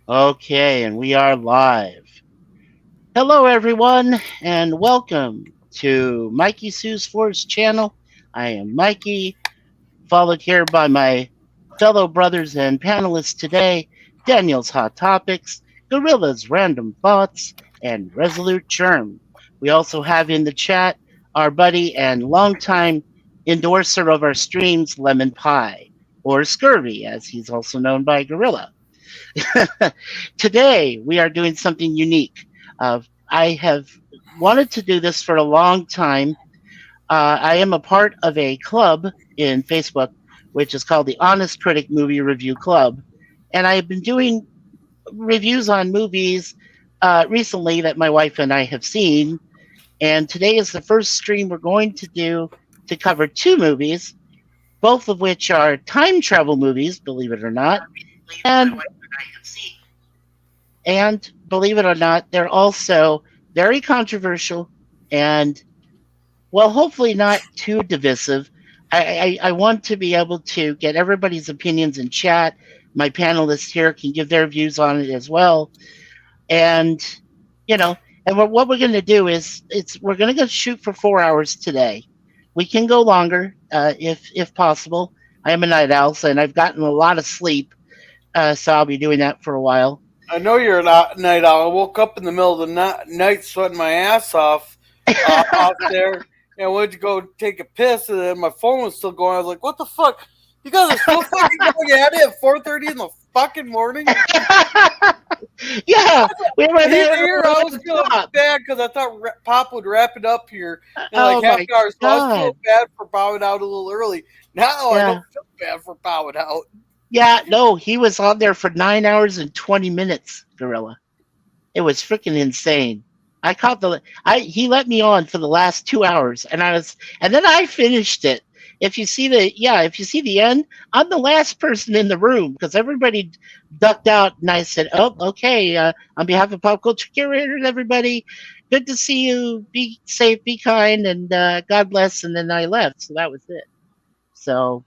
Okay, and we are live. Hello, everyone, and welcome to Mikey Sue's Force channel. I am Mikey, followed here by my fellow brothers and panelists today, Daniel's Hot Topics, Gorilla's Random Thoughts, and Resolute Germ. We also have in the chat our buddy and longtime endorser of our streams, Lemon Pie, or Scurvy, as he's also known by Gorilla. Today, we are doing something unique. I have wanted to do this for a long time. I am a part of a club in Facebook, which is called the Honest Critic Movie Review Club. And I have been doing reviews on movies recently that my wife and I have seen. And today is the first stream we're going to do to cover two movies, both of which are time travel movies, believe it or not. And And believe it or not, they're also very controversial and, well, hopefully not too divisive. I want to be able to get everybody's opinions in chat. My panelists here can give their views on it as well. And, you know, and what we're going to do is we're going to go shoot for 4 hours today. We can go longer if possible. I am a night owl, and I've gotten a lot of sleep, so I'll be doing that for a while. I know you're a night owl. I woke up in the middle of the night sweating my ass off out there, and went to go take a piss, and then my phone was still going. I was like, "What the fuck? You guys are still fucking going at it at 4:30 in the fucking morning?" Yeah, we were there. Here, I was feeling bad because I thought Pop would wrap it up here in Oh like half my an hour. So I was God. feeling bad for bowing out a little early. Now I Yeah. don't feel bad for bowing out. Yeah, no, he was on there for 9 hours and 20 minutes, Gorilla. It was freaking insane. I caught he let me on for the last 2 hours, and then I finished it. If you see the end, I'm the last person in the room because everybody ducked out, and I said, "Oh, okay. On behalf of Pop Culture Curators, everybody, good to see you. Be safe, be kind, and God bless." And then I left, so that was it. So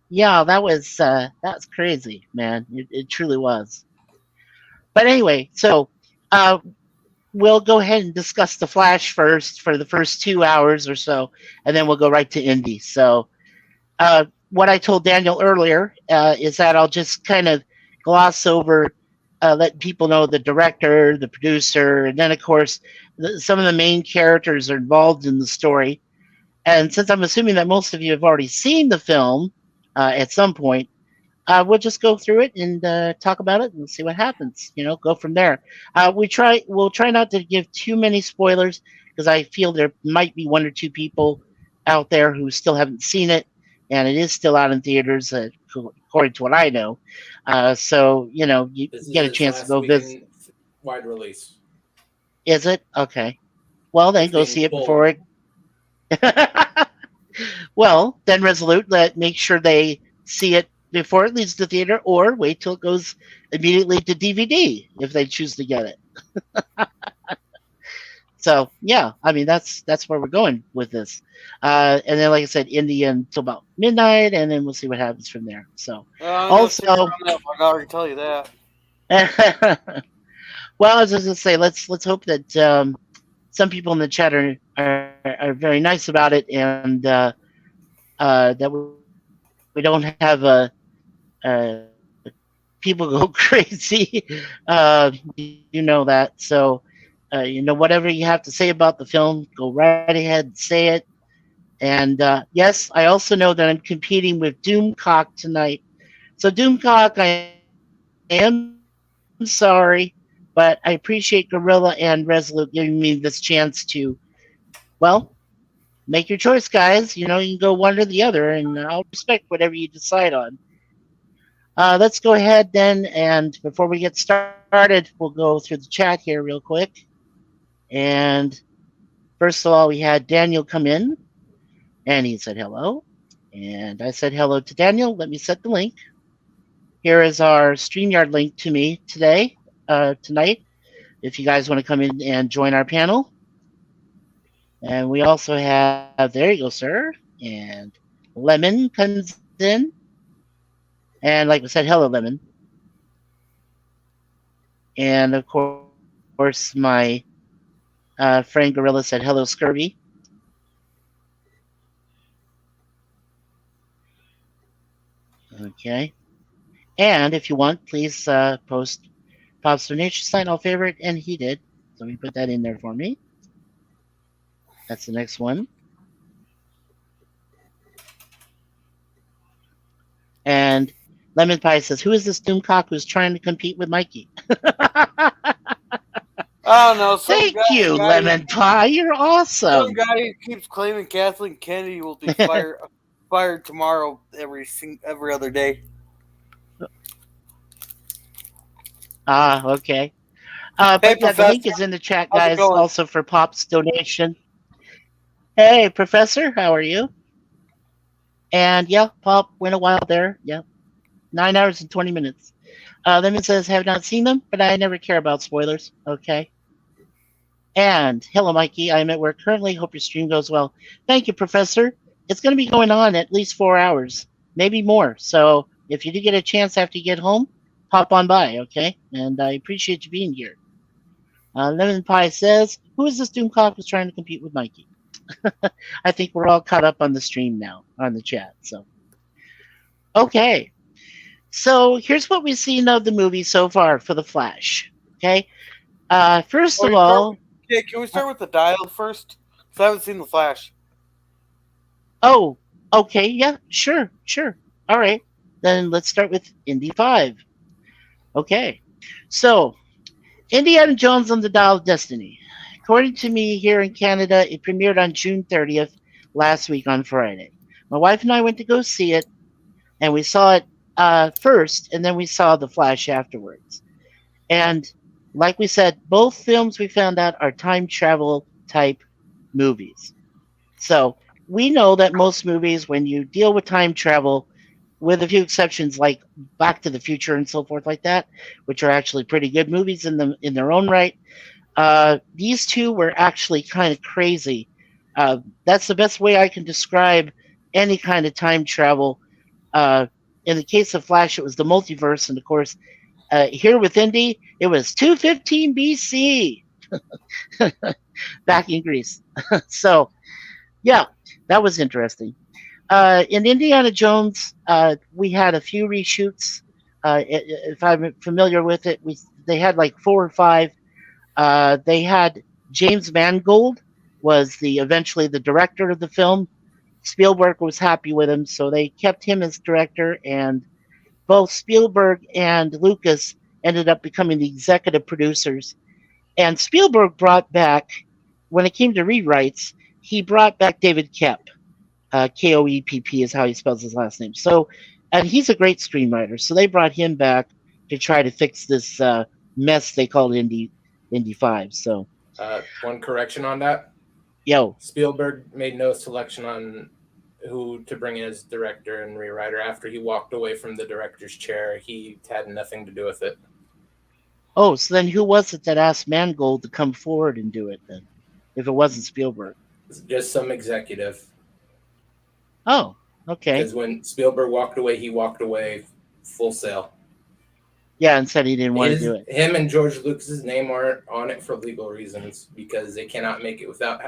yeah, that's crazy, man. It truly was. But anyway, so uh, we'll go ahead and discuss the Flash first for the first 2 hours or so, and then we'll go right to Indy. So what I told Daniel earlier is that I'll just kind of gloss over, let people know the director, the producer, and then of course some of the main characters are involved in the story. And since I'm assuming that most of you have already seen the film at some point, we'll just go through it and talk about it and see what happens. Go from there. We'll try not to give too many spoilers because I feel there might be one or two people out there who still haven't seen it, and it is still out in theaters, according to what I know. So you This get is a its chance to last go visit. weekend wide release. Is it okay? Well, then It's go being see it pulled. before it. Well, then Resolute, make sure they see it before it leaves the theater, or wait till it goes immediately to DVD if they choose to get it. So yeah, I mean that's where we're going with this. And then, like I said, in the end till about midnight, and then we'll see what happens from there. So also, I can already tell you that. well, I was just gonna say, let's hope that some people in the chat are very nice about it, and that we don't have people go crazy. That. So, whatever you have to say about the film, go right ahead and say it. And yes, I also know that I'm competing with Doomcock tonight. So, Doomcock, I am sorry, but I appreciate Gorilla and Resolute giving me this chance to, well, make your choice, guys. You can go one or the other, and I'll respect whatever you decide on. Let's go ahead then, and before we get started, we'll go through the chat here real quick. And first of all, we had Daniel come in, and he said hello. And I said hello to Daniel. Let me set the link. Here is our StreamYard link to me tonight, if you guys want to come in and join our panel. And we also have, there you go, sir. And Lemon comes in. And like I said, hello, Lemon. And of course, my friend Gorilla said, "Hello, Scurvy." Okay. And if you want, please post Pop's donation sign, all favorite, and he did. So we put that in there for me. That's the next one. And Lemon Pie says, "Who is this doomcock who's trying to compete with Mikey?" I don't know. Some Thank guy, you, guy, Lemon Pie. You're some awesome. guy who keeps claiming Kathleen Kennedy will be fired tomorrow every other day. Okay. Hey, But yeah, the Professor, link is in the chat, how's it guys. going? Also for Pop's donation. Hey, Professor, how are you? And yeah, Pop went a while there. Yeah, 9 hours and 20 minutes. Lemon says, "Have not seen them, but I never care about spoilers." Okay. And hello, Mikey. I'm at work currently. Hope your stream goes well. Thank you, Professor. It's going to be going on at least 4 hours, maybe more. So if you do get a chance after you get home, pop on by, okay? And I appreciate you being here. Lemon Pie says, "Who is this Doomcock who's trying to compete with Mikey?" I think we're all caught up on the stream now, on the chat. So, okay. So here's what we've seen of the movie so far for The Flash, okay? First Oh, of you start with, all, yeah, can we uh, start with the dial first? Because I haven't seen the Flash. oh, okay, yeah, sure, sure. All right, then let's start with Indy 5. Okay, so Indiana Jones on the Dial of Destiny. According to me here in Canada, it premiered on June 30th last week on Friday. My wife and I went to go see it, and we saw it first, and then we saw The Flash afterwards. And like we said, both films we found out are time travel type movies. So we know that most movies, when you deal with time travel, with a few exceptions like Back to the Future and so forth like that, which are actually pretty good movies in their own right, these two were actually kind of crazy. That's the best way I can describe any kind of time travel. Uh, in the case of Flash, it was the multiverse, and of course, here with Indy, it was 215 BC back in Greece. So yeah, that was interesting. In Indiana Jones, we had a few reshoots. If I'm familiar with it, they had like 4 or 5. They had James Mangold was the eventually the director of the film. Spielberg was happy with him, so they kept him as director, and both Spielberg and Lucas ended up becoming the executive producers. And Spielberg brought back, when it came to rewrites, he brought back David Koepp. Koepp is how he spells his last name. So, and he's a great screenwriter. So they brought him back to try to fix this mess they called Indy 5. So, One correction on that. yo, Spielberg made no selection on who to bring in as director and rewriter. After he walked away from the director's chair, he had nothing to do with it. oh, so then who was it that asked Mangold to come forward and do it then? If it wasn't Spielberg. It's just some executive. Oh, okay. Because when Spielberg walked away, he walked away full sail. Yeah, and said he didn't want to do it. Him and George Lucas's name aren't on it for legal reasons because they cannot make it without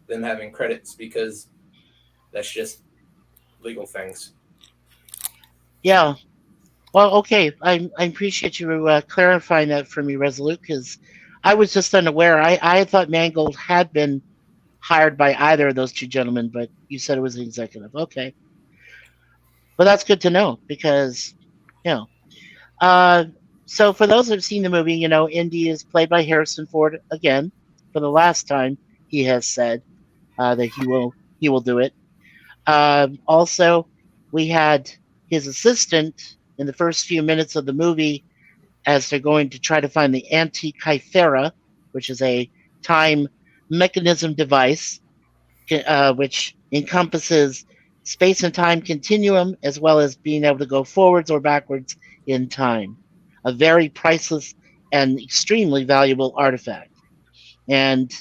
them having credits because that's just legal things. Yeah. Well, okay. I appreciate you clarifying that for me, Resolute, because I was just unaware. I thought Mangold had been hired by either of those two gentlemen, but you said it was the executive. Okay. Well, that's good to know because, you know. Uh, so for those who've seen the movie, you know, Indy is played by Harrison Ford again for the last time. He has said that he will do it. Also, we had his assistant in the first few minutes of the movie as they're going to try to find the Antikythera, which is a time mechanism device which encompasses space and time continuum as well as being able to go forwards or backwards in time. A very priceless and extremely valuable artifact. And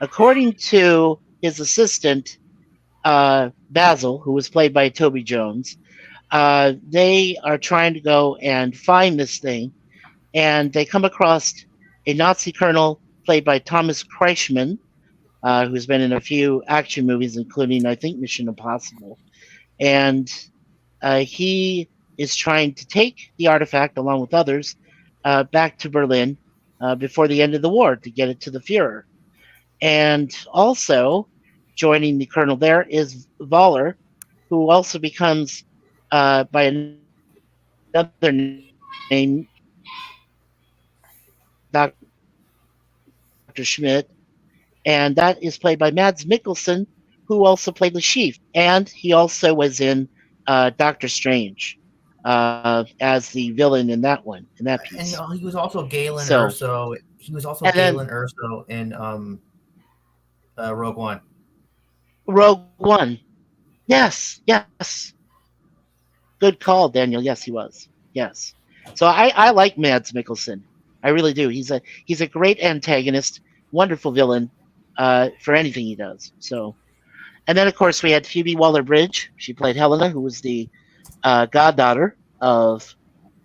according to his assistant, Basil, who was played by Toby Jones, they are trying to go and find this thing. and they come across a Nazi colonel played by Thomas Kreischmann, who's been in a few action movies, including, I think, Mission Impossible. And he is trying to take the artifact, along with others, back to Berlin before the end of the war to get it to the Fuhrer. And also joining the colonel there is Voller, who also becomes, by another name, Dr. Schmidt, and that is played by Mads Mikkelsen, who also played the Chief, and he also was in Doctor Strange as the villain in that piece. And he was also Galen So, Urso. He was also and then Galen Urso in Rogue One. Rogue One. Yes, yes. Good call, Daniel. Yes, he was. Yes. So I like Mads Mikkelsen. I really do. He's a great antagonist, wonderful villain for anything he does. So, and then of course we had Phoebe Waller-Bridge. She played Helena, who was the goddaughter of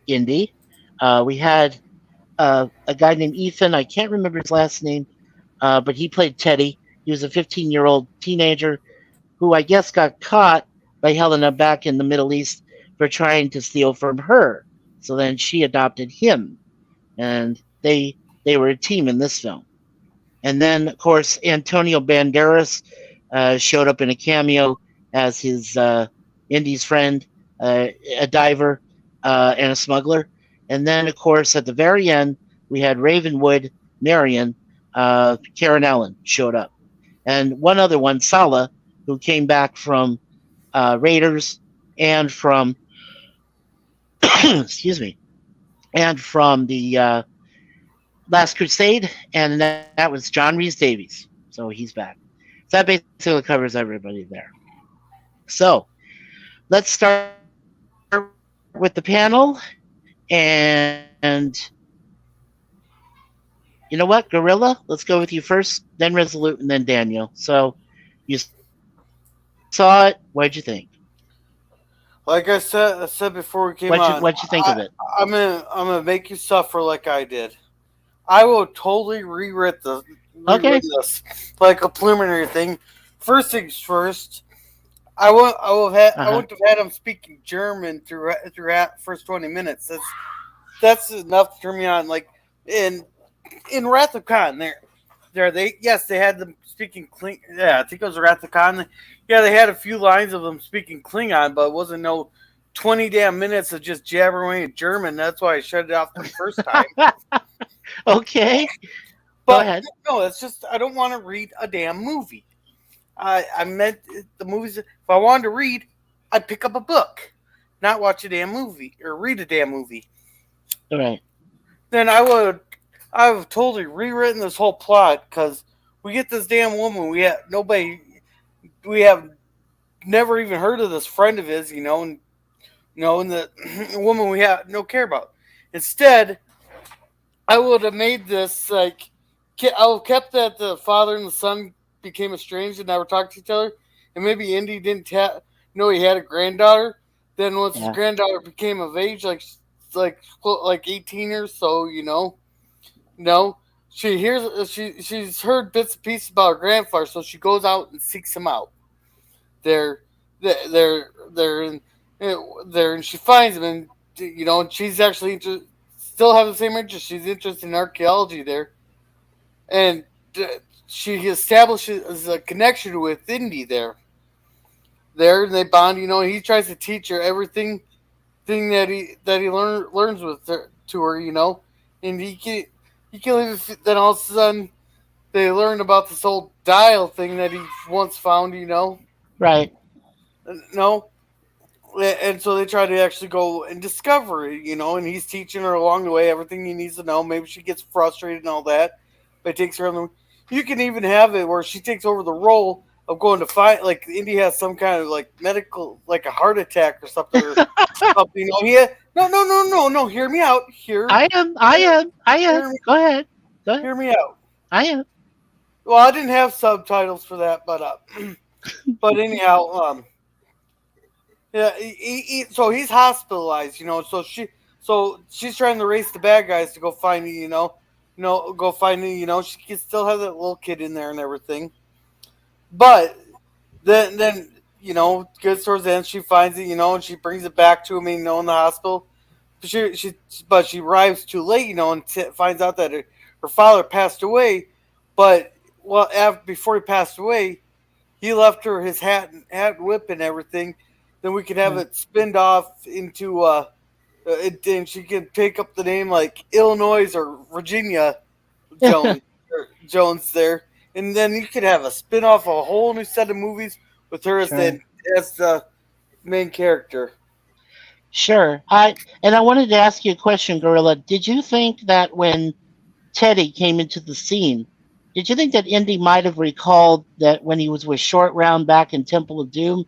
Indy. We had a guy named Ethan. I can't remember his last name, but he played Teddy. He was a 15-year-old teenager who I guess got caught by Helena back in the Middle East for trying to steal from her. So then she adopted him, and they were a team in this film. And then, of course, Antonio Banderas showed up in a cameo as his Indy's friend, a diver and a smuggler. And then, of course, at the very end, we had Ravenwood Marion, Karen Allen showed up. And one other one, Sala, who came back from Raiders and from, excuse me, and from the Last Crusade, and that was John Rhys Davies. So he's back. So that basically covers everybody there. So let's start with the panel. And you know what, Gorilla? Let's go with you first, then Resolute, and then Daniel. So you saw it. What'd you think? Like I said before we came on, What'd you think of it? I'm gonna make you suffer like I did. I will totally rewrite this like a preliminary thing. First things first. I wouldn't have had him speaking German through first 20 minutes. That's enough to turn me on. Like in Wrath of Khan, they had them speaking Klingon. Yeah, I think it was Wrath of Khan. Yeah, they had a few lines of them speaking Klingon, but it wasn't no 20 damn minutes of just jabbering in German. That's why I shut it off the first time. Okay. But go ahead. No, it's just I don't want to read a damn movie. I meant the movies. If I wanted to read, I'd pick up a book, not watch a damn movie or read a damn movie. All right. Then I would have totally rewritten this whole plot because we get this damn woman. We have never even heard of this friend of his, and the woman we have no care about. Instead, I would have made this like I would have kept that the father and the son became estranged and never talked to each other, and maybe Indy didn't know he had a granddaughter. Then once his granddaughter became of age, like 18 or so, she's heard bits and pieces about her grandfather, so she goes out and seeks him out. They're in there, and she finds him, and and she's actually still have the same interest. She's interested in archaeology there, and she establishes a connection with Indy there. There, and they bond. He tries to teach her everything that he learns with her, to her. And he can't leave. Then all of a sudden, they learn about this old dial thing that he once found. Right. No. And so they try to actually go and discover it, and he's teaching her along the way everything he needs to know. Maybe she gets frustrated and all that, but it takes her on the. You can even have it where she takes over the role of going to fight, like Indy has some kind of like medical, like a heart attack or something. Or something. No. Hear me out. I am. Go ahead. Hear me out. I am. Well, I didn't have subtitles for that, but anyhow, yeah. So he's hospitalized, So So she's trying to race the bad guys to go find go find she can still have that little kid in there and everything. But then gets towards the end, she finds it, and she brings it back to him, in the hospital. But she arrives too late, and finds out that her father passed away. But before he passed away, he left her his hat, whip, and everything. Then we could have it spinned off into and she could pick up the name like Illinois or Virginia Jones Jones there, and then you could have a spin off a whole new set of movies with her as Sure. the main character. Sure. I wanted to ask you a question, Gorilla. Did you think that when Teddy came into the scene, did you think that Indy might have recalled that when he was with Short Round back in Temple of Doom?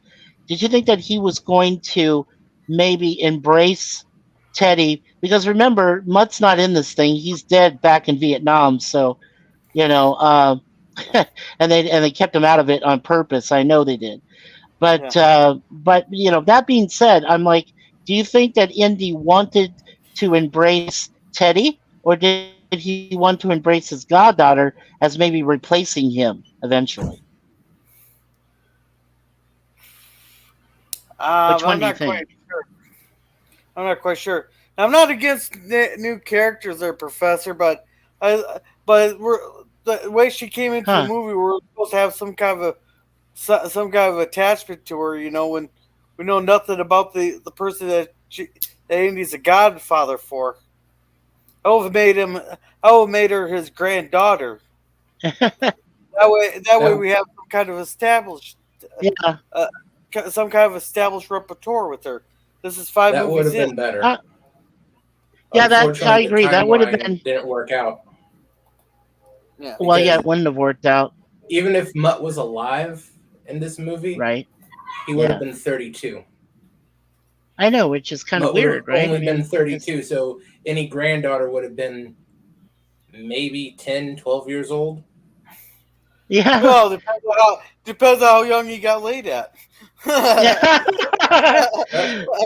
Did you think that he was going to maybe embrace Teddy? Because remember, Mutt's not in this thing; he's dead back in Vietnam. So you know, and they kept him out of it on purpose. I know they did. Yeah. But that being said, I'm like, do you think that Indy wanted to embrace Teddy, or did he want to embrace his goddaughter as maybe replacing him eventually? Which one I'm do you not think? quite sure. I'm not quite sure. I'm not against new characters there, Professor, but we're the way she came into the Huh? movie, we're supposed to have some kind of attachment to her. When we know nothing about the person that Andy's a godfather for. I would have made him. I would have made her his granddaughter. That way That we have some kind of Yeah. uh, repertoire with her. This is five that would movies have in. been better. Uh, yeah, that I Unfortunately, the agree. That would have timeline been didn't work out Yeah. well. Yeah, because it wouldn't have worked out, even if Mutt was alive in this movie, right? he would have Yeah, been 32. I know, which is kind of Mutt would have weird, right? I only been mean, because 32, so any granddaughter would have been maybe 10, 12 years old. yeah, Well, depends on how young you got laid at. yeah.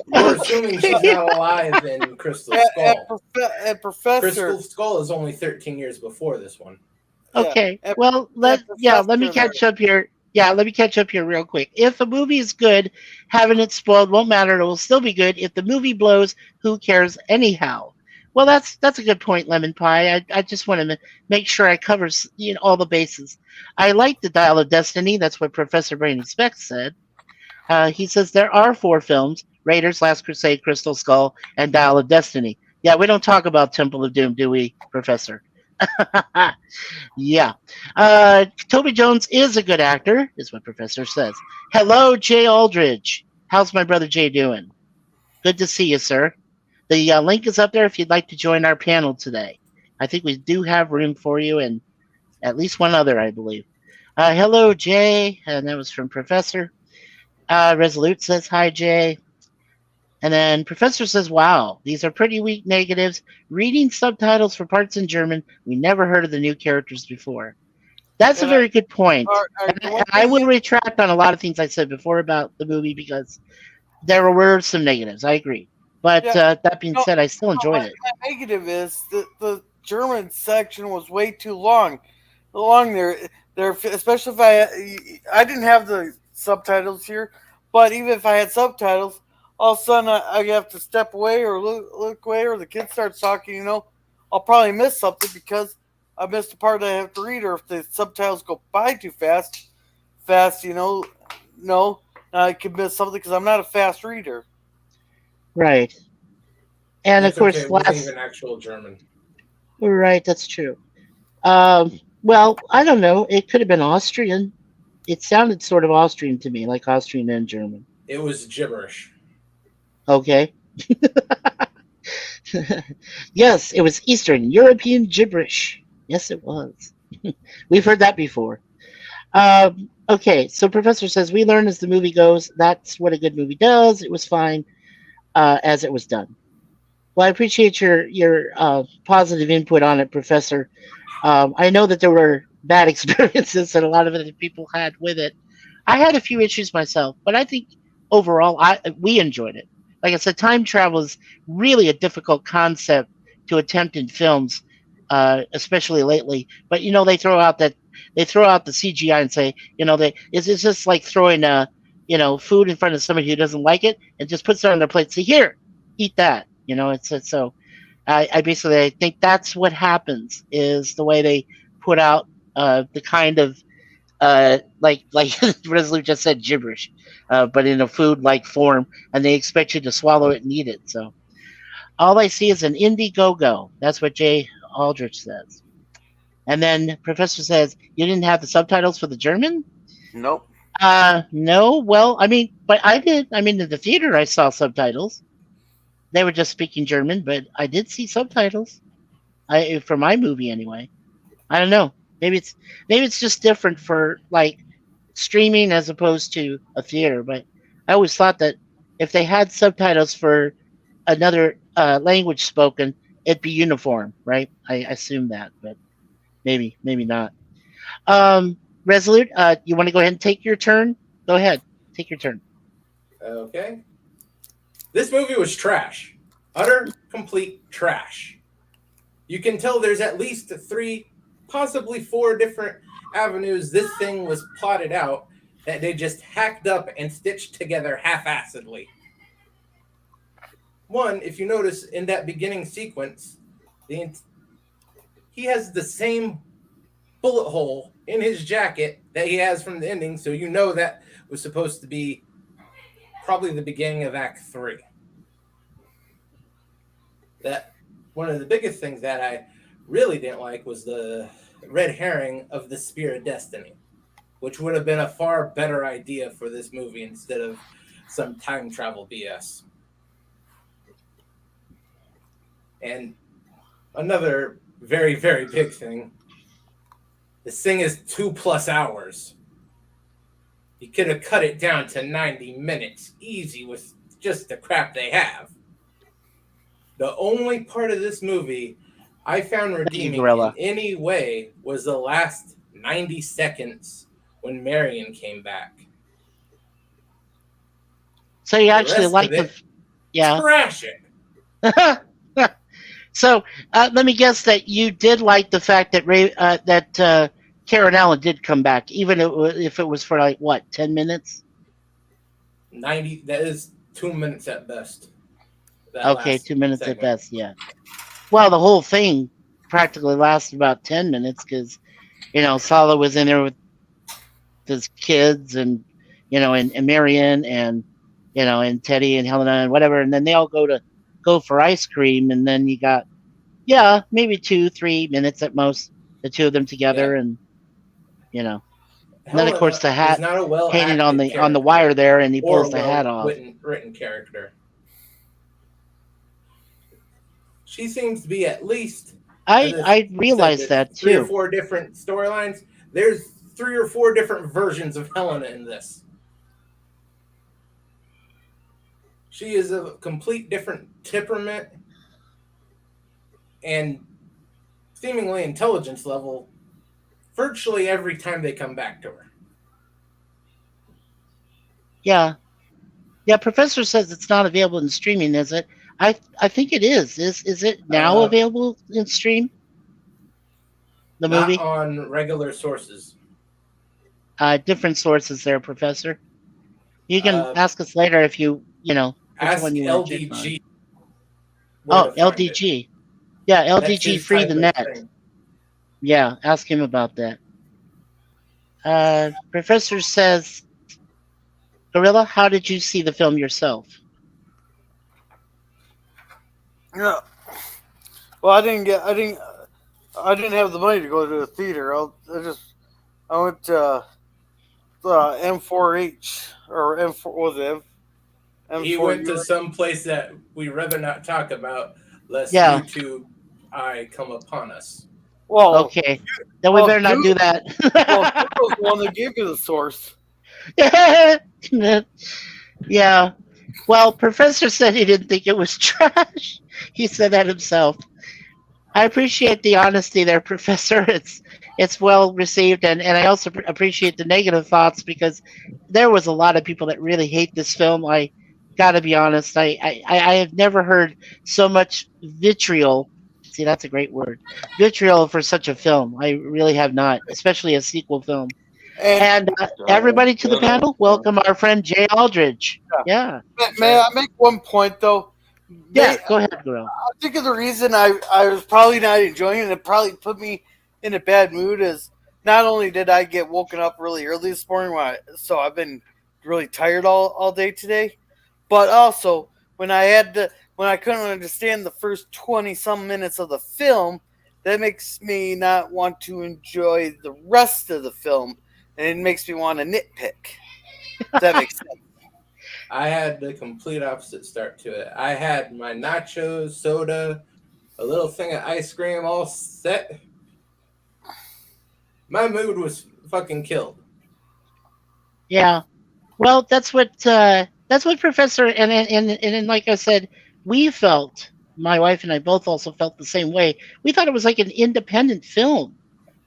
We're assuming she's not alive in Crystal Skull. And Professor, Crystal Skull is only 13 years before this one. yeah, Okay. and, Well, and let me Professor there. catch up here. Yeah, let me catch up here real quick. If a movie is good, having it spoiled won't matter. It will still be good. If the movie blows, who cares anyhow? Well, that's a good point, Lemon Pie. I just want to make sure I cover all the bases. I like the Dial of Destiny. That's what Professor Brainy Specs said. He says there are four films: Raiders, Last Crusade, Crystal Skull, and Dial of Destiny. Yeah, we don't talk about Temple of Doom, do we, Professor? Yeah. Toby Jones is a good actor, is what Professor says. Hello, Jay Aldridge. How's my brother Jay doing? Good to see you, sir. The link is up there if you'd like to join our panel today. I think we do have room for you and at least one other, I believe. Hello, Jay. And that was from Professor. Resolute says, hi, Jay. And then Professor says, wow, these are pretty weak negatives. Reading subtitles for parts in German, we never heard of the new characters before. That's a And very good point. the And one I thing will is, retract on a lot of things I said before about the movie because there were some negatives. I agree. But yeah, that being said, I still enjoyed my it. negative is that the German section was way too long there, especially if I didn't have the subtitles here, but even if I had subtitles, all of a sudden I have to step away or look away, or the kid starts talking. I'll probably miss something because I missed the part I have to read, or if the subtitles go by too fast, no, I could miss something because I'm not a fast reader. Right. And of That's okay. course, It wasn't last. even actual German. Right, that's true. Well, I don't know. It could have been Austrian. It sounded sort of Austrian to me, like Austrian and German. It was gibberish. Okay. Yes, it was Eastern European gibberish. Yes, it was. We've heard that before. Okay, so Professor says we learn as the movie goes. That's what a good movie does. It was fine as it was done. Well, I appreciate your positive input on it, Professor. I know that there were bad experiences that a lot of other people had with it. I had a few issues myself, but I think overall we enjoyed it. like I said, time travel is really a difficult concept to attempt in films, especially lately. But they throw out the CGI and say, it's just like throwing food in front of somebody who doesn't like it and just puts it on their plate. Say, here, eat that. It's so. I think that's what happens is the way they put out the kind of like Resolute just said gibberish, but in a food like form, and they expect you to swallow it and eat it. So all I see is an Indy go. That's what Jay Aldrich says. And then Professor says, you didn't have the subtitles for the German? Nope. No. Well, I mean, but I did. I mean, in the theater, I saw subtitles. They were just speaking German, but I did see subtitles. For my movie anyway. I don't know. Maybe it's just different for like streaming as opposed to a theater. But I always thought that if they had subtitles for another language spoken, it'd be uniform, right? I assume that, but maybe not. Resolute, you want to go ahead and take your turn? Go ahead, take your turn. Okay. This movie was trash. Utter, complete trash. You can tell there's at least 3, possibly 4 different avenues this thing was plotted out that they just hacked up and stitched together half-assedly. One, if you notice in that beginning sequence, he has the same bullet hole in his jacket that he has from the ending, so you know that was supposed to be probably the beginning of Act 3. That one of the biggest things that I really didn't like was the red herring of the Spear of Destiny, which would have been a far better idea for this movie instead of some time travel BS. And another very, very big thing, this thing is 2+ hours. You could have cut it down to 90 minutes easy with just the crap they have. The only part of this movie I found redeeming in any way was the last 90 seconds when Marion came back. So you actually like trash it. So let me guess that you did like the fact that Karen Allen did come back, even if it was for like what, 10 minutes? 90. That is 2 minutes at best. Okay, 2 minutes segment. At best. Yeah. Well, the whole thing practically lasted about 10 minutes because, Sala was in there with his kids and Marion and and Teddy and Helena and whatever, and then they all go for ice cream, and then you got maybe 2-3 minutes at most, the two of them together, and and then of course the hat painted on the wire there, and he pulls the hat off. Written character. She seems to be at least. I realized that too. 3 or 4 different storylines. There's 3 or 4 different versions of Helena in this. She is a complete different temperament and seemingly intelligence level virtually every time they come back to her. Yeah. Yeah, Professor says it's not available in streaming, is it? I think it is. Is it now available in stream? The movie? Not on regular sources. Different sources there, Professor. You can ask us later if ask LDG. LDG. Yeah, LDG Free the Net. Yeah, ask him about that. Professor says, Gorilla, how did you see the film yourself? Yeah. Well, I didn't have the money to go to the theater. I went to M4H or M4. What was it? M4 he went to some place that we rather not talk about, lest YouTube come upon us. Well, okay, then we better not do that. Well, Google's the one that gave you the source. Yeah. Well, Professor said he didn't think it was trash. He said that himself. I appreciate the honesty there, Professor. It's well received, and I also appreciate the negative thoughts because there was a lot of people that really hate this film. got to be honest. I have never heard so much vitriol. See, that's a great word. Vitriol for such a film. I really have not, especially a sequel film. And And everybody to the panel, welcome our friend Jay Aldridge. Yeah, may I make one point though? yeah. Go ahead, girl. I think of the reason I was probably not enjoying it and it probably put me in a bad mood is not only did I get woken up really early this morning, so I've been really tired all day today, but also when I couldn't understand the first 20 some minutes of the film, that makes me not want to enjoy the rest of the film, and it makes me want to nitpick. Does that make sense? I had the complete opposite start to it. I had my nachos, soda, a little thing of ice cream all set. My mood was fucking killed. Yeah. Well, that's what Professor and like I said, we felt. My wife and I both also felt the same way. We thought it was like an independent film,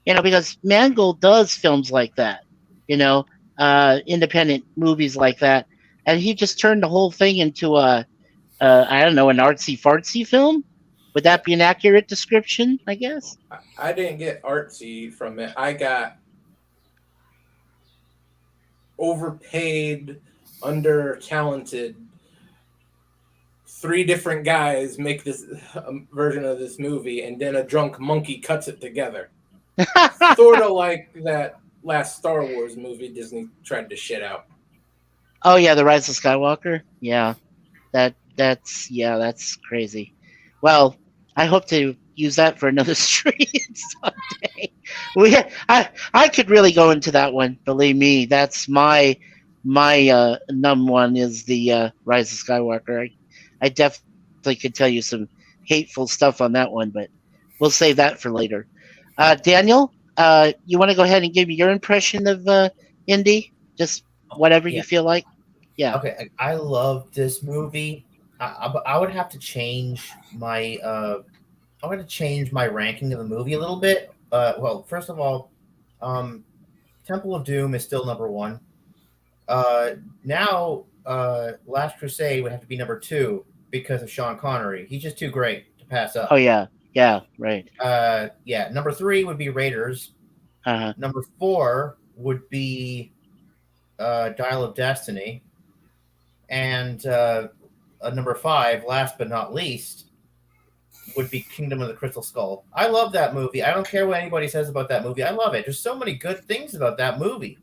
because Mangold does films like that, independent movies like that, and he just turned the whole thing into I don't know, an artsy fartsy film. Would that be an accurate description? I guess. I didn't get artsy from it. I got overpaid, under talented. 3 different guys make this version of this movie, and then a drunk monkey cuts it together. Sort of like that last Star Wars movie Disney tried to shit out. Oh yeah, The Rise of Skywalker. Yeah, that's crazy. Well, I hope to use that for another stream someday. I could really go into that one. Believe me, that's my number one is the Rise of Skywalker. I definitely could tell you some hateful stuff on that one, but we'll save that for later. Daniel, you want to go ahead and give me your impression of Indy? Just whatever you feel like. Yeah. Okay, I love this movie. I would have to change my ranking of the movie a little bit. Well, first of all, Temple of Doom is still number 1. Now, Last Crusade would have to be number 2 because of Sean Connery. He's just too great to pass up. Oh yeah, right. Number 3 would be Raiders. Uh-huh. Number 4 would be Dial of Destiny, and number 5, last but not least, would be Kingdom of the Crystal Skull. I love that movie. I don't care what anybody says about that movie. I love it. There's so many good things about that movie.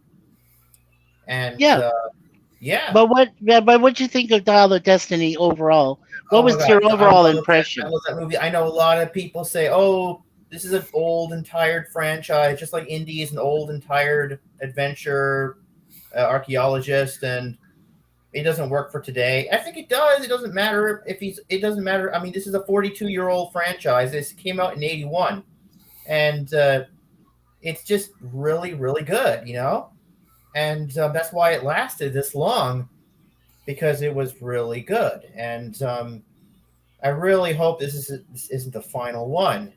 And yeah. But what'd you think of Dial of Destiny overall? What was your overall impression? I love that movie. I know a lot of people say, "Oh, this is an old and tired franchise," just like Indy is an old and tired adventure archaeologist, and it doesn't work for today. I think it does. It doesn't matter if he's. It doesn't matter. I mean, this is a 42-year-old franchise. This came out in '81, and it's just really, really good, And that's why it lasted this long, because it was really good. And I really hope this isn't the final one,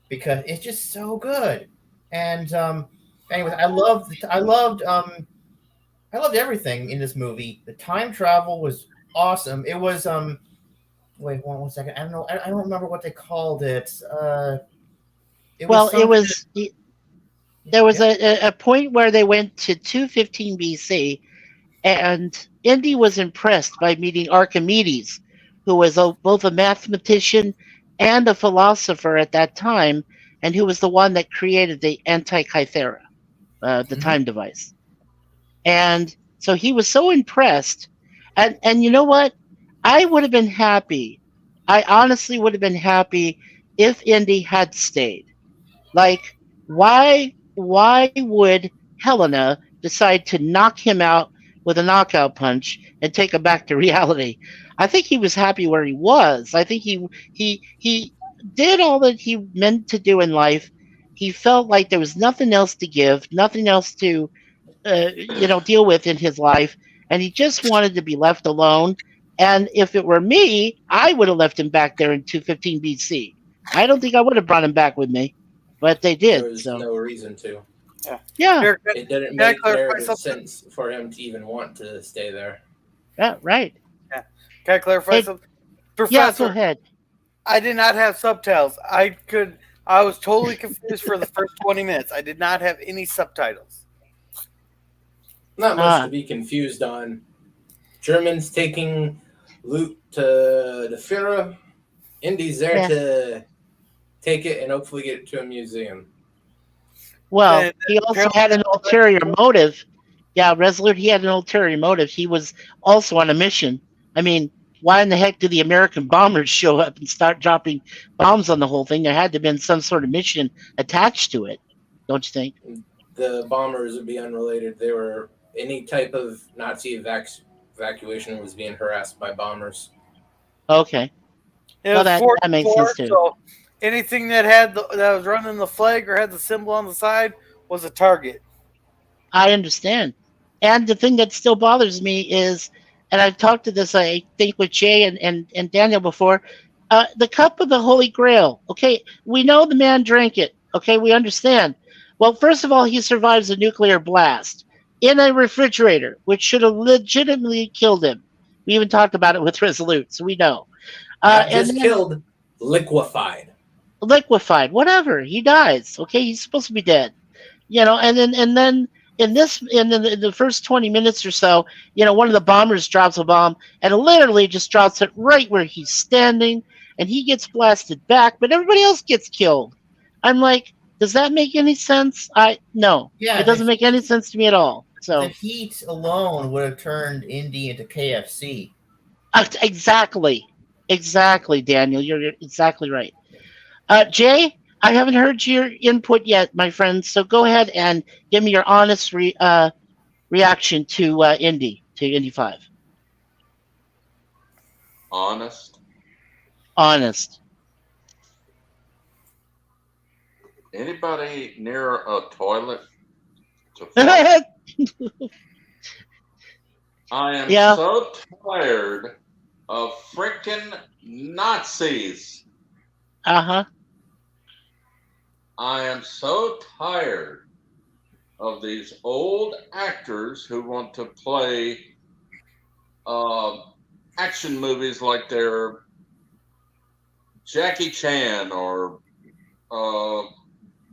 because it's just so good. And anyways, I loved everything in this movie. The time travel was awesome. It was wait one second. I don't know. I don't remember what they called it. There was a point where they went to 215 BC, and Indy was impressed by meeting Archimedes, who was both a mathematician and a philosopher at that time, and who was the one that created the Antikythera, the time device. And so he was so impressed. And you know what? I would have been happy. I honestly would have been happy if Indy had stayed. Like, why would Helena decide to knock him out with a knockout punch and take him back to reality? I think he was happy where he was. I think he did all that he meant to do in life. He felt like there was nothing else to give, nothing else to deal with in his life, and he just wanted to be left alone. And if it were me, I would have left him back there in 215 BC. I don't think I would have brought him back with me, but they did. There was no reason to. Yeah. It didn't make sense for him to even want to stay there. Yeah, right. Yeah. Can I clarify Hey, something? yeah, go Professor, ahead. I did not have subtitles. I was totally confused for the first 20 minutes. I did not have any subtitles. Not much Uh, to be confused on. Germans taking loot to the Führer. Indy's there yeah. to take it and hopefully get it to a museum. Well, And he also apparently, had an ulterior motive. Yeah, Resolute, he had an ulterior motive. He was also on a mission. I mean, why in the heck did the American bombers show up and start dropping bombs on the whole thing? There had to have been some sort of mission attached to it, don't you think? The bombers would be unrelated. They were any type of Nazi evacuation was being harassed by bombers. Okay. it Well, was that makes sense 44, too. so anything that was running the flag or had the symbol on the side was a target. I understand. And the thing that still bothers me is, and I've talked to this, I think, with Jay and Daniel before, the cup of the Holy Grail. Okay, we know the man drank it. Okay, we understand. Well, first of all, he survives a nuclear blast in a refrigerator, which should have legitimately killed him. We even talked about it with Resolute, so we know. Not And just then killed, liquefied. liquefied, whatever. He dies. Okay, he's supposed to be dead. And then in the first 20 minutes or so, one of the bombers drops a bomb and literally just drops it right where he's standing, and he gets blasted back, but everybody else gets killed. I'm like, does that make any sense? I no, Yeah, it doesn't make any sense to me at all. the So heat alone would have turned Indy into KFC. exactly, Daniel, you're exactly right. Jay, I haven't heard your input yet, my friend. So go ahead and give me your honest reaction to Indy 5. Honest. Honest. Anybody near a toilet to flush? I am Yeah. so tired of freaking Nazis. Uh-huh. I am so tired of these old actors who want to play action movies like they're Jackie Chan or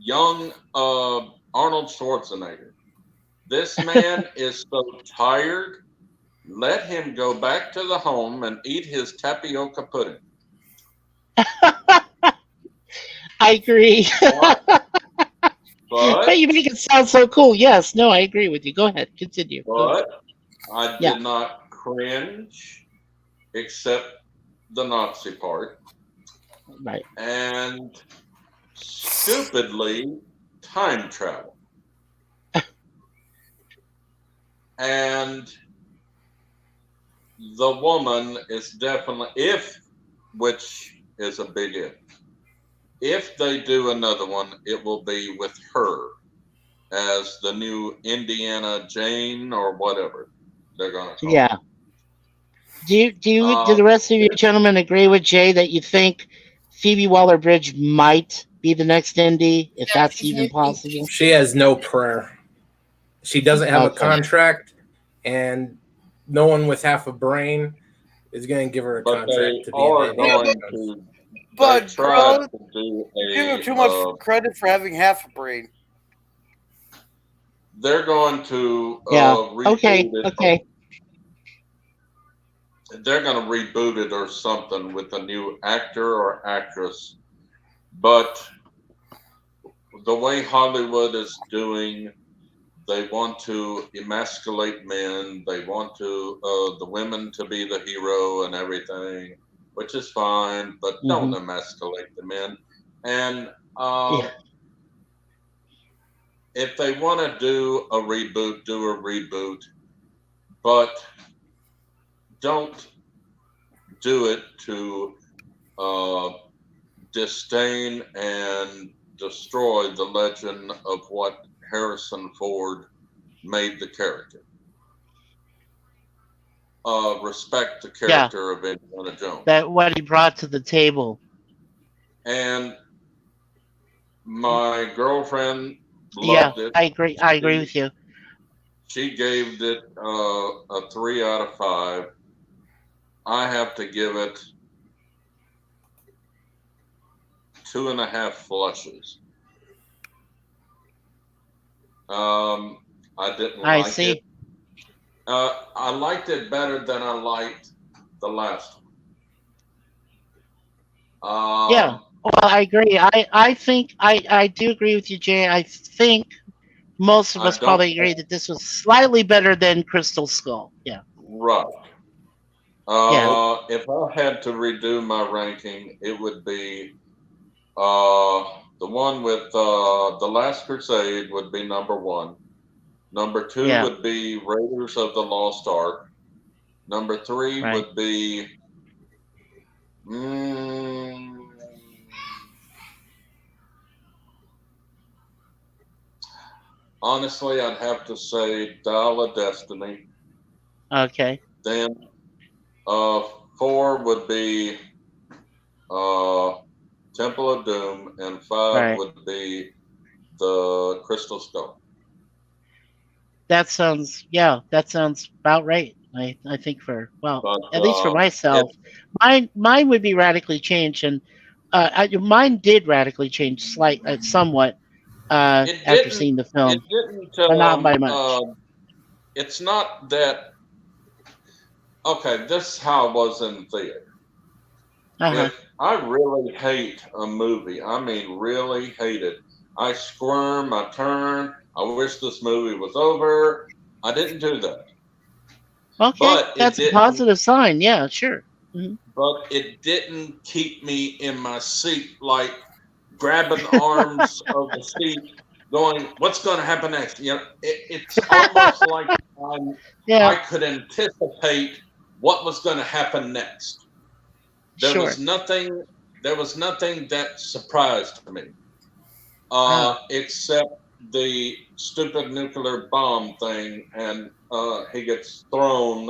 young Arnold Schwarzenegger. This man is so tired. Let him go back to the home and eat his tapioca pudding. I agree. But But you make it sound so cool. Yes. No, I agree with you. Go ahead. Continue. but I Yeah. did not cringe except the Nazi part. Right. And stupidly time travel. And the woman is definitely, which is a big if they do another one, it will be with her as the new Indiana Jane or whatever they're going to call Yeah. Do the rest of you it. gentlemen agree with Jay that you think Phoebe Waller-Bridge might be the next Indy, if Yeah, that's even possible? She has no prayer. She doesn't have a Okay. contract, and no one with half a brain is going to give her a But they contract to be are in going the to. But They tried bro, to do give him a. too much credit for having half a brain. They're going to Yeah. reboot Okay. it. Okay. They're going to reboot it or something with a new actor or actress. But the way Hollywood is doing, they want to emasculate men. They want to the women to be the hero and everything, which is fine. But don't emasculate the men. And Yeah. if they want to do a reboot. But don't do it to disdain and destroy the legend of what Harrison Ford made the character. Respect the character of Indiana Jones. That what he brought to the table. And my girlfriend loved it. I agree. I agree with you. She gave it a 3 out of 5. I have to give it 2.5 flushes. I didn't I like it. see. I liked it better than I liked the last one. Yeah. Well, I agree. I think I do agree with you, Jay. I think most of I us don't probably agree that this was slightly better than Crystal Skull. Yeah. right. Yeah. If I had to redo my ranking, it would be the one with the Last Crusade would be number one. Number two Yeah. would be Raiders of the Lost Ark. Number three Right. would be mm, honestly, I'd have to say Dial of Destiny. Okay. Then uh, four would be uh, Temple of Doom, and five Right. would be the Crystal Skull. That sounds. Yeah. That sounds about right. I think for well, But at least for it myself, mine would be radically changed, and mine did radically change somewhat it after didn't seeing the it film, didn't but not by much. it's not that okay, this is how I was in theater. Uh huh. If I really hate a movie, I mean really hate it, I squirm, I turn, I wish this movie was over. I didn't do that. Okay, But it that's a didn't positive sign. Yeah, sure. Mhm. but it didn't keep me in my seat like grabbing arms of the seat going, what's going to happen next? It's almost like I Yeah, could anticipate what was going to happen next. There was sure. nothing. There was nothing that surprised me, Ah, except the stupid nuclear bomb thing, and he gets thrown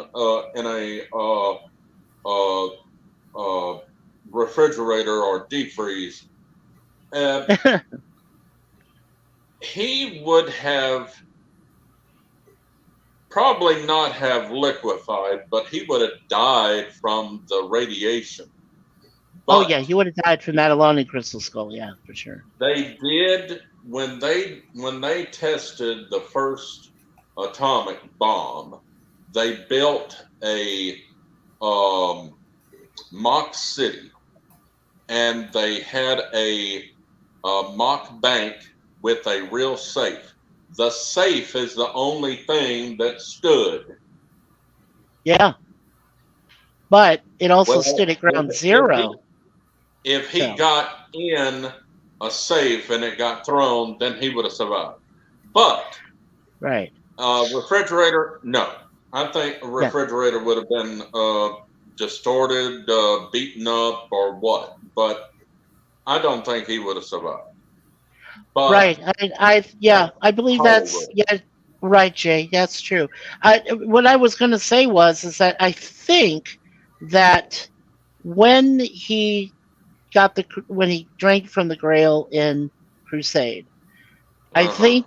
in a uh, uh, refrigerator or deep freeze. And he would have probably not have liquefied, but he would have died from the radiation. oh yeah, But he would have died from that alone in Crystal Skull. Yeah, for sure. they did when they tested the first atomic bomb, they built a um, mock city, and they had a mock bank with a real safe. The safe is the only thing that stood. Yeah, but it also stood Well, at ground zero. if he So got in a safe and it got thrown, then he would have survived. But right. refrigerator, no. I think a Yeah. refrigerator would have been distorted, beaten up, or what. But I don't think he would have survived. But Right. Yeah, I believe that's Hollywood, yeah. Right, Jay. That's true. What I was going to say is that I think that when when he drank from the Grail in Crusade, I uh-huh.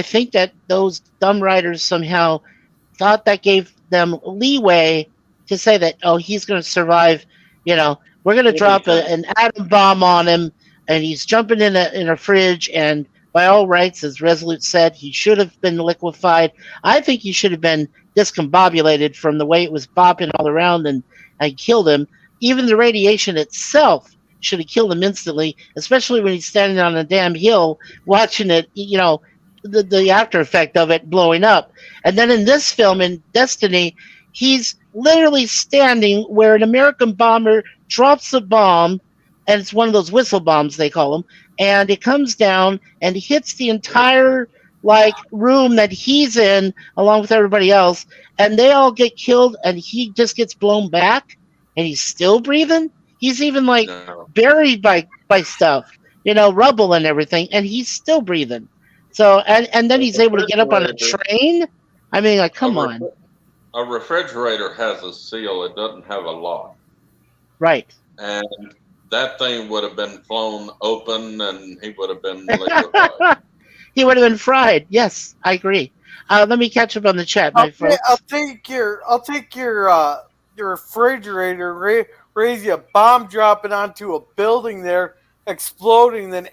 think that those dumb writers somehow thought that gave them leeway to say that, oh, he's going to survive. You know, we're going to drop Anything. an atom bomb on him, and he's jumping in a fridge. And by all rights, as Resolute said, he should have been liquefied. I think he should have been discombobulated from the way it was bopping all around and killed him. Even the radiation itself should have killed him instantly, especially when he's standing on a damn hill watching it. The after effect of it blowing up. And then in this film, in Destiny, he's literally standing where an American bomber drops a bomb, and it's one of those whistle bombs they call them, and it comes down and hits the entire room that he's in along with everybody else, and they all get killed, and he just gets blown back, and he's still breathing. He's even No. buried by stuff, rubble and everything, and he's still breathing. So and then A he's able to get up on a refrigerator, train. I mean, a, come on, a refrigerator has a seal. It doesn't have a lock. right? And that thing would have been flown open and he would have been liquefied. He would have been fried. Yes, I agree. Let me catch up on the chat, my I'll folks. take your refrigerator, crazy, a bomb dropping onto a building there, exploding, then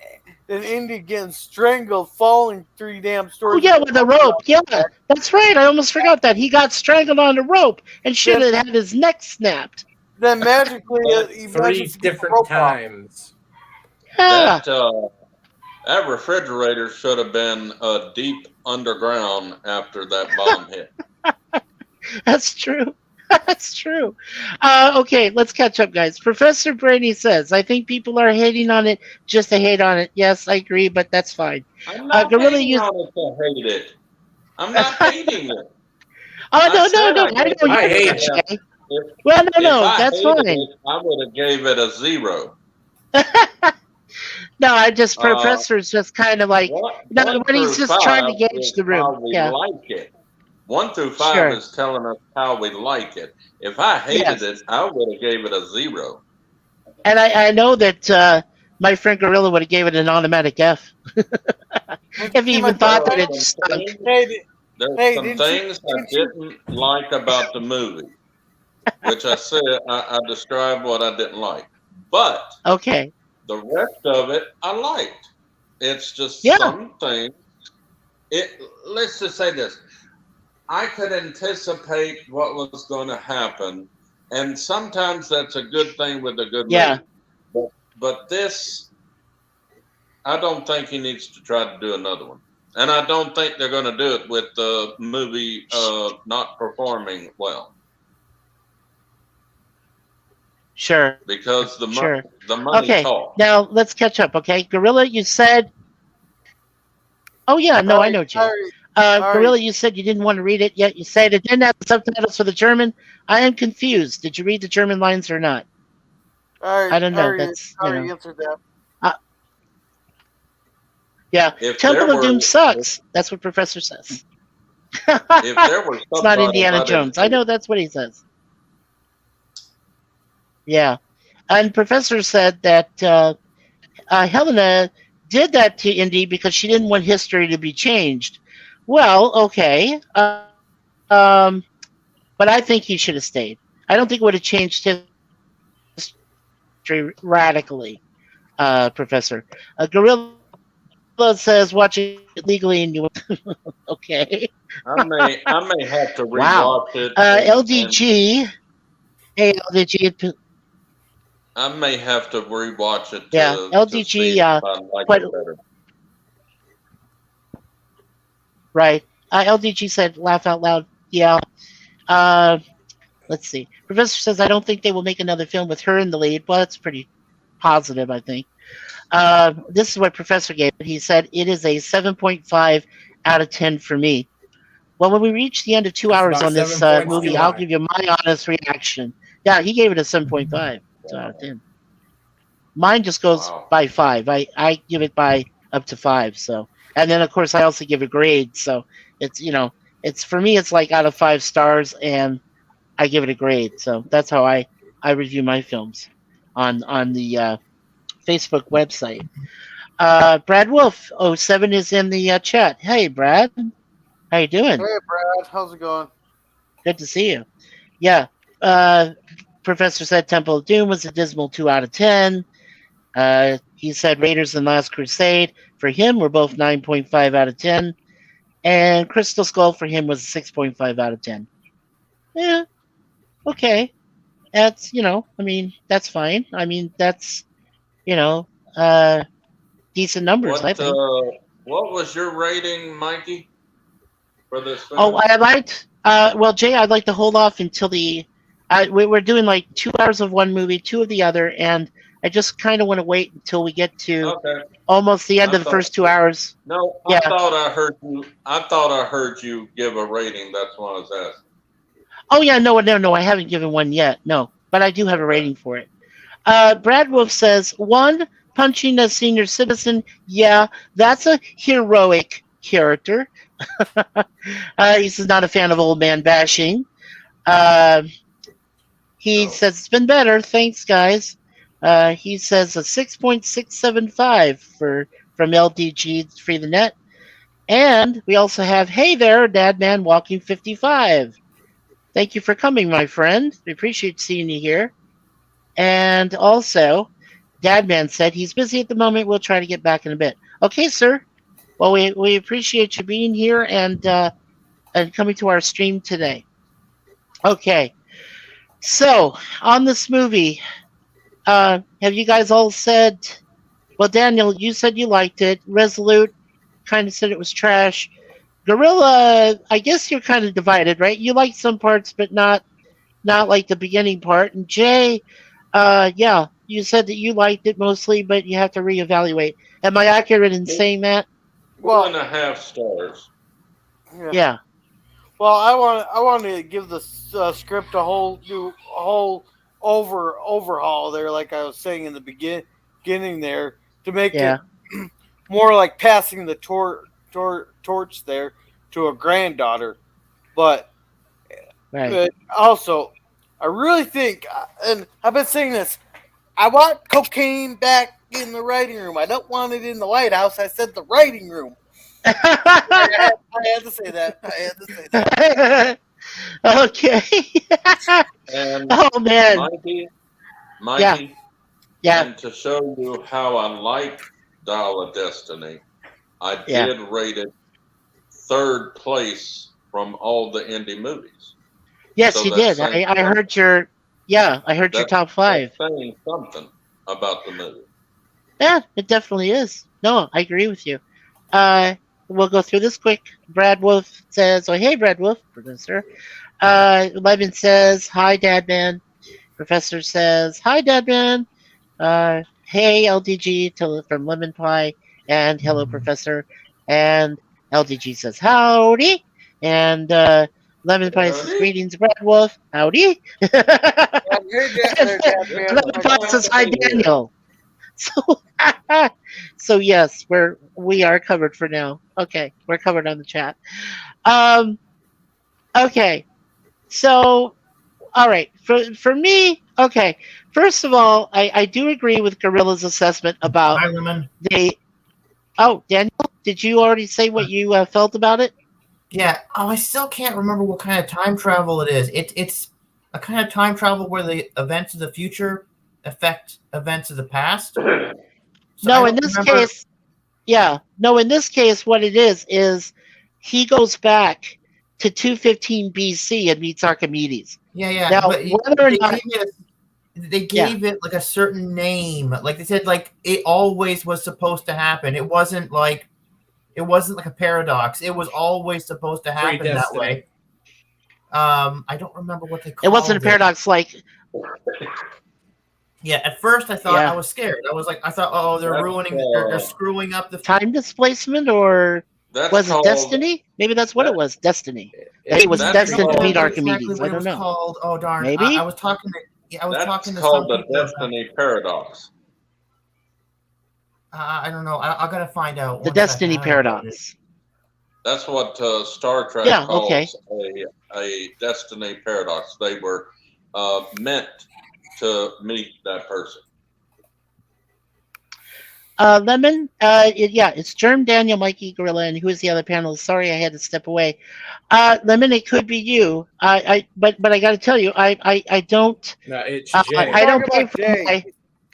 Indy getting strangled, falling 3 damn Oh stories. yeah, with the rope. Yeah, that's right. I almost forgot that he got strangled on the rope and should have had his neck snapped. Then magically, he 3 manages to get the different rope off. times. Yeah, That refrigerator should have been deep underground after that bomb hit. that's true. That's true. Okay, let's catch up, guys. Professor Brady says, I think people are hating on it just to hate on it. Yes, I agree, but that's fine. I'm not Gorilla hating used. on it to hate it. I'm not hating it. Oh, no, I said no, no. I I know gave you I hate did, it. Jay. If, Well, no, if no, I that's hated fine. it, I would have gave it a 0. No, I just, Uh, Professor's just kind of like, one, no, one when he's through just trying 5 to gauge is the room. how we Yeah, like it. 1 through 5 sure. is telling us how we like it. If I hated Yes. it, I would have gave it a 0. And I know that my friend Gorilla would have gave it an automatic F if he even thought that There are it some stunk. things, Hey, there's some didn't things I didn't like about the movie, which I said I described what I didn't like. But Okay. the rest of it I liked. It's just Yeah. some things. Let's just say this. I could anticipate what was going to happen, and sometimes that's a good thing with a good Yeah. movie. But this, I don't think he needs to try to do another one, and I don't think they're going to do it with the movie not performing well Sure. because the Sure. money Okay. talks. Now let's catch up. Okay, Gorilla, you said. Oh yeah, no, I know, Jay. Gorilla, you said you didn't want to read it yet. You said it didn't have the subtitles for the German. I am confused. Did you read the German lines or not? I don't know. That's I already answered that. Yeah. If Temple there of Doom were- sucks. That's what Professor says. If there were It's not subtitles, Indiana I didn't Jones. I see it. know that's what he says. Yeah. And Professor said that Helena did that to Indy because she didn't want history to be changed. Well, okay. But I think he should have stayed. I don't think it would have changed history radically, Professor. Gorilla says watch it legally in New Okay. I may have to Wow. rewatch it. LDG. Hey, LDG. I may have to rewatch it Yeah, to LDG, see if I like quite- it better. Right. LDG said laugh out loud. Yeah. Let's see. Professor says I don't think they will make another film with her in the lead. Well, that's pretty positive, I think. This is what Professor gave it. He said it is a 7.5 out of 10 for me. Well, when we reach the end of 2 That's hours about on this 7 points movie, too I'll high. give you my honest reaction. Yeah, he gave it a 7.5 out of 10. Mine just goes Wow. by 5. I give it by up to 5. So, and then of course I also give a grade. So it's it's for me it's like out of 5 stars, and I give it a grade. So that's how I review my films on the Facebook website. Brad Wolf 07 is in the chat. Hey Brad, how you doing? Hey, Brad, how's it going? Good to see you. Yeah. Professor said Temple of Doom was a dismal 2 out of 10. He said Raiders and Last Crusade for him were both 9.5 out of 10. And Crystal Skull for him was a 6.5 out of 10. Yeah. Okay. That's, I mean, that's fine. I mean, that's, decent numbers, I think. What was your rating, Mikey, for this film? Oh, I liked. Well, Jay, I'd like to hold off until we're doing like 2 hours of one movie, 2 of the other, and I just kind of want to wait until we get to Okay. almost the end I of the thought- first 2 hours. No, Yeah. I thought I heard you. I thought I heard you give a rating. That's why I was asking. Oh yeah, no, I haven't given one yet. No, but I do have a rating for it. Brad Wolf says 1, punching a senior citizen. Yeah, that's a heroic character. He says not a fan of old man bashing. He says it's been better. Thanks, guys. He says a 6.675 from LDG Free the Net. And we also have, hey there, Dad Man Walking 55. Thank you for coming, my friend. We appreciate seeing you here. And also, Dadman said he's busy at the moment. We'll try to get back in a bit. Okay, sir. Well, we appreciate you being here and coming to our stream today. Okay. So on this movie, have you guys all said? Well, Daniel, you said you liked it. Resolute kind of said it was trash. Gorilla, I guess you're kind of divided, right? You liked some parts, but not like the beginning part. And Jay, yeah, you said that you liked it mostly, but you have to reevaluate. Am I accurate in saying that? 1.5 stars. Yeah. Well, I want to give the script a whole overhaul there, like I was saying in the beginning there, to make Yeah. it more like passing the torch there to a granddaughter. But Right. also, I really think, and I've been saying this, I want cocaine back in the writing room. I don't want it in the White House. I said the writing room. I had to say that. I had to say that. Okay. And Oh man. Mikey, Yeah. and to show you how I like Dial of Destiny, I Yeah. did rate it 3rd place from all the indie movies. Yes, So you that's did. I saying heard your. Yeah, I heard your That- top 5. That's saying something about the movie. Yeah, it definitely is. No, I agree with you. We'll go through this quick. Brad Wolf says, "Oh, hey, Brad Wolf, producer." Levin says, "Hi, Dadman." Professor says, "Hi, Dadman." Hey, LDG from Lemon Pie, and hello, Professor. And LDG says, "Howdy." And Lemon Pie says, Howdy. "Greetings, Brad Wolf." Howdy. Hey, Dad, Lemon Pie says, "Hi, Daniel." So, so yes, we are covered for now. Okay, we're covered on the chat. Okay, so all right, for me, okay. First of all, I do agree with Gorilla's assessment about Hi, Lemon. the. Oh, Daniel, did you already say what you felt about it? Yeah. Oh, I still can't remember what kind of time travel it is. It's a kind of time travel where the events of the future affect events of the past. So No, I in don't this remember. case, yeah, no, in this case, what it is he goes back to 215 BC and meets Archimedes. Yeah. Now, But whether or not, they gave it like a certain name. Like they said, like it always was supposed to happen. It wasn't like a paradox. It was always supposed to happen that way. I don't remember what they it called wasn't a paradox like. Yeah, at first I thought Yeah. I was scared. I thought, oh, they're That's, ruining, they're screwing up the. Time displacement, or That's was it called destiny? Maybe that's what it was. Destiny. That he was That's destined to meet called- Archimedes. Exactly I don't what it was know. called. Oh darn! Maybe? I was talking to. I was That's talking to called some the people about- Destiny Paradox. I don't know. I gotta find out. The One Destiny second. I don't know. Paradox. That's what Star Trek Yeah, calls okay. a Destiny Paradox. They were meant to meet that person. Lemon, yeah, it's Germ, Daniel, Mikey, Gorilla, and who is the other panelist? Sorry, I had to step away. Lemon, it could be you. But I got to tell you, I don't. No, it's I Jay. don't Talking pay about for Jay. my.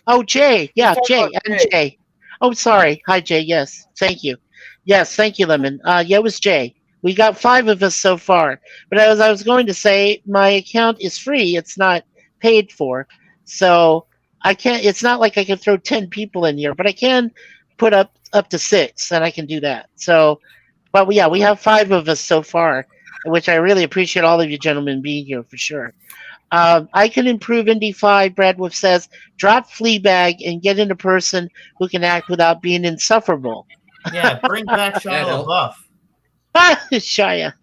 Oh, Jay, yeah, talking Jay about and Jay. Jay. Oh, sorry. Hi, Jay. Yes, thank you. Yes, thank you, Lemon. Yeah, it was Jay. We got 5 of us so far. But as I was going to say, my account is free. It's not paid for, so I can't. It's not like I can throw 10 people in here, but I can put up to 6, and I can do that. So, but yeah, we have 5 of us so far, which I really appreciate all of you gentlemen being here for sure. I can improve Indy 5, Brad Wolf says. Drop Fleabag and get in a person who can act without being insufferable. Yeah, bring back Shia That helped. LaBeouf. Shia.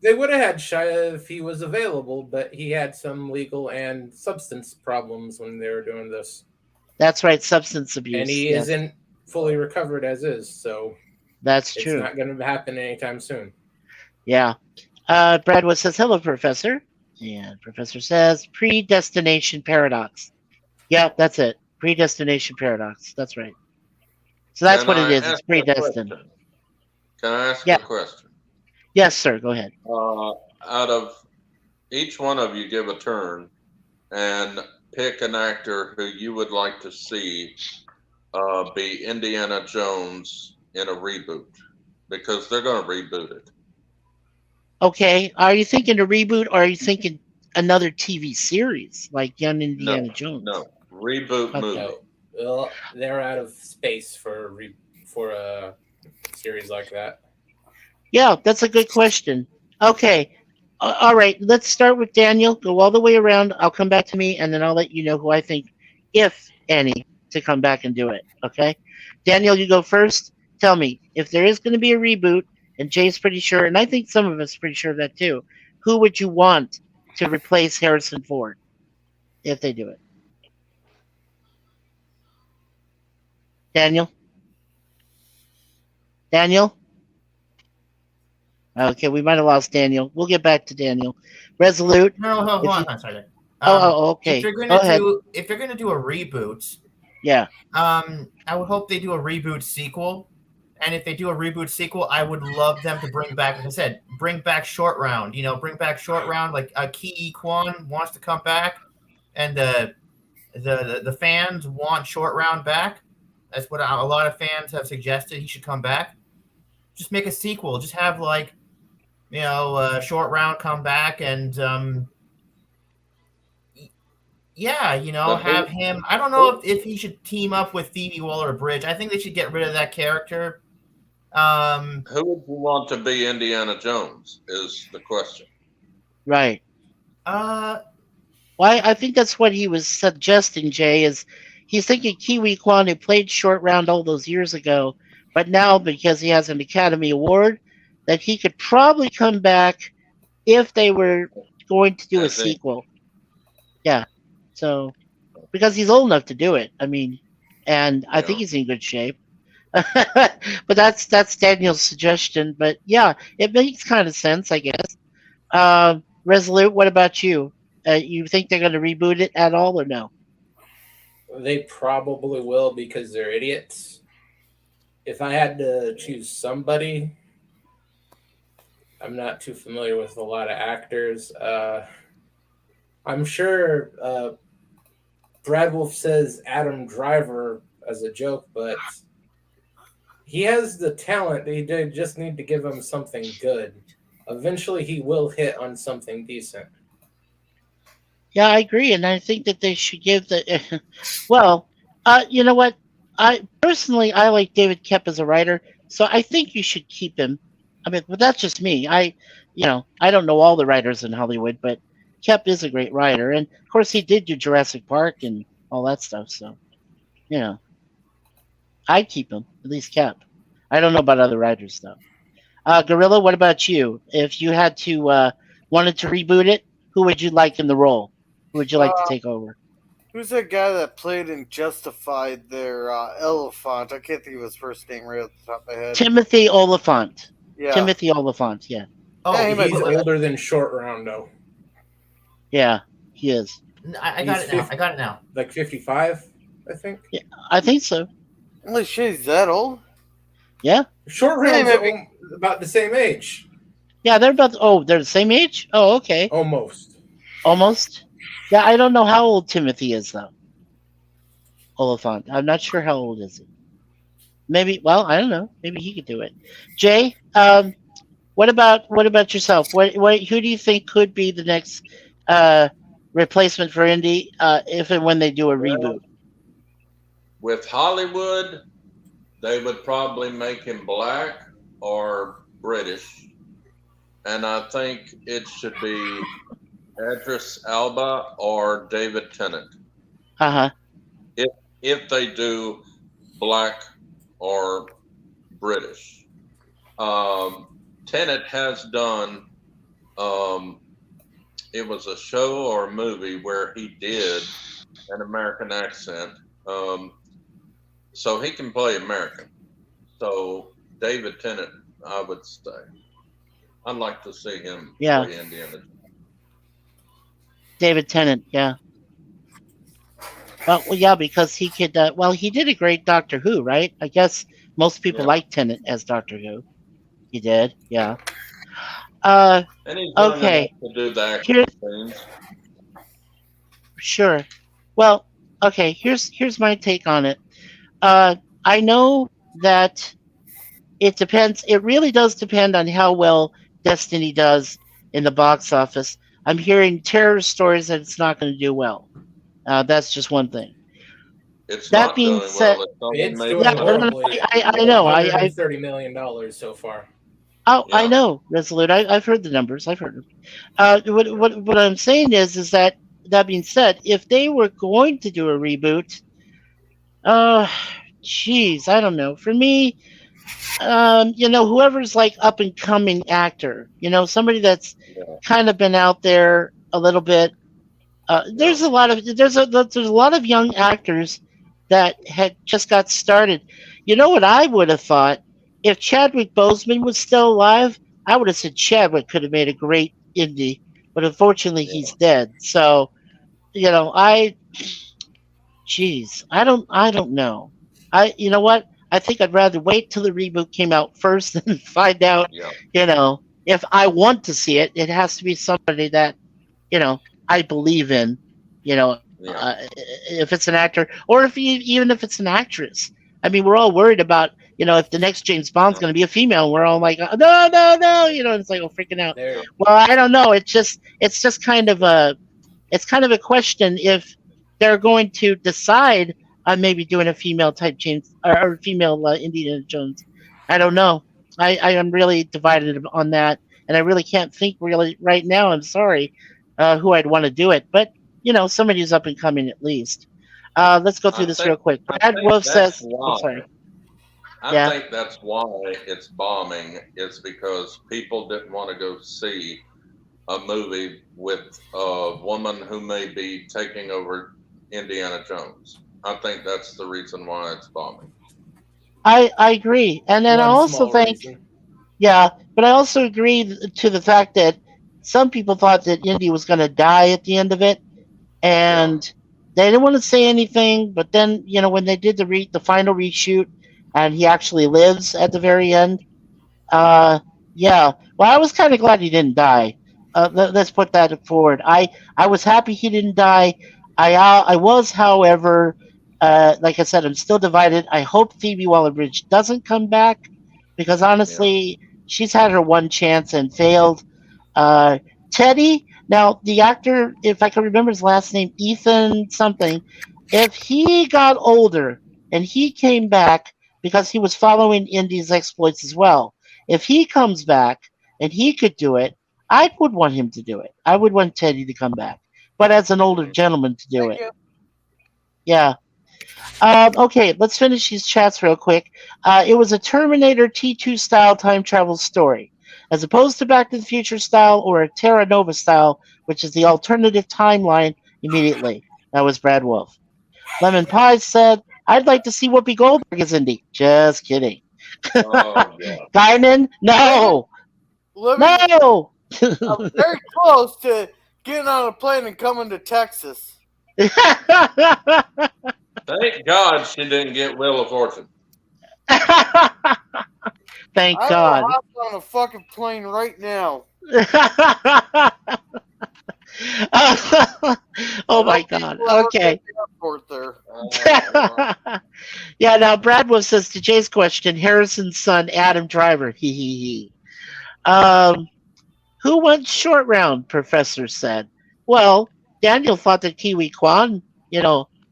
They would have had Shia if he was available, but he had some legal and substance problems when they were doing this, That's right, substance abuse. and he yes. isn't fully recovered as is. So That's it's true. not going to happen anytime soon. Yeah. Brad Wolf says, hello, Professor. And Professor says, predestination paradox. Yeah, that's it. Predestination paradox. That's right. So that's Can what it I is. It's ask a predestined. question? Can I ask Yeah. a question? Yes, sir. Go ahead. Out of each one of you give a turn and pick an actor who you would like to see be Indiana Jones in a reboot, because they're going to reboot it. Okay, are you thinking a reboot, or are you thinking another TV series like Young Indiana No, Jones? no, reboot Okay. movie. No, well, they're out of space for a series like that. Yeah, that's a good question. Okay, all right. Let's start with Daniel. Go all the way around. I'll come back to me, and then I'll let you know who I think, if any, to come back and do it. Okay, Daniel, you go first. Tell me if there is going to be a reboot, and Jay's pretty sure, and I think some of us are pretty sure of that too. Who would you want to replace Harrison Ford if they do it? Daniel. Daniel. Okay, we might have lost Daniel. We'll get back to Daniel. Resolute. No, hold If on. you- I'm sorry. okay. If they're Go gonna ahead. do a reboot, Yeah. I would hope they do a reboot sequel. And if they do a reboot sequel, I would love them to bring back, like I said, bring back Short Round. You know, bring back Short Round. Like Ki Kwan wants to come back, and the fans want Short Round back. That's what a lot of fans have suggested. He should come back. Just make a sequel. Just have Short Round come back and yeah, have him. I don't know if he should team up with Phoebe Waller-Bridge. I think they should get rid of that character. Who would you want to be Indiana Jones is the question. Right. Uh, Well, I think that's what he was suggesting, Jay, is he's thinking Kiwi Kwan, who played Short Round all those years ago, but now because he has an Academy Award, that he could probably come back if they were going to do a sequel. Yeah. So, because he's old enough to do it. I mean, and I think he's in good shape. But that's Daniel's suggestion. But yeah, it makes kind of sense, I guess. Resolute, what about you? You think they're going to reboot it at all, or no? They probably will because they're idiots. If I had to choose somebody, I'm not too familiar with a lot of actors. I'm sure Brad Wolf says Adam Driver as a joke, but he has the talent. They just need to give him something good. Eventually, he will hit on something decent. Yeah, I agree, and I think that they should give the. Well, you know what? I like David Kep as a writer, so I think you should keep him. I mean, but that's just me. I don't know all the writers in Hollywood, but Kep is a great writer, and of course he did do Jurassic Park and all that stuff. So, I'd keep him, at least Kep. I don't know about other writers though. Gorilla, what about you? If you had to wanted to reboot it, who would you like in the role? Who would you like to take over? Who's that guy that played in Justified there? Elephant. I can't think of his first name right off the top of my head. Timothy Oliphant. Yeah. Timothy Oliphant, yeah. Oh, Yeah, He's older than Short Round, though. Yeah, he is. I got it now. I got it now. Like 55, I think. Yeah, I think so. Holy shit, he's that old? Yeah. Short Round's about the same age. Yeah, they're the same age? Oh, okay. Almost. Yeah, I don't know how old Timothy is though. Oliphant. I'm not sure how old is he. Maybe. Well, I don't know. Maybe he could do it. Jay, what about yourself? Who do you think could be the next replacement for Indy if and when they do a reboot? With Hollywood, they would probably make him black or British, and I think it should be Idris Elba or David Tennant. If they do black or British. Tennant has done. It was a show or a movie where he did an American accent. So he can play American. So David Tennant, I would say. I'd like to see him play Indiana. David Tennant, yeah. Well, yeah, because he could. He did a great Doctor Who, right? I guess most people like Tennant as Doctor Who. He did, yeah. And he's young enough Okay. to do the action Here, scenes. sure. Well, okay. Here's my take on it. I know that it depends. It really does depend on how well Destiny does in the box office. I'm hearing terror stories that it's not going to do well. That's just one thing. It's That not being doing said, well. It's only It's made yeah, doing about horribly. I know. $130 million so far. Oh, I yeah. know, Resolute. I've heard the numbers. I've heard them. What I'm saying is that that being said, if they were going to do a reboot, uh, geez, I don't know. For me, whoever's like up and coming actor, somebody that's Yeah. kind of been out there a little bit. Yeah. There's a lot of young actors that had just got started. You know what I would have thought if Chadwick Boseman was still alive? I would have said Chadwick could have made a great Indy, but unfortunately Yeah. he's dead. So I I don't know. You know what? I think I'd rather wait till the reboot came out first and find out. Yeah. If I want to see it, it has to be somebody that I believe in. You know, Yeah. if it's an actor or even if it's an actress. I mean, we're all worried about if the next James Bond's going to be a female. We're all like, no, no, no. It's like freaking out. There, Well, I don't know. It's just kind of a question if they're going to decide on maybe doing a female type James or female Indiana Jones. I don't know. I am really divided on that, and I really can't think really right now. I'm sorry, who I'd want to do it, but somebody who's up and coming at least. Let's go through I this think real quick. I Brad think Wolf that's says, "I'm why. sorry." I Yeah, think that's why it's bombing. It's because people didn't want to go see a movie with a woman who may be taking over Indiana Jones. I think that's the reason why it's bombing. I agree, and then I one also small think, reason. yeah, but I also agree to the fact that some people thought that Indy was going to die at the end of it, Yeah. and they didn't want to say anything. But then, when they did the final reshoot, and he actually lives at the very end. Uh, yeah. Well, I was kind of glad he didn't die. Let's put that forward. I was happy he didn't die. I was, however, like I said, I'm still divided. I hope Phoebe Waller-Bridge doesn't come back because Yeah. honestly, she's had her one chance and failed. Uh, Teddy, now the actor, if I can remember his last name, Ethan something, if he got older and he came back because he was following Indy's exploits as well, if he comes back and he could do it, I would want him to do it. I would want Teddy to come back, but as an older Mhm. gentleman to do Thank it. you. Yeah. Okay, let's finish these chats real quick. It was a Terminator T2 style time travel story, as opposed to Back to the Future style or a Terra Nova style, which is the alternative timeline immediately. That was Brad Wolf. Lemon Pie said, I'd like to see Whoopi Goldberg as Indy. Just kidding. Oh yeah. Guinan? No! Living, No! I'm very close to getting on a plane and coming to Texas. Thank God she didn't get Wheel of Fortune. Thank I will God. hop on a fucking plane right now. Oh my I don't think God. we'll ever Okay. get to the airport there. Yeah, now Bradwood says to Jay's question, Harrison's son, Adam Driver. He he he. Who went short round? Professor said. Well, Daniel thought that Kiwi Kwan,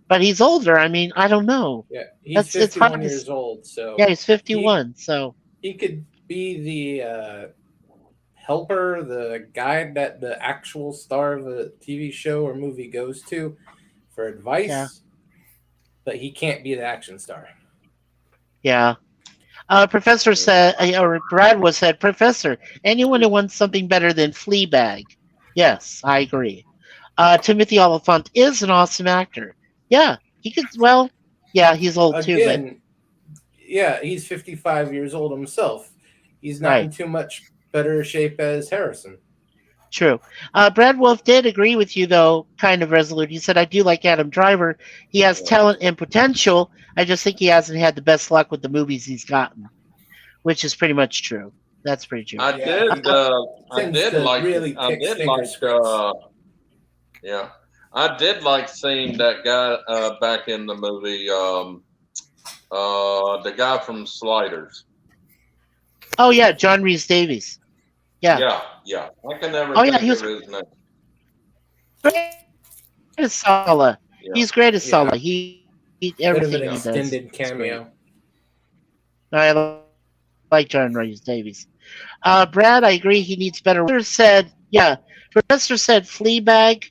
but he's older. I mean, I don't know. Yeah, he's It's hard 51 to. years old, so Yeah, he's he 51. So he could be the helper, the guy that the actual star of a TV show or movie goes to for advice, Yeah. but he can't be the action star. yeah. Professor said, or Bradwood said, Professor, anyone who wants something better than Fleabag. Yes, I agree. Timothy Oliphant is an awesome actor. Yeah, he could. Well, yeah, he's old too, but Again, yeah, he's 55 years old himself. He's not in right, too much better shape as Harrison. true. Brad Wolf did agree with you, though, kind of resolute. He said, I do like Adam Driver. He has Yeah. talent and potential. I just think he hasn't had the best luck with the movies he's gotten, which is pretty much true. That's pretty true. I Yeah, did. I tends did to like. really I pick did stinker like. scripts. Yeah, I did like seeing that guy back in the movie. The guy from Sliders. Oh yeah, John Rhys Davies. Yeah. Yeah, yeah. I can never Oh yeah, think he of was his name. great as Sala. Yeah, He's great as Sala. Yeah, He bit of everything an he does extended is great. cameo. I like John Rhys Davies. Brad, I agree. He needs better. Professor said Fleabag.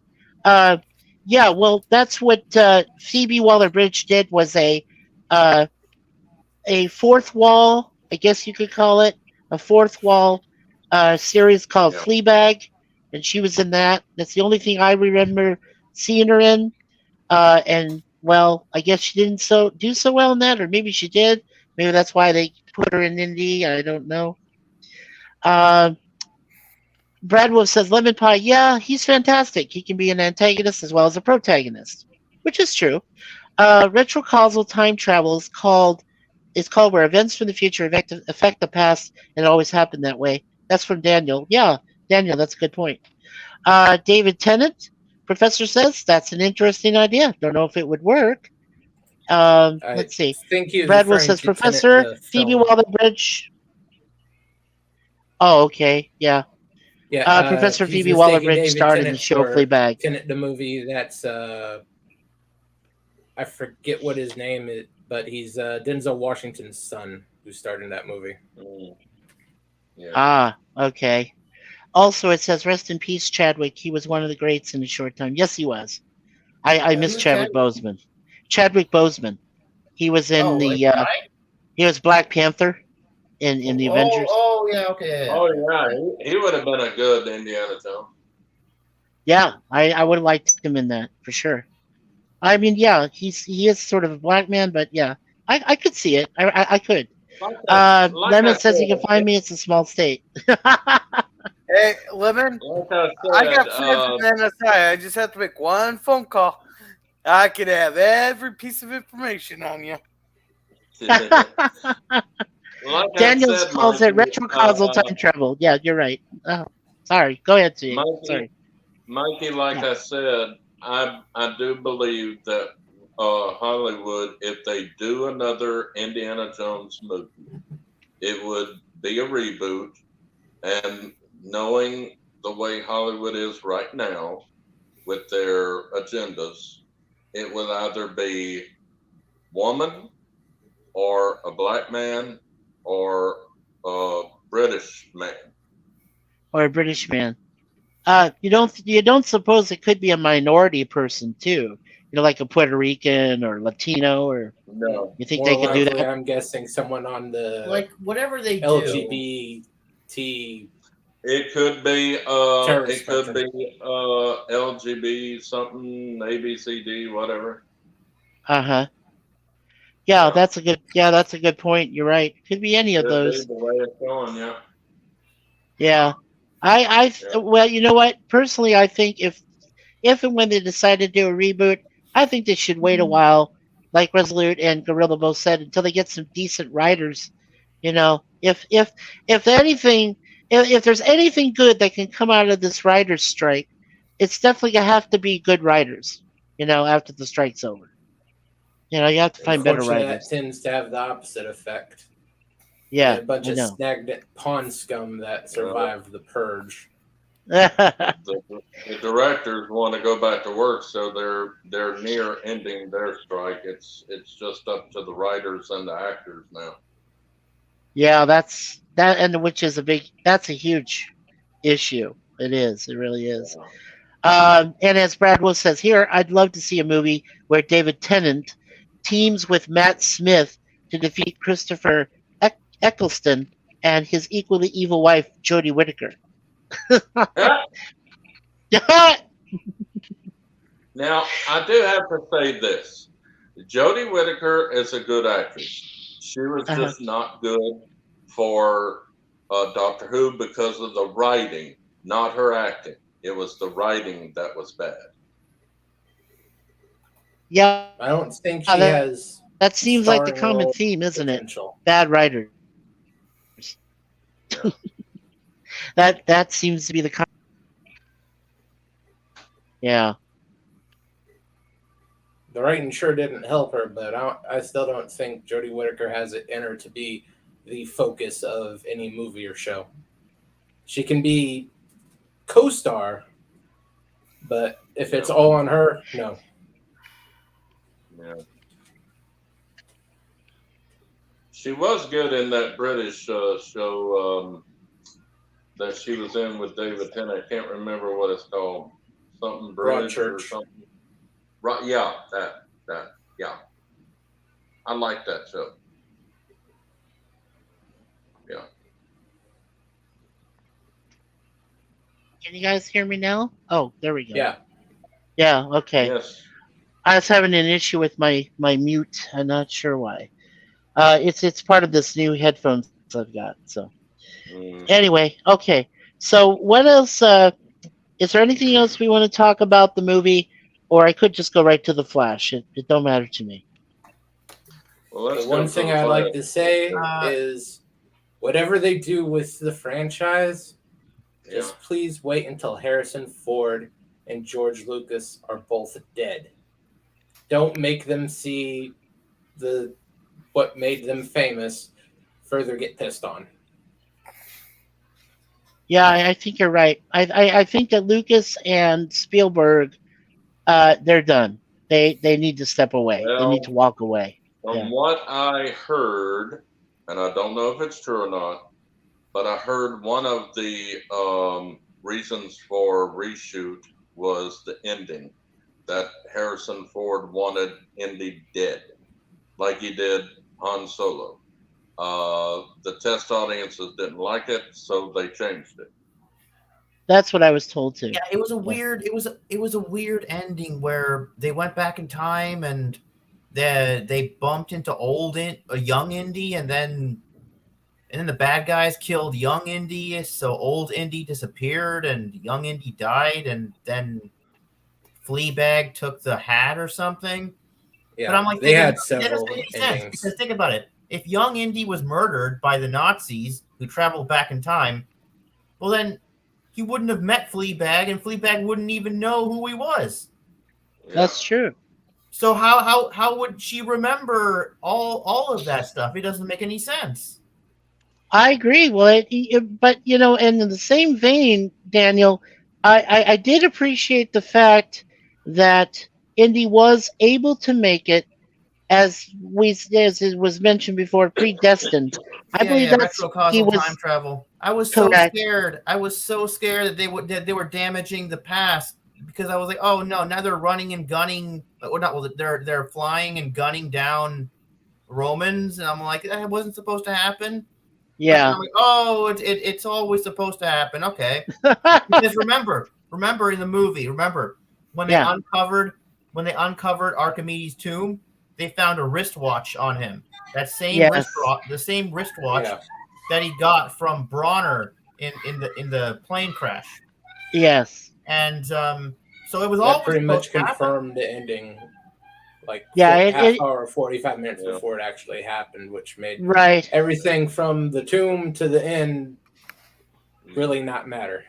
Uh, yeah, well, that's what Phoebe Waller-Bridge did. Was uh, a fourth wall, I guess you could call it, a fourth wall series called yeah. Fleabag, and she was in that. That's the only thing I remember seeing her in. And well, I guess she didn't do so well in that, or maybe she did. Maybe that's why they put her in Indy. I don't know. Uh, Brad Wolf says Lemon Pie. Yeah, he's fantastic. He can be an antagonist as well as a protagonist, which is true. Retrocausal time travel is called where events from the future affect the past, and it always happened that way. That's from Daniel. Yeah, Daniel, that's a good point. David Tennant, Professor says that's an interesting idea. Don't know if it would work. I Let's see. think he was Brad Wolf referring says to Tenet Professor the Phoebe film. Waller-Bridge. Oh, okay, yeah. Yeah, Professor he's Phoebe mistaking Waller-Bridge David starred in the Tennant show for Fleabag. Tenet the movie. That's I forget what his name is, but he's Denzel Washington's son who starred in that movie. Mm, yeah. Ah, okay. Also, it says rest in peace, Chadwick. He was one of the greats in a short time. Yes, he was. I miss Who's Chadwick Chadwick? Boseman. Chadwick Boseman. He was in Oh, the. it died? He was Black Panther in the Avengers. Yeah, okay. Yeah. Oh yeah, he would have been a good Indiana Jones. Yeah, I would have liked him in that for sure. I mean, yeah, he is sort of a black man, but yeah, I could see it. I could. Like I Lemon says he can said, find me. It's a small state. Hey, Lemon, like I I said, got friends in the NSI. I just have to make one phone call. I could have every piece of information on you. like I Daniels said, calls it Mikey, retrocausal time travel. Yeah, you're right. Oh, sorry. Go ahead, Steve. Sorry. Mikey, like Yeah. I said, I do believe that Hollywood, if they do another Indiana Jones movie, it would be a reboot. And knowing the way Hollywood is right now with their agendas, it would either be woman or a black man or a British man. Or a British man. You don't suppose it could be a minority person too? You know, like a Puerto Rican or Latino, or No. you think More they could do likely, that? I'm guessing someone on the Like whatever they do. LGBT. It could be Terrorist it could spectrum. be LGB something ABCD whatever. Uh huh. Yeah, Yeah. that's a good. Yeah, that's a good point. You're right. Could be any of Could be those. the way it's going, yeah. Yeah. Yeah. Well, you know what? Personally, I think if and when they decide to do a reboot, I think they should wait a while, like Resolute and Gorilla both said, until they get some decent writers. You know, if anything, if there's anything good that can come out of this writers' strike, it's definitely gonna have to be good writers. You know, after the strike's over, you know, you have to find better Unfortunately, that writers. tends to have the opposite effect. You Yeah, get a bunch I of know. snagged pawn scum that survived the purge. The directors want to go back to work, so they're near ending their strike. It's just up to the writers and the actors now. Yeah, and which is that's a huge issue. It is. It really is. And as Brad Wolf says here, I'd love to see a movie where David Tennant teams with Matt Smith to defeat Christopher Eccleston and his equally evil wife, Jodie Whittaker. Now, I do have to say this. Jodie Whittaker is a good actress. She was Uh-huh. just not good for Doctor Who because of the writing, not her acting. It was the writing that was bad. Yeah, I don't think she that, has that seems like the starring common role theme, isn't it? potential. Bad writers. Yeah. That seems to be the yeah. The writing sure didn't help her, but I still don't think Jodie Whittaker has it in her to be the focus of any movie or show. She can be co-star, but if it's Yeah. all on her, no. Yeah. She was good in that British show that she was in with David Tennant. I can't remember what it's called. Something British or Broadchurch. something. Right? Yeah, that. Yeah, I like that show. Yeah. Can you guys hear me now? Oh, there we go. Yeah. Yeah. Okay. Yes. I was having an issue with my mute. I'm not sure why. It's part of this new headphones I've got. So Mm. anyway, okay. So what else? Is there anything else we want to talk about the movie, or I could just go right to the Flash? It don't matter to me. Well, let's The go one to thing the I'd like Flash. to say Uh, is whatever they do with the franchise, Yeah. just please wait until Harrison Ford and George Lucas are both dead. Don't make them see the what made them famous further get pissed on. Yeah, I think you're right. I think that Lucas and Spielberg, they're done. They need to step away. They need to Well, walk away. from Yeah. what I heard, and I don't know if it's true or not, but I heard one of the reasons for reshoot was the ending that Harrison Ford wanted Indy dead, like he did Han Solo. The test audiences didn't like it, so they changed it. That's what I was told too. Yeah, it was a Yeah. weird. It was a weird ending where they went back in time and they bumped into a young Indy, and then the bad guys killed young Indy, so old Indy disappeared and young Indy died, and then Fleabag took the hat or something. Yeah, But I'm like they thinking, had that several doesn't make any sense endings. because think about it. If young Indy was murdered by the Nazis who traveled back in time, well then he wouldn't have met Fleabag, and Fleabag wouldn't even know who he was. Yeah. That's true. So how would she remember all of that stuff? It doesn't make any sense. I agree. Well, but and in the same vein, Daniel, I did appreciate the fact that Indy was able to make it as it was mentioned before, predestined. I Yeah, believe yeah, that's he retrocausal time was travel. I was so correct. scared. I was so scared that they were damaging the past because I was like, oh no, now they're running and gunning. Or not. Well, they're flying and gunning down Romans, and I'm like, that wasn't supposed to happen. But then Yeah. I'm like, oh, it's always supposed to happen. Okay, because remember in the movie, remember when they Yeah. uncovered Archimedes' tomb, they found a wristwatch on him. That same Yes. the same wristwatch Yeah, that he got from Bronner in the plane crash, Yes. and so it was that always pretty supposed much to happen. confirmed the ending, like Yeah. half hour, 45 minutes Yeah. before it actually happened, which made Right. everything from the tomb to the end really not matter.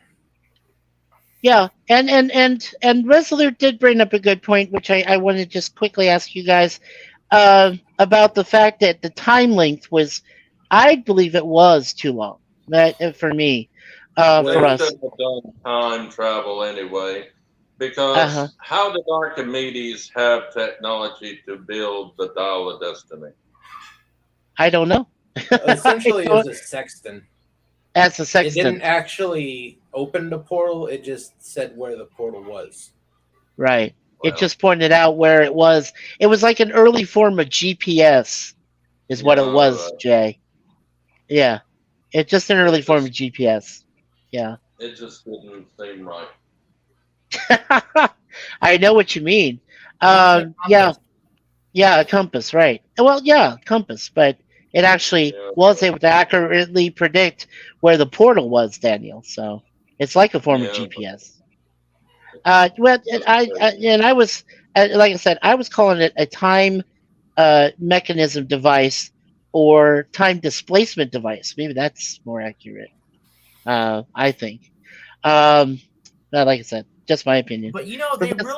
Yeah, and Resolute did bring up a good point, which I want to just quickly ask you guys about the fact that the time length was, I believe it was too long. That for me, They for Well, us. should have done time travel anyway, Uh huh. because how did Archimedes have technology to build the Dial of Destiny? I don't know. essentially, it was a sextant. As a It sextant, didn't actually open the portal; it just said where the portal was. right? It Well, just pointed out where it was. It was like an early form of GPS, is what it all was, right. Jay. Yeah, it's just an early It form of just GPS. Yeah. it just didn't seem right. I know what you mean. Almost like Yeah, compass. yeah, a compass, right? Well, yeah, compass, but it actually Yeah, was able to accurately predict where the portal was, Daniel. So it's like a form of yeah, GPS. Well, that's crazy. and I was like I said, I was calling it a time mechanism device or time displacement device. Maybe that's more accurate. I think. Um, but like I said, just my opinion. But you know, Professor,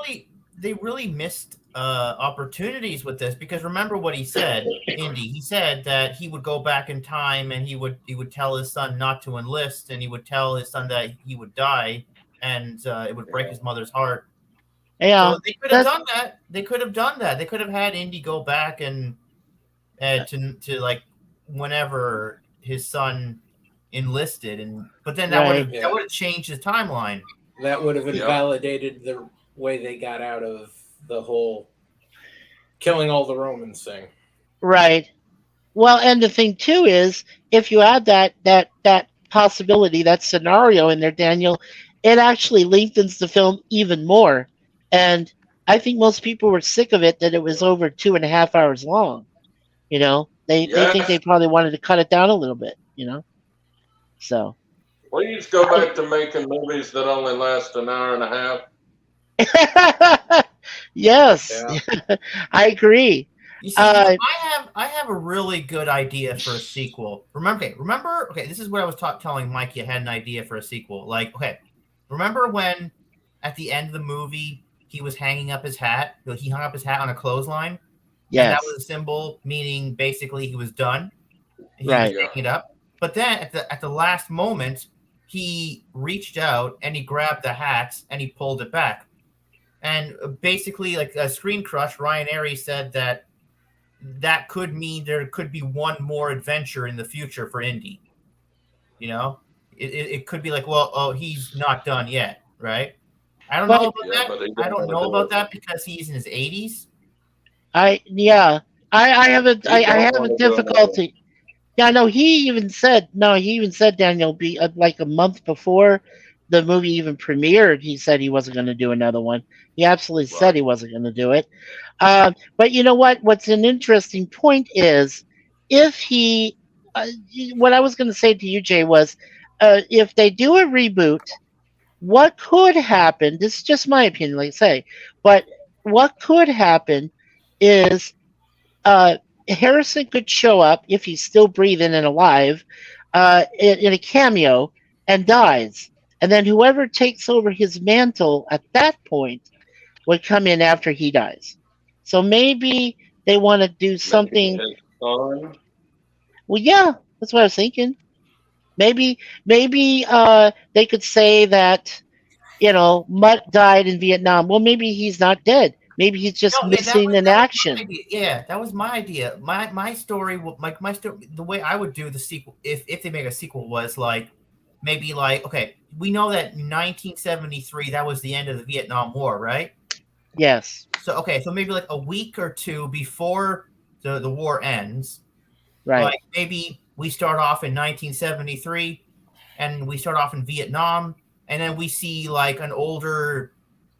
they really missed opportunities with this, because remember what he said, Indy. He said that he would go back in time and he would tell his son not to enlist, and he would tell his son that he would die, and it would break his mother's heart. yeah, So they could have that's done that. They could have done that. They could have had Indy go back and to like whenever his son enlisted, and but then right. that would have changed his timeline. That would have Yep. invalidated the way they got out of the whole killing all the Romans thing. Right. Well, and the thing too is, if you add that possibility, that scenario in there, Daniel, it actually lengthens the film even more. And I think most people were sick of it that it was over 2.5 hours long. You know, they think they Yes. probably wanted to cut it down a little bit. You know, so Please go back to making movies that only last an hour and a half. yes, Yeah. I agree. You see, Uh, I have a really good idea for a sequel. Remember. Okay, this is what I was telling Mikey. I had an idea for a sequel. Like, okay, remember when at the end of the movie he was hanging up his hat? He hung up his hat on a clothesline, and that yes, was a symbol meaning basically he was done. He was right. hanging it up. But then at the last moment, he reached out and he grabbed the hat and he pulled it back. And basically, like a Screen Crush, Ryan Airy said that could mean there could be one more adventure in the future for Indy. You know, it could be like, well, oh, he's not done yet, right? I don't know But about Yeah, that. but he I didn't don't want to know do about it. that because he's in his 80s. yeah, I have a He I don't have a want to do another. difficulty. Yeah, no, he even said no. He even said Daniel be like a month before the movie even premiered. He said he wasn't going to do another one. He absolutely said Right. he wasn't going to do it. But you know what? What's an interesting point is if he. What I was going to say to you, Jay, was if they do a reboot, what could happen? This is just my opinion, like I say, but what could happen is uh, Harrison could show up if he's still breathing and alive in a cameo and dies. And then whoever takes over his mantle at that point would come in after he dies. So maybe they want to do Maybe something. his son. Well, yeah, that's what I was thinking. Maybe they could say that Mutt died in Vietnam. Well, maybe he's not dead. Maybe he's just No, that missing was in my action. idea. Yeah, that was my idea. My story, my story, the way I would do the sequel, if they make a sequel, was like maybe like, okay, we know that 1973 that was the end of the Vietnam War, right? Yes, So okay, so maybe like a week or two before the war ends, right. like maybe we start off in 1973 and we start off in Vietnam, and then we see like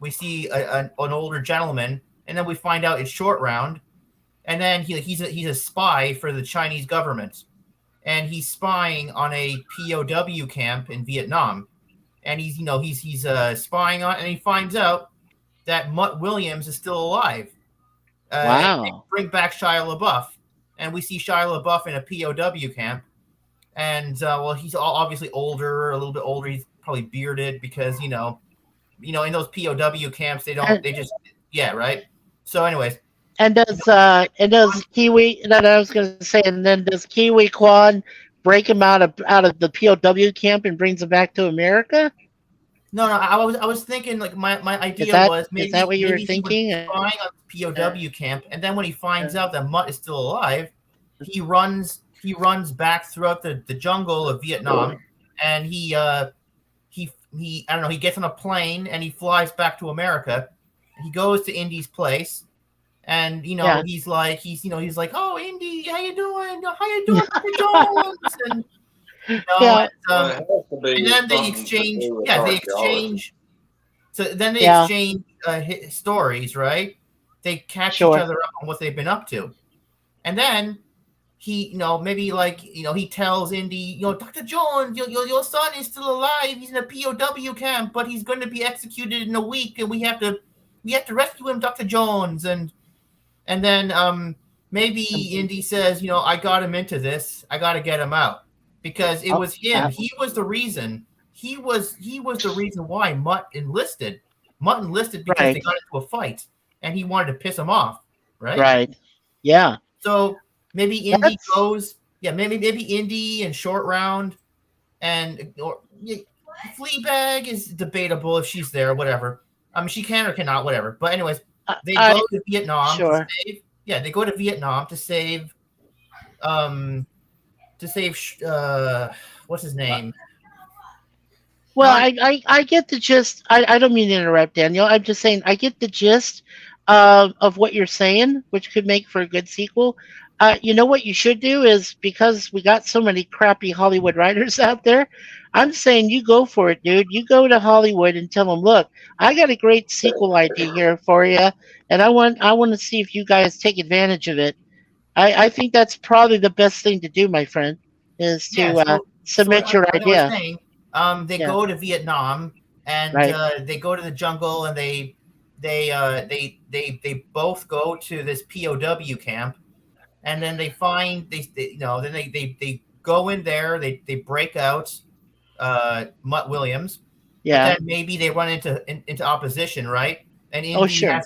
we see an older gentleman, and then we find out it's Short Round, and then he's a spy for the Chinese government, and he's spying on a POW camp in Vietnam, and he's spying on, and he finds out that Mutt Williams is still alive. And they Wow. bring back Shia LaBeouf, and we see Shia LaBeouf in a POW camp. And well, he's obviously older, a little bit older. He's probably bearded because in those POW camps And they just yeah, right. So, anyways, and does Kiwi? That I was going to say, and then does Kiwi Kwan break him out of the POW camp and brings him back to America? no, I was thinking like my Is idea that was is that what you were maybe he would thinking? spying on POW camp, and then when he finds out that Mutt is still alive, he runs back throughout the jungle of Vietnam, and he I don't know, he gets on a plane and he flies back to America. He goes to Indy's place, and Yeah. he's like oh, Indy, how you doing, Dr. Jones, and Yeah. Well, it has to be and then they something to exchange do with yeah they archaeology. exchange so then they Yeah. exchange stories, right? They catch each Sure. other up on what they've been up to, and then he, maybe like, he tells Indy, Dr. Jones, your son is still alive. He's in a POW camp, but he's going to be executed in a week, and we have to rescue him, Dr. Jones. And then maybe Indy says, I got him into this. I got to get him out because it Oh, was him. He was the reason. He was the reason why Mutt enlisted. Mutt enlisted because they right, got into a fight, and he wanted to piss him off, right? right. Yeah, So maybe Indy that's goes. Yeah, maybe Indy and short round and or yeah, Fleabag is debatable if she's there, whatever. I mean, she can or cannot, whatever. But anyways, they I go to Vietnam to sure. save. Yeah, they go to Vietnam um to save what's his name? Well, Not I get the gist. I don't mean to interrupt, Daniel. I'm just saying I get the gist of what you're saying, which could make for a good sequel. You know what you should do is because we got so many crappy Hollywood writers out there. I'm saying you go for it, dude. You go to Hollywood and tell them, look, I got a great sequel idea here for you, and I want to see if you guys take advantage of it. I think that's probably the best thing to do, my friend, is yeah. to So submit your what I was idea. saying, they Yeah, go to Vietnam and right. they go to the jungle and they both go to this POW camp and then they find then they go in there they break out Mutt Williams, but Yeah. then maybe they run into opposition, right? And Oh, sure.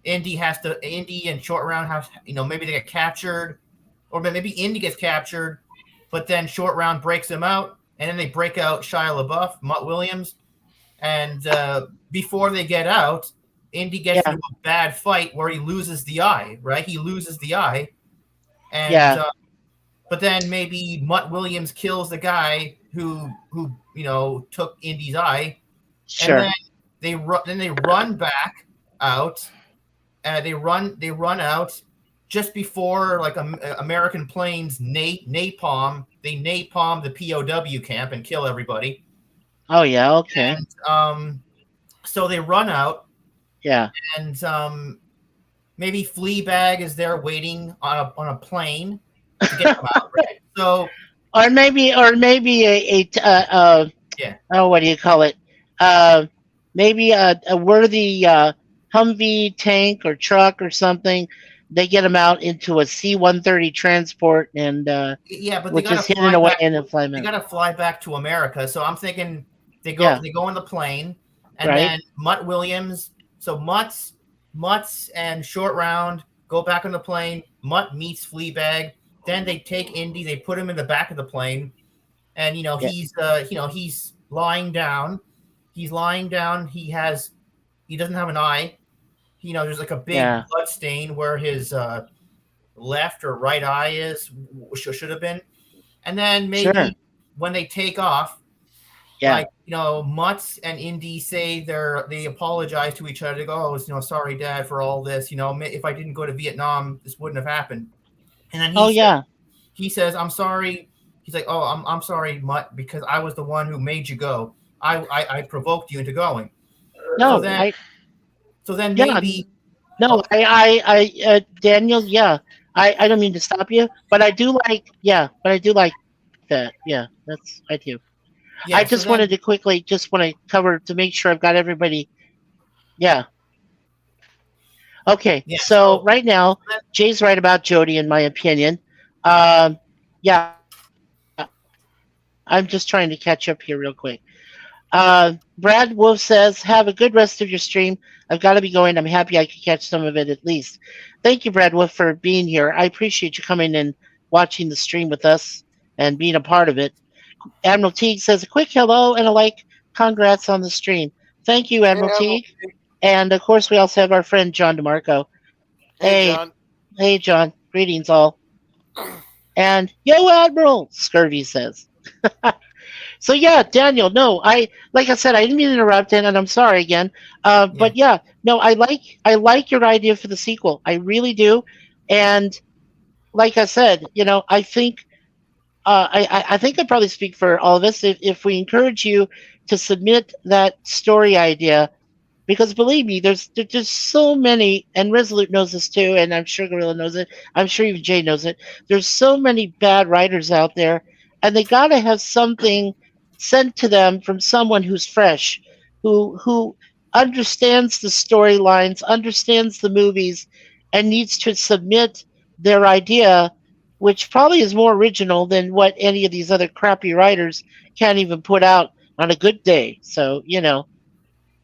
Indy and short round have maybe they get captured, or maybe Indy gets captured, but then short round breaks them out, and then they break out Shia LaBeouf, Mutt Williams, and before they get out, Indy gets Yeah. into a bad fight where he loses the eye, right? He loses the eye, and Yeah. but then maybe Mutt Williams kills the guy who took Indy's eye, and Sure. they run back out. They run out just before like American planes napalm. They napalm the POW camp and kill everybody. Oh, yeah. Okay. And so they run out, Yeah. and maybe Fleabag is there waiting on a plane to get them out. Right? So Or maybe yeah, oh, what do you call it? Maybe a worthy Humvee tank or truck or something. They get them out into a C-130 transport, and yeah, but they which gotta is hidden fly away back. in a fly They out. gotta fly back to America. So I'm thinking Yeah. they go on the plane, and Right. then Mutt Williams. So Mutts and Short Round go back on the plane. Mutt meets Fleabag. Then they take Indy. They put him in the back of the plane, and Yeah. he's lying down. He's lying down. He doesn't have an eye. There's like a big Yeah. blood stain where his left or right eye is should have been. And then Sure. maybe when they take off, Yeah. like Mutz and Indy say they apologize to each other. They go, "Oh, sorry, Dad, for all this. If I didn't go to Vietnam, this wouldn't have happened." And then Oh, yeah. he says, "I'm sorry." He's like, "Oh, I'm sorry, Mutt, because I was the one who made you go. I provoked you into going." So No. then Yeah. maybe No. oh, Daniel. Yeah. I don't mean to stop you, but I do like. Yeah. But I do like that. Yeah. I do. I yeah. So just wanted then to quickly just want to cover to make sure I've got everybody. Yeah. Okay. yeah. So right now, Jay's right about Jody, in my opinion. Yeah. I'm just trying to catch up here real quick. Brad Wolf says, "Have a good rest of your stream. I've got to be going. I'm happy I could catch some of it at least." Thank you, Brad Wolf, for being here. I appreciate you coming and watching the stream with us and being a part of it. Admiral Teague says, "A quick hello and a like. Congrats on the stream." Thank you, Hey, Admiral Teague. And of course, we also have our friend John DeMarco. hey, Hey, John. hey, John. Greetings, all. And yo, Admiral, Scurvy says. So yeah, Daniel. No, like I said, I didn't mean to interrupt, and I'm sorry again. But yeah, no, I like your idea for the sequel. I really do. And like I said, I think I think I probably speak for all of us if we encourage you to submit that story idea, because believe me, there's just so many, and Resolute knows this too, and I'm sure Gorilla knows it. I'm sure even Jay knows it. There's so many bad writers out there, and they got to have something sent to them from someone who's fresh, who understands the storylines, understands the movies, and needs to submit their idea, which probably is more original than what any of these other crappy writers can't even put out on a good day. So,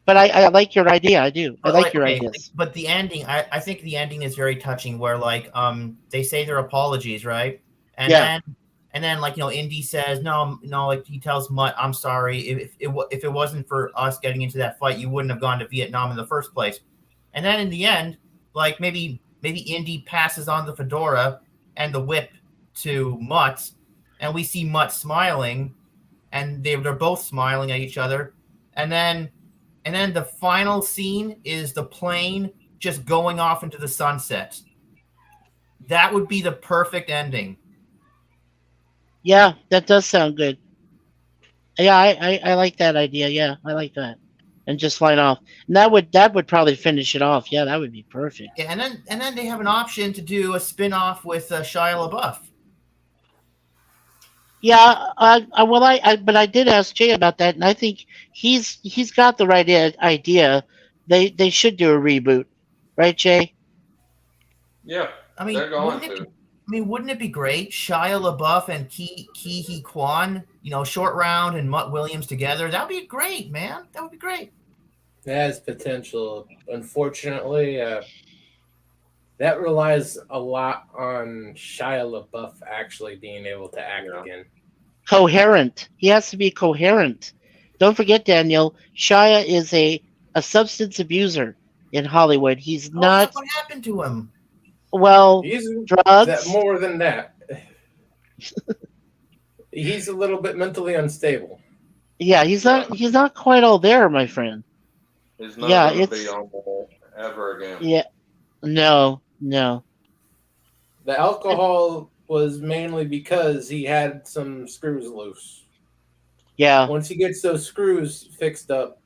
but I like your idea. I do. I But like like, your okay, ideas. but the ending, I think the ending is very touching. Where like, they say their apologies, right? And Yeah. then like Indy says, no, no, like he tells Mutt, I'm sorry. If it wasn't for us getting into that fight, you wouldn't have gone to Vietnam in the first place. And then in the end, like maybe Indy passes on the fedora and the whip to Mutt, and we see Mutt smiling, and they're both smiling at each other, and then the final scene is the plane just going off into the sunset. That would be the perfect ending. Yeah, that does sound good. Yeah, I like that idea. Yeah, I like that. And just flying off. And that would probably finish it off. Yeah, that would be perfect. Yeah, and then they have an option to do a spin-off with Shia LaBeouf. Yeah, well, but I did ask Jay about that, and I think he's got the right idea. They should do a reboot, right, Jay? Yeah, I mean, they're going to. wouldn't it be great? Shia LaBeouf and Ki Hee Kwan, Short Round and Mutt Williams together. That would be great, man. That would be great. It has potential. Unfortunately, that relies a lot on Shia LaBeouf actually being able to act again. Coherent. He has to be coherent. Don't forget, Daniel. Shia is a substance abuser in Hollywood. He's Oh, so not what happened to him? well. He's that Drugs. more than that. He's a little bit mentally unstable. Yeah, he's not quite all there, my friend. He's not Yeah, going to be it's on there ever again. yeah. No, no. The alcohol was mainly because he had some screws loose. Yeah, Once he gets those screws fixed up,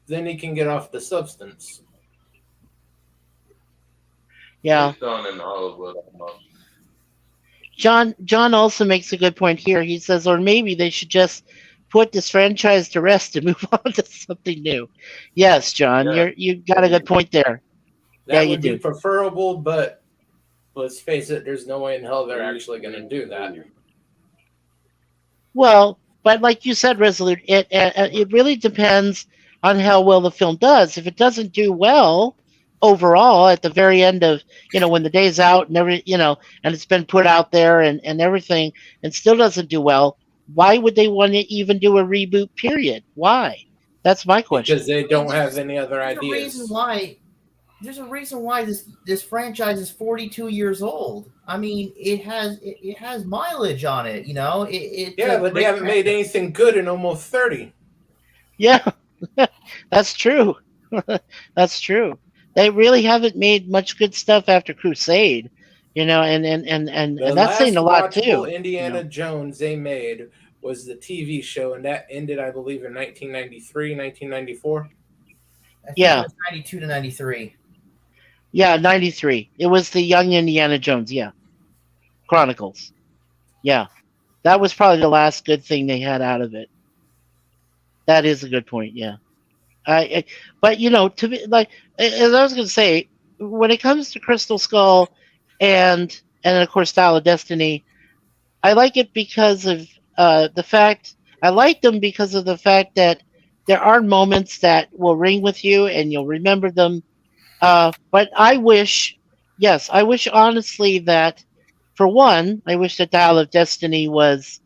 then he can get off the substance. yeah. He's done in Hollywood almost. John also makes a good point here. He says, or maybe they should just put this franchise to rest and move on to something new. Yes, John, Yeah. you got a good point there. That Yeah, you would be do. preferable, but let's face it, there's no way in hell they're actually going to do that. Well, but like you said, Resolute, it really depends on how well the film does. If it doesn't do well overall at the very end of when the day's out and and it's been put out there and everything and still doesn't do well, why would they want to even do a reboot? Period. Why? That's my question. Because they don't have any other There's ideas. there's a reason why this franchise is 42 years old. I mean, it has mileage on it. Yeah, but they haven't made anything good in almost 30. Yeah, that's true. That's true. They really haven't made much good stuff after Crusade, and The that's saying last a lot watchable too. Indiana Jones they made was the TV show, and that ended, I believe, in 1993, 1994. I think Yeah. it was 92 to 93. Yeah, 93. It was the Young Indiana Jones, yeah. Chronicles. Yeah. That was probably the last good thing they had out of it. That is a good point, yeah. But to be like as I was going to say, when it comes to Crystal Skull and of course Style of Destiny, I like it because of the fact I like them because of the fact that there are moments that will ring with you and you'll remember them. But I wish honestly that, for one, I wish that Dial of Destiny was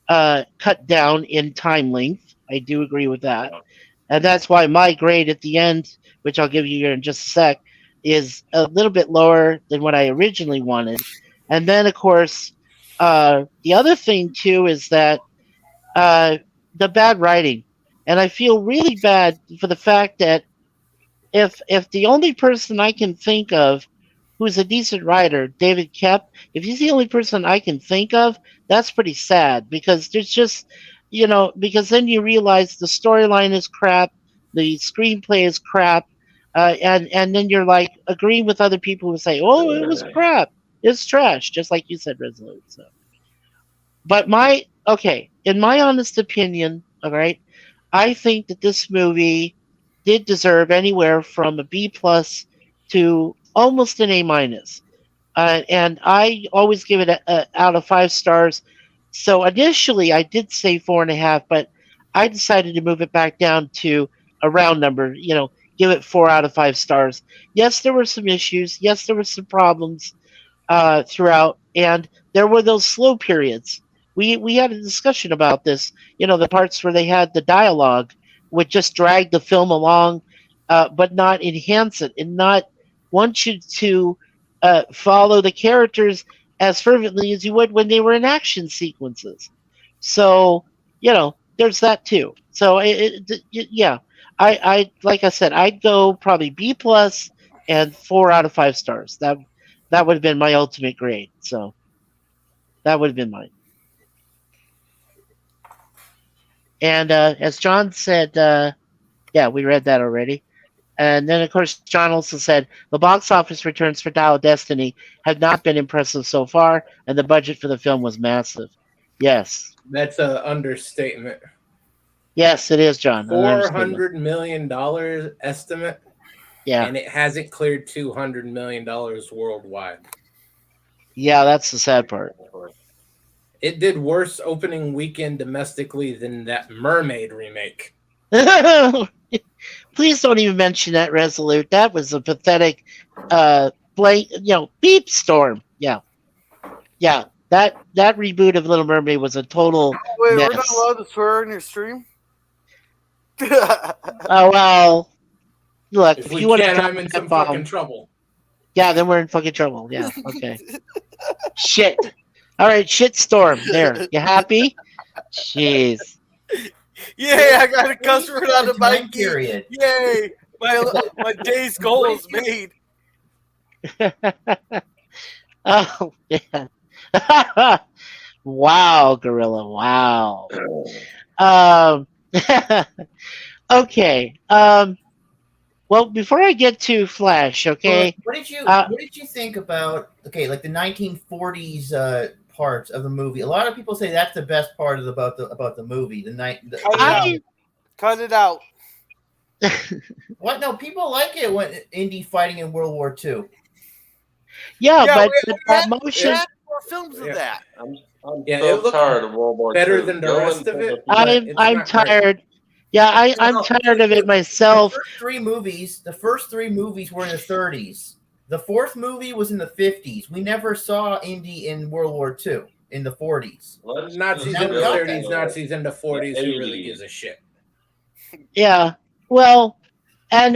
cut down in time length. I do agree with that. And that's why my grade at the end, which I'll give you here in just a sec, is a little bit lower than what I originally wanted. And then, of course, the other thing, too, is that the bad writing. And I feel really bad for the fact that if the only person I can think of who's a decent writer, David Kep, if he's the only person I can think of, that's pretty sad because there's just because then you realize the storyline is crap, the screenplay is crap, and then you're like agreeing with other people who say, "Oh, it was crap, it's trash," just like you said, Resolute. So, but in my honest opinion, all right, I think that this movie did deserve anywhere from a B plus to almost an A minus. and I always give it a out of 5 stars. So initially, I did say 4.5, but I decided to move it back down to a round number. Give it 4 out of 5 stars. Yes, there were some issues. Yes, there were some problems throughout, and there were those slow periods. We had a discussion about this. The parts where they had the dialogue would just drag the film along, but not enhance it, and not want you to follow the characters as fervently as you would when they were in action sequences. So there's that too. So yeah, I like I said, I'd go probably B plus and 4 out of 5 stars. That would have been my ultimate grade. So that would have been mine. And as John said, yeah, we read that already. And then, of course, John also said the box office returns for Dial of Destiny have not been impressive so far, and the budget for the film was massive. Yes. That's an understatement. Yes, it is, John. $400 million estimate. Yeah. And it hasn't cleared $200 million worldwide. Yeah, that's the sad part. It did worse opening weekend domestically than that Mermaid remake. Please don't even mention that, Resolute. That was a pathetic beep storm. Yeah. Yeah. That reboot of Little Mermaid was a total Wait, mess. we're not allowed to swear on your stream? Oh, well, look, If if we you want to can, drop I'm in that some bomb, fucking trouble. yeah, then we're in fucking trouble. Yeah, okay. Shit. All right, shit storm. There. You happy? Jeez. Yay, I got a customer out of my Time period. Yay, my day's goal is made. Oh, yeah. Wow, Gorilla. Wow. Okay. Well, before I get to Flash, okay. What did you think about like the 1940s parts of the movie? A lot of people say that's the best part about the movie. Cut it out. What? No, people like it when Indy fighting in World War II. Yeah, but we that had motion. more films of that. I'm Yeah, so it looked tired of World War better II. than the Go rest into of it. the- It's I'm not great. tired. Yeah, I'm tired of it myself. The first three movies were in the 30s. The fourth movie was in the 50s. We never saw Indy in World War II in the 40s. Let's Nazis just in the Now- 30s, Nazis in the 40s. Who really 80s. gives a shit? Yeah. And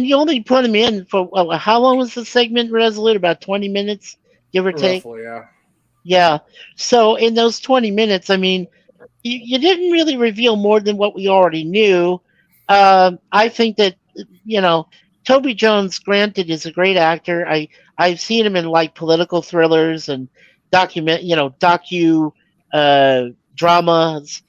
you only put them in for how long was the segment, Resolute? About 20 minutes, give or take. Roughly, yeah. Yeah. So in those 20 minutes, I mean, you didn't really reveal more than what we already knew. I think that Toby Jones, granted, is a great actor. I've seen him in like political thrillers and docu dramas,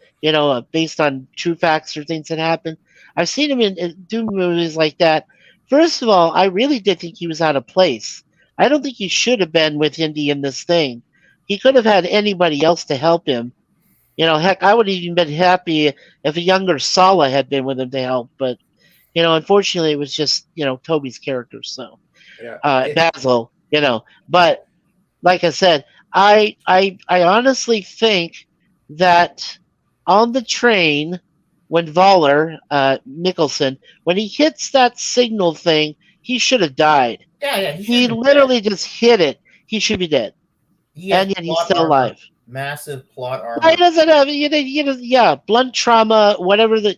based on true facts or things that happen. I've seen him do movies like that. First of all, I really did think he was out of place. I don't think he should have been with Indy in this thing. He could have had anybody else to help him. Heck, I would have even been happy if a younger Sala had been with him to help. But, unfortunately, it was just, Toby's character. So, Yeah. Basil, But, like I said, I honestly think that on the train, when Voller, Nicholson, when he hits that signal thing, he should have died. Yeah. He literally just hit it. He should be dead. And yet he's still alive. Massive plot armor. He doesn't have, blunt trauma, whatever the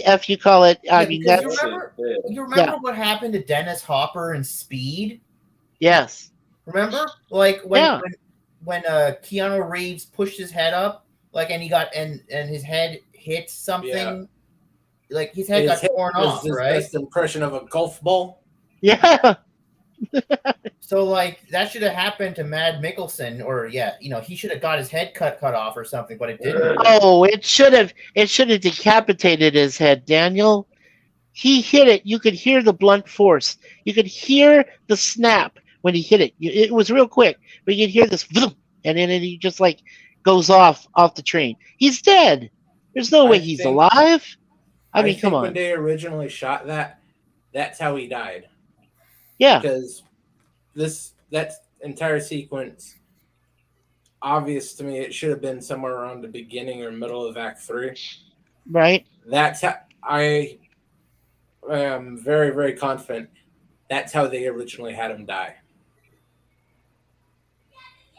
F you call it. I mean, because that's you remember what happened to Dennis Hopper in Speed? yes. Remember, like when Keanu Reeves pushed his head up, like, and he got and his head hit something, Yeah. like his head got torn was off, his right? best impression of a golf ball. Yeah. So like that should have happened to Mad Mickelson, or he should have got his head cut off or something, but it didn't. Oh, it should have decapitated his head, Daniel. He hit it. You could hear the blunt force. You could hear the snap when he hit it. It was real quick, but you could hear this, and then he just like goes off the train. He's dead. There's no way he's alive. I mean, come on. When they originally shot that's how he died. Yeah. Because entire sequence, obvious to me, it should have been somewhere around the beginning or middle of Act 3. Right. That's how I am very, very confident that's how they originally had him die.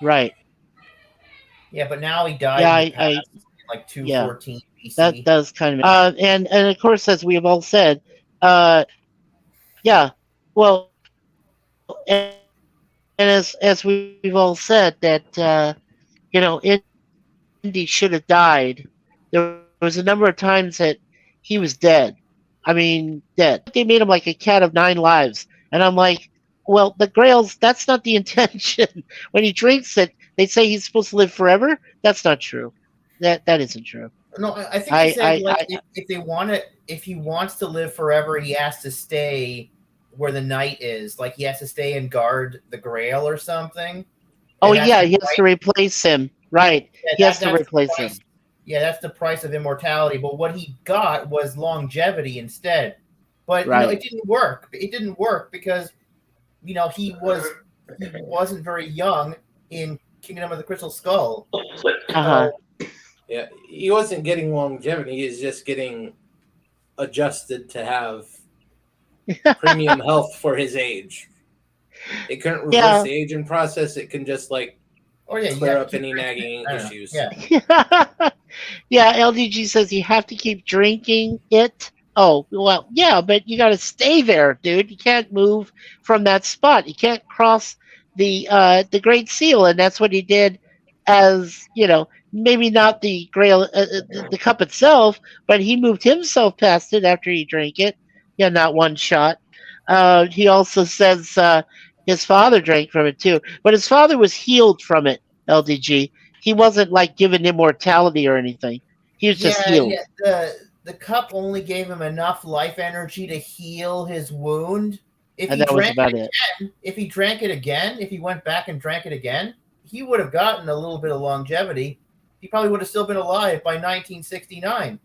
Right. Yeah, but now he died Yeah, in the past, like 214 that BC. does kind of and of course, as we have all said, yeah, well, and as we've all said that Indy should have died. There was a number of times that he was dead. I mean, dead. They made him like a cat of nine lives, and I'm like, well, the Grails. That's not the intention. When he drinks it, they say he's supposed to live forever. That's not true. That isn't true. No, I think I he said like I if they want to, if he wants to live forever, he has to stay where the knight is. Like he has to stay and guard the Grail or something. oh And that's yeah, the he has to replace him. Right, Yeah, he has to that's the replace him. price. Yeah, that's the price of immortality. But what he got was longevity instead. But Right. it didn't work. It didn't work because he wasn't very young in Kingdom of the Crystal Skull. Uh-huh. Yeah, he wasn't getting longevity. He was just getting adjusted to have premium health for his age. It couldn't reverse Yeah. the aging process. It can just like Oh yeah, clear up any nagging issues. Yeah. Yeah, LDG says you have to keep drinking it. Oh, well, yeah, but you got to stay there, dude. You can't move from that spot. You can't cross the Great Seal, and that's what he did. As maybe not the Grail, the cup itself, but he moved himself past it after he drank it. Yeah, not one shot. He also says his father drank from it too, but his father was healed from it. LDG. He wasn't like given immortality or anything. He was just healed. Yeah. The cup only gave him enough life energy to heal his wound. And that was about it. If he drank it again, if he went back and drank it again, he would have gotten a little bit of longevity. He probably would have still been alive by 1969,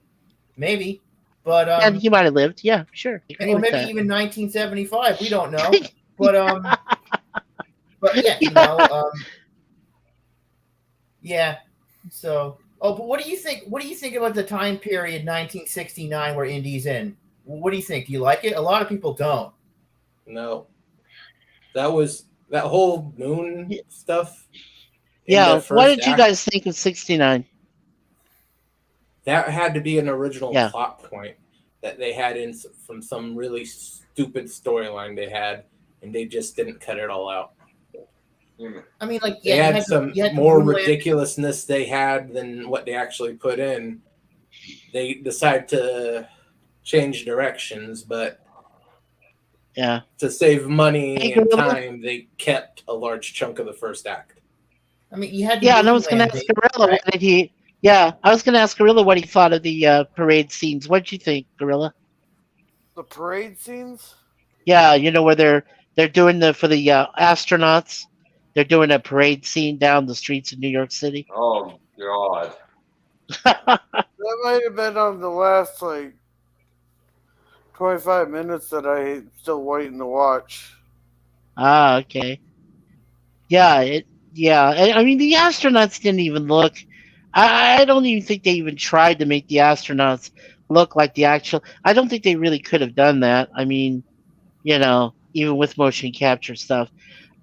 maybe. But and he might have lived. Yeah, sure. Or maybe even 1975. We don't know. But but yeah, yeah. So, but what do you think? What do you think about the time period 1969 where Indy's in? What do you think? Do you like it? A lot of people don't. No, that whole moon stuff. Yeah, what did you guys think of 69? That had to be an original Yeah. plot point that they had in from some really stupid storyline they had, and they just didn't cut it all out. I mean, like, They yeah, had some more ridiculousness they had than what they actually put in. They decide to change directions, but Yeah. to save money Hey, and Gorilla. time, they kept a large chunk of the first act. I mean, you had. Yeah, and I was going to ask Gorilla what did he. Yeah, I was going to ask Gorilla what he thought of the parade scenes. What did you think, Gorilla? The parade scenes? Yeah, where they're doing for the astronauts. They're doing a parade scene down the streets of New York City. Oh God! That might have been on the last 25 minutes that I'm still waiting to watch. Ah, okay. Yeah, I mean, the astronauts didn't even look. I don't even think they even tried to make the astronauts look like the actual. I don't think they really could have done that. I mean, even with motion capture stuff.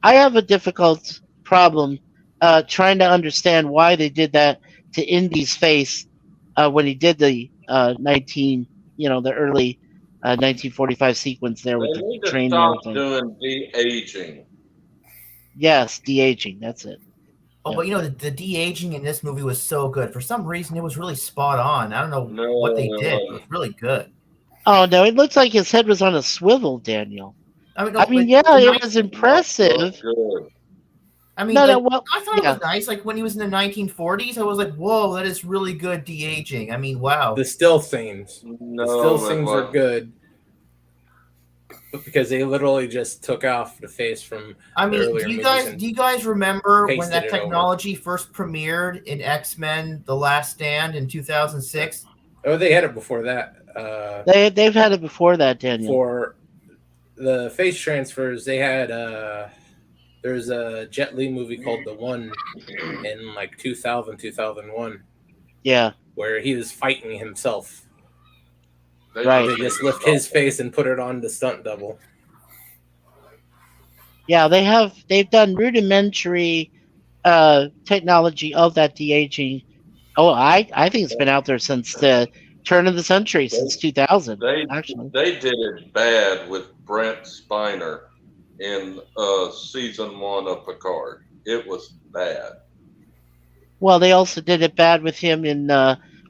I have a difficult problem trying to understand why they did that to Indy's face when he did the the early 1945 sequence there with They the need to train and stop everything. doing de-aging. Yes, de-aging. That's it. Oh, but the de-aging in this movie was so good. For some reason, it was really spot on. I don't know what they did. It was really good. Oh no, it looks like his head was on a swivel, Daniel. I mean, yeah, it was impressive. Good. I mean, I thought yeah. it was nice. Like when he was in the 1940s, I was like, "Whoa, that is really good de-aging." I mean, wow. The still scenes, No, the still it scenes are wasn't. good because they literally just took off the face from. I the mean, earlier movies and do you guys remember when pasted that it over. technology first premiered in X-Men: The Last Stand in 2006? Oh, they had it before that. They've had it before that, Daniel. For the face transfers, they had There's a Jet Li movie called The One in like 2000, 2001, Yeah, where he was fighting himself. Right. They just lift his face and put it on the stunt double. yeah. They've done rudimentary technology of that de aging. Oh, I think it's been out there since the turn of the century, since 2000. They Actually, they did it bad with Brent Spiner in season 1 of Picard. It was bad. well, they also did it bad with him in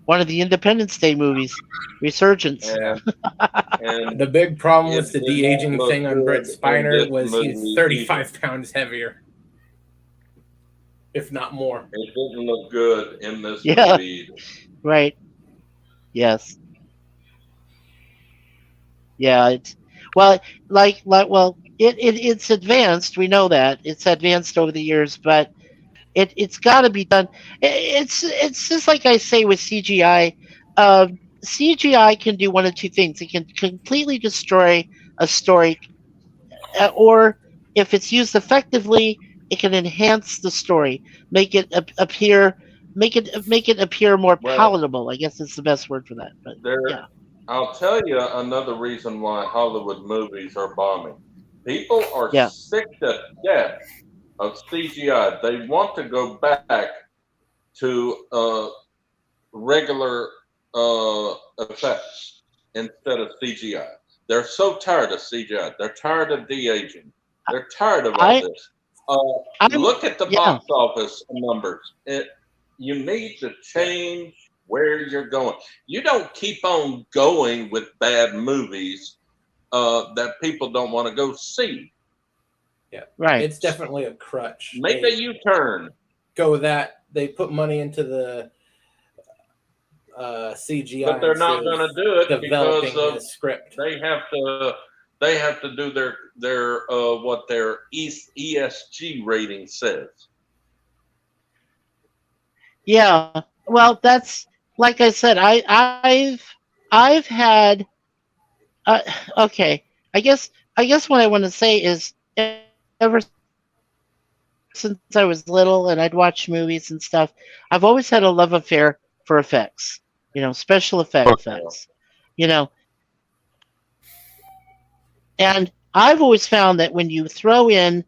one of the Independence Day movies, Resurgence. And and The big problem it with the did de not aging look thing on Brett good in this Spiner was he's movie 35 either. pounds heavier, if not more. It didn't look good in this Yeah, movie either. right. Yes. Yeah. It's well, it's advanced. We know that it's advanced over the years, but it's got to be done. It's just like I say with CGI. CGI can do one of two things. It can completely destroy a story, or if it's used effectively, it can enhance the story, make it appear, make it appear more Well, palatable. I guess is the best word for that. But there, yeah, I'll tell you another reason why Hollywood movies are bombing. People are yeah, sick to death of CGI. They want to go back to regular effects instead of CGI. They're so tired of CGI. They're tired of de aging. They're tired of all I this. I'm Look at the yeah. box office numbers. You need to Yeah, change where you're going. You don't keep on going with bad movies that people don't want to go see. yeah. Right. It's definitely a crutch. Make a They U-turn. go that they put money into the But CGI they're instead not of going to do it because developing the script. they have to they have to do their what their ESG rating says. Yeah. Well, that's like I said. I've had. Uh, okay. I guess what I want to say is ever since I was little and I'd watch movies and stuff, I've always had a love affair for effects. Special effects. You know, and I've always found that when you throw in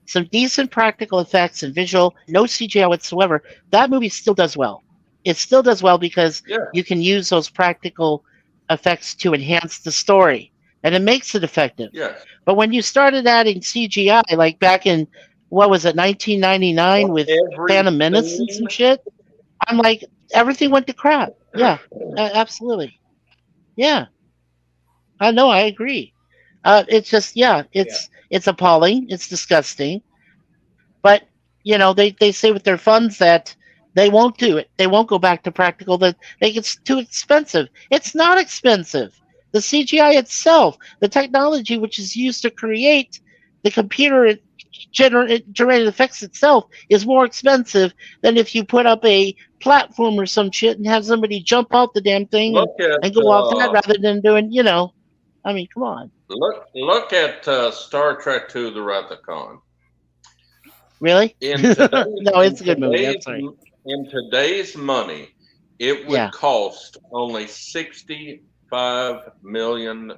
some decent practical effects and visual, no CGI whatsoever, that movie still does well. It still does well because Yeah, you can use those practical effects to enhance the story, and it makes it effective. yes. But when you started adding CGI, like back in what was it, 1999 For with every Phantom Menace and some scene, shit, I'm like, everything went to crap. Yeah, absolutely. Yeah, I know, I agree. It's just, yeah, Yeah, it's appalling. It's disgusting. But they say with their funds that they won't do it. They won't go back to practical. That it's too expensive. It's not expensive. The CGI itself, the technology which is used to create the computer generated effects itself, is more expensive than if you put up a platform or some shit and have somebody jump out the damn thing look at and go off that rather than doing. I mean, come on, look at Star Trek II: The Wrath of Khan. really? In today's No, in it's a good movie. I'm today's sorry. in today's money, it would Yeah, cost only $65 million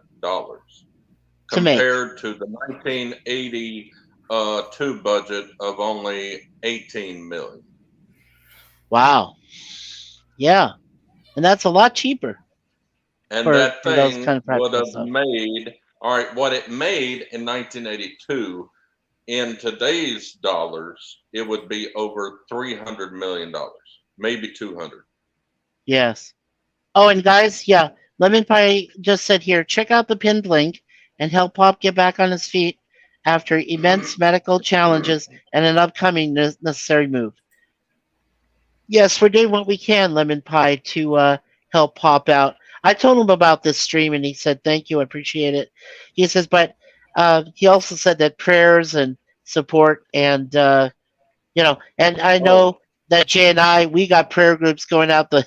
to make. compared to the 1982 budget of only 18 million. Wow. Yeah, and that's a lot cheaper And for that those thing kind of would practical have stuff. made, all right, what it made in 1982 in today's dollars, it would be over $300 million, maybe 200. Yes. Oh, and guys, yeah, Lemon Pie just said here, check out the pinned link and help Pop get back on his feet after immense medical challenges and an upcoming necessary move. Yes, we're doing what we can, Lemon Pie, to help Pop out. I told him about this stream, and he said, "Thank you, I appreciate it." He says, but he also said that prayers and support, and and I Oh, know that Jay and we got prayer groups going out the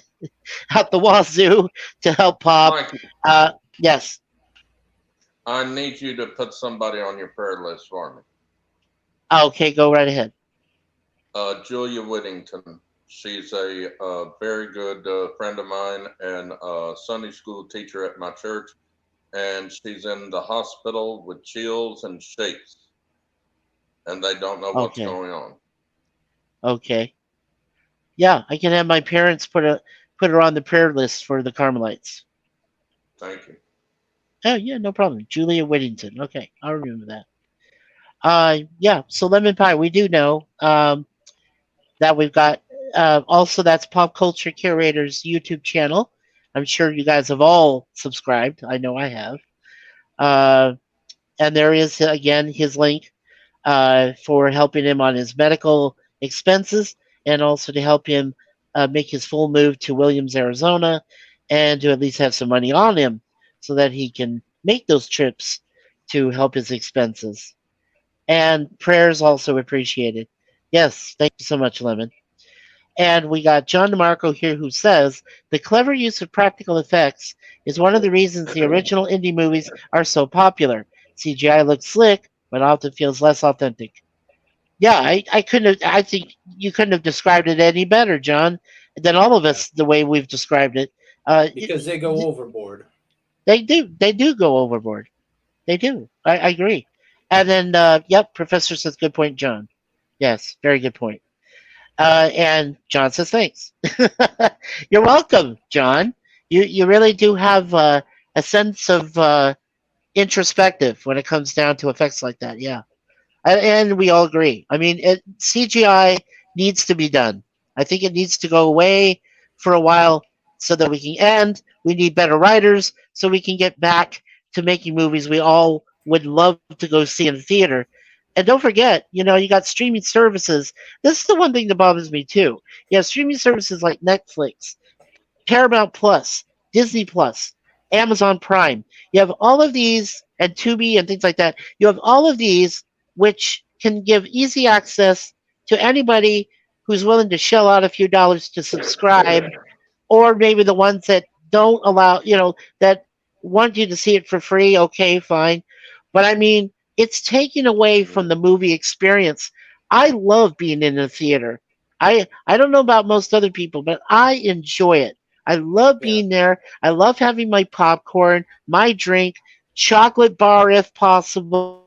out the wazoo to help Pop. Mikey, Yes, I need you to put somebody on your prayer list for me. Okay, go right ahead. Julia Whittington. She's a very good friend of mine and a Sunday school teacher at my church, and she's in the hospital with chills and shakes, and they don't know what's Okay, going on. okay. Yeah, I can have my parents put her on the prayer list for the Carmelites. Thank you. Oh yeah, no problem. Julia Whittington. Okay, I'll remember that. Yeah. So lemon pie, we do know that we've got. Also, that's Pop Culture Curator's YouTube channel. I'm sure you guys have all subscribed. I know I have. Uh, and there is again his link for helping him on his medical expenses, and also to help him make his full move to Williams, Arizona, and to at least have some money on him so that he can make those trips to help his expenses. And prayers also appreciated. Yes, thank you so much, Lemon. And we got John DeMarco here who says the clever use of practical effects is one of the reasons the original indie movies are so popular. CGI looks slick, but often feels less authentic. Yeah, I couldn't have, I think you couldn't have described it any better, John, than all of Yeah. us the way we've described it. Because they go overboard. They do go overboard. They do. I agree. And then, yep, Professor says good point, John. Yes, very good point. And John says thanks. You're welcome, John. You really do have a sense of introspective when it comes down to effects like that. Yeah, and we all agree. I mean, CGI needs to be done. I think it needs to go away for a while so that we can end. We need better writers so we can get back to making movies we all would love to go see in the theater. And don't forget, you got streaming services. This is the one thing that bothers me too. You have streaming services like Netflix, Paramount Plus, Disney Plus, Amazon Prime. You have all of these, and Tubi and things like that. You have all of these which can give easy access to anybody who's willing to shell out a few dollars to subscribe, or maybe the ones that don't allow, that want you to see it for free. Okay, fine. But I mean, it's taking away from the movie experience. I love being in the theater. I don't know about most other people, but I enjoy it. I love Yeah. being there. I love having my popcorn, my drink, chocolate bar if possible,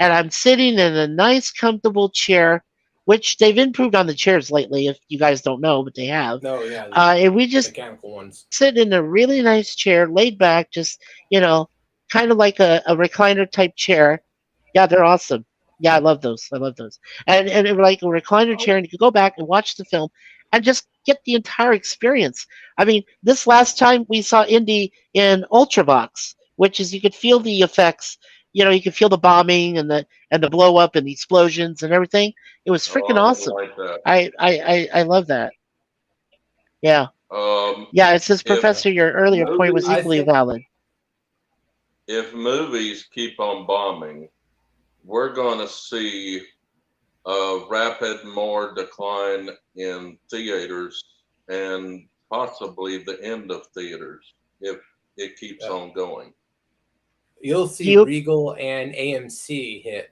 and I'm sitting in a nice, comfortable chair, which they've improved on the chairs lately. If you guys don't know, but they have. No, And yeah, we the just mechanical sit in ones. a really nice chair, laid back, just kind of like a recliner type chair. Yeah, they're awesome. Yeah, I love those. I love those. And it was like a recliner chair, and you could go back and watch the film and just get the entire experience. I mean, this last time we saw Indy in Ultravox, which is you could feel the effects. You could feel the bombing and the blow up and the explosions and everything. It was Oh, freaking I would awesome. like that. I love that. Yeah. Yeah, it says, If Professor, your earlier point was movies I equally think valid. if movies keep on bombing, we're going to see a rapid more decline in theaters and possibly the end of theaters if it keeps yeah. on going. You'll Do see you Regal and AMC hit,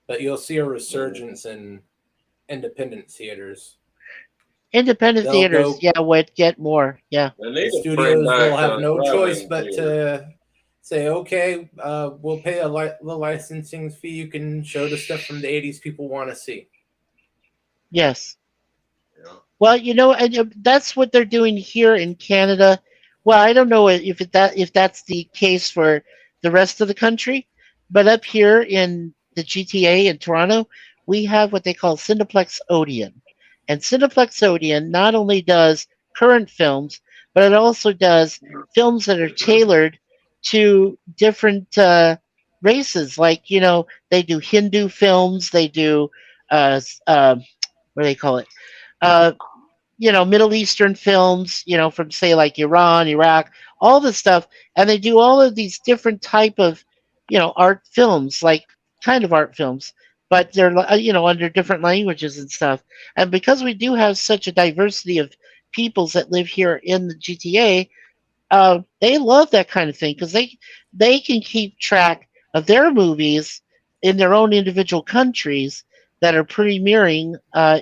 but you'll see a Mm. resurgence in independent theaters. independent They'll theaters, go. yeah, would get more. Yeah. They The need to bring studios will back have no choice drive-in but theaters. to say, okay, we'll pay the licensing fee. You can show the stuff from the '80s people want to see. Yes. Yeah. Well, and that's what they're doing here in Canada. Well, I don't know if that's the case for the rest of the country, but up here in the GTA in Toronto, we have what they call Cineplex Odeon, and Cineplex Odeon not only does current films, but it also does films that are tailored to different races. Like they do Hindu films, they do what do they call it? Uh, Middle Eastern films, from say like Iran, Iraq, all this stuff, and they do all of these different type of, art films, like kind of art films, but they're under different languages and stuff. And because we do have such a diversity of peoples that live here in the GTA, they love that kind of thing because they can keep track of their movies in their own individual countries that are premiering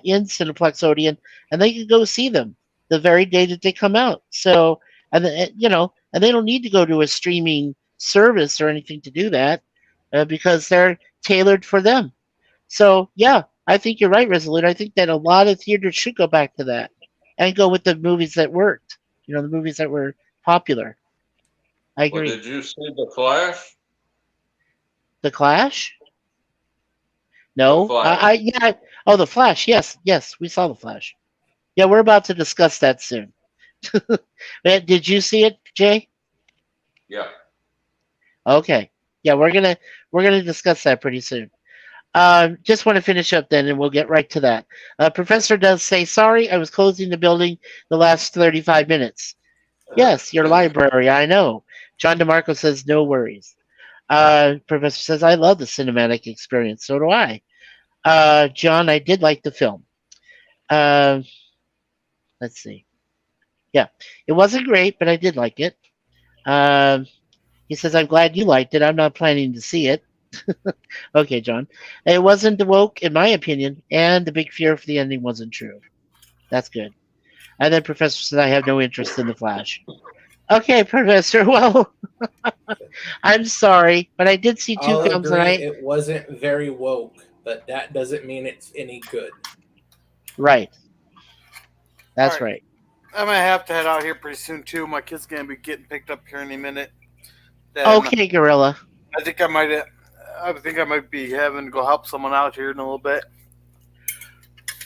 in Cineplex Odeon, and they can go see them the very day that they come out. So, and they don't need to go to a streaming service or anything to do that because they're tailored for them. So, yeah, I think you're right, Resolute. I think that a lot of theaters should go back to that and go with the movies that worked. The movies that were popular. I Well, agree. did you see the Flash? The Clash? The No, Flash. yeah. Oh, the Flash. Yes, yes, we saw the Flash. Yeah, we're about to discuss that soon. Did you see it, Jay? Yeah. Okay. Yeah, we're gonna discuss that pretty soon. Just want to finish up then, and we'll get right to that. Professor does say, "Sorry, I was closing the building the last 35 minutes." Yes, your library. I know. John DeMarco says, "No worries." Professor says, "I love the cinematic experience. So do I." John, I did like the film. Uh, let's see. Yeah, it wasn't great, but I did like it. Um, he says, "I'm glad you liked it. I'm not planning to see it." Okay, John. It wasn't woke, in my opinion, and the big fear for the ending wasn't true. That's good. And then Professor said, "I have no interest in the Flash." Okay, Professor. Well, I'm sorry, but I did see two I'll films, and agree it wasn't very woke, but that doesn't mean it's any good. right. That's All right. right. I might have to head out here pretty soon too. My kid's gonna be getting picked up here any minute. Then Okay, Gorilla. I think I might. I think I might be having to go help someone out here in a little bit.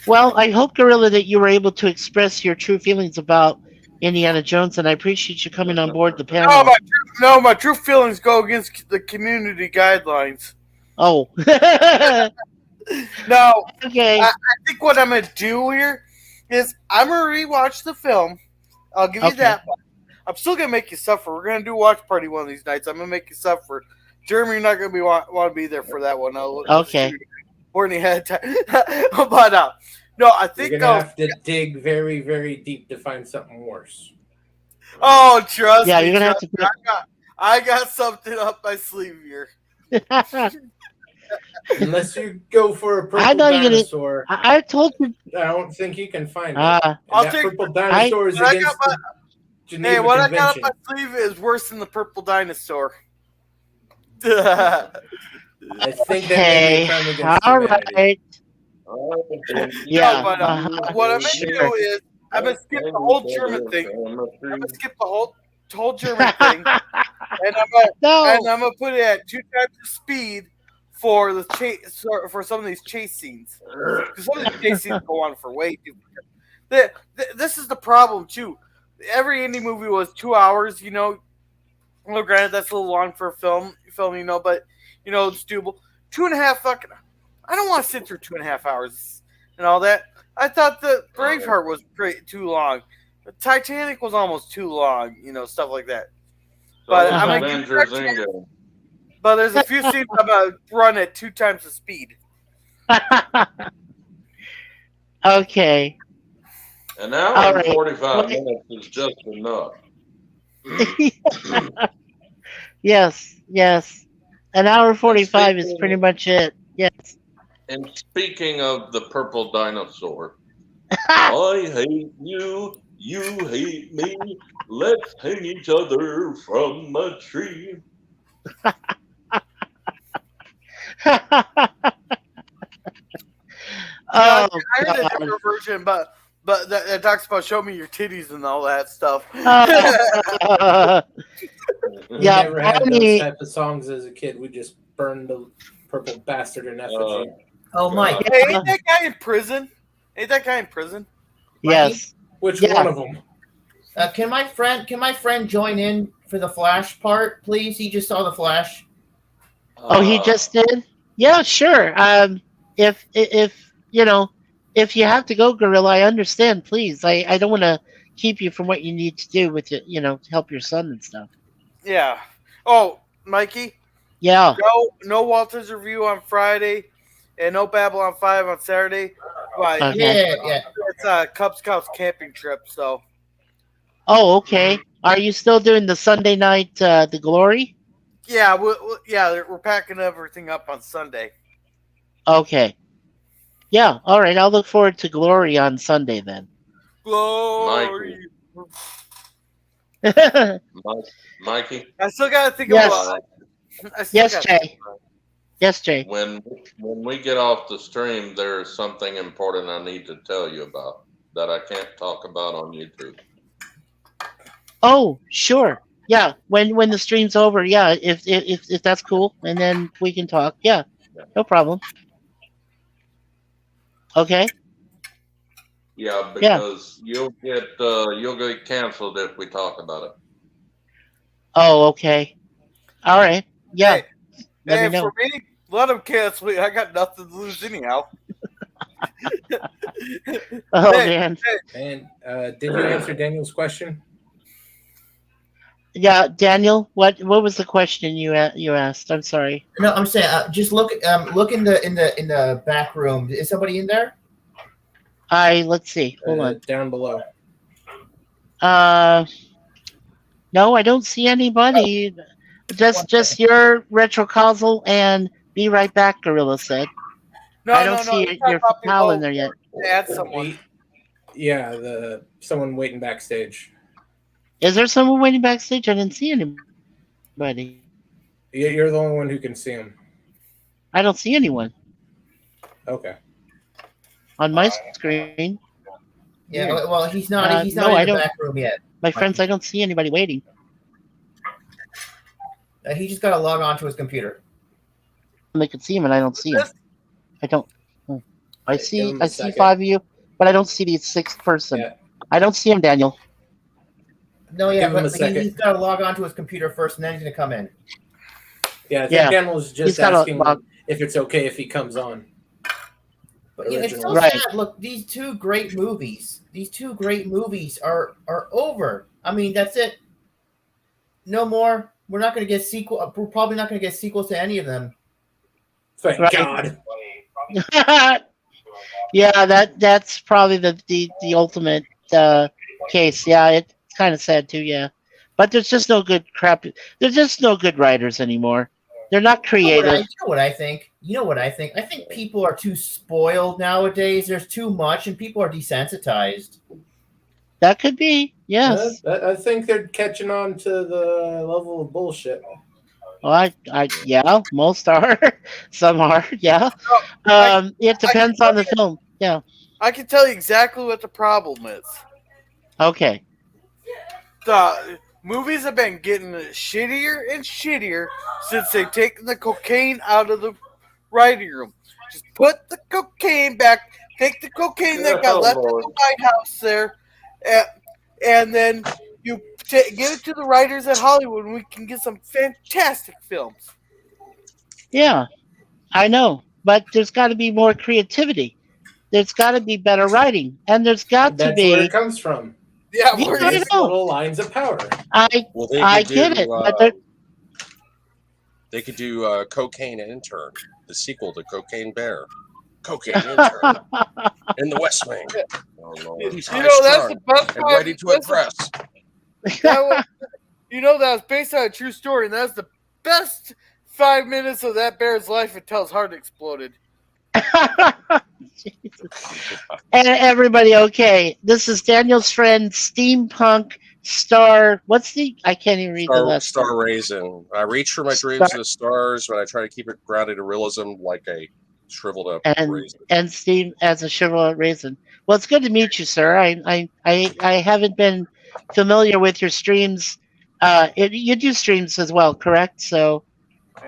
Well, I hope, Gorilla, that you were able to express your true feelings about Indiana Jones, and I appreciate you coming on board the No, panel. my true feelings go against the community guidelines. Oh. No, Okay. I think what I'm gonna do here is I'm gonna rewatch the film. I'll give you Okay. that. I'm still gonna make you suffer. We're gonna do a watch party one of these nights. I'm gonna make you suffer. Jeremy, you're not gonna be want to be there for that one. Okay. Morning ahead of time. But no, I think You're gonna have to dig very, very deep to find something worse. Oh, trust Yeah, me. you're gonna have trust to me. I got something up my sleeve here. Unless you go for a I purple know you're gonna. dinosaur, I told you. I don't think you can find it. Uh, I'll And that take- purple dinosaur is I against got the Geneva Hey, what I got Convention. up my sleeve is worse than the purple dinosaur. I think that may be a crime against all humanity. right. Yeah. But, what I'm gonna do is I'm gonna skip the whole German thing. I'm gonna skip the whole German thing, and No. I'm gonna put it at 2 times the speed for the chase for some of these chase scenes. Because some of these chase scenes go on for way too. This is the problem too. Every indie movie was 2 hours. Well, granted that's a little long for a film, but it's doable. 2.5 fucking. I don't want to sit through 2.5 hours and all that. I thought the Braveheart was too long. The Titanic was almost too long, stuff like that. But I'm gonna give Avengers you that chance. Endgame. But there's a few scenes I'm gonna run at 2 times the speed. Okay. An hour All and right. 45 minutes is just enough. Yes. Yes. An hour 45 is speaking- pretty much it. Yes. And speaking of the purple dinosaur, I hate you, you hate me. Let's hang each other from a tree. Oh, I heard a God. different version, but that talks about show me your titties and all that stuff. We Yeah, never had Barney- those type of songs as a kid. We just burned the purple bastard in effigy. Oh, Mike. Hey, ain't that guy in prison? Yes. Which Yeah. one of them? Can my friend join in for the Flash part, please? He just saw the Flash. Oh, he just did? Yeah, sure. If if you have to go, Gorilla, I understand. Please, I don't want to keep you from what you need to do with it. To help your son and stuff. Yeah. Oh, Mikey, Yeah. no Walter's review on Friday, and no Babylon 5 on Saturday. But Okay. Yeah. it's Cub Scouts camping trip, so Oh, okay. Are you still doing the Sunday night, the Glory? Yeah, we're packing everything up on Sunday. Okay. Yeah. All right. I'll look forward to Glory on Sunday then. Glory. Mike, Mikey, I still gotta think Yes. about. I still Yes, got. Jay. Yes, Jay. when we get off the stream, there is something important I need to tell you about that I can't talk about on YouTube. Oh, sure. Yeah. When the stream's over, yeah. If that's cool, and then we can talk. Yeah. Yeah, No problem. Okay. yeah, Yeah. because you'll get canceled if we talk about it. Oh, okay. All right. Yeah. Hey, Let me hey, for know. me, let them cancel me. I got nothing to lose anyhow. Oh Hey, man. And did you answer Daniel's question? Yeah, Daniel. What was the question you asked? I'm sorry. No, I'm saying just look in the back room. Is somebody in there? Let's see. Hold on. Down below. No, I don't see anybody. Just your retrocausal and be right back. Gorilla said. I no, don't no, no. see He's your talking about pal in below. there yet. Add someone. Yeah, the someone waiting backstage. Is there someone waiting backstage? I didn't see anybody. You're the only one who can see him. I don't see anyone Okay. on my screen. Yeah. Well, he's not. He's no, not I in the don't. back room yet. My friends, I don't see anybody waiting. He just got to log on to his computer. They can see him, and I don't see him. I don't. I Give see. him a I see second. 5 of you, but I don't see the sixth person. Yeah. I don't see him, Daniel. No, yeah, Give him a but second. he's got to log on to his computer first, and then he's going to come in. Yeah, I think Yeah. Daniel's He's just gotta asking log- if it's okay if he comes on. But yeah, it's so Original. Right. sad. Look, these two great movies are over. I mean, that's it. No more. We're not going to get sequel. We're probably not going to get sequels to any of them. Thank Right. God. Yeah, that's probably the ultimate case. Yeah, it's kind of sad too. Yeah, but there's just no good crap. There's just no good writers anymore. They're not creative. You know what I think? I think people are too spoiled nowadays. There's too much, and people are desensitized. That could be. Yes. I think they're catching on to the level of bullshit. Well, yeah, most are. Some are. Yeah. It depends on the film. Yeah. I can tell you exactly what the problem is. Okay. The movies have been getting shittier and shittier since they've taken the cocaine out of the writing room. Just put the cocaine back. Take the cocaine that got left in the White House there, and then you give it to the writers at Hollywood, and we can get some fantastic films. Yeah, I know, but there's got to be more creativity. There's got to be better writing, and there's got to That's where be. it comes from. Yeah, Yeah, where I is know. Little lines of power. Well, they I could get do, it, but there- they could do Cocaine Intern, the sequel to Cocaine Bear. Cocaine Intern in the West Wing. Oh, Lord. He's You know, that's the high-strung best and part. ready to impress. You know, that was based on a true story, and that's the best 5 minutes of that bear's life until his heart exploded. And everybody, okay. This is Daniel's friend, Steampunk Star. What's the? I can't even read the last. Star Raisin. I reach for my dreams Star- to the stars, but I try to keep it grounded in realism like a shriveled up And raisin. and Steve as a Chevrolet raisin. Well, it's good to meet you, sir. I haven't been familiar with your streams. You do streams as well, correct? So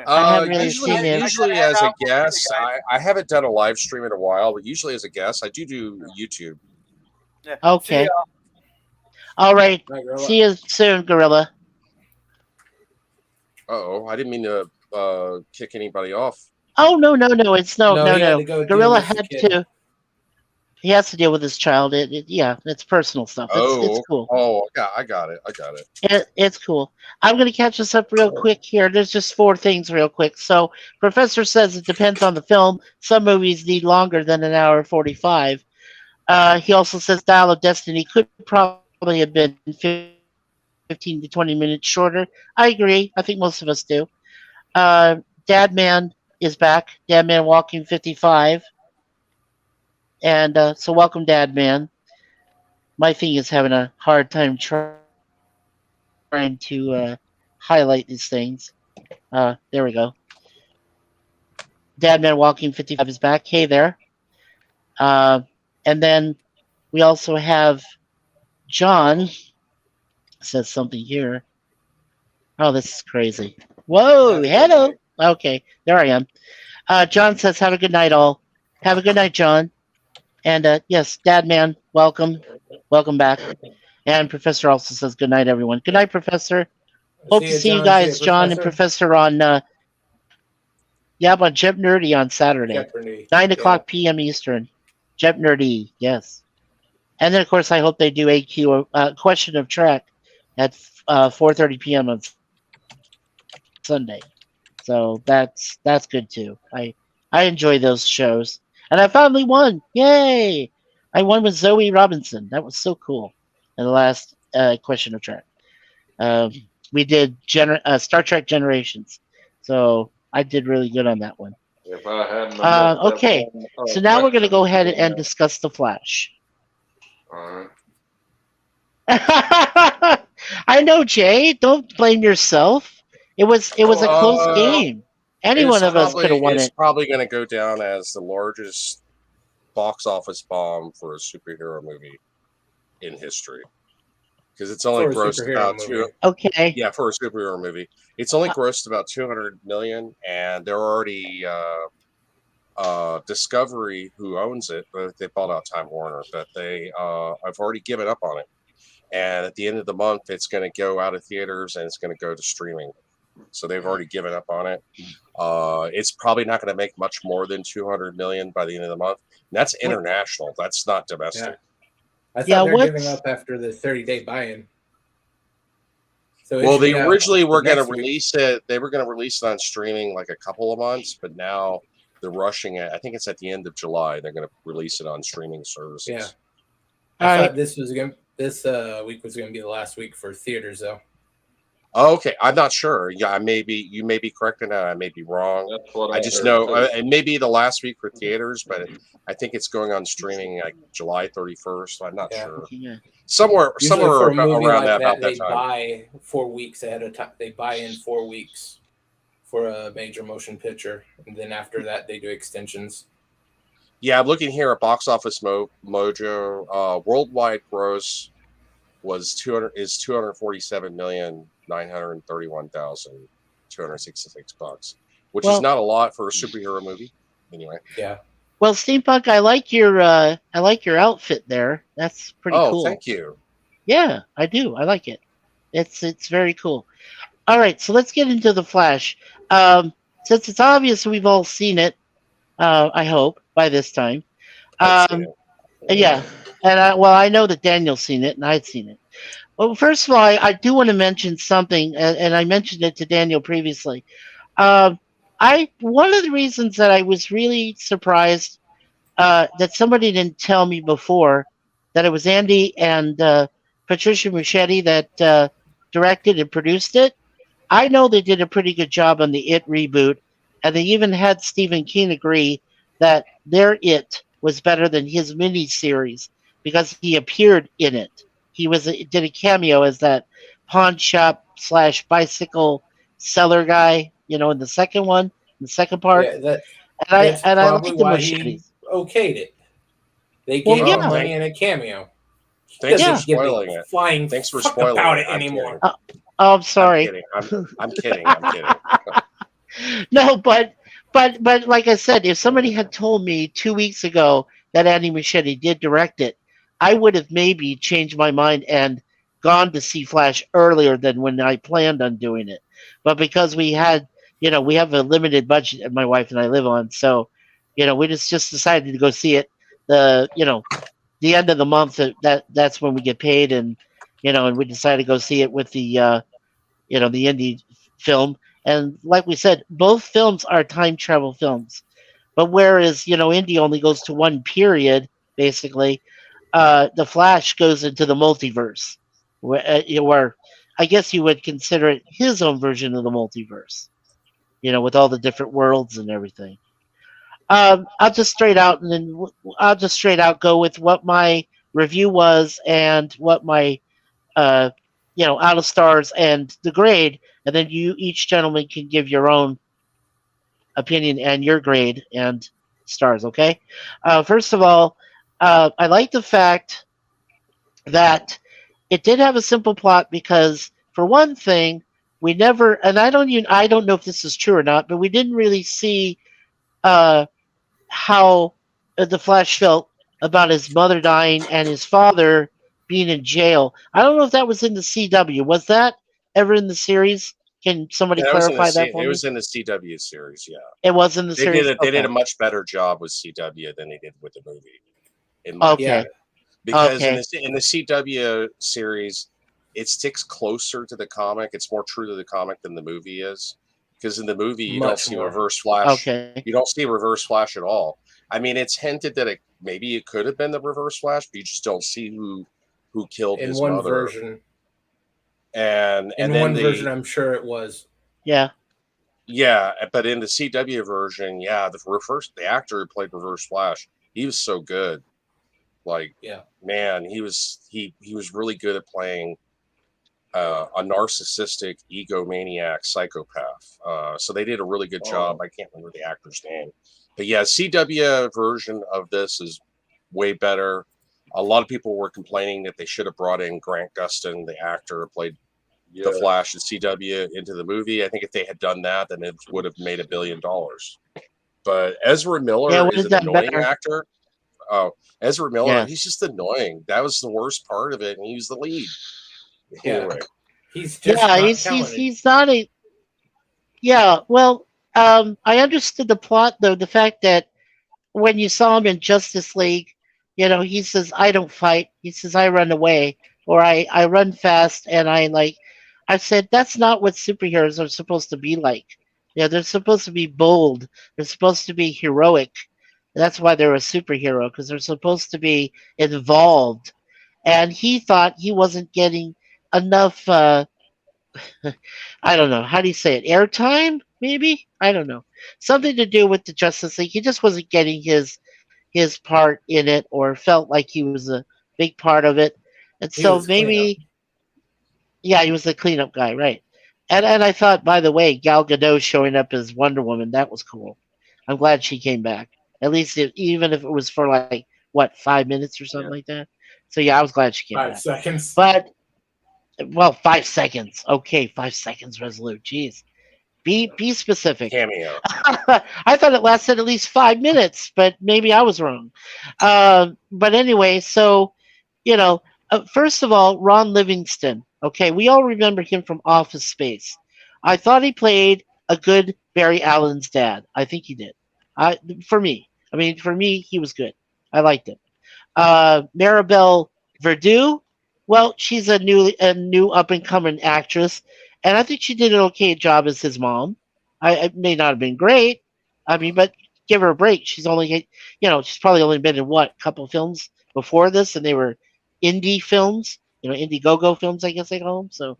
I haven't really seen you. Usually as a guest, I haven't done a live stream in a while, but usually as a guest, I do YouTube. Yeah. Okay. See ya. All right. Right, Gorilla. See you soon, Gorilla. I didn't mean to kick anybody off. Oh no. It's no. he had to go deal Gorilla with the had kid. to. He has to deal with his child. Yeah, it's personal stuff. It's cool. I got it. It's cool. I'm going to catch us up real quick here. There's just 4 things real quick. So, Professor says it depends on the film. Some movies need longer than an hour 45. He also says Dial of Destiny could probably have been 15 to 20 minutes shorter. I agree. I think most of us do. Dad Man is back. Dad Man Walking 55. And so welcome, Dad Man. My thing is having a hard time trying to highlight these things. There we go. Dad Man Walking 55 is back. Hey there. Uh, and then we also have John says something here. Oh, this is crazy. Whoa, hello. Okay, there I am. John says, have a good night, all. Have a good night, John. And yes, Dad Man, welcome. Welcome back. And Professor also says, good night, everyone. Good night, Professor. Hope to see you guys, John and Professor, on on Jep Nerdy on Saturday. Jeopardy. 9 o'clock p.m. Eastern. Jep Nerdy, yes. And then, of course, I hope they do AQ, Question of Trek at 4:30 p.m. on Sunday. So that's good too. I enjoy those shows, and I finally won! Yay! I won with Zoe Robinson. That was so cool. In the last Question of Trek, we did Star Trek Generations, so I did really good on that one. If I hadn't have missed Okay, that one, so now we're going to go ahead question, and discuss the Flash. all right. I know, Jay. Don't blame yourself. It was a close game. Any one of us could have won It's it. probably going to go down as the largest box office bomb for a superhero movie in history, because it's only For a grossed superhero about movie. Okay. Yeah, for a superhero movie, it's only grossed about 200 million, and they're already Discovery, who owns it, but they bought out Time Warner, but they I've already given up on it. And at the end of the month, it's going to go out of theaters and it's going to go to streaming. So they've already given up on it. It's probably not going to make much more than 200 million by the end of the month. And that's international. That's not domestic. I thought they were giving up after the 30-day buy-in. So well, they originally were going to next week. release it. They were going to release it on streaming like a couple of months, but now they're rushing it. I think it's at the end of July. They're going to release it on streaming services. Yeah. I thought this week was going to be the last week for theaters, though. Oh, okay, I'm not sure. Yeah, you may be correct in that. I may be wrong. That's what I just know it may be the last week for theaters, but I think it's going on streaming like July 31st. I'm not sure. Yeah. Somewhere for a movie around like about that they time. buy 4 weeks ahead of time. They buy in 4 weeks for a major motion picture, and then after that they do extensions. Yeah, I'm looking here at Box Office Mojo. Worldwide gross was 247,931,266 bucks, which is not a lot for a superhero movie. Anyway. Yeah. Well, Steampunk, I like your outfit there. That's pretty cool. Oh, thank you. Yeah, I do. I like it. It's very cool. All right, so let's get into the Flash. Since it's obvious we've all seen it, I hope by this time. Yeah, and I know that Daniel's seen it and I'd seen it. Well, first of all, I do want to mention something, and I mentioned it to Daniel previously. One of the reasons that I was really surprised that somebody didn't tell me before that it was Andy and Patricia Muschietti that directed and produced it. I know they did a pretty good job on the It reboot, and they even had Stephen King agree that their It was better than his miniseries because he appeared in it. He did a cameo as that pawn shop / bicycle seller guy, in the second one, the second part. Yeah, that's I like the Muschietti okayed it. They gave him money in a cameo. Thanks for spoiling it. Thanks for spoiling about it anymore. I'm sorry. I'm kidding. I'm kidding. No, but like I said, if somebody had told me 2 weeks ago that Andy Muschietti did direct it, I would have maybe changed my mind and gone to see Flash earlier than when I planned on doing it. But because we had, we have a limited budget that my wife and I live on, so, we just decided to go see it. The end of the month, that's when we get paid, and and we decided to go see it with the the Indy film. And like we said, both films are time travel films. But whereas, Indy only goes to one period, basically, the Flash goes into the multiverse, where I guess you would consider it his own version of the multiverse. with all the different worlds and everything. I'll just straight out and then I'll just straight out go with what my review was and what my uh, out of stars and the grade, and then you each gentleman can give your own opinion and your grade and stars. Okay. First of all, I like the fact that it did have a simple plot because, for one thing, we never, and I don't know if this is true or not, but we didn't really see uh, how the Flash felt about his mother dying and his father being in jail. I don't know if that was in the CW. Was that ever in the series? Can somebody Yeah, it was in the clarify that for it me? was in the CW series. Yeah, It was in the series. they did Okay. a much better job with CW than they did with the movie, in my Yeah. Okay. opinion. Because Okay. in the CW series, it sticks closer to the comic. It's more true to the comic than the movie is. Because in the movie, you don't Much see more. Reverse Flash. Okay. You don't see Reverse Flash at all. I mean, it's hinted that maybe it could have been the Reverse Flash, but you just don't see who killed In his one mother. version. And In then one version, the I'm sure it was. Yeah. yeah, but in the CW version, yeah, the actor who played Reverse Flash, he was so good. Like, Yeah. man, he was really good at playing a narcissistic egomaniac psychopath. So they did a really good job. Oh. I can't remember the actor's name, but yeah, CW version of this is way better. A lot of people were complaining that they should have brought in Grant Gustin, the actor who played the Yes. Flash in CW, into the movie. I think if they had done that, then it would have made $1 billion. But Ezra Yeah. It Miller would is have an done annoying better. actor. Oh, Ezra Miller, Yeah. he's just annoying. That was the worst part of it, and he was the lead. Yeah. Anyway, He's just Yeah. not He's talented. he's not a. Yeah. Well, I understood the plot though. The fact that when you saw him in Justice League, he says, "I don't fight." He says, "I run away," or I run fast, and I like. I said that's not what superheroes are supposed to be like. They're supposed to be bold. They're supposed to be heroic. That's why they're a superhero because they're supposed to be involved. And he thought he wasn't getting enough. I don't know. How do you say it? Airtime? Maybe? I don't know. Something to do with the Justice League. He just wasn't getting his part in it or felt like he was a big part of it. And He so was cleanup. maybe, yeah, he was the cleanup guy, right? And I thought, by the way, Gal Gadot showing up as Wonder Woman, that was cool. I'm glad she came back. At least even if it was for like what 5 minutes or something Yeah. like that. So yeah, I was glad she came 5 seconds. back. Well, 5 seconds. Okay, 5 seconds, Resolute. Jeez, be specific. cameo. I thought it lasted at least 5 minutes, but maybe I was wrong. But anyway, so you know, first of all, Ron Livingston. Okay, we all remember him from Office Space. I thought he played a good Barry Allen's dad. I think he did. I for me, I mean, for me, he was good. I liked him. Maribel Verdú. Well, she's a new up and coming actress, and I think she did an okay job as his mom. It may not have been great. I mean, but give her a break. She's probably only been in what couple films before this, and they were indie films. Indie go films, I guess they call them. So,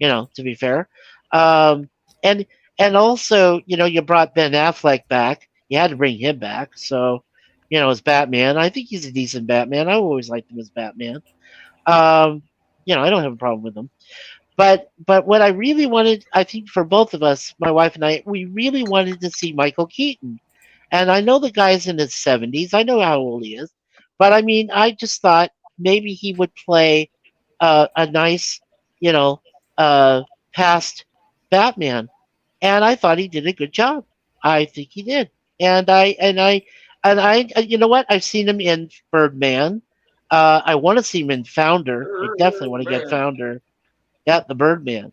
to be fair, um, and and also, you brought Ben Affleck back. You had to bring him back. So, as Batman. I think he's a decent Batman. I always liked him as Batman. Um, I don't have a problem with him. But what I really wanted, I think for both of us, my wife and I, we really wanted to see Michael Keaton. And I know the guy's in his 70s. I know how old he is. But I mean, I just thought maybe he would play a nice, you know, uh, past Batman. And I thought he did a good job. I think he did. And you know what? I've seen him in Birdman. I want to see him in Founder. I definitely want to get Man. Founder. Yeah, the Birdman.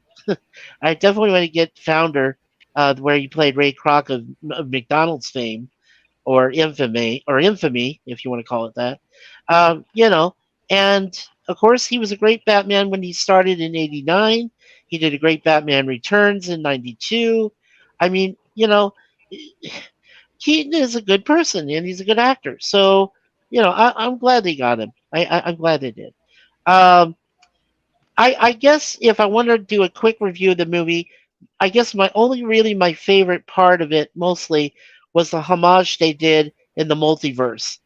I definitely want to get Founder, where he played Ray Kroc of McDonald's fame or infamy, if you want to call it that. Um, you know, and of course he was a great Batman when he started in '89. He did a great Batman Returns in '92. I mean, Keaton is a good person and he's a good actor. So, I'm glad they got him. I'm glad they did. Um, I guess if I want to do a quick review of the movie, I guess my favorite part of it mostly was the homage they did in the multiverse.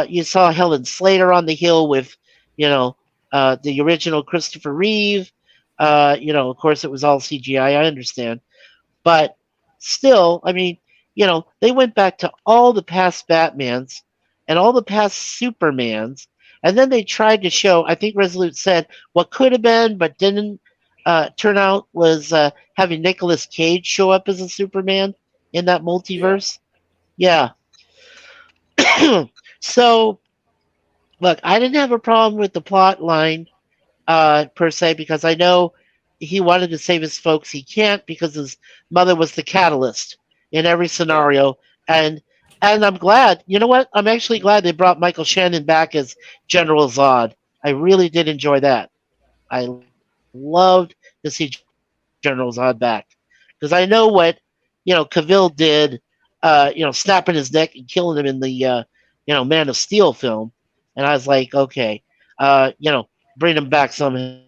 You saw Helen Slater on the hill with, you know, the original Christopher Reeve. Of course, it was all CGI. I understand, but still, I mean, they went back to all the past Batmans and all the past Supermans, and then they tried to show. I think Resolute said what could have been, but didn't turn out was having Nicolas Cage show up as a Superman in that Yeah. multiverse. Yeah. So look, I didn't have a problem with the plot line per se because I know he wanted to save his folks. He can't because his mother was the catalyst in every Yeah. scenario. And I'm glad. You know what? I'm actually glad they brought Michael Shannon back as General Zod. I really did enjoy that. I loved to see General Zod back because I know what Cavill did. Snapping his neck and killing him in the Man of Steel film, and I was like, okay, bring him back somehow.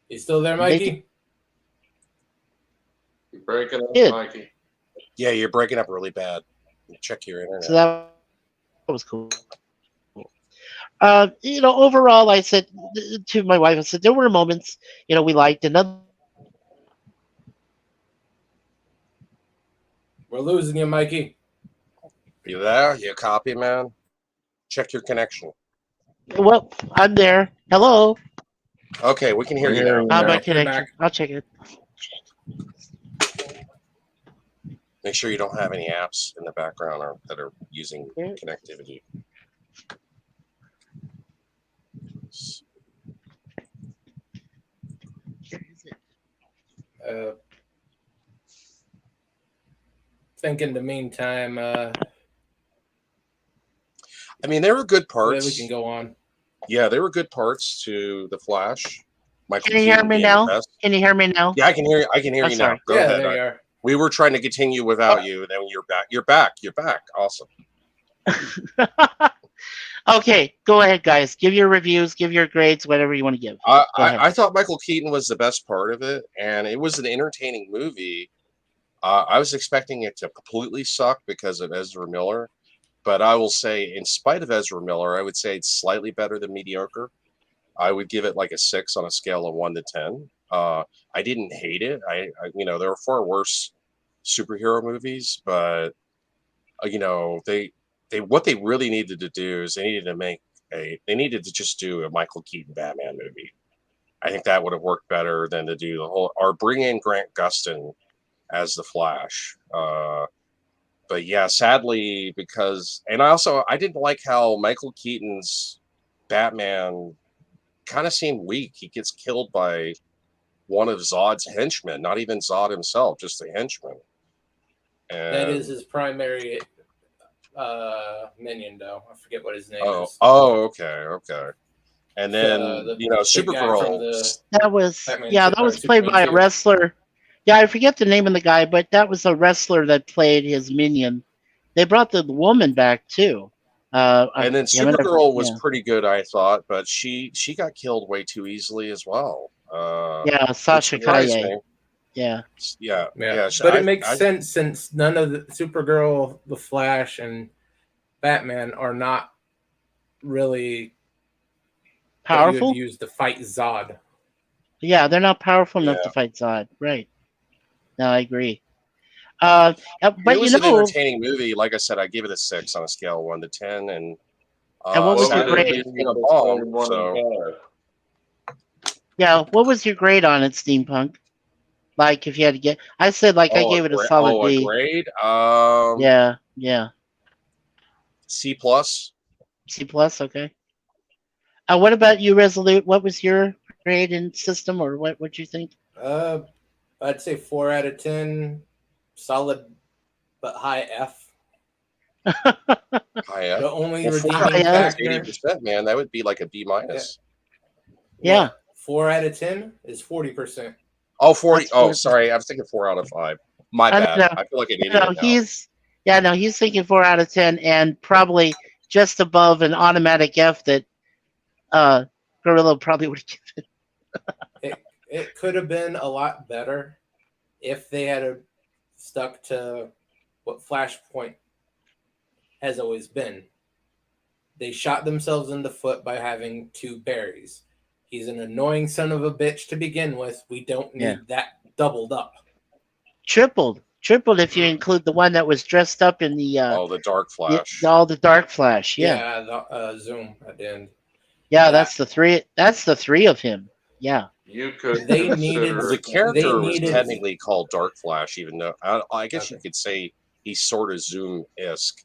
You still there, They did. Mikey? You're breaking up, Mikey. Yeah, you're breaking up really bad. Check your internet. So that was cool. Overall, I said to my wife, I said there were moments, we liked, and other. We're losing you, Mikey. You there? You copy, man? Check your connection. Well, I'm there. Hello. Okay, we can hear you now. My You're connection. back. I'll check it. Make sure you don't have any apps in the background that are using connectivity. Think in the meantime, I mean, there were good parts. we can go on. Yeah, there were good parts to The Flash. Michael Can you hear Keaton me being the now? best. Can you hear me now? Yeah, I can hear you. I can hear Oh, you now. sorry. Go Yeah, ahead. there you are. We were trying to continue without you, and then you're back. You're back. You're back. Awesome. Okay, go ahead, guys. Give your reviews, give your grades, whatever you want to give. Go ahead. I thought Michael Keaton was the best part of it, and it was an entertaining movie. I was expecting it to completely suck because of Ezra Miller, but I will say, in spite of Ezra Miller, I would say it's slightly better than mediocre. I would give it like a 6 on a scale of 1 to 10. I didn't hate it. There were far worse superhero movies, but they what they really needed to do is they needed to just do a Michael Keaton Batman movie. I think that would have worked better than to do the whole or bring in Grant Gustin as the Flash. But yeah, sadly, I didn't like how Michael Keaton's Batman kind of seemed weak. He gets killed by one of Zod's henchmen, not even Zod himself, just a henchman. And That is his primary minion, though. I forget what his name is. Oh, okay. And then Supergirl. That was played by a wrestler. Yeah, I forget the name of the guy, but that was a wrestler that played his minion. They brought the woman back too. And then Supergirl was pretty good, I thought, but she got killed way too easily as well. Sasha Kaye. Yeah. But it makes sense since none of the Supergirl, the Flash, and Batman are not really powerful. Used to fight Zod. Yeah, they're not powerful enough to fight Zod. Right. No, I agree. But it was an entertaining movie. Like I said, I gave it a 6 on a scale of 1 to 10. And what was your grade? Yeah, what was your grade on it, Steampunk? Like, if you had to get, I said I gave it a solid B. A grade? Yeah. C plus. C plus, okay. What about you, Resolute? What was your grade in system, or what you think? I'd say 4 out of 10. Solid, but high F. High F. The only redeeming factor, 80%, man. That would be like a B minus. Yeah. 4 out of 10 is 40%. Oh, 40. Oh, sorry. I was thinking 4 out of 5. My bad. I feel like an idiot. He's thinking 4 out of 10, and probably just above an automatic F that Gorilla probably would have given. It could have been a lot better if they had stuck to what Flashpoint has always been. They shot themselves in the foot by having two Barrys. He's an annoying son of a bitch to begin with. We don't need that doubled up. Tripled if you include the one that was dressed up in the the Dark Flash. all the Dark Flash. Yeah, the Zoom at the end. yeah, that's the three. That's the three of him. Yeah, You could They consider needed- The character was needed- technically called Dark Flash, even though I guess you could say he's sort of Zoom-esque.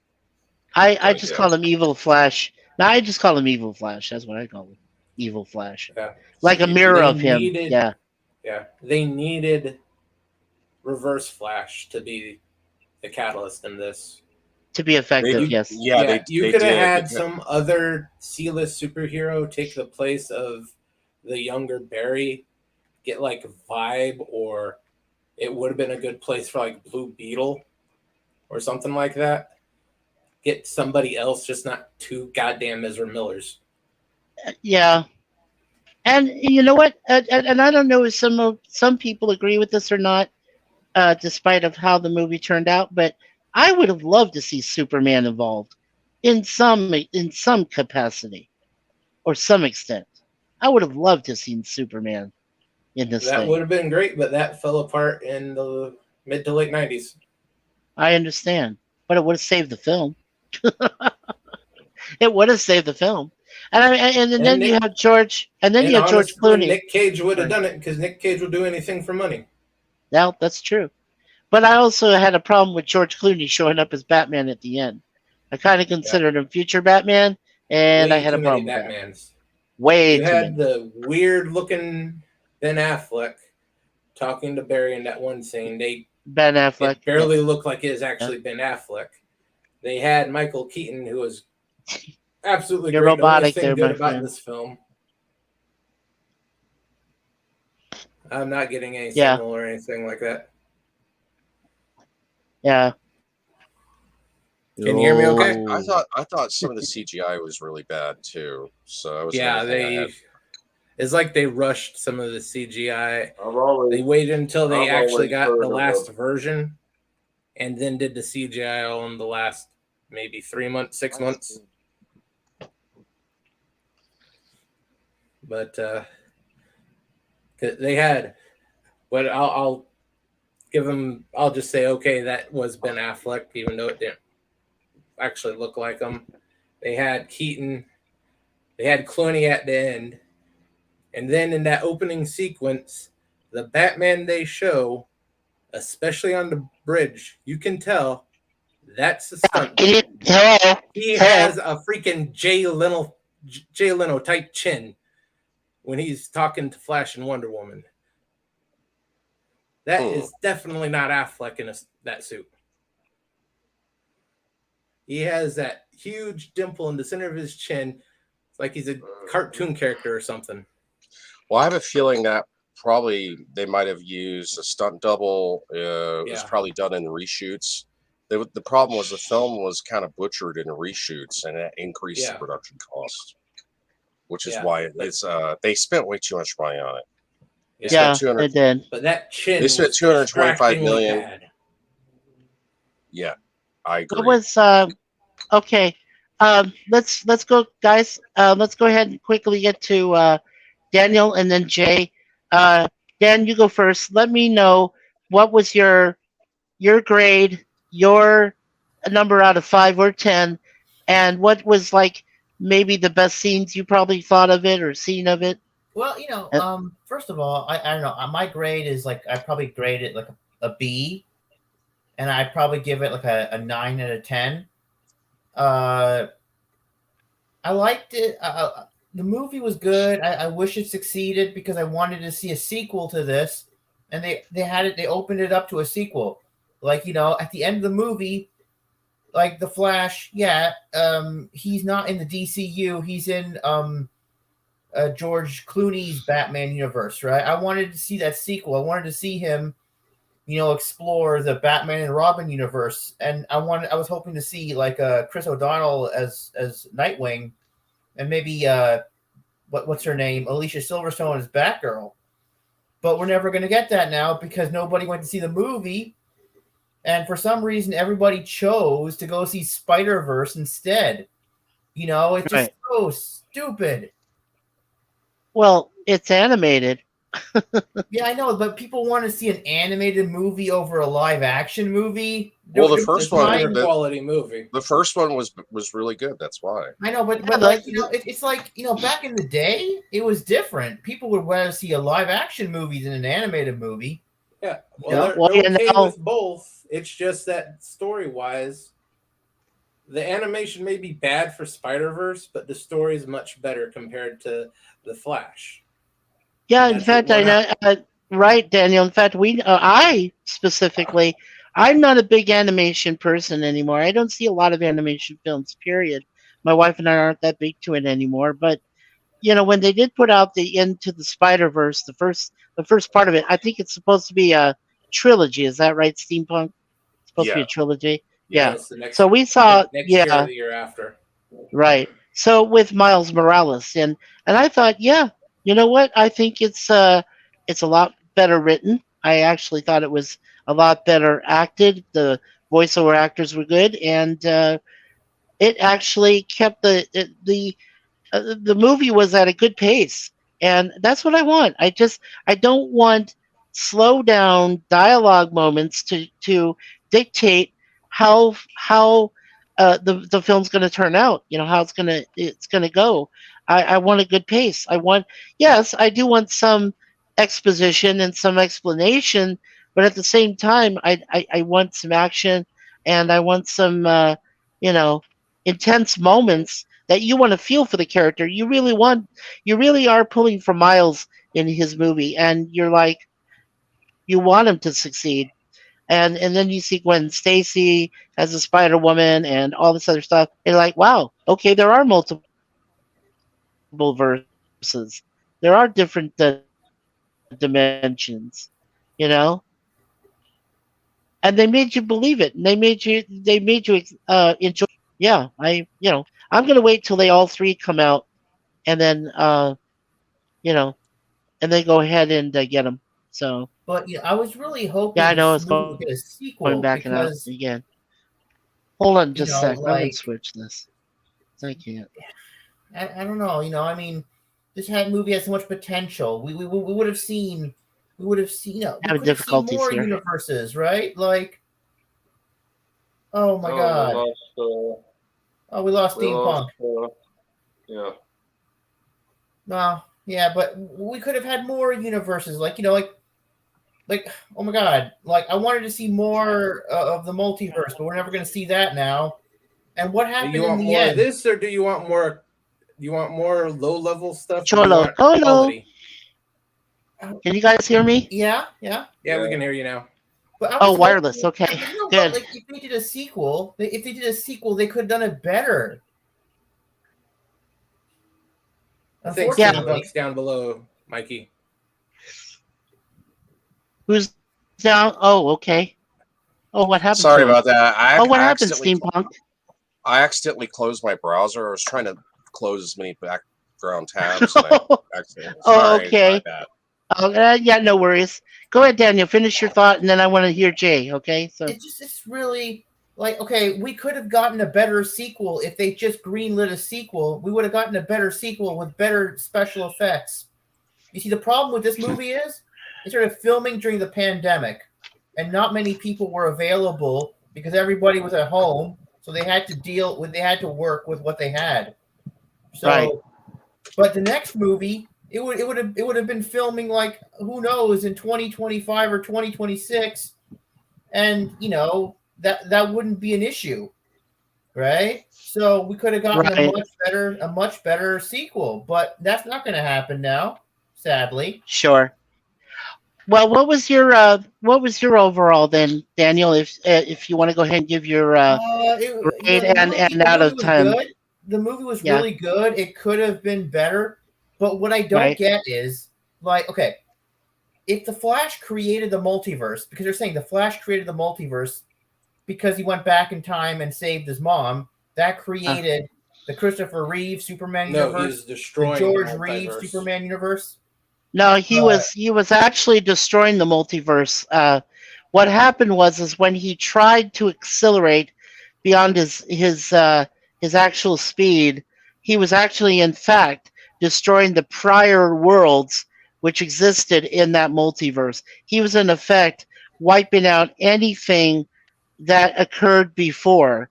I just call him Evil Flash. No, I just call him Evil Flash. That's what I call him, Evil Flash. Yeah. Like a mirror They of him. needed- Yeah, Yeah, they needed Reverse Flash to be the catalyst in this. to be effective. Yes. Yeah, You they could have did. had some other C-list superhero take the place of the younger Barry, get like Vibe, or it would have been a good place for like Blue Beetle or something like that. Get somebody else, just not two goddamn Ezra Millers. Yeah. And you know what? And I don't know if some people agree with this or not, despite of how the movie turned out. But I would have loved to see Superman involved in some capacity or some extent. I would have loved to have seen Superman in this That thing. would have been great, but that fell apart in the mid to late 90s. I understand, but it would have saved the film. It would have saved the film. And then you have George, and then you have George honestly, Clooney. Nick Cage would have done it because Nick Cage will do anything for money. Yeah, that's true. But I also had a problem with George Clooney showing up as Batman at the end. I kind of considered him future Batman, and I had a problem with that. Batmans. Way You too had many. the weird looking Ben Affleck talking to Barry in that one scene. Ben Affleck. It barely looked like it was actually Ben Affleck. They had Michael Keaton, who was absolutely You're great. robotic The only thing there, good my about friend. this film. I'm not getting any Yeah. signal or anything like that. Yeah. Can you hear me okay? I thought some of the CGI was really bad too. So that was Yeah, another thing I had. it's like they rushed some of the CGI. I've always They waited until they I've actually always got heard the of last it. version and then did the CGI all in the last maybe 3 months, 6 months. But they had, but I'll give them, I'll just say, okay, that was Ben Affleck, even though it didn't actually look like him. They had Keaton, they had Clooney at the end. And then in that opening sequence, the Batman they show, especially on the bridge, you can tell that's a stunt. Hello. He has a freaking Jay Leno type chin when he's talking to Flash and Wonder Woman. That is definitely not Affleck in that suit. He has that huge dimple in the center of his chin. It's like he's a cartoon character or something. Well, I have a feeling that probably they might have used a stunt double. It was probably done in reshoots. The problem was the film was kind of butchered in reshoots, and it increased the production cost, which is why it's they spent way too much money on it. Yeah, it did. But that chin. They spent $225 million. Bad. Yeah, I agree. What was okay? Let's go, guys. Let's go ahead and quickly get to Daniel and then Jay. Dan, you go first. Let me know what was your grade, your number out of 5 or 10, and what was like maybe the best scenes you probably thought of it or seen of it. Well, first of all, I don't know. My grade is like I probably grade it like a B, and I probably give it like a 9 out of 10. I liked it. The movie was good. I wish it succeeded because I wanted to see a sequel to this, and they had it. They opened it up to a sequel. Like at the end of the movie, like the Flash. Yeah, he's not in the DCU. He's in George Clooney's Batman universe, right? I wanted to see that sequel. I wanted to see him, explore the Batman and Robin universe, and I was hoping to see like Chris O'Donnell as Nightwing, and maybe what's her name, Alicia Silverstone as Batgirl. But we're never going to get that now because nobody went to see the movie, and for some reason everybody chose to go see Spider-Verse instead. It's just so stupid. Well, it's animated. Yeah, I know, but people want to see an animated movie over a live action movie. Well, the It first was one, fine. Quality movie. the first one was really good. That's why. I know, but Yeah, like it's like back in the day, it was different. People would rather see a live action movie than an animated movie. Yeah, Yeah. they're Well, okay with both. It's just that story wise, the animation may be bad for Spider-Verse, but the story is much better compared to the Flash. Yeah, in That's fact, what I know. Right, Daniel. In fact, I specifically, I'm not a big animation person anymore. I don't see a lot of animation films. Period. My wife and I aren't that big to it anymore. But when they did put out the Into the Spider Verse, the first part of it, I think it's supposed to be a trilogy. Is that right, Steampunk? It's supposed to be Yeah. a trilogy. Yeah, Yeah. it's the next. So we I saw, think next year or yeah, the year after. right. So with Miles Morales, and I thought, yeah, you know what? I think it's a lot better written. I actually thought it was a lot better acted. The voiceover actors were good, and it actually kept the movie was at a good pace, and that's what I want. I don't want slow down dialogue moments to dictate how the film's going to turn out. How it's gonna go. I want a good pace. Yes, I do want some exposition and some explanation, but at the same time, I want some action, and I want some you know intense moments that you want to feel for the character. You really are pulling for Miles in his movie, and you're like, you want him to succeed. And then you see Gwen Stacy as a Spider Woman and all this other stuff. And you're like, wow, okay, there are multiple verses. There are different dimensions, you know. And they made you believe it, and they made you enjoy. Yeah, I'm gonna wait till they all three come out, and then you know, and then go ahead and get them. So But I was really yeah, hoping I know this it's movie would going get a back and out sequel again. because Hold on just a sec. I'm gonna like switch this. I can't. I don't know. I mean, this movie has so much potential. We would have seen. We would have seen. We Having could have seen difficulties more here. universes, right? Like, oh my Oh, god! We lost we Steampunk. lost, yeah. No, yeah, but we could have had more universes. Like, oh my god! Like, I wanted to see more of the multiverse, but we're never going to see that now. And what Do happened you in want the more end? of this, or do you want more? Do you want more low level stuff? Or do you Cholo, want Cholo. quality? Can you guys hear me? Yeah. Yeah, we can hear you now. But I Oh, was wireless. hoping- Okay, but good. like if they did a sequel, they could have done it better. Thanks Yeah. to the bucks down below, Mikey. Who's down? Oh, okay. Oh, what happened? Sorry to him? about that. What happened, Steampunk? I accidentally closed my browser. I was trying to close as many background tabs. And I accidentally, sorry Okay. about that. Oh, yeah, no worries. Go ahead, Daniel. Finish your thought, and then I want to hear Jay. Okay, so It's really like, okay, we could have gotten a better sequel if they just greenlit a sequel. We would have gotten a better sequel with better special effects. You see, the problem with this movie is they started filming during the pandemic, and not many people were available because everybody was at home, so they had to work with what they had. So, right. But the next movie, it would have been filming like, who knows, in 2025 or 2026, and that wouldn't be an issue, right? So we could have gotten a much better sequel, but that's not going to happen now, sadly. Sure. Well, what was your overall then, Daniel? If you want to go ahead and give your grade and out of time. The movie was really good. It could have been better, but what I don't get is, like, okay, if the Flash created the multiverse, because they're saying the Flash created the multiverse because he went back in time and saved his mom, that created The Christopher Reeve Superman No, universe? he's The destroying George the Reeve multiverse. Superman universe? No, Uh, he was actually destroying the multiverse. What happened was is when he tried to accelerate beyond his actual speed, he was actually in fact destroying the prior worlds which existed in that multiverse. He was in effect wiping out anything that occurred before,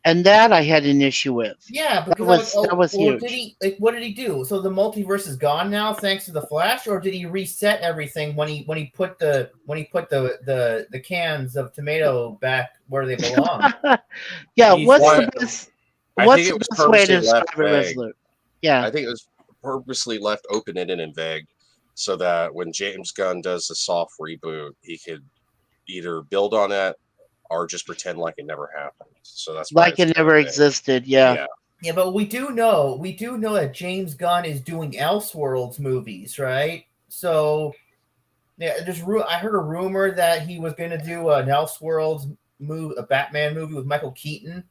and that I had an issue with. Yeah, That because I'm like, that oh, was well, did huge. he? Like, what did he do? So the multiverse is gone now, thanks to the Flash, or did he reset everything when he put the cans of tomato back where they belong? Yeah, He's Well, I think what's it the was best way to purposely describe left it, vague. Resolute? Yeah, I think it was purposely left open-ended and vague, so that when James Gunn does a soft reboot, he could either build on it or just pretend like it never happened. So that's why like it's it kind of never vague. existed. Yeah. Yeah. Yeah, but we do know that James Gunn is doing Elseworlds movies, right? So yeah, I heard a rumor that he was going to do an Elseworlds movie, a Batman movie with Michael Keaton.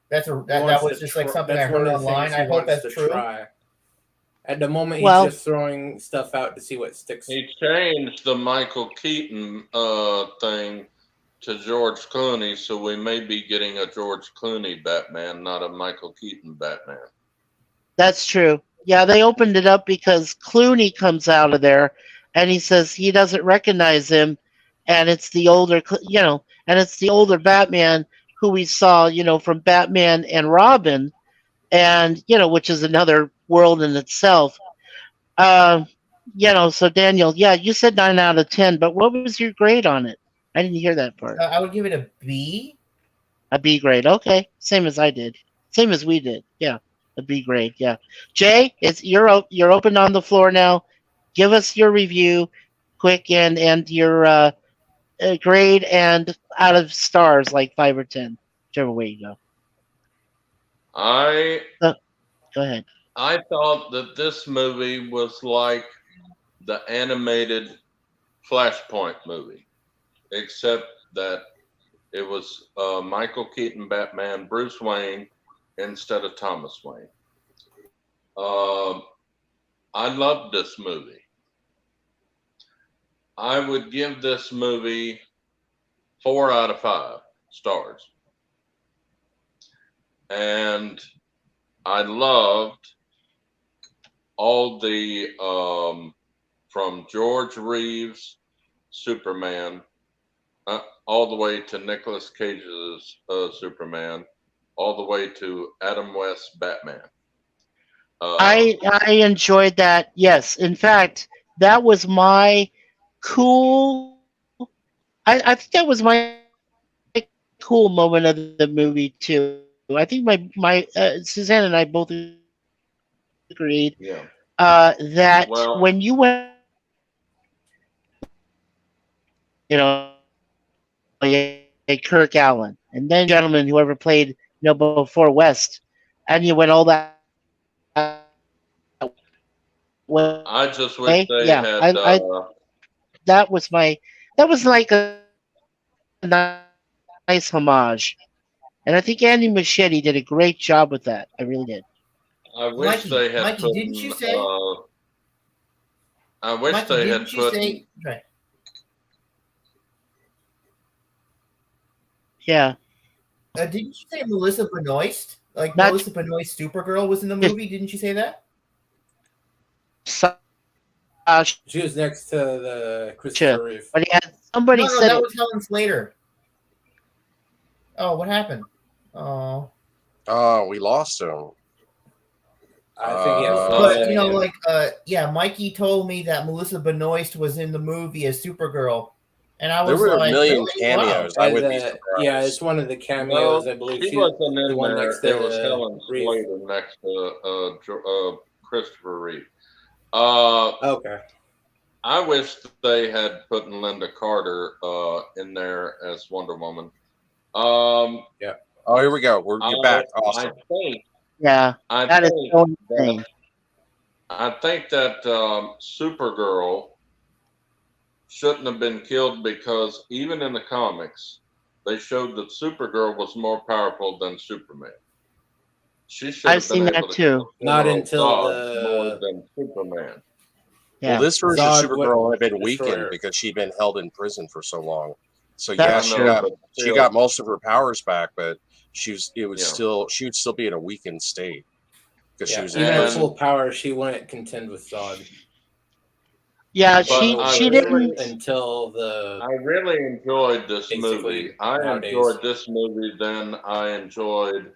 That was just like something I That's one heard of the online. things he I hope wants that's to true. try. At the moment, he's Well, just throwing stuff out to see what sticks. He changed the Michael Keaton thing to George Clooney, so we may be getting a George Clooney Batman, not a Michael Keaton Batman. that's true. Yeah, they opened it up because Clooney comes out of there, and he says he doesn't recognize him, and it's the older, and it's the older Batman who we saw, from Batman and Robin, and which is another world in itself. Um, so Daniel, yeah, you said 9 out of 10, but what was your grade on it? I didn't hear that part. I would give it a B. A B grade. Okay, same as I did. Same as we did. Yeah, a B grade. Yeah. Jay, you're open on the floor now. Give us your review, quick, and your grade and out of stars, like 5 or 10, whichever way you go. I Go ahead. I thought that this movie was like the animated Flashpoint movie, except that it was Michael Keaton Batman, Bruce Wayne, instead of Thomas Wayne. Um I loved this movie. I would give this movie 4 out of 5 stars. And I loved all the from George Reeves Superman all the way to Nicolas Cage's Superman, all the way to Adam West's Batman. I enjoyed that. Yes, in fact, that was my cool. I think that was my cool moment of the movie too. I think my Suzanne and I both agreed that when you went Yeah. from Batman Well, Kirk Allen, and then gentleman whoever played before West, and you went all that way. Yeah, I just wish I they had. that was like a nice homage, and I think Andy Machete did a great job with that. I really did. I wish Mikey, they had Mikey, put. didn't you say? I wish Mikey, they didn't had you put. say? Right. Yeah, Didn't you say Melissa Benoist? Like not Melissa Benoist, Supergirl was in the just movie. Didn't you say that? Sasha, She was next to the Christopher Reeve. but somebody No, said that it. was Helen Slater. Oh, what happened? Oh, Oh, we lost him. I think he has. but Mikey told me that Melissa Benoist was in the movie as Supergirl, and I There was were a like, million really? cameos. Wow. I would be surprised. Yeah, it's one of the cameos. No, I believe she wasn't the in one there. next to It was Helen Reeve. Slater next to Christopher Reeve. Uh, Okay. I wish they had put Linda Carter in there as Wonder Woman. Um, Oh, here we go. You're back. Awesome. I think Yeah, I that is think so that insane. I think that Supergirl shouldn't have been killed because even in the comics, they showed that Supergirl was more powerful than Superman. She should I've have been seen that able to too. Not control until Zod more the than Superman. Yeah, Well, this version of Zod Supergirl had been wouldn't destroy weakened her. because she'd been held in prison for so long. So yeah, that's I she know, true. got but she still, got most of her powers back, but she would yeah. still be in a weakened state because she Yeah, was in even at prison. full And power, she wouldn't contend with Zod Yeah, but she didn't. until I the really enjoyed this movie. basically I nowadays. enjoyed this movie than I enjoyed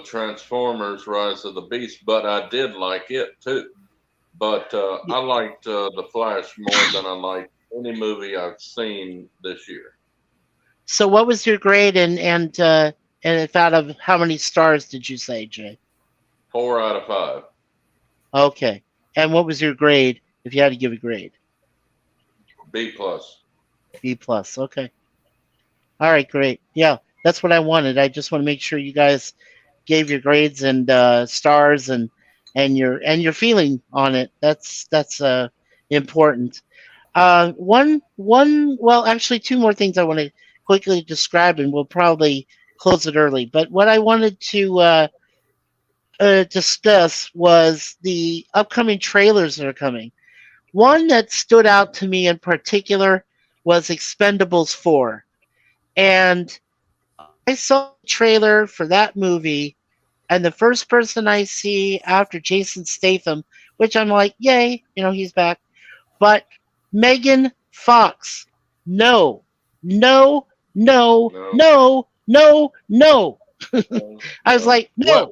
Transformers: Rise of the Beast, but I did like it too. But I liked The Flash more than I liked any movie I've seen this year. So, what was your grade, and if out of how many stars did you say, Jay? 4 out of 5. Okay, and what was your grade if you had to give a grade? B plus. B plus. Okay. All right, great. Yeah, that's what I wanted. I just want to make sure you guys gave your grades and stars and your feeling on it. That's important. Well, actually, two more things I want to quickly describe, and we'll probably close it early. But what I wanted to discuss was the upcoming trailers that are coming. One that stood out to me in particular was Expendables 4. And I saw the trailer for that movie, and the first person I see after Jason Statham, which I'm like, yay, he's back. But Megan Fox, no, no, no, No, no, no, no. no, I was no. like, no,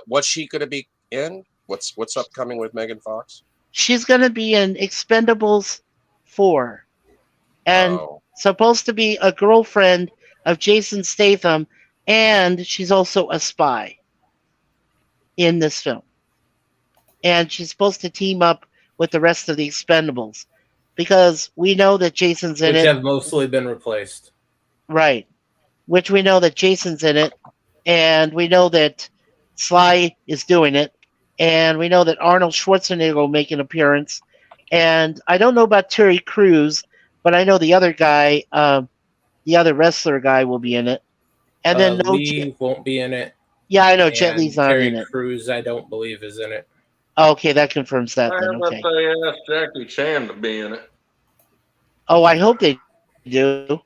What's she going to be in? What's upcoming with Megan Fox? she's going to be in Expendables 4 and Oh, supposed to be a girlfriend of Jason Statham, and she's also a spy in this film. And she's supposed to team up with the rest of the Expendables because we know that Jason's in which it, have mostly been replaced. right? Which we know that Jason's in it, and we know that Sly is doing it, and we know that Arnold Schwarzenegger will make an appearance. And I don't know about Terry Crews, but I know the other guy, the other wrestler guy, will be in it. And then no, Lee won't be in it, yeah, I know Jet Li's and not in Terry it. Crews, I don't believe, is in it. Okay, that confirms that Why then. haven't Okay. they asked Jackie Chan to be in it? Oh, I hope they do.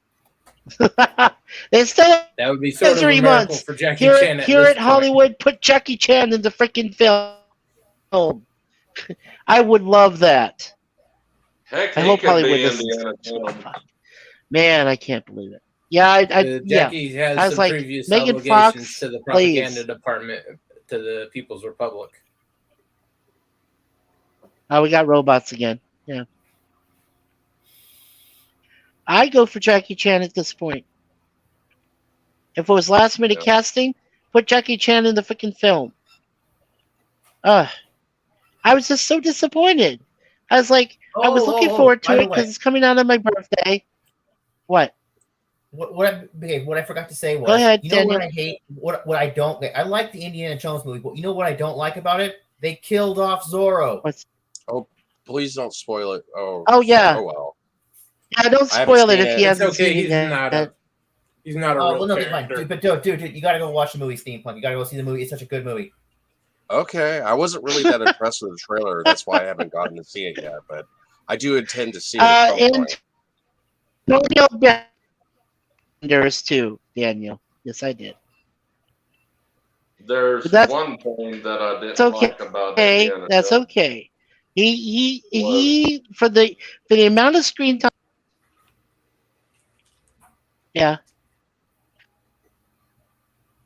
They still have That would be sort of a 3 miracle months. for Jackie Here, Chan at here this at point. Hollywood, put Jackie Chan in the freaking film. I would love that. Heck, I he hope could Hollywood be listens. Indiana Jones. Man, I can't believe it. Yeah, yeah. Jackie I has was some like, previous Megan obligations Fox, to the propaganda please. department to the People's Republic. Oh, we got robots again. Yeah. I go for Jackie Chan at this point. If it was last minute Yeah. casting, put Jackie Chan in the freaking film. I was just so disappointed. I was like, I was looking forward to By the it because way, it's coming out on my birthday. What? what I forgot to say Go was, ahead, you know what Daniel. I hate? What I don't like? I like the Indiana Jones movie, but you know what I don't like about it? They killed off Zorro. What's? please don't spoil it. Oh yeah. Oh well. Yeah, don't I haven't spoil it seen if it. he It's hasn't okay. seen it He's yet. not a Oh, real well, no, that's fine. character. But dude, you gotta go watch the movie Steampunk. You gotta go see the movie. It's such a good movie. Okay, I wasn't really that impressed with the trailer. That's why I haven't gotten to see it yet. But I do intend to see it at some And point. Antonio Banderas too, Daniel. Yes, I did. There's But that's one thing that I it's didn't okay. like about Okay, Indiana that's Jones okay. He was he for the amount of screen time. Yeah.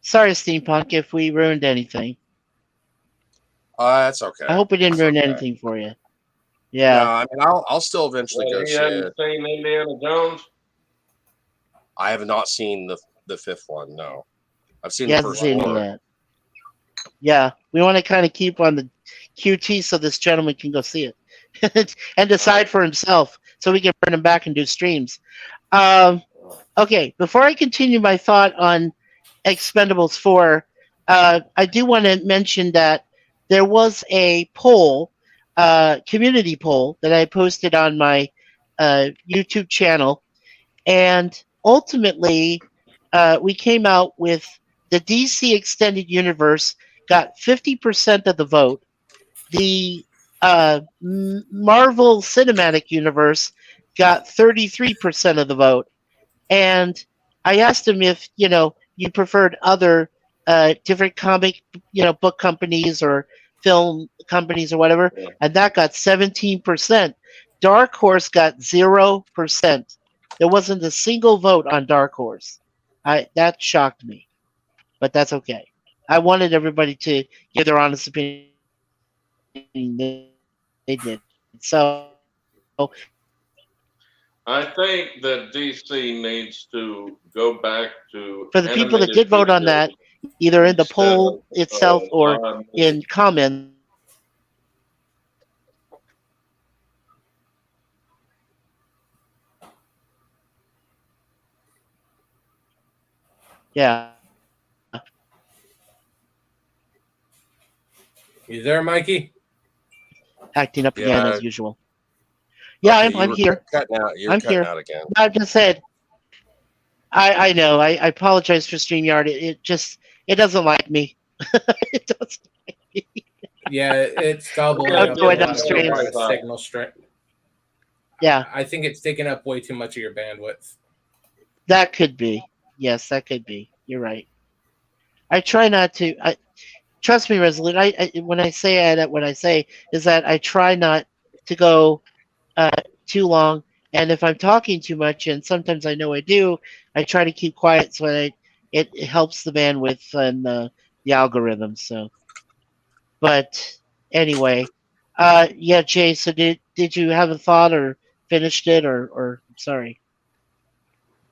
Sorry, Steampunk, if we ruined anything. That's okay. I hope we didn't It's ruin okay. anything for you. No, Yeah. I mean I'll still eventually go he see hadn't it. seen Indiana Jones. I have not seen the fifth one. No, I've seen He the hasn't first seen it four. yet. Yeah. We want to kind of keep on the QT so this gentleman can go see it and decide for himself so we can bring him back and do streams. Okay, before I continue my thought on Expendables 4, I do want to mention that there was a poll, community poll, that I posted on my YouTube channel, and ultimately we came out with the DC Extended Universe got 50% of the vote. The Marvel Cinematic Universe got 33% of the vote. And I asked him if, you preferred other different comic, book companies or film companies or whatever, Yeah. and that got 17%. Dark Horse got 0%. There wasn't a single vote on Dark Horse. That shocked me, but that's okay. I wanted everybody to give their honest opinion. They did. So I think that DC needs to go back to for the people that animated did vote on videos that, either in the instead poll itself of or live in movies. comments, yeah, You there, Mikey? acting up again Yeah. as usual. Yeah, Okay, I'm here. cutting out. You're I'm cutting here. out again. I just said, I know. I apologize for StreamYard. It doesn't like me. It doesn't like me. Yeah, it's gobbling Yeah, up a going lot of your downstream. signal strength. Yeah, I think it's taking up way too much of your bandwidth. that could be. Yes, that could be. You're right. I try not to. Trust me, Resolute. When I say that, what I say is that I try not to go uh, too long. And if I'm talking too much, and sometimes I know I do, I try to keep quiet so it helps the bandwidth and the algorithm. So, but anyway, yeah, Jay. So did you have a thought or finished it or sorry?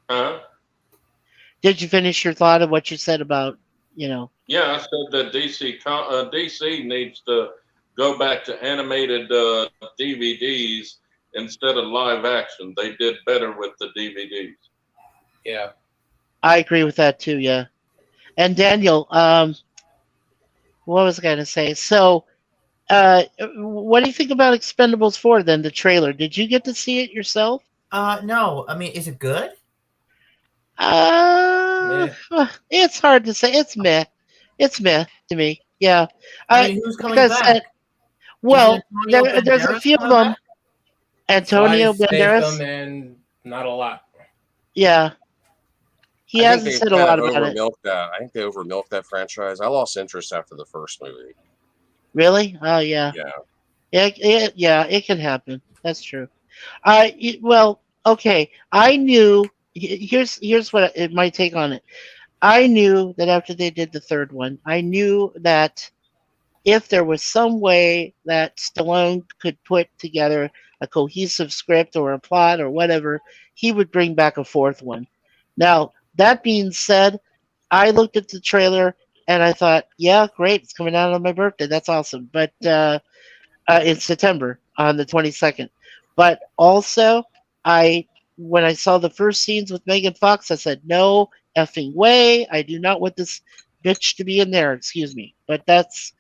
Huh? Did you finish your thought of what you said about Yeah, I said that DC needs to go back to animated DVDs instead of live action. They did better with the DVDs. Yeah. I agree with that too. Yeah. And Daniel, what was I going to say? So, what do you think about Expendables 4 then, the trailer? Did you get to see it yourself? No. I mean, is it good? It's hard to say. It's meh. It's meh to me. Yeah. I mean, who's coming Like I back? said, well, Is Antonio there's a Banderas few of coming them. back? Antonio Sly Statham Banderas. and not a lot. Yeah. He I think hasn't they've said a kind lot of about it. overmilked that. I think they overmilked that franchise. I lost interest after the first movie. Really? Oh, yeah. Yeah. Yeah, it can happen. That's true. Well, okay. I knew. Here's what my take on it. I knew that after they did the third one, I knew that if there was some way that Stallone could put together a cohesive script or a plot or whatever, he would bring back a fourth one. Now, that being said, I looked at the trailer and I thought, yeah, great, it's coming out on my birthday. That's awesome. But in September on the 22nd. But also, I when I saw the first scenes with Megan Fox, I said, no effing way. I do not want this bitch to be in there. Excuse me. But that's,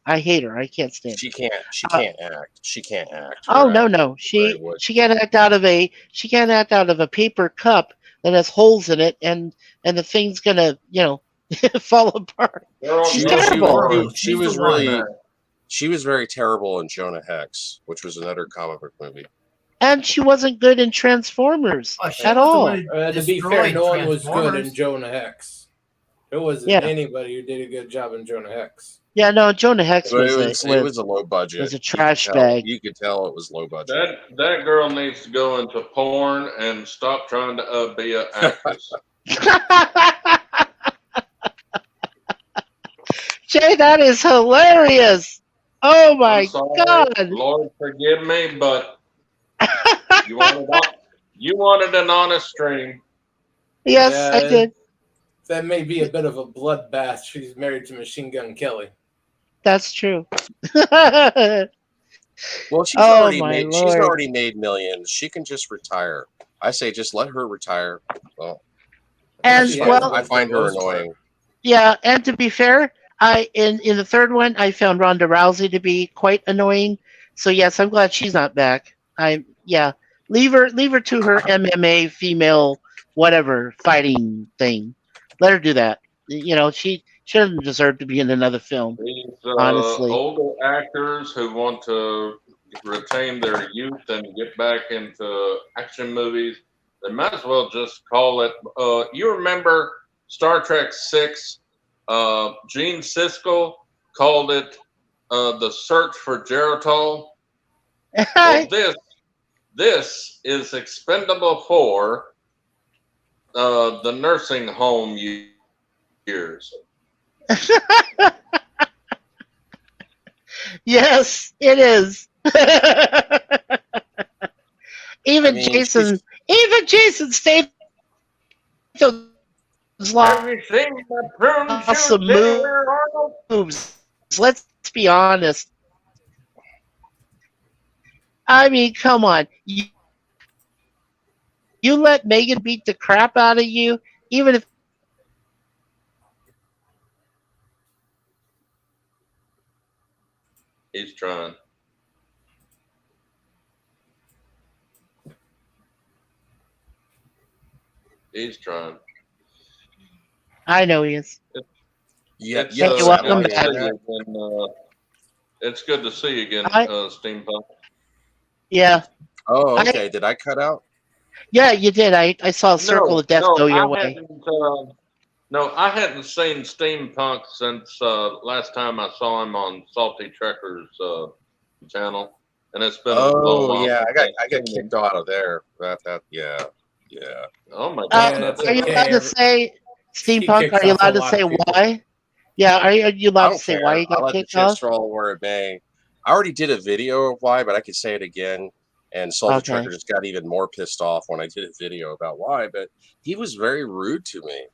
I hate her. I can't stand She her. can't. She can't act. She can't act. Oh Her no. acting very She wood. she can't act out of a paper cup that has holes in it, and the thing's gonna fall apart. She's terrible. She was really. She was very terrible in Jonah Hex, which was another comic book movie. And she wasn't good in Transformers at all. To be fair, no one was good in Jonah Hex. There wasn't anybody who did a good job in Jonah Hex. Yeah, no, Jonah Hex But was it was a low budget. Was a trash bag. You could tell it was low budget. That girl needs to go into porn and stop trying to be an actress. Jay, that is hilarious. Oh my I'm sorry, God. Lord forgive me, but you wanted an honest stream. Yes, I did. That may be a bit of a bloodbath. She's married to Machine Gun Kelly. That's true. Well, she's already made millions. She can just retire. I say just let her retire. Well, I find her annoying. Yeah, and to be fair, in the third one, I found Ronda Rousey to be quite annoying. So yes, I'm glad she's not back. Leave her to her MMA female whatever fighting thing. Let her do that. She doesn't deserve to be in another film, These honestly. older actors who want to retain their youth and get back into action movies, they might as well just call it. You remember Star Trek Six? Gene Siskel called it "The Search for Geritol." Well, this is Expendable Four, the nursing home years. Yes, it is. I even mean, Jason, even Jason Statham's Have you seen my prune lost shoes some anywhere, Arnold? moves. Let's be honest. I mean, come on. You let Megan beat the crap out of you, even if He's trying. He's trying. I know he is. yeah, It's yeah, Hey, Sam, welcome on good the to back. see internet. you again. It's good to see you again, I Steampunk. yeah. Oh, I okay. Did I cut out? yeah, you did. I saw a circle No, of death no, go I your way. hadn't. No, I hadn't seen Steampunk since last time I saw him on Salty Trekker's channel, and it's been a little Oh, while yeah. since I I've got seen him. kicked out of there. Yeah, yeah. Oh my Uh, Yeah, goodness! it's are you allowed okay. to say He steampunk? kicks Are you off a allowed to lot say of people. why? Yeah, are you I allowed to don't say why care. you I got let the kicked chips off? roll where it may. I already did a video of why, but I could say it again. And Salty Trucker Okay. just got even more pissed off when I did a video about why. But he was very rude to me,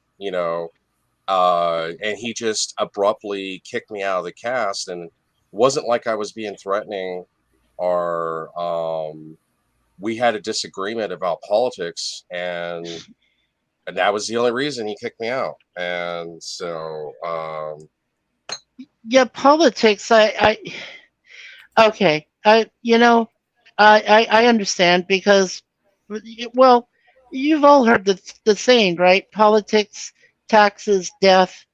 and he just abruptly kicked me out of the cast. And wasn't like I was being threatening or we had a disagreement about politics, and that was the only reason he kicked me out. And so, Yeah, politics. Okay. I understand because, well, you've all heard the saying, right? Politics, taxes, death,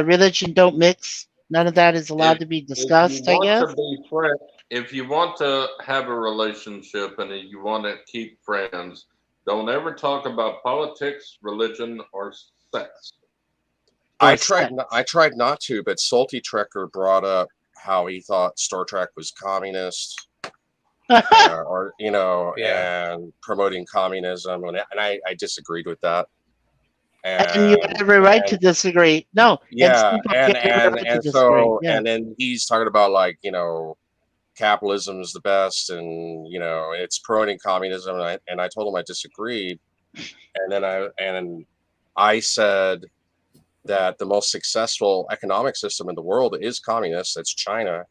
religion don't mix. None of that is allowed If to be if you discussed, I want to guess. be friends, if you want to have a relationship and you want to keep friends, don't ever talk about politics, religion, or sex. Or sex. I tried not to, but Salty Trekker brought up how he thought Star Trek was communist, Yeah. and promoting communism, and I disagreed with that. And you have And every right to and disagree. No, and yeah, steampunk, you have every right to and disagree. so Yeah. and then he's talking about, like, capitalism is the best, and it's promoting communism, and I told him I disagreed, and then I said that the most successful economic system in the world is communist. That's China.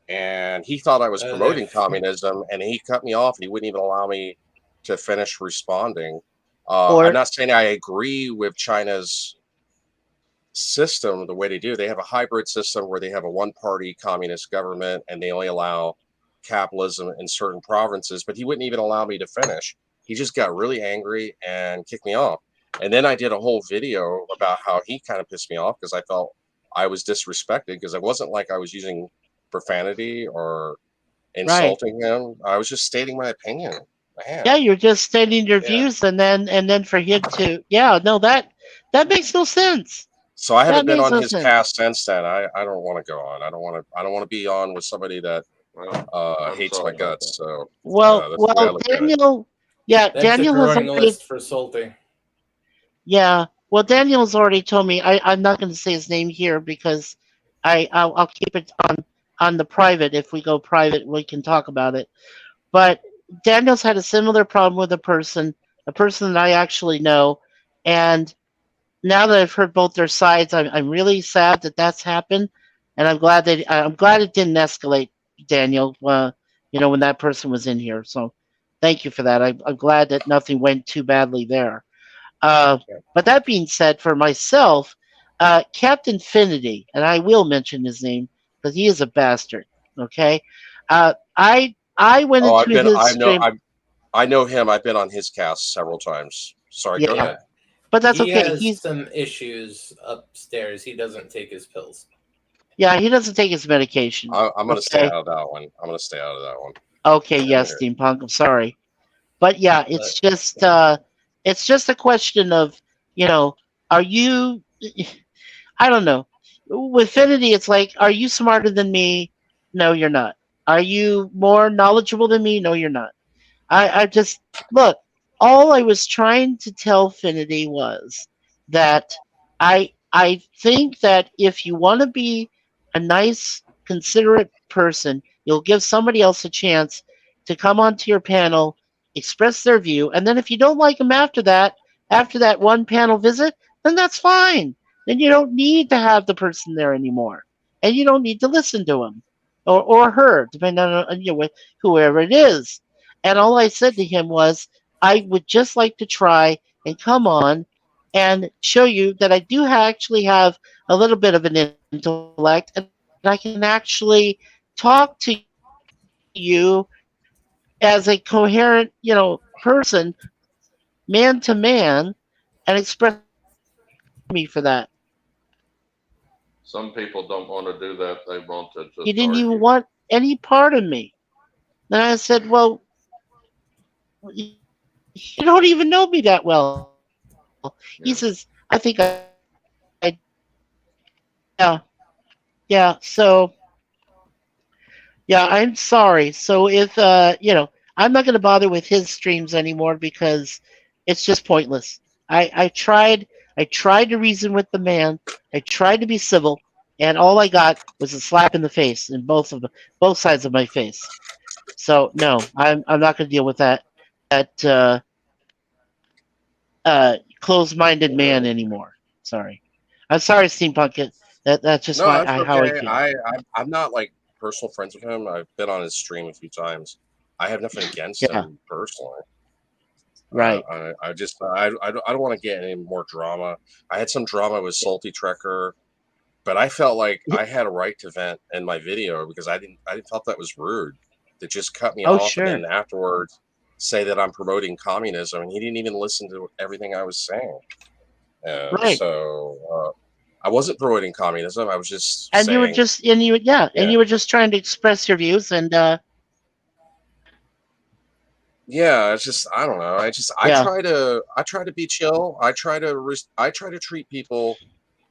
And he thought I was promoting If communism, and he cut me off, and he wouldn't even allow me to finish responding. I'm Or not saying I agree with China's system, the way they do. They have a hybrid system where they have a one-party communist government, and they only allow capitalism in certain provinces. But he wouldn't even allow me to finish. He just got really angry and kicked me off. And then I did a whole video about how he kind of pissed me off because I felt I was disrespected, because it wasn't like I was using profanity or right. insulting him. I was just stating my opinion. Man. Yeah, you're just stating your yeah, views, and then for him to, yeah, no, that makes no sense. So I That haven't been makes on no his sense. cast since then. I don't want to go on. I don't want to be on with somebody that Well, I'm hates my sorry about that. guts. So Well, that's the way I well, look at it. Daniel, yeah, that's a Daniel has growing already, list for Salty. yeah, well, Daniel's already told me. I'm not going to say his name here because I'll keep it on the private. If we go private, we can talk about it. But Daniel's had a similar problem with a person that I actually know, and now that I've heard both their sides, I'm really sad that that's happened, and I'm glad it didn't escalate, Daniel. When that person was in here, so thank you for that. I'm glad that nothing went too badly there. Uh, but that being said, for myself, Captain Finity, and I will mention his name because he is a bastard. Okay, I went Oh, into his stream. I know him. I've been on his cast several times. Sorry, go Yeah, ahead. Yeah. but that's He okay. has He's some issues upstairs. He doesn't take his pills. yeah, he doesn't take his medication. I'm going to stay Okay. out of that one. I'm going to stay out of that one. Okay, And yes, steampunk. I'm sorry. But yeah, But it's just a question of, you know, are you I don't know. With Finity, it's like, are you smarter than me? No, you're not. Are you more knowledgeable than me? No, you're not. I just look. All I was trying to tell Finity was that I think that if you want to be a nice, considerate person, you'll give somebody else a chance to come onto your panel, express their view, and then if you don't like them after that one panel visit, then that's fine. Then you don't need to have the person there anymore, and you don't need to listen to him or her, depending on you know, whoever it is. And all I said to him was, I would just like to try and come on and show you that I do actually have a little bit of an intellect and I can actually talk to you as a coherent, person, man to man, and express my views. And he didn't even want any part of me. Some people don't want to do that. They want to He just didn't even argue. want any part of me. Then I said, well, you don't even know me that well. He says, I think I do. Yeah. Yeah. So, yeah, I'm sorry. So if I'm not going to bother with his streams anymore because it's just pointless. I tried to reason with the man. I tried to be civil, and all I got was a slap in the face in both sides of my face. So no, I'm not going to deal with that closed-minded man anymore. Sorry. I'm sorry, steampunk. That's just no, that's how I okay. feel. I'm not like personal friends with him. I've been on his stream a few times. I have nothing against Yeah. him personally. Right. I don't want to get any more drama. I had some drama with Salty Trekker, but I felt like I had a right to vent in my video because I didn't felt that was rude to just cut me Oh off and sure. then afterwards say that I'm promoting communism, and he didn't even listen to everything I was saying. Right. I wasn't promoting communism. I was just And you were saying, just and you yeah, and yeah, you were just trying to express your views and yeah. It's just I don't know. yeah. I try to be chill. I try to treat people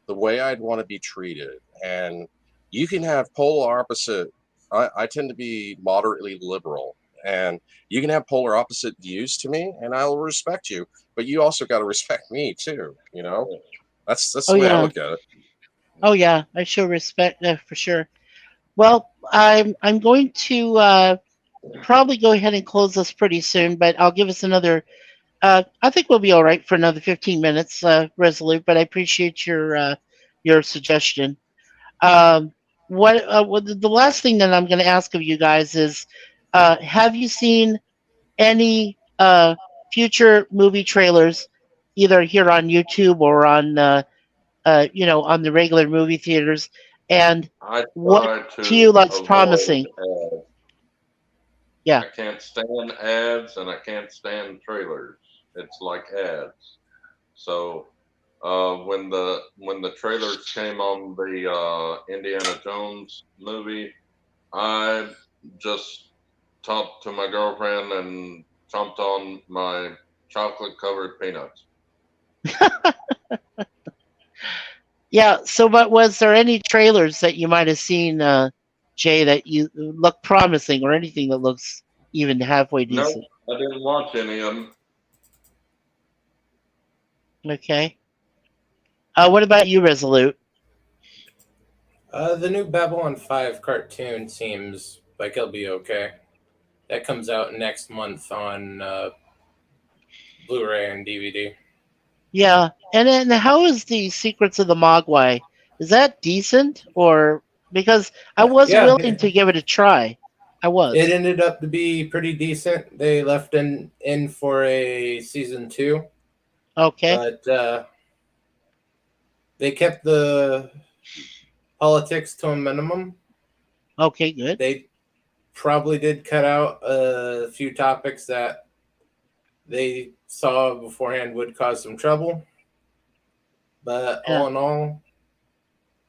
the way I'd want to be treated. And you can have polar opposite. I tend to be moderately liberal, and you can have polar opposite views to me, and I'll respect you. But you also got to respect me too. You know, that's Oh the way I yeah. look at it. Oh yeah. I show respect for sure. Well, I'm going to probably go ahead and close this pretty soon, but I'll give us another I think we'll be all right for another 15 minutes, Resolute, but I appreciate your suggestion. Um, what the last thing that I'm going to ask of you guys is, have you seen any future movie trailers, either here on YouTube or on on the regular movie theaters? And I what try to you to looks avoid promising? ads. Yeah. I can't stand ads and I can't stand trailers. It's like ads. So when the trailers came on the Indiana Jones movie, I just talked to my girlfriend and chomped on my chocolate covered peanuts. Yeah. So, but was there any trailers that you might have seen, Jay, that you look promising, or anything that looks even halfway Nope, decent? I didn't watch any of them. Okay. What about you, Resolute? the new Babylon 5 cartoon seems like it'll be okay. That comes out next month on Blu-ray and DVD. Yeah. And then how is the Secrets of the Mogwai? Is that decent, or because I was Yeah, willing to give it a try. I it was. ended up to be pretty decent. They left in for a season 2, Okay. but they kept the politics to a minimum. Okay. Good. They probably did cut out a few topics that they saw beforehand would cause some trouble. But Yeah. all in all,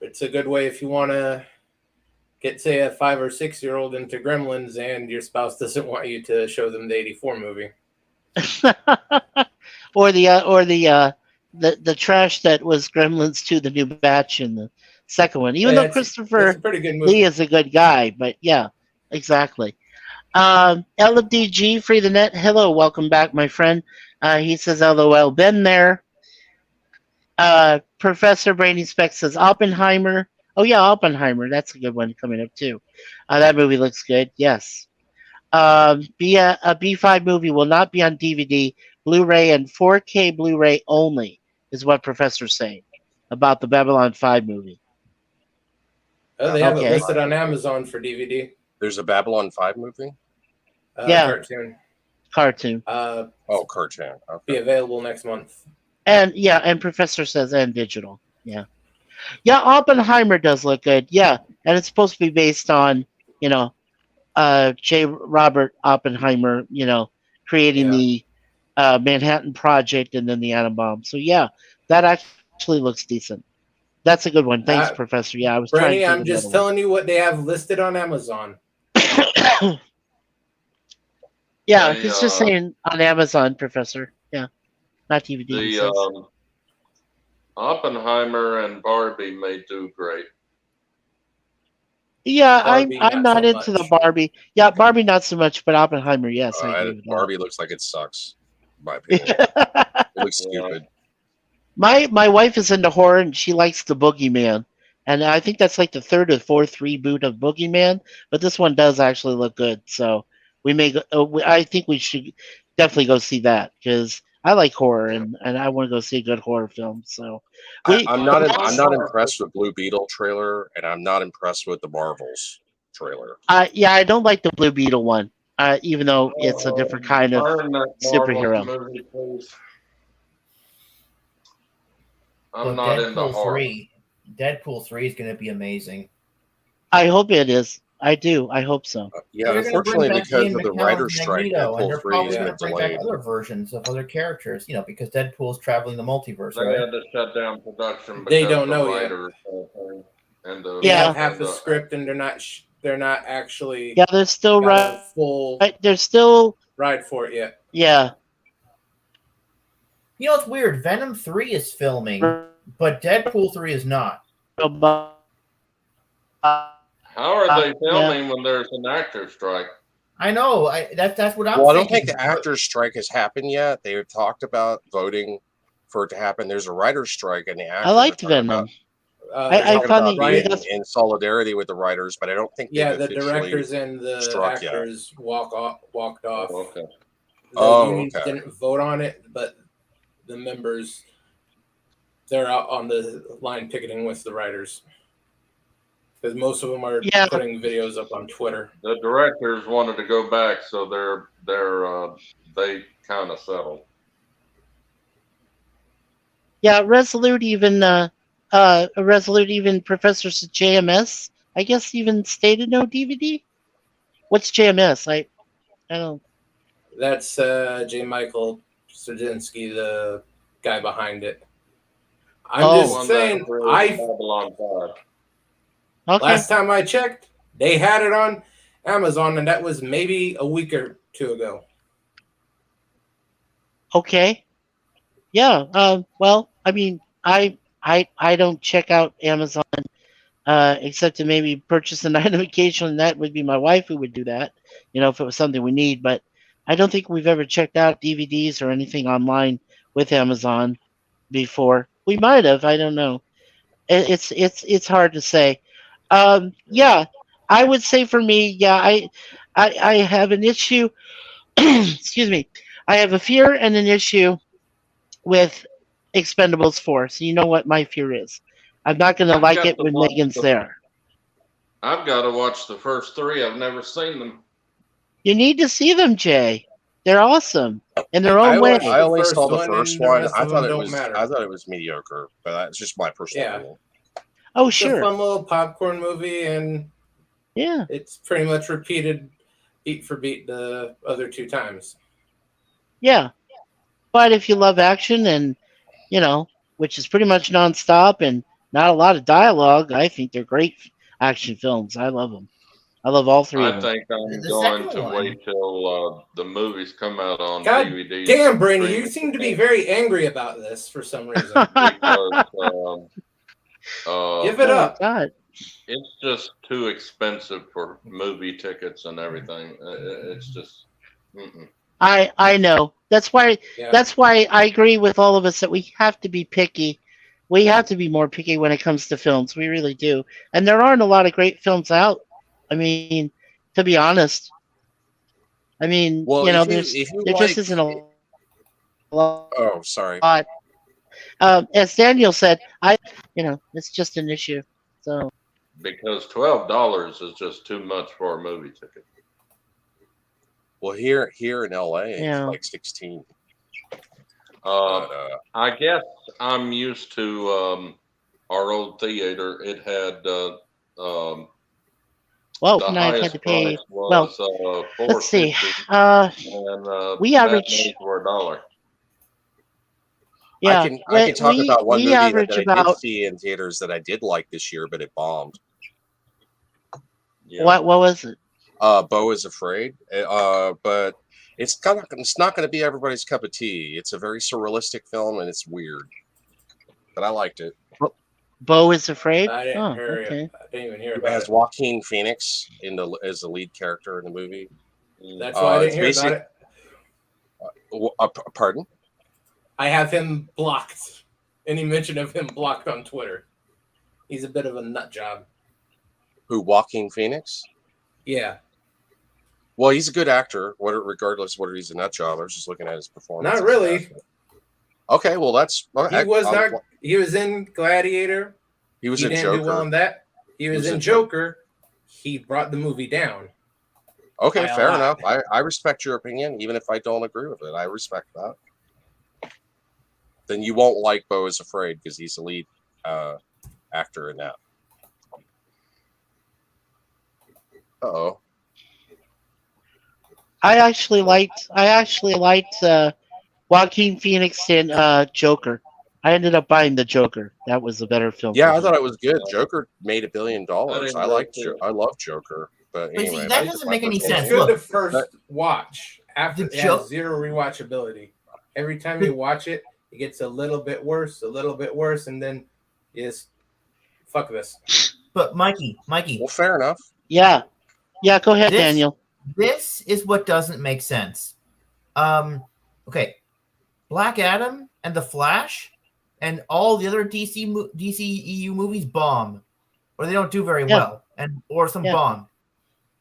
it's a good way if you want to get, say, a 5 or 6 year old into Gremlins and your spouse doesn't want you to show them the '84 movie. or the trash that was Gremlins 2, the new batch, and the second one. Even though That's a Christopher pretty good Lee movie. is a good guy, but yeah, exactly. LFDG Free the Net. Hello, welcome back, my friend. He says, "LOL, been there." Professor Brainy Speck says, "Oppenheimer." Oh yeah, Oppenheimer. That's a good one coming up too. That movie looks good. Yes. A B5 movie will not be on DVD, Blu-ray, and 4K Blu-ray only, is what Professor's saying about the Babylon 5 movie. Oh, they have it Okay. listed on Amazon for DVD. There's a Babylon 5 movie? Yeah. Cartoon. Cartoon. Oh, cartoon. Be Okay. available next month. And Professor says, and digital. Yeah. Yeah, Oppenheimer does look good. Yeah. And it's supposed to be based on, you know, J. Robert Oppenheimer, creating Yeah. the Manhattan Project and then the atom bomb. So yeah, that actually looks decent. That's a good one. Thanks, Professor. Yeah, I was trying to Brandy, think of I'm the just other telling you what they have listed on Amazon. one. Yeah, They, he's just saying on Amazon, Professor. Yeah, not DVD. He the says. Oppenheimer and Barbie may do great. Yeah, Barbie, I'm not not so into the much. Barbie. Yeah, Barbie not so much, but Oppenheimer, yes, I agree with Barbie looks like it sucks, in my opinion. It that. looks Yeah. stupid. My wife is into horror and she likes the Boogeyman, and I think that's like the third or fourth reboot of Boogeyman. But this one does actually look good, so we may. I think we should definitely go see that because I like horror and I want to go see a good horror film. So I'm but I'm that's not impressed with Blue Beetle trailer, and I'm not impressed with the Marvels trailer. yeah, I don't like the Blue Beetle one, even though it's a different kind of Burn that Marvel superhero. movie, please. I'm But not into Deadpool horror. 3, Deadpool 3 is going to be amazing. I hope it is. I do. I hope so. Yeah, They're going to bring unfortunately, back because Ian of the McKellen's writer's strike, Magneto, and Deadpool they're 3 probably has going been to bring back delayed. other versions of other characters, because Deadpool's traveling the multiverse, They right? had to shut down production They because don't the know yet. writers and the They Yeah. have half and the the- script, and they're not actually Yeah, they're still got a full right. They're still. ride for it yet. Yeah. It's weird. Venom 3 is filming, but Deadpool 3 is not. How are they Yeah. filming when there's an actor strike? I know. That's what I'm Well, I don't thinking. think the actors' strike has happened yet. They have talked about voting for it to happen. There's a writer's strike, and the actors I liked are talking Venom. about, I talking found about that being that's in solidarity with the writers, but I don't think Yeah, they've the officially directors and the struck yet. actors walked off. Oh, okay. The unions okay. didn't vote on it, but the members, they're out on the line picketing with the writers. Because most of them are Yeah. putting videos up on Twitter. The directors wanted to go back, so they kind of settled. Yeah, Resolute even Professor JMS. I guess even stated no DVD. What's JMS? I don't. That's J. Michael Straczynski, the guy behind it. I'm Oh. just saying, Babylon 5. Okay. last time I checked, they had it on Amazon, and that was maybe a week or two ago. Okay. Yeah. Well, I mean, I don't check out Amazon except to maybe purchase an item occasionally. That would be my wife who would do that, if it was something we need. But I don't think we've ever checked out DVDs or anything online with Amazon before. We might have. I don't know. It's hard to say. Yeah, I would say for me, yeah, I have an issue. Excuse me. I have a fear and an issue with Expendables 4. So you know what my fear is. I'm not going to I've like got it to when watch Megan's the- there. I've got to watch the first three. I've never seen them. You need to see them, Jay. They're awesome in their I own way. watched I only first saw the one, first and the one. rest I of thought them it don't was matter. I thought it was mediocre, but that's just my personal Yeah. opinion. Oh, It's a sure. fun little popcorn movie, and Yeah. it's pretty much repeated beat for beat the other two times. Yeah. But if you love action and, which is pretty much nonstop and not a lot of dialogue. I think they're great action films. I love them. I love all three of I them. think I'm The going second to one. wait till the movies come out on God DVDs. damn, and Brainy, you streaming seem to be very angry about this for some reason. because Give it Oh up. God. it's just too expensive for movie tickets and everything. It's just. Mm-mm. I know. Yeah. That's why I agree with all of us that we have to be picky. We have to be more picky when it comes to films. We really do. And there aren't a lot of great films out. I mean, to be honest. I mean, Well, if you there just like, isn't a lot. oh, sorry. As Daniel said, it's just an issue. So Because $12 is just too much for a movie ticket. Well, here in LA, it's yeah. like 16. Uh, But, I guess I'm used to our old theater. It had Well, the and I've had to highest pay. price Well, was let's see. $4.50, and We average. matinees were $1. Yeah, I can talk about one we movie that average I did about see in theaters that I did like this year, but it bombed. Yeah. what was it? Beau is Afraid. But it's not going to be everybody's cup of tea. It's a very surrealistic film and it's weird, but I liked it. Beau is Afraid. I didn't Oh, hear okay. it. I didn't even hear It about has it. Joaquin Phoenix as the lead character in the movie. That's why I didn't it's hear about it. Pardon? I have him blocked. Any mention of him blocked on Twitter. He's a bit of a nut job. Who? Joaquin Phoenix? Yeah. Well, he's a good actor. Regardless of whether he's a nut job, I was just looking at his performance. Not really. Okay, well that's He was not. He was in Gladiator. He was He a didn't Joker. do well in that. He was in Joker. He brought the movie down. Okay, by a fair lot. enough. I respect your opinion, even if I don't agree with it. I respect that. Then you won't like Beau is Afraid because he's the lead actor in that. Uh-oh. I actually liked Joaquin Phoenix in Joker. I ended up buying the Joker. That was a better film. Yeah, for I me. thought it was good. Joker made $1 billion. I love Joker, but But see, anyway, that that's doesn't my make any personal It's sense. good opinion. the first watch. After The it has zero rewatchability. Every time you watch it, it gets a little bit worse, and then you just fuck this. But Mikey, Well, fair enough. Yeah. Go ahead, This- Daniel. this is what doesn't make sense. Okay, Black Adam and the Flash and all the other DCEU movies bomb, or they don't do very Yeah. well, or some Yeah. bomb.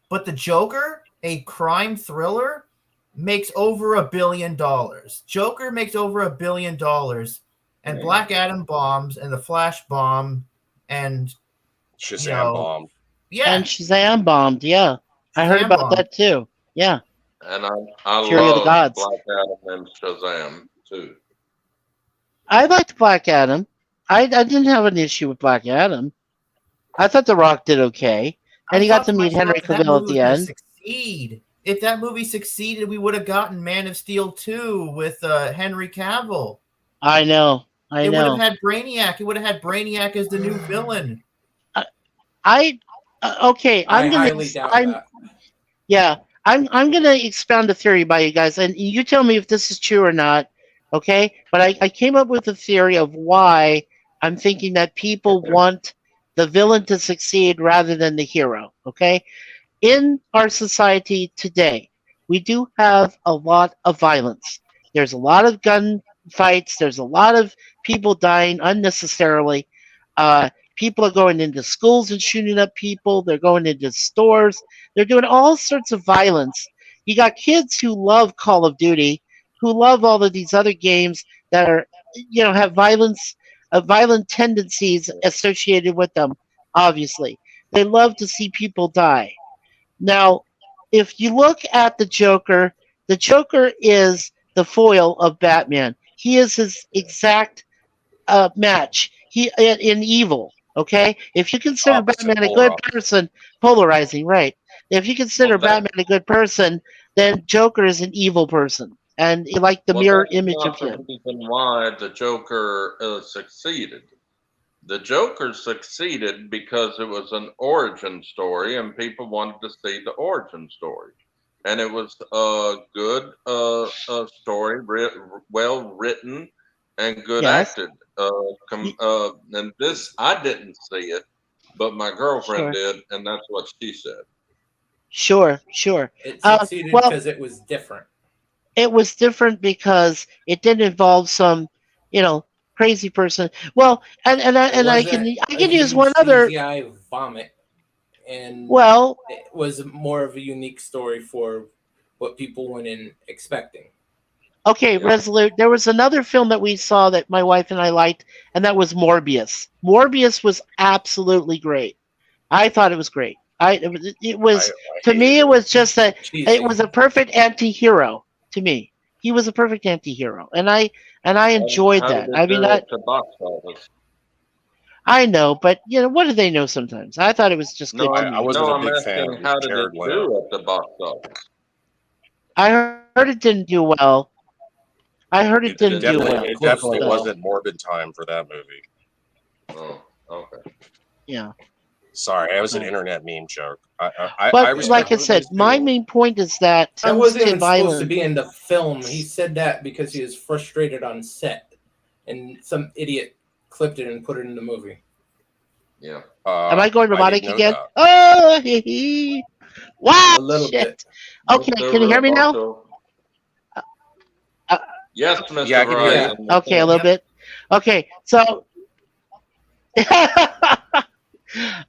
But the Joker, a crime thriller, makes over $1 billion. Joker makes over $1 billion, and Black Adam bombs, and the Flash bomb, and Shazam bombed. yeah, And Shazam bombed. Yeah, I heard Shazam about bombed. that too. Yeah. And I Fury of the love Gods. Black Adam and Shazam too. I liked Black Adam. I didn't have an issue with Black Adam. I thought The Rock did okay, and he got to meet Henry Cavill at the end. Succeed. If that movie succeeded, we would have gotten Man of Steel 2 with Henry Cavill. I know. It would have had Brainiac. It would have had Brainiac as the new villain. Okay. I highly doubt that. Yeah, I'm going to expound a theory by you guys, and you tell me if this is true or not. Okay, but I came up with a theory of why I'm thinking that people want the villain to succeed rather than the hero. Okay, in our society today, we do have a lot of violence. There's a lot of gun fights. There's a lot of people dying unnecessarily. People are going into schools and shooting up people. They're going into stores. They're doing all sorts of violence. You got kids who love Call of Duty, who love all of these other games that are, have violent tendencies associated with them. Obviously, they love to see people die. Now, if you look at the Joker is the foil of Batman. He is his exact match. In evil. Okay, if you consider Opposite Batman a polar good opposite. person, polarizing, right? If you consider Well, that- Batman a good person, then Joker is an evil person. and he liked the Well, mirror that's image of not the him. reason why the Joker succeeded. The Joker succeeded because it was an origin story, and people wanted to see the origin story. And it was a good story, well written, and good Yes, acted. y- And this, I didn't see it, but my girlfriend sure, did, and that's what she said. sure, sure. It succeeded Well, because it was different. it was different because it didn't involve some, you know, crazy person. Well, It and wasn't I a can use one huge other. CGI vomit, and Well, it was more of a unique story for what people went in expecting. okay, Yeah. Resolute. There was another film that we saw that my wife and I liked, and that was Morbius. Morbius was absolutely great. I thought it was great. It I was to hated me. It it. was just a. It Cheesy. was a perfect anti-hero to me. He was a perfect anti-hero, and I enjoyed How did that. it I mean, do at the box office? I know, but what do they know sometimes? I thought it was just good to I me. wasn't a I'm big fan asking of how did it Jared Leto. do at the box office? I heard it didn't do well. I heard it It, didn't do Didn't well. get it close definitely to So, well. wasn't morbid time for that movie. Oh, okay. yeah. Sorry, that was an Uh, internet meme joke. I But Yeah, respect like I said, movies my too. main point is that that comes wasn't to even supposed to violence. be in the film. He said that because he was frustrated on set, and some idiot clipped it and put it in the movie. Yeah. Am I going I didn't robotic know again? that. Oh, hee hee. Wow, A little bit. shit. Okay, Mr. can you hear me now? Roboto. Uh, Yes, Mr. Yeah, I can hear you. Verizon. okay, a little Yep. bit. Okay, so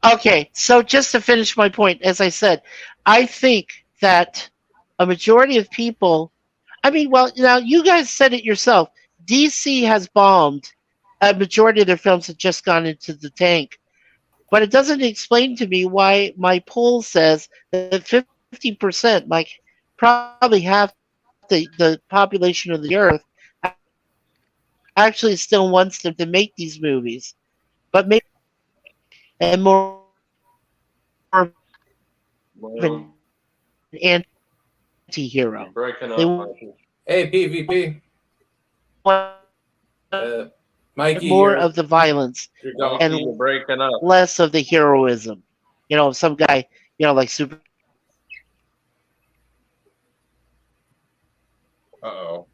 okay, so just to finish my point, as I said, I think that a majority of people, I mean, well, now you guys said it yourself. DC has bombed. A majority of their films have just gone into the tank. But it doesn't explain to me why my poll says that 50%, like probably half the population of the earth, actually still wants them to make these movies. But maybe and more of Well, an anti-hero. you're breaking They up, Mikey. Hey, PvP. want Mikey, more of the violence you're going. Mikey, and you're breaking up. less of the heroism. Some guy, like super. Uh-oh.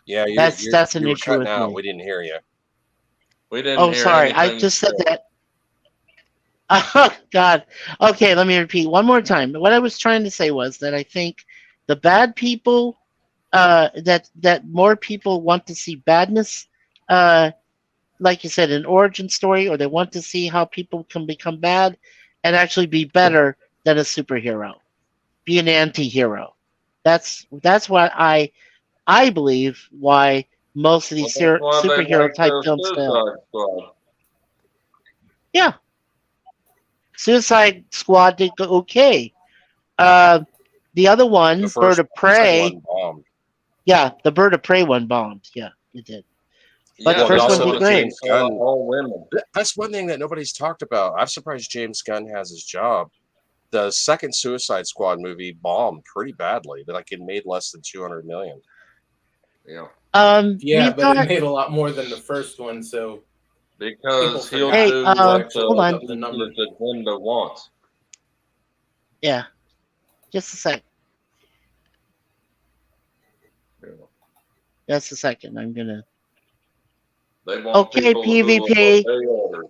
Yeah, That's an you were issue cutting with out. me. We didn't hear you. We didn't Oh, hear sorry. I anything. just said that. Oh, God. Okay, let me repeat one more time. What I was trying to say was that I think the bad people, that more people want to see badness, like you said, an origin story, or they want to see how people can become bad and actually be better than a superhero, be an anti-hero. That's what I believe why most of Well, these that's why they superhero like type the films fail. Suicide Squad. Yeah, Suicide Squad did go okay. Uh, the other The one, Bird first of second Prey, one bombed. yeah, the Bird of Prey one bombed. Yeah, it did. But the Yeah, Well, and first they one also did want with to great. see James Gunn. all women. That's one thing that nobody's talked about. I'm surprised James Gunn has his job. The second Suicide Squad movie bombed pretty badly. Like it made less than 200 million. Yeah, Yeah, We but it thought, made a lot more than the first one, so people because he'll forgot hey, do who what actually hold built on. up the numbers. his agenda wants. Yeah, just a sec. Yeah. Just a second. I'm gonna. They want Okay, people who will PvP. obey orders.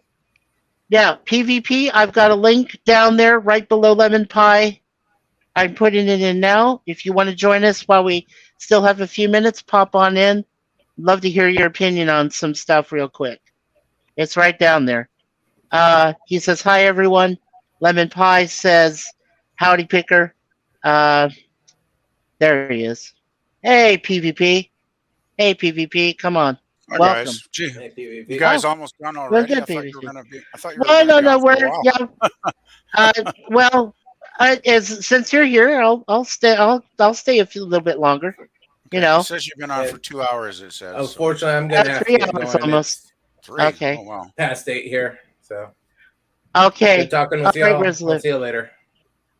Yeah, PvP. I've got a link down there right below Lemon Pie. I'm putting it in now. If you want to join us while we still have a few minutes, pop on in. Love to hear your opinion on some stuff real quick. It's right down there. He says, hi, everyone. Lemon Pie says, howdy, Picker. Uh, there he is. Hey, PvP. Hey, PvP. Come on. Hi Welcome. guys. Gee, Hey, you PvP. guys Oh, almost done we're already? good, I thought you were PvP. gonna be. I thought you were No, gonna no, be no. on for a We're, while. yeah. Well, since you're here, I'll stay. I'll stay a little bit longer. Okay. It says you've been on Yeah. for 2 hours. It says. So Unfortunately, I'm gonna have to 3 get hours going, and almost. it's 3. Okay. Oh wow. past 8 here. So Okay. good talking All with right, y'all. I'll Resolute. see you later.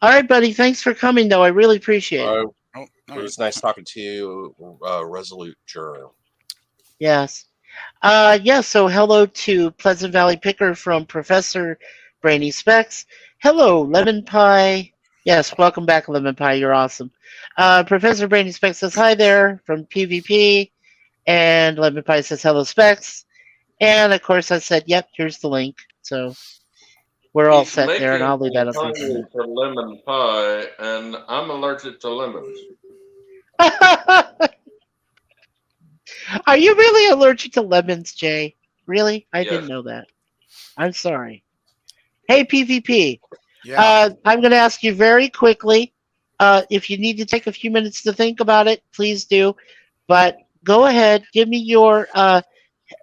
All right, buddy. Thanks for coming, though. I really appreciate it. Uh, Oh, It was nice talking to you, Resolute Juror. Yes. Yeah, so hello to Pleasant Valley Picker from Professor Brainy Specs. Hello, Lemon Pie. Yes, welcome back, Lemon Pie. You're awesome. Professor Brainy Specs says hi there from PvP. And Lemon Pie says hello, Specs. And of course, I said, yep, here's the link. So we're all He's set there, and making I'll leave that me up there. hungry for lemon pie, and I'm allergic to lemons. Are you really allergic to lemons, Jay? Really? I Yes. didn't know that. I'm sorry. Hey, PvP. Yeah. I'm going to ask you very quickly. If you need to take a few minutes to think about it, please do. But go ahead. Give me your.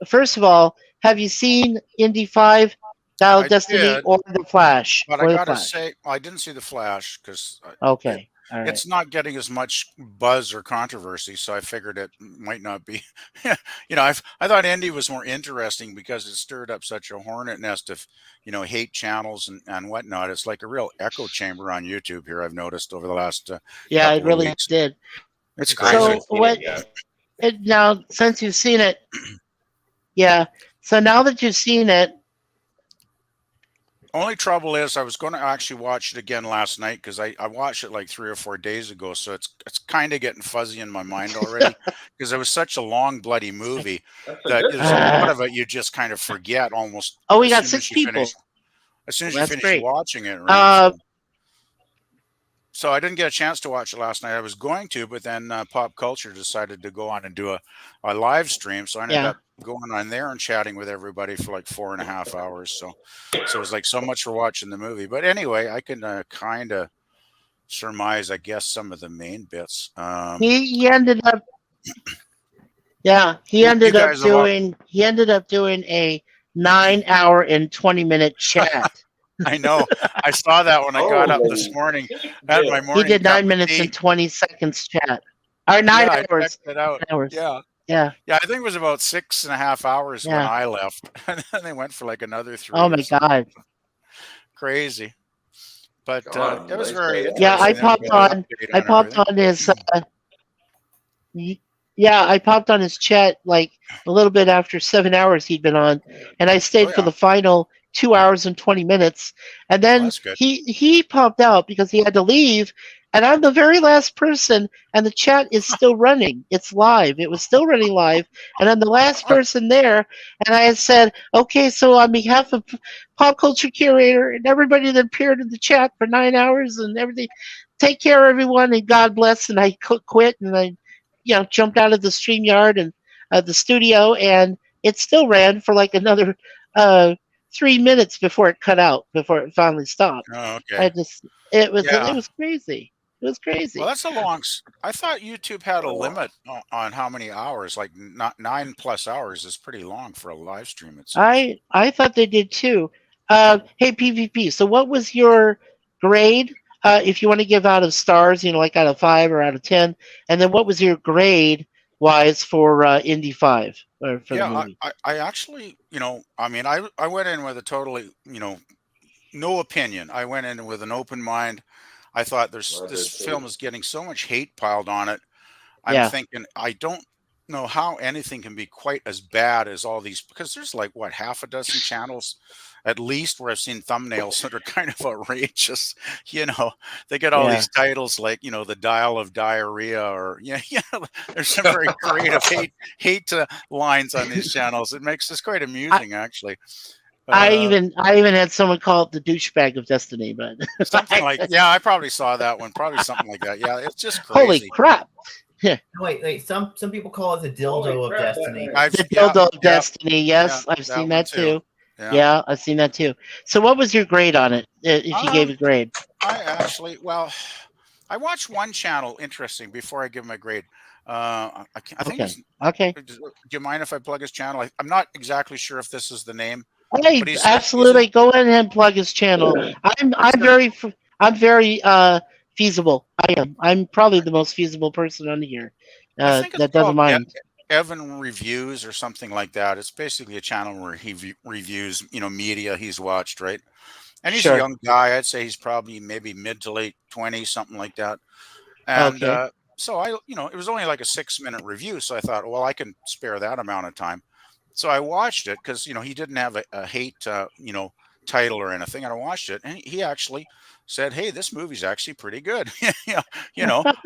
First of all, have you seen Indy 5, Dial of I Destiny, did, or The Flash? but I Or The gotta Flash? say, I didn't see the Flash because Okay. All right. it's not getting as much buzz or controversy, so I figured it might not be. I thought Indy was more interesting because it stirred up such a hornet nest of, hate channels and whatnot. It's like a real echo chamber on YouTube here. I've noticed over the last Yeah, it couple of really weeks. did. It's I crazy. haven't So seen it what? yet. Now, since you've seen it, yeah. So now that you've seen it, Only trouble is I was going to actually watch it again last night because I watched it like 3 or 4 days ago, so it's kind of getting fuzzy in my mind already because it was such a long bloody movie That's a that good there's a lot uh, of it you just kind of forget almost oh, we as got soon as 6 you people. finish as soon Well, as you that's finish great. watching it, right? Uh, So I didn't get a chance to watch it last night. I was going to, but then Pop Culture decided to go on and do a live stream. So I ended yeah. up going on there and chatting with everybody for like 4.5 hours. So it was like so much for watching the movie. But anyway, I can kind of surmise, I guess, some of the main bits. He ended up. Yeah, You guys have all, he ended up doing a 9 hour and 20-minute chat. I know. I saw that when I got up this Holy morning, shit. had my He morning did cup 9 of minutes tea. and 20 seconds chat. Or 9 Yeah, I checked hours. it out. 9 hours. Yeah. Yeah. Yeah, I think it was about 6.5 hours when Yeah. I left. And then they went for like another Oh 3 or my something. God. Crazy. But God, it was they very say Yeah, I interesting. Then to popped get an on. update I on popped everything. on his. Yeah, I popped on his chat like a little bit after 7 hours he'd been on, and I Oh, stayed for yeah. the final 2 hours and 20 minutes, and Well, then that's good. he popped out because he had to leave, and I'm the very last person, and the chat is still running. It's live. It was still running live, and I'm the last person there, and I had said, okay, so on behalf of Pop Culture Curator and everybody that appeared in the chat for 9 hours and everything, take care, everyone, and God bless. And I quit, and I jumped out of the StreamYard and the studio, and it still ran for like another 3 minutes before it cut out, before it finally stopped. Oh, I okay. just, it Yeah. was crazy. It was Well, crazy. that's a I thought YouTube had a limit on how many hours, like not 9+ hours is pretty long for a live stream, it seems. I thought they did too. Hey PvP. So what was your grade? If you want to give out of stars, like out of 5 or out of 10, and then what was your grade wise for Indy 5 or for the Yeah, movie? I actually, I mean, I went in with a totally, no opinion. I went in with an open mind. I thought I this did film too. is getting so much hate piled on it. I'm Yeah, thinking I don't know how anything can be quite as bad as all these because there's like what half a dozen channels at least where I've seen thumbnails that are kind of outrageous. You know, they get all yeah. these titles like the dial of diarrhea or there's some very creative hate lines on these channels. It makes this quite I, amusing actually. I Uh, even I even had someone call it the douchebag of destiny, but Something like I probably saw that one. Probably something like that. Yeah, it's just holy crazy. crap. Wait. Some people call it the dildo of destiny. The dildo of destiny. Yeah, Yes, I've that seen one that too. too. Yeah. Yeah, I've seen that too. So what was your grade on it, if you gave Um, a grade? I actually, well, I watched one channel. Interesting. Before I give my grade, I think Okay. it's. Okay. Do you mind if I plug his channel? I'm not exactly sure if this is the name, Hey, but he's absolutely. Go ahead and plug his channel. he's got I'm very feasible. I am. I'm probably the most feasible person on here. I think it's That doesn't called mind. Evan Reviews or something like that. It's basically a channel where he reviews media he's watched, right? And he's a Sure. young guy. I'd say he's probably maybe mid to late 20s, something like that. And Okay. so it was only like a 6-minute review, so I thought, well, I can spare that amount of time. So I watched it because he didn't have a hate title or anything, and I watched it, and he actually said, "Hey, this movie's actually pretty good." Yeah,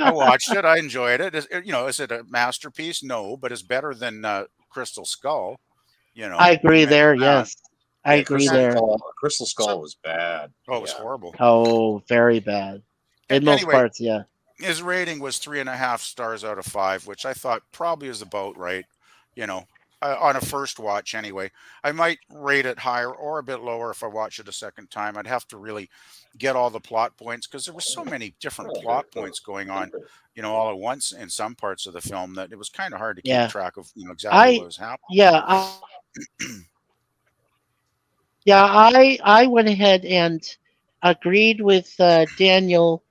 I watched it, I enjoyed it. Is it a masterpiece? No, but it's better than Crystal Skull. I I'll agree mention there. that. Yes, I agree there. Crystal So, Skull was bad. oh, it was Yeah. horrible. Oh, very bad. In most Anyway, parts, yeah. his rating was 3.5 stars out of 5, which I thought probably is about right. You know, on a first watch anyway. I might rate it higher or a bit lower if I watch it a second time. I'd have to really get all the plot points because there were so many different plot points going on, all at once in some parts of the film that it was kind of hard to keep Yeah. track of, exactly what I was happening. yeah, I went ahead and agreed with Daniel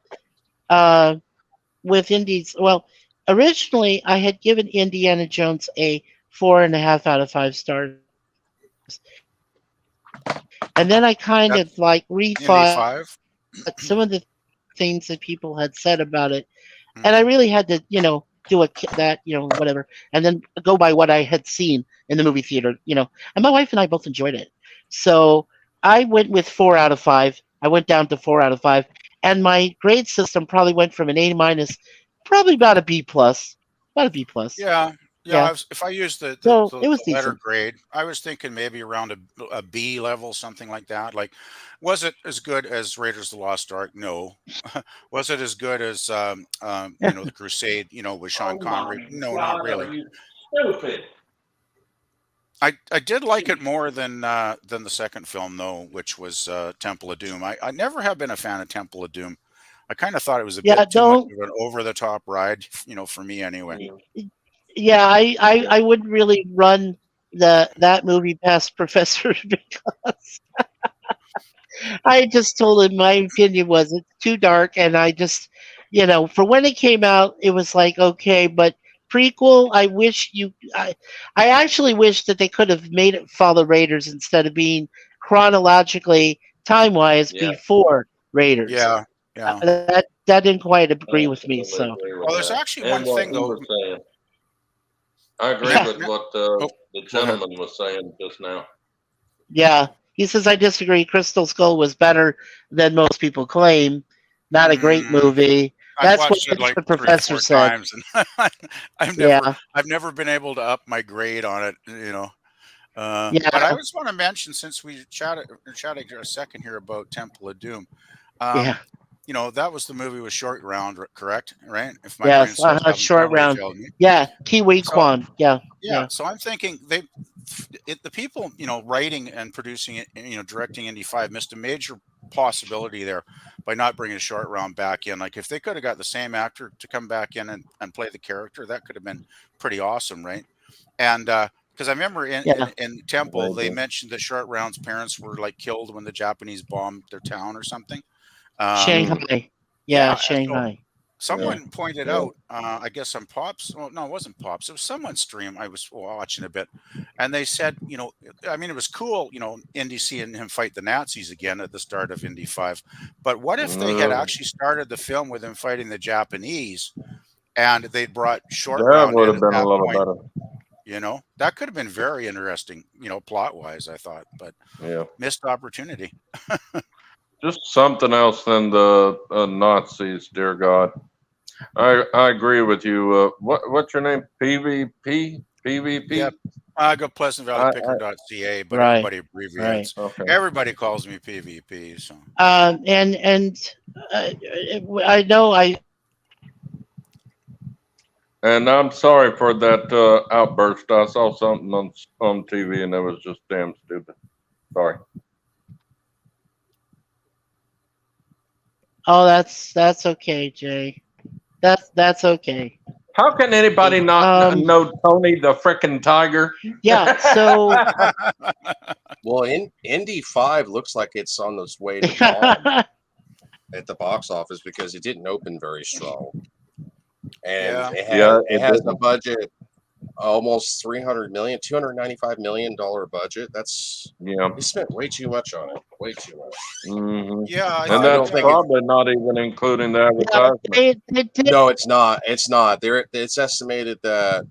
with Indy's. Well, originally I had given Indiana Jones a 4.5 out of 5 stars, and then I kind That of like Indy rethought 5. some of the things that people had said about it, and I Mhm. really had to, do whatever, and then go by what I had seen in the movie theater, And my wife and I both enjoyed it, so I went with 4 out of 5. I went down to 4 out of 5, and my grade system probably went from an A minus, probably about a B plus, about a B plus. Yeah, yeah. Yeah, If I use so the it was letter decent. grade, I was thinking maybe around a B level, something like that. Like, was it as good as Raiders of the Lost Ark? No. Was it as good as the Crusade? With Sean Oh my Connery? No, not God, are really. you stupid? I did like it more than the second film though, which was Temple of Doom. I never have been a fan of Temple of Doom. I kind of thought it was a Yeah, bit too much don't. of an over the top ride, for me anyway. Yeah, I wouldn't really run that movie past Professor because I just told him my opinion was it's too dark, and I just, for when it came out, it was like okay, but prequel, I actually wish that they could have made it follow Raiders instead of being chronologically time wise Yeah, before Raiders. Yeah, yeah. That didn't quite I agree with me. absolutely So agree with Well, there's that. actually And one what thing you though. were saying. I agree Yeah. yeah, with No, what oh, the go ahead. gentleman was saying just now. yeah. He says I disagree. Crystal Skull was better than most people claim. Not a great Mm, movie. I've That's what watched it like the 3 or professor 4 said. times, and I've never Yeah, I've never been able to up my grade on it. But I yeah, just want to mention, since we chatted a second here about Temple of Doom. Um, yeah. that was the movie with Short Round, correct? Right? If my brain Yes, cells haven't short totally round. failed me. Yeah, Kiwi So Kwan. Yeah, yeah, yeah, so I'm thinking the people, writing and producing it, directing Indy 5 missed a major possibility there by not bringing Short Round back in. Like, if they could have got the same actor to come back in and play the character, that could have been pretty awesome, right? And because I remember in, yeah. in in Temple, they Maybe. mentioned that Short Round's parents were like killed when the Japanese bombed their town or something. Um, Mm, Shanghai. Yeah, yeah, so Shanghai. yeah, someone pointed yeah. out, I guess on Pops. Well, no, it wasn't Pops. It was someone's stream. I was watching a bit, and they said, I mean, it was cool, Indy seeing him fight the Nazis again at the start of Indy 5. But what if they had Mm, actually started the film with him fighting the Japanese, and they brought Short that Round would in have at been a that little point? better. That could have been very interesting, plot wise. I thought, but Yeah. missed opportunity. Just something else than the Nazis, dear God. I agree with you. What's your name? PvP? Yeah, PvP? I go Pleasant Valley I Picker.ca, but Right, everybody right. abbreviates. okay. Everybody calls me PvP. So. And I know And I'm sorry for that outburst. I saw something on TV and it was just damn stupid. Sorry. Oh, that's okay, Jay. That's okay. How can anybody not know Tony the frickin' Tiger? Yeah. So Well, Indy 5 looks like it's on its way to bomb at the box office because it didn't open very strong. And Yeah. it Yeah, has it a didn't. budget almost 300 million, $295 million budget. That's Yeah. they spent way too much on it. Way too much. Hmm. Yeah, I And thought, don't that's think probably not even including the Yeah, advertisement. they did. No, it's not. It's not. It's estimated that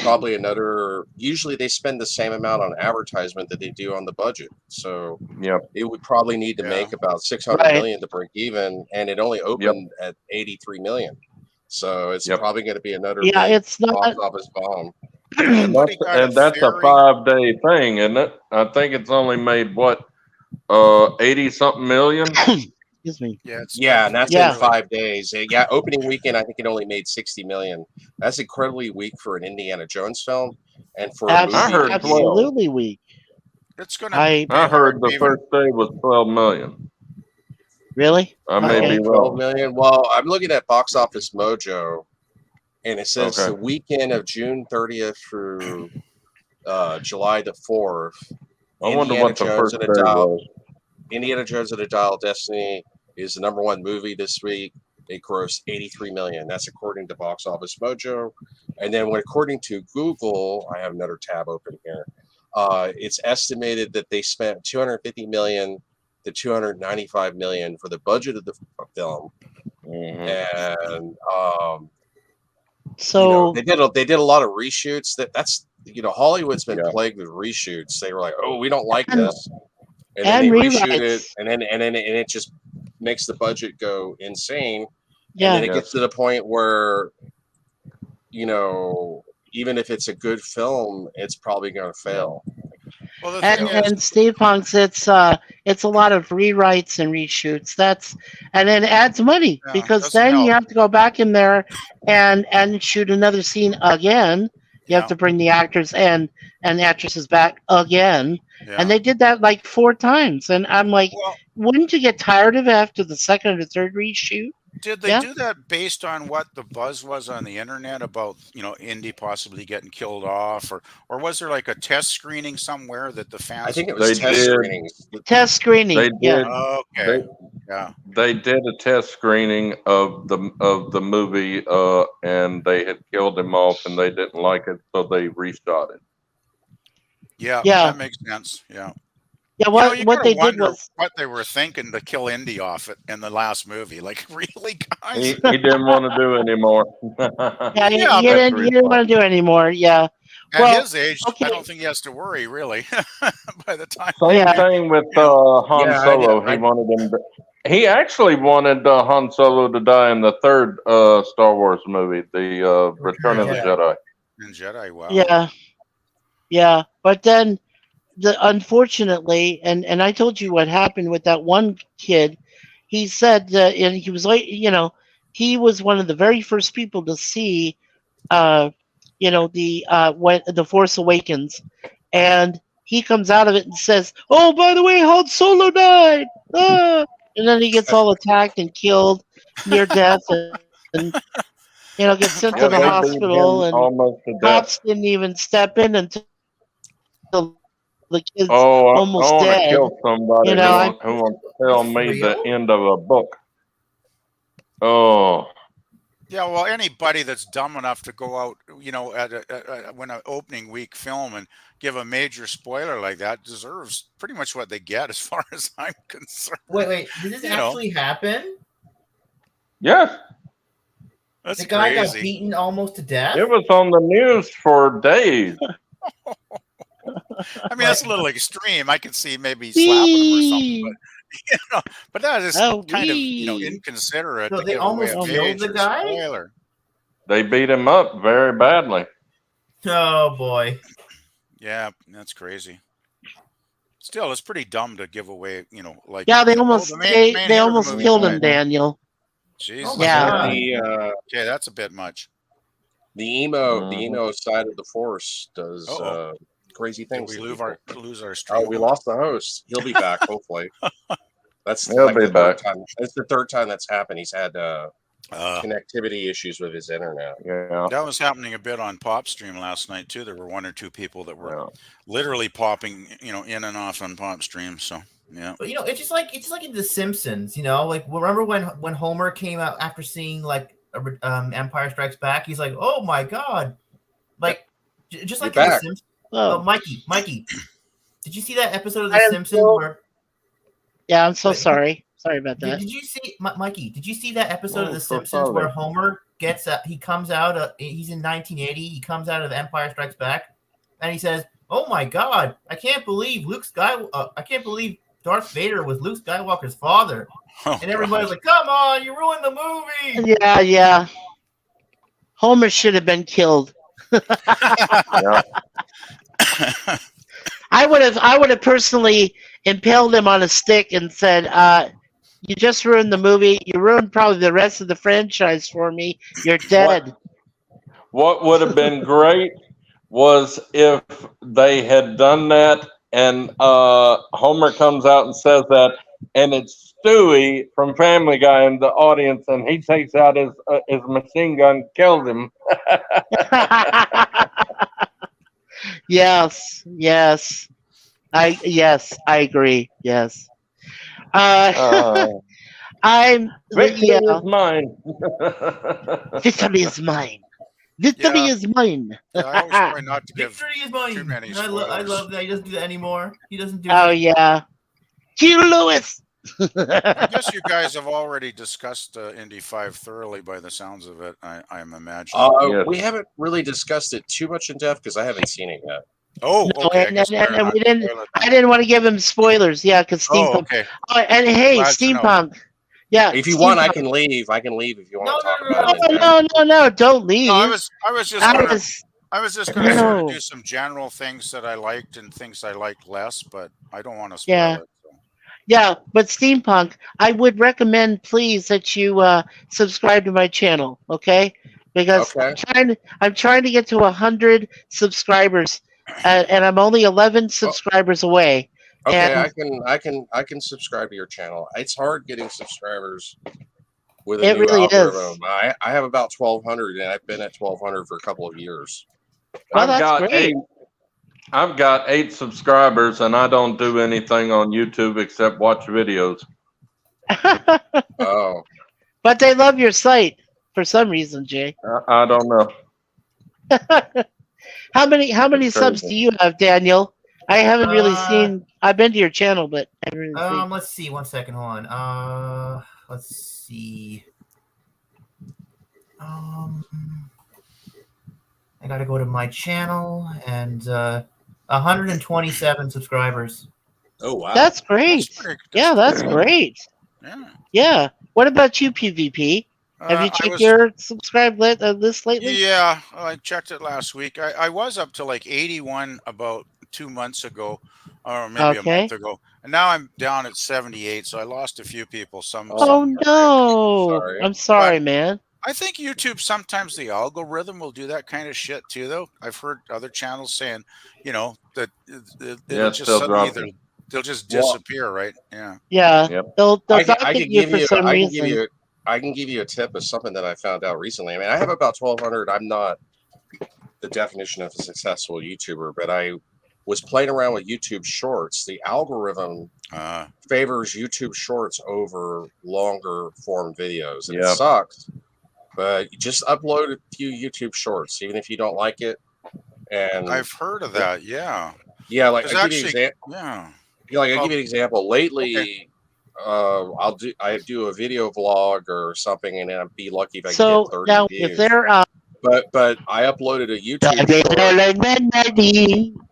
probably another. Usually, they spend the same amount on advertisement that they do on the budget. So Yep. it would probably need to Yeah. make about 600 Right. million to break even, and it only opened at 83 million. So it's Yep. probably going to be another Yeah, big it's not. box office bomb. anybody got And that's a theory? 5-day thing, isn't it? I think it's only made what 80 something million. Excuse me. Yeah, it's Yeah, been and that's Yeah. in 5 days. Yeah, opening weekend, I think it only made 60 million. That's incredibly weak for an Indiana Jones film, and for a movie. I heard to be- 12. Absolutely weak. It's gonna I be I hard heard to the even. first day was 12 million. really. I may Okay. be 12 wrong. million. Well, I'm looking at Box Office Mojo, and it says Okay. the weekend of June 30th through July the 4th. I wonder Indiana what the Jones first and the day Dial. was. Indiana Jones and the Dial of Destiny is the #1 movie this week. It grossed 83 million. That's according to Box Office Mojo. And then according to Google, I have another tab open here. It's estimated that they spent 250 million to 295 million for the budget of the film. Mhm. And So they did a lot of reshoots. That's Hollywood's been Yeah. plagued with reshoots. They were like, oh, we don't like And- this, and then and they reshoot it, rewrites. and then it just makes the budget go insane. And Yeah. then it gets to the point where, even if it's a good film, it's probably going to fail. Well, the thing is, And Steve Punks, it's a lot of rewrites and reshoots. And it adds money Yeah, because doesn't then you help. have to go back in there and shoot another scene again. You have Yeah. to bring the actors and actresses back again. Yeah. And they did that like 4 times. And I'm like, Well, wouldn't you get tired of it after the second or third reshoot? did they Yeah. do that based on what the buzz was on the internet about, Indy possibly getting killed off, or was there like a test screening somewhere that the fans? I think it was They test did. screenings. Test screening. They Yeah. did. Okay. Yeah. They did a test screening of the movie, and they had killed him off, and they didn't like it, so they reshot it. Yeah. Yeah. That makes sense. Yeah. Yeah, You what gotta they did wonder was what they were thinking to kill Indy off it in the last movie. Like, really, guys? He didn't want to do anymore. yeah, he, Yeah, he but- didn't he didn't want to do it anymore. Yeah. At Well, his age, okay. I don't think he has to worry really. By the time, Same Yeah. thing with Han Yeah, Solo. He wanted him. He actually wanted Han Solo to die in the third Star Wars movie, the Return of the Yeah. Jedi. in Jedi, wow. Yeah. Yeah. But then unfortunately, and I told you what happened with that one kid. He said that, and he was like, he was one of the very first people to see, the Force Awakens, and he comes out of it and says, "Oh, by the way, Han Solo died," and then he gets all attacked and killed near death, and gets sent Yeah, to the they beat hospital, him and almost to death. cops didn't even step in until the kid's Oh, I almost want to dead. kill somebody You know, who wants to tell Is this me the real? end of a book. Oh, Yeah, well, anybody that's dumb enough to go out, when an opening week film and give a major spoiler like that deserves pretty much what they get, as far as I'm concerned. Wait, did this You know. actually happen? yes. The That's guy got crazy. beaten almost to death? It was on the news for days. I mean, that's a little extreme. I can see maybe slapping him or something, but that is Oh, kind of wee. inconsiderate So to they give away almost a killed the major guy? spoiler. They beat him up very badly. Oh boy. Yeah, that's crazy. Still, it's pretty dumb to give away, like Yeah, they you know, almost the main they hero of the almost movie killed him, died. Daniel. Jesus. Oh my Yeah. God. Okay, that's a bit much. The emo Mhm. side of the Force does Uh-oh. crazy Did things. we to lose people. our stream? Oh, we lost the host. He'll be back hopefully. That's He'll be the third back. time. That's the third time that's happened. He's had Uh, connectivity issues with his internet. Yeah. that was happening a bit on PopStream last night too. There were 1 or 2 people that were Yeah. literally popping, in and off on PopStream. So yeah, But it's just like in The Simpsons, like remember when Homer came out after seeing like Empire Strikes Back, he's like, oh my god, like Just You're like in The back. Simpsons. Oh, Oh, Mikey, did you see that episode of I The am Simpsons so- where? yeah, I'm so Wait, sorry. Sorry about that. Did you see, Mikey? Did you see that episode of Oh, The so Simpsons where sorry. Homer gets he comes out? He's in 1980. He comes out of Empire Strikes Back, and he says, "Oh my God, I can't believe I can't believe Darth Vader was Luke Skywalker's father." Oh, And everybody's like, "Come on, you ruined the movie." Yeah, yeah. Homer should have been killed. Yeah. I would have personally impaled him on a stick and said, you just ruined the movie. You ruined probably the rest of the franchise for me. You're dead." What would have been great was if they had done that and Homer comes out and says that, and it's Stewie from Family Guy in the audience, and he takes out his machine gun, kills him. Yes. I agree. Yes. Uh, I'm victory yeah. is mine. Victory is mine. Victory Yeah. is mine. Yeah, I always try not to give Victory is mine. too many And I spoilers. love that he doesn't do that anymore. He doesn't do. Oh yeah. Hugh Lewis. I guess you guys have already discussed Indy 5 thoroughly by the sounds of it, I'm imagining. Yes. We haven't really discussed it too much in depth because I haven't seen it yet. Oh, No, okay. I and- guess and- better and not we didn't- spoil it I then. didn't want to give him spoilers. Yeah, because Oh, steampunk. okay. Oh, and hey, Glad to know. steampunk. Yeah. If you want, I steampunk. can leave. I can leave if you want No, to talk no, about it. No, don't leave. No, I was just I gonna was- sort No. of do some general things that I liked and things I liked less, but I don't want to spoil Yeah. it. So. Yeah, but steampunk, I would recommend, please, that you subscribe to my channel, okay? Because Okay. I'm trying to get to 100 subscribers, and I'm only 11 subscribers away. Okay, And I can subscribe to your channel. It's hard getting subscribers with a It new really is. algorithm. I have about 1,200, and I've been at 1,200 for a couple of years. Well, that's great. I've got 8 subscribers, and I don't do anything on YouTube except watch videos. Oh, But they love your site for some reason, Jay. I don't know. How many It's subs crazy. do you have, Daniel? I haven't really Uh, seen. I've been to your channel, but I haven't really seen. Let's see. 1 second. Hold on. Let's see. I gotta go to my channel and 127 subscribers. oh wow. That's great. That's pretty great. Yeah. Yeah. What about you, PvP? Have you I checked was- your subscribe list lately? Yeah, I checked it last week. I was up to like 81 about 2 months ago, or maybe Okay. a month ago, and now I'm down at 78. So I lost a few people. Oh no! Sorry. I'm sorry, man. I think YouTube sometimes the algorithm will do that kind of shit too, though. I've heard other channels saying, that it'll Yeah, just still suddenly dropping. they'll just Well- disappear, right? Yeah. Yeah, Yep. they'll I docket can you give for you. some I can give reason. you. I can give you a tip of something that I found out recently. I mean, I have about 1,200. I'm not the definition of a successful YouTuber, but I was playing around with YouTube Shorts. The algorithm favors YouTube Shorts over longer form videos. And Yeah. It sucks, but you just upload a few YouTube Shorts, even if you don't like it. And I've heard of that. Yeah. yeah, like There's I'll give you actually- an Yeah. I'll give you an example. Lately, I do a video vlog or something, and I'd be lucky if I So get 30 now, views. if they're But I uploaded a YouTube short.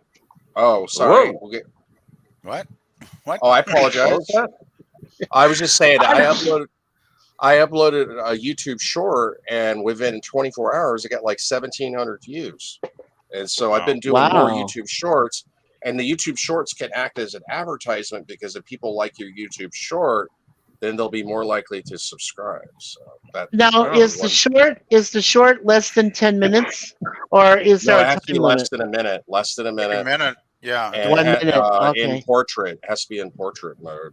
Oh, sorry. Whoa. We'll get, What? oh, I apologize. What was that? I was just saying I uploaded a YouTube short, and within 24 hours, it got like 1,700 views. And so I've been doing more Wow. YouTube shorts, and the YouTube shorts can act as an advertisement because if people like your YouTube short, then they'll be more likely to subscribe. So that now Oh, is the short less than 10 minutes, or is no, there it a has to be time less limit? than a minute. Less than a A minute. minute. Yeah. And 1 minute, in okay. portrait. It has to be in portrait mode.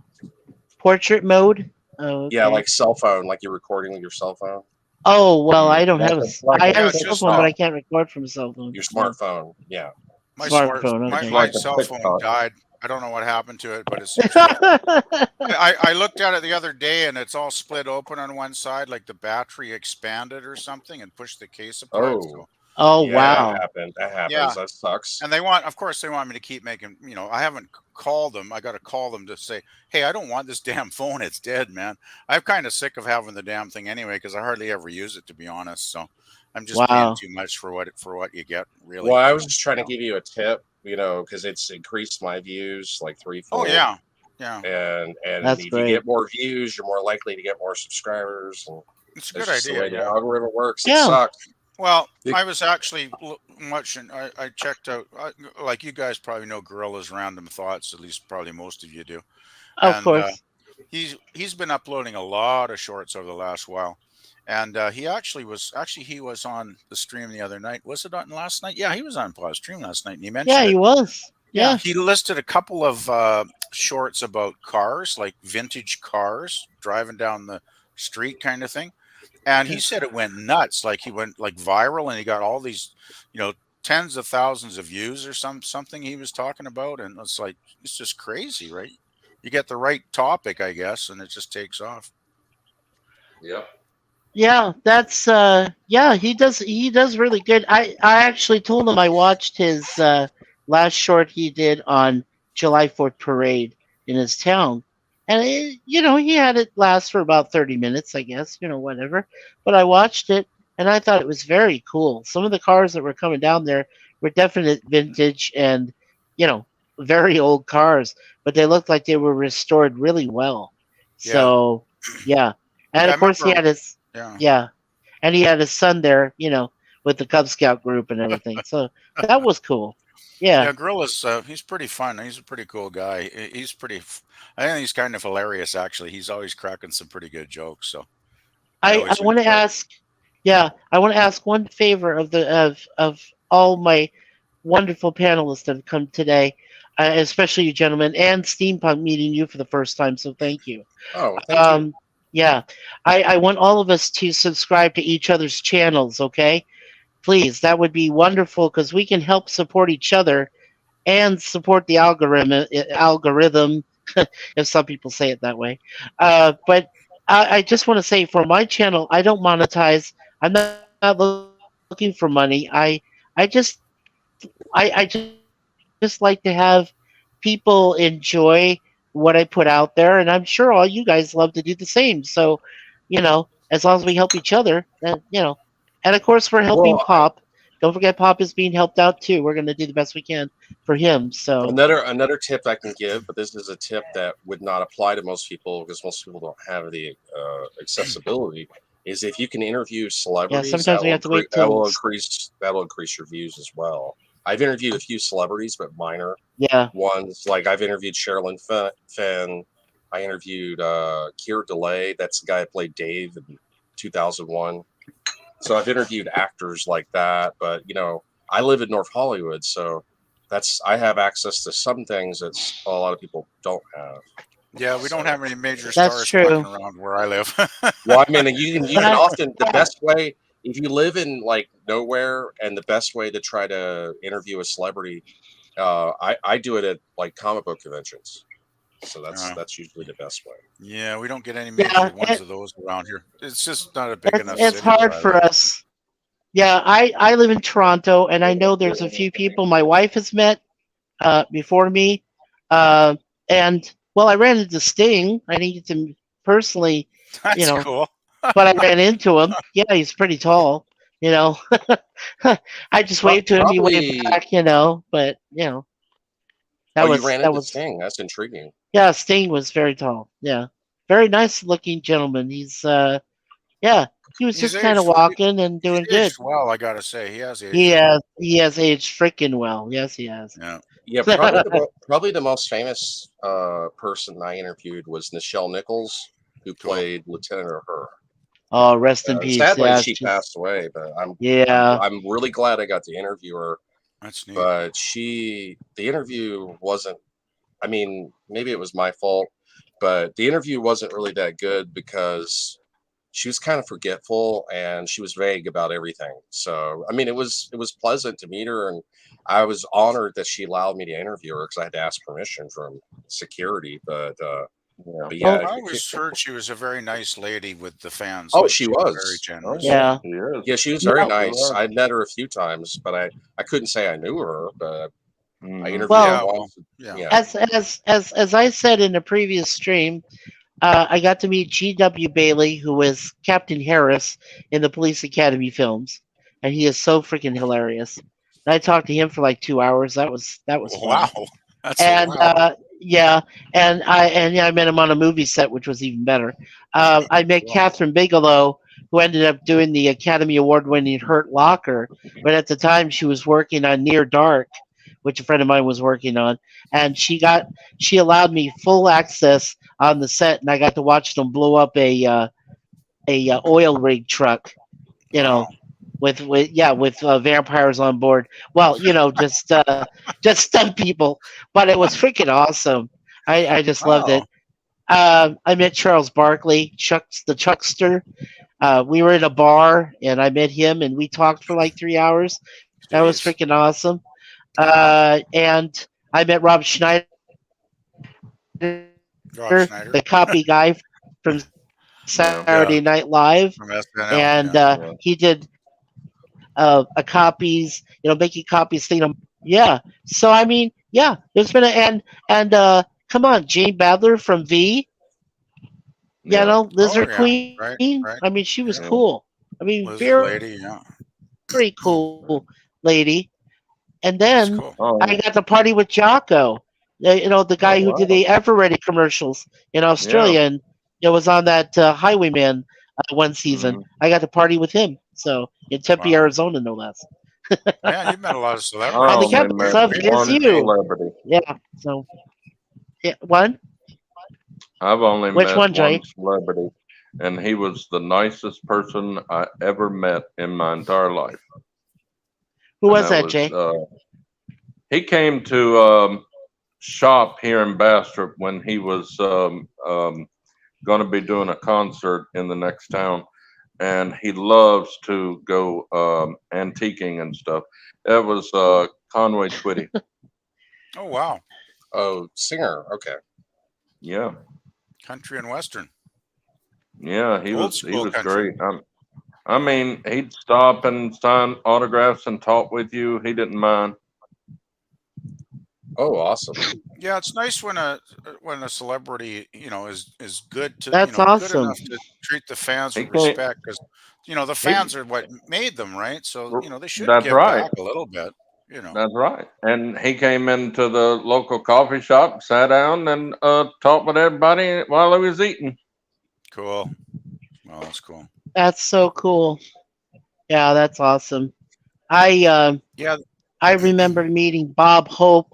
Portrait mode? Oh, Yeah, okay. like cell phone, like you're recording with your cell phone. Oh well, I don't have Like I a have a just cell phone, not- but I can't record from a cell phone. Your smartphone. Yeah. My Smartphone, okay. my Like a cell phone TikTok. died. I don't know what happened to it, but it's. I looked at it the other day, and it's all split open on one side, like the battery expanded or something, and pushed the case apart. Oh. So Oh Yeah, that wow. happened. That happens. Yeah. That sucks. And they want, of course, they want me to keep making. I haven't called them. I got to call them to say, hey, I don't want this damn phone. It's dead, man. I'm kind of sick of having the damn thing anyway because I hardly ever use it, to be honest. So I'm just paying Wow. too much for what you get, Well, really. I was So, just trying to give you a tip, because it's increased my views like oh threefold. yeah, yeah, And That's if you great. get more views, you're more likely to get more subscribers. And it's a that's good just the idea. way the Yeah. algorithm works. It Yeah. sucks. Well, It- I was actually watching. I checked out, like you guys probably know Gorilla's Random Thoughts. At least probably most of you do. Of And course. he's been uploading a lot of shorts over the last while. And he was on the stream the other night. Was it on last night? Yeah, he was on Paul's stream last night, and he Yeah, mentioned he it. was. Yeah, Yeah. he listed a couple of shorts about cars, like vintage cars driving down the street, kind of thing. And he said it went nuts. Like he went like viral, and he got all these, you know, tens of thousands of views or something he was talking about. And it's like it's just crazy, right? You get the right topic, I guess, and it just takes off. Yep. Yeah, that's yeah, he does really good. I actually told him I watched his last short he did on July 4th parade in his town. And he had it last for about 30 minutes, I guess, whatever. But I watched it and I thought it was very cool. Some of the cars that were coming down there were definite vintage and, you know, very old cars, but they looked like they were restored really well. Yeah, So, yeah. And yeah. I of course he remember. had his Yeah, yeah, and he had his son there, with the Cub Scout group and everything. So that was cool. Yeah, yeah. Gorilla's he's pretty fun. He's a pretty cool guy. He's pretty. I think he's kind of hilarious. Actually, he's always cracking some pretty good jokes. So I I always want to enjoy. ask. Yeah, I want to ask one favor of all my wonderful panelists that have come today, especially you gentlemen, and Steampunk meeting you for the first time. So thank you. oh, thank you. Um, yeah, I want all of us to subscribe to each other's channels. Okay, please, that would be wonderful because we can help support each other and support the algorithm, if some people say it that way. But I just want to say for my channel, I don't monetize. I'm not looking for money. I just like to have people enjoy what I put out there, and I'm sure all you guys love to do the same. So, as long as we help each other, then. And of course, we're helping Well, Pop. Don't forget, Pop is being helped out too. We're going to do the best we can for him. So, another tip I can give, but this is a tip that would not apply to most people because most people don't have the accessibility. Is if you can interview yeah, celebrities, sometimes we have to wait till. that'll increase your views as well. I've interviewed a few celebrities, but minor Yeah. ones. Like I've interviewed Sherilyn Fenn. I interviewed Keir Delay. That's the guy that played Dave in 2001. So I've interviewed actors like that, but I live in North Hollywood, so I have access to some things that a lot of people don't have. Yeah, we don't So, have any major That's stars walking true. around where I live. well, I mean, you But can I, often the yeah, best way if you live in like nowhere, and the best way to try to interview a celebrity, I do it at like comic book conventions. So that's Uh, that's usually the best way. yeah, we don't get any major yeah, ones of those around here. It's just not a big it's enough it's city hard where I for live. us. Yeah, I live in Toronto, and I know there's a few people my wife has met before me, uh, and well, I ran into Sting. I didn't get to personally, you That's know, cool. but I ran into him. Yeah, he's pretty tall. You know, I just waved to him. He waved Probably. back. But that Oh, you was ran that into was Sting. That's intriguing. yeah. Sting was very tall. Yeah, very nice looking gentleman. Yeah, he was He's just kind of aged. walking and He's doing good. aged well. I gotta say, he has He aged well. has he has aged freaking well. Yes, he has. Yeah. Yeah, probably the most famous person I interviewed was Nichelle Nichols, who Cool. played Lieutenant Uhura. Oh, rest in peace. Sadly, Yeah, she passed away, but yeah, I'm really glad I got to interview her. That's neat. But the interview wasn't. I mean, maybe it was my fault, but the interview wasn't really that good because she was kind of forgetful and she was vague about everything. So, I mean, it was pleasant to meet her, and I was honored that she allowed me to interview her because I had to ask permission from security. But Yeah. But Oh, yeah, I always heard she was a very nice lady with the fans. oh, Like she she was very was. Oh generous. yeah, yeah. she is. Yeah, she was very No, She nice. was. I'd met her a few times, but I couldn't say I knew her. But I Hmm. interviewed her well, Yeah, well, once. yeah. Yeah. as I said in a previous stream, I got to meet G.W. Bailey, who was Captain Harris in the Police Academy films, and he is so freaking hilarious. And I talked to him for like 2 hours. That was Wow, fun. that's a And wow. yeah, and yeah, I met him on a movie set, which was even better. I met Cool. Catherine Bigelow, who ended up doing the Academy Award-winning Hurt Locker, but at the time she was working on Near Dark, which a friend of mine was working on, and she allowed me full access on the set, and I got to watch them blow up a oil rig truck, you Wow. know, with vampires on board. Well, just stunt people, but it was freaking awesome. I just loved Wow. it. I met Charles Barkley, Chuck's the Chuckster. We were in a bar, and I met him, and we talked for like 3 hours. That was Jeez. freaking awesome. Wow. And I met Rob Schneider, Rob the Schneider copy guy from Yeah. Saturday Yeah. Night Live, from SNL. and Yeah. he Yeah. did a copies, making copies, thing. Yeah. So I mean, yeah, there's been and come on, Jane Badler from V, Yeah. Oh Lizard yeah. Queen. Right. I mean, Right. she was Yeah. cool. I mean, Lizard very lady. Yeah. cool lady. And That's then cool. I Oh. got to party with Jocko, the Oh guy who did wow. the Everready commercials in Yeah. Australia, and it was on that Highwayman one season. Hmm. I got to party with him. So in Tempe, Wow. Arizona, no less, Man, you've met a lot of I on the celebrities. only campus met of Great one variety. ASU. celebrity. Yeah. So yeah, one. I've only Which met one, one Jay? celebrity, and he was the nicest person I ever met in my entire life. Who And was that that, was Jay? he came to shop here in Bastrop when he was going to be doing a concert in the next town, and he loves to go antiquing and stuff. That was Conway Twitty. Oh wow. Oh, singer. Okay. Yeah, Country and western. yeah, he Old was school country. great. I mean, he'd stop and sign autographs and talk with you. He didn't mind. Oh, awesome. Yeah, it's nice when a celebrity is good to That's good awesome. enough to treat the fans He with can't. respect because the He. fans are what made them, right? So they should That's give right. back a little bit. You know. That's right. And he came into the local coffee shop, sat down, and talked with everybody while he was eating. Cool. Well, that's cool. That's so cool. Yeah, that's awesome. I Yeah. I remember meeting Bob Hope,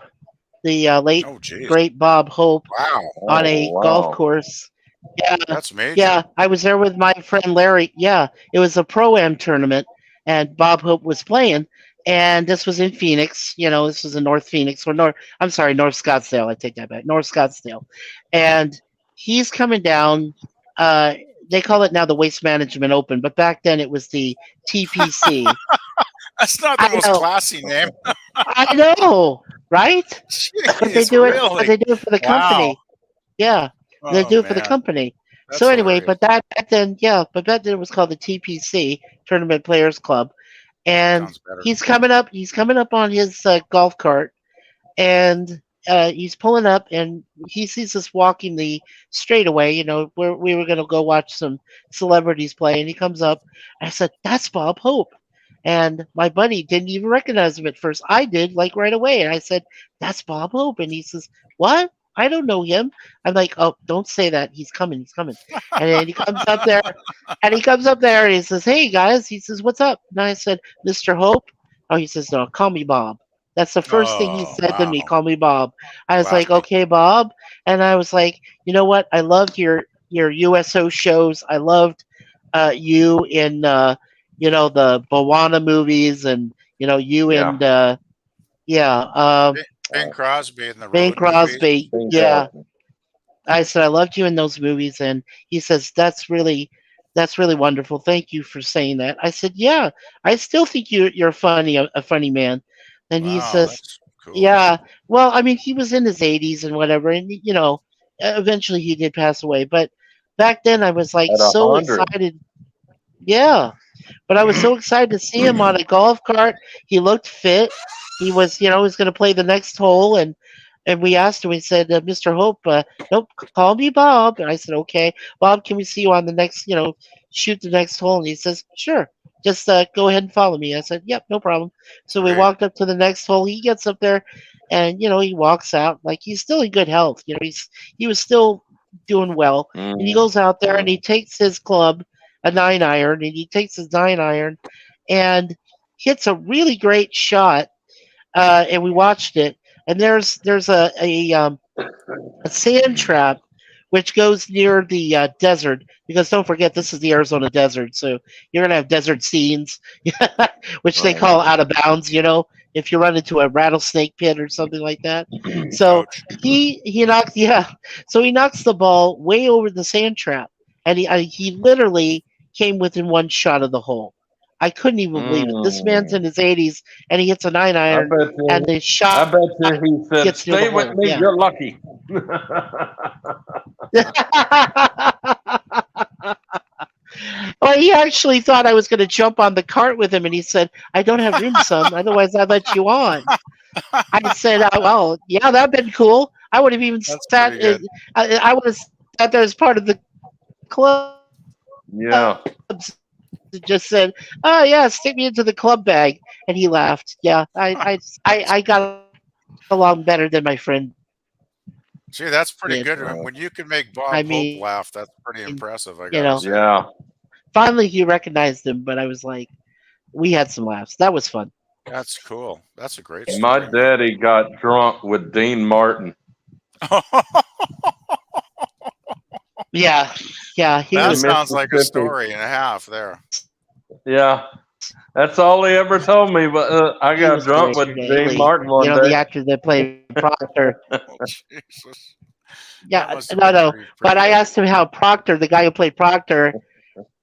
the late Oh, geez. great Bob Hope, Wow. on Oh a golf wow! course. Yeah, That's major. yeah. I was there with my friend Larry. Yeah, it was a pro-am tournament, and Bob Hope was playing. And this was in Phoenix. This was in North Phoenix or North. I'm sorry, North Scottsdale. I take that back. North Scottsdale. And he's coming down. Uh, they call it now the Waste Management Open, but back then it was the TPC. That's not the I most know. classy name. I know, right? But they Jeez, do it. But really? they do it for the Wow. company. Yeah, they Oh do it for the man, company. So that's anyway, hilarious. but that back then, yeah, but back then it was called the TPC, Tournament Players Club, and Sounds better. he's coming up. He's coming up on his golf cart, and he's pulling up, and he sees us walking the straightaway. Where we were going to go watch some celebrities play, and he comes up. And I said, "That's Bob Hope." And my buddy didn't even recognize him at first. I did, like right away. And I said, "That's Bob Hope." And he says, "What? I don't know him." I'm like, "Oh, don't say that. He's coming. He's coming." And then he comes up there, and he says, "Hey guys," he says, "What's up?" And I said, "Mr. Hope." Oh, he says, "No, call me Bob." That's the first thing he Oh said to wow, me. Call me Bob. I was like, classy. "Okay, Bob." And I was like, "You know what? I loved your USO shows. I loved you in the Moana movies, and you Yeah, in yeah, Bing Crosby in the Bing Robin movies. Crosby. Bing Yeah, Crosby. I said I loved you in those movies, and he says that's really wonderful. Thank you for saying that. I said, yeah, I still think you're funny, a funny man. And he Wow, says, that's cool. yeah. Well, I mean, he was in his 80s and whatever, and eventually he did pass away. But back then, I was like At so 100. excited. Yeah, but I was so excited to see him on a golf cart. He looked fit. He was, he was going to play the next hole, and we asked him. We said, "Mr. Hope, nope, call me Bob." And I said, "Okay, Bob, can we see you on the next, shoot the next hole?" And he says, "Sure, just go ahead and follow me." I said, "Yep, no problem." So we Great. walked up to the next hole. He gets up there, and he walks out like he's still in good health. He was still doing well, and he Mm, goes out there and mm. he takes his club, a 9 iron, and he takes his 9 iron and hits a really great shot. And we watched it, and there's a sand trap which goes near the desert, because don't forget this is the Arizona desert, so you're gonna have desert scenes, which they call Oh, out of bounds. If you run into a rattlesnake pit or something like that. So Ouch. he knocks, yeah, so he knocks the ball way over the sand trap, and he literally came within one shot of the hole. I couldn't even believe it. This man's mm. in his 80s, and he hits a nine I iron, bet and you. the I shot bet you he said, gets near the "Stay with hole. me. Yeah. You're lucky." Well, he actually thought I was going to jump on the cart with him, and he said, "I don't have room, son. Otherwise, I'd let you on." I said, "Well, yeah, that'd been cool. I would have even That's sat. pretty good. I would have sat there as part of the club. Yeah. Just said, "Oh yeah, stick me into the club bag," and he laughed. Yeah, I got along better than my friend See, that's pretty did. good. Uh, When you can make Bob I Hope mean, laugh, that's pretty impressive, I you gotta know, say. yeah. finally he recognized him, but I was like, we had some laughs. That was fun. That's cool. That's a great My story. daddy got drunk with Dean Martin. Yeah, yeah, he That In was. sounds like a Mississippi. story and a half there. Yeah. That's all he ever told me. But I He got was drunk great. with Dean Lee, Martin one the day. actor that played Proctor. Oh, Jesus. That Yeah, must have no, been no. pretty But I good. asked him how Proctor, the guy who played Proctor,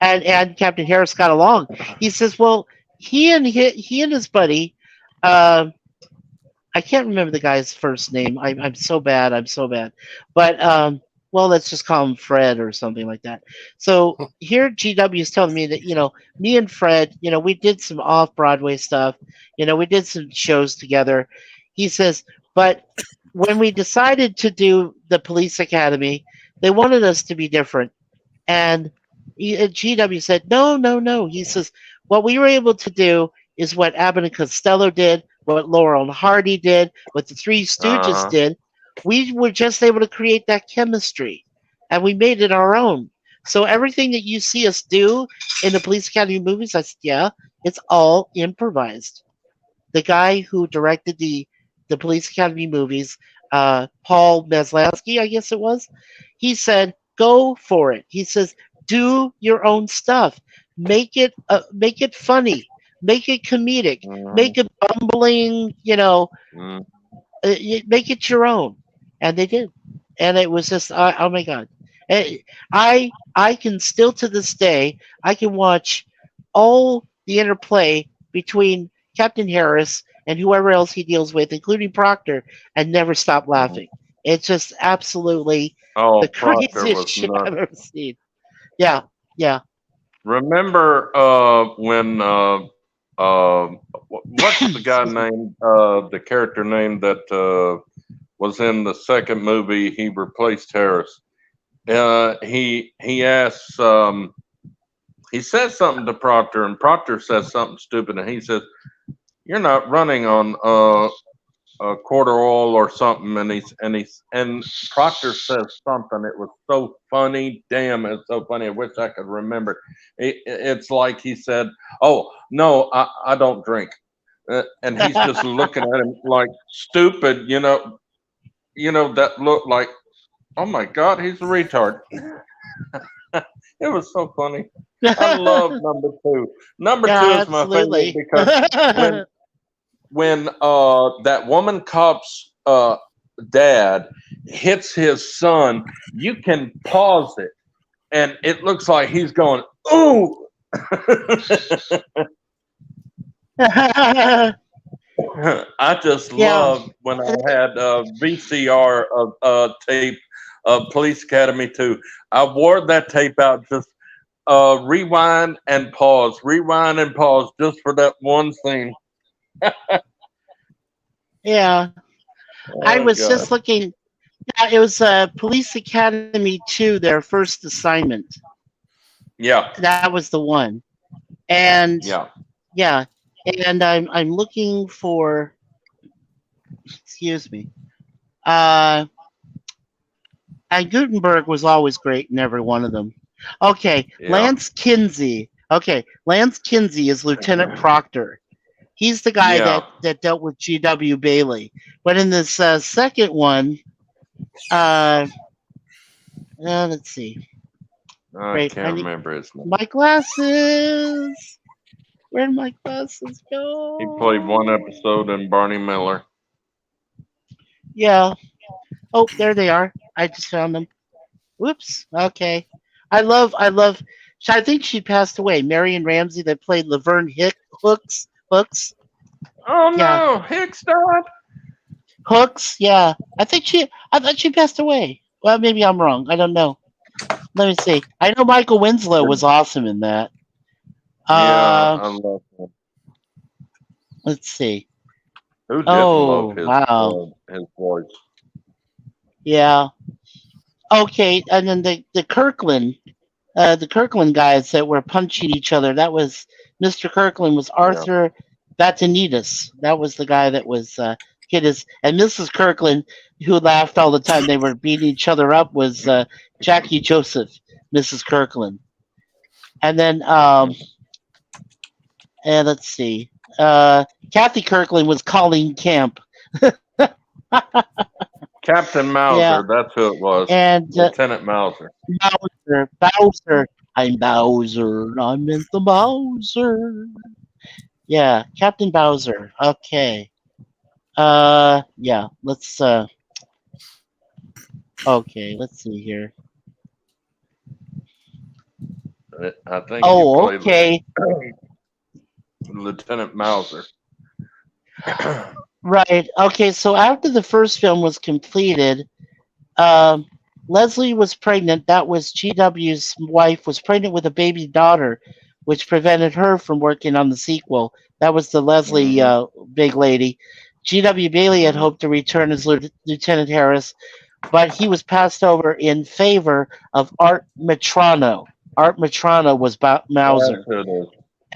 and Captain Harris got along. He says, "Well, he and his buddy, uh, I can't remember the guy's first name. I'm so bad. I'm so bad. But well, let's just call him Fred or something like that." So here, GW is telling me that me and Fred, we did some off Broadway stuff. We did some shows together. He says, but when we decided to do the Police Academy, they wanted us to be different. And GW said, no, no, no. He says, what we were able to do is what Abbott and Costello did, what Laurel and Hardy did, what the Three Stooges Uh-huh. did. We were just able to create that chemistry, and we made it our own. So everything that you see us do in the Police Academy movies, I said, yeah, it's all improvised. The guy who directed the Police Academy movies, Paul Maslowski, I guess it was, he said, "Go for it." He says, "Do your own stuff. Make it funny. Make it comedic. Mhm. Make it bumbling. Mm. Make it your own." And they did, and it was just, oh my god. Eh, I can still to this day I can watch all the interplay between Captain Harris and whoever else he deals with, including Proctor, and never stop Mhm. laughing. It's just absolutely the Oh, Proctor was craziest shit I've nuts. ever seen. Yeah, yeah. Remember when what's the guy Excuse me. named the character name that was in the second movie? He replaced Harris. He asks he says something to Proctor, and Proctor says something stupid, and he says, "You're not running on quarter oil or something," and Proctor says something. It was so funny. Damn, it's so funny. I wish I could remember. It's like he said, "Oh no, I don't drink," and he's just looking at him like stupid. That look like, oh my god, he's a retard. It was so funny. I love number two. Number Yeah, two is my favorite absolutely. because when that woman cop's dad hits his son, you can pause it, and it looks like he's going, "Ooh!" I just Yeah. loved when I had VCR tape Police Academy 2. I wore that tape out just rewind and pause, just for that one scene. Yeah, I Oh was God. just looking. Yeah, it was Police Academy 2, their first assignment. Yeah, That was the one. And yeah. yeah, and I'm looking for. Excuse me. Uh, and Gutenberg was always great in every one of them. Okay, Yeah. Lance Kinsey. Okay, Lance Kinsey is Lieutenant Proctor. He's the guy Yeah. that dealt with G.W. Bailey. But in this second one, let's see. I Wait, I can't need remember his name. my glasses. Where'd my glasses He played one go? episode in Barney Miller. Yeah. Oh, there they are. I just found them. Whoops. Okay. I love. I think she passed away. Marion Ramsey that played Laverne Hooks. Oh Yeah. no, Hicks died. Hooks. Yeah. I thought she passed away. Well, maybe I'm wrong. I don't know. Let me see. I know Michael Winslow was awesome in that. Yeah, I love him. Let's see. Who didn't Oh, love wow. his voice? Yeah. Okay, and then the Kirkland guys that were punching each other. That was Mr. Kirkland was Yeah. Arthur Batanides. That was the guy that was hit his, and Mrs. Kirkland, who laughed all the time. They were beating each other up. Was Jackie Joseph, Mrs. Kirkland, and then and let's see, Kathy Kirkland was Colleen Camp. Captain Mauser, Yeah, that's who it was. and Lieutenant Mauser. Bowser. I'm Bowser. I meant the Bowser. Yeah, Captain Bowser. Okay. Yeah. Let's. Okay. Let's see here. I think Oh, he played okay. Lieutenant Mauser. Right. Okay. So after the first film was completed, Leslie was pregnant. That was GW's wife. Was pregnant with a baby daughter, which prevented her from working on the sequel. That was the Leslie big lady. G.W. Bailey had hoped to return as Lieutenant Harris, but he was passed over in favor of Art Metrano. Art Metrano was Mauser That's who it is.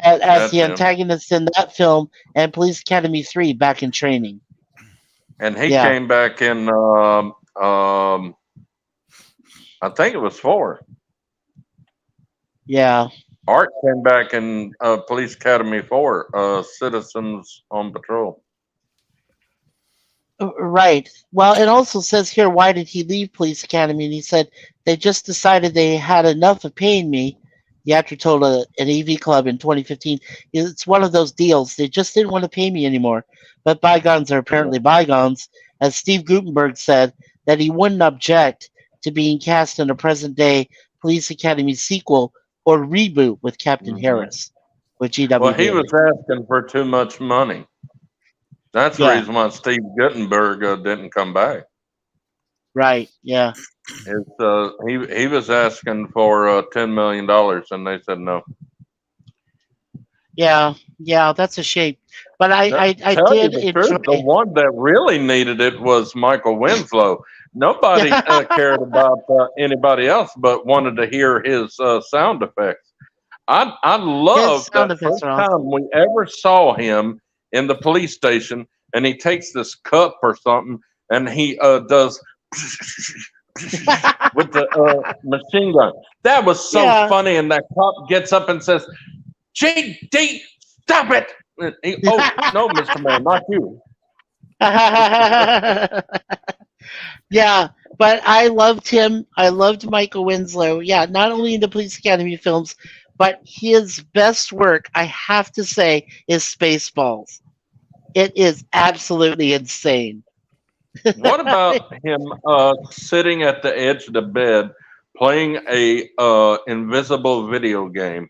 as That's the him. antagonist in that film and Police Academy 3 back in training. And he Yeah. came back in I think it was 4. Yeah. Art came back in Police Academy 4, Citizens on Patrol. Right. Well, it also says here, why did he leave Police Academy? And he said, they just decided they had enough of paying me. The actor told an AV club in 2015. It's one of those deals. They just didn't want to pay me anymore. But bygones are apparently bygones. As Steve Gutenberg said, that he wouldn't object to being cast in a present-day Police Academy sequel or reboot with Captain Harris, with G.W. Well, he Bailey. was asking for too much money. That's the Yeah. reason why Steve Gutenberg didn't come back. Right, yeah. He was asking for $10 million, and they said no. Yeah, that's a shame. But I Tell you did the enjoy. truth, the one that really needed it was Michael Winslow. Nobody cared about anybody else, but wanted to hear his sound effects. I love sound that effects first are awesome. time we ever saw him in the police station, and he takes this cup or something, and he does with the machine gun. That was so Yeah. funny, and that cop gets up and says, "JD, stop it!" And oh no, Mr. Man, not you. Yeah, but I loved him. I loved Michael Winslow. Yeah, not only in the Police Academy films, but his best work, I have to say, is Spaceballs. It is absolutely insane. What about him sitting at the edge of the bed playing a invisible video game?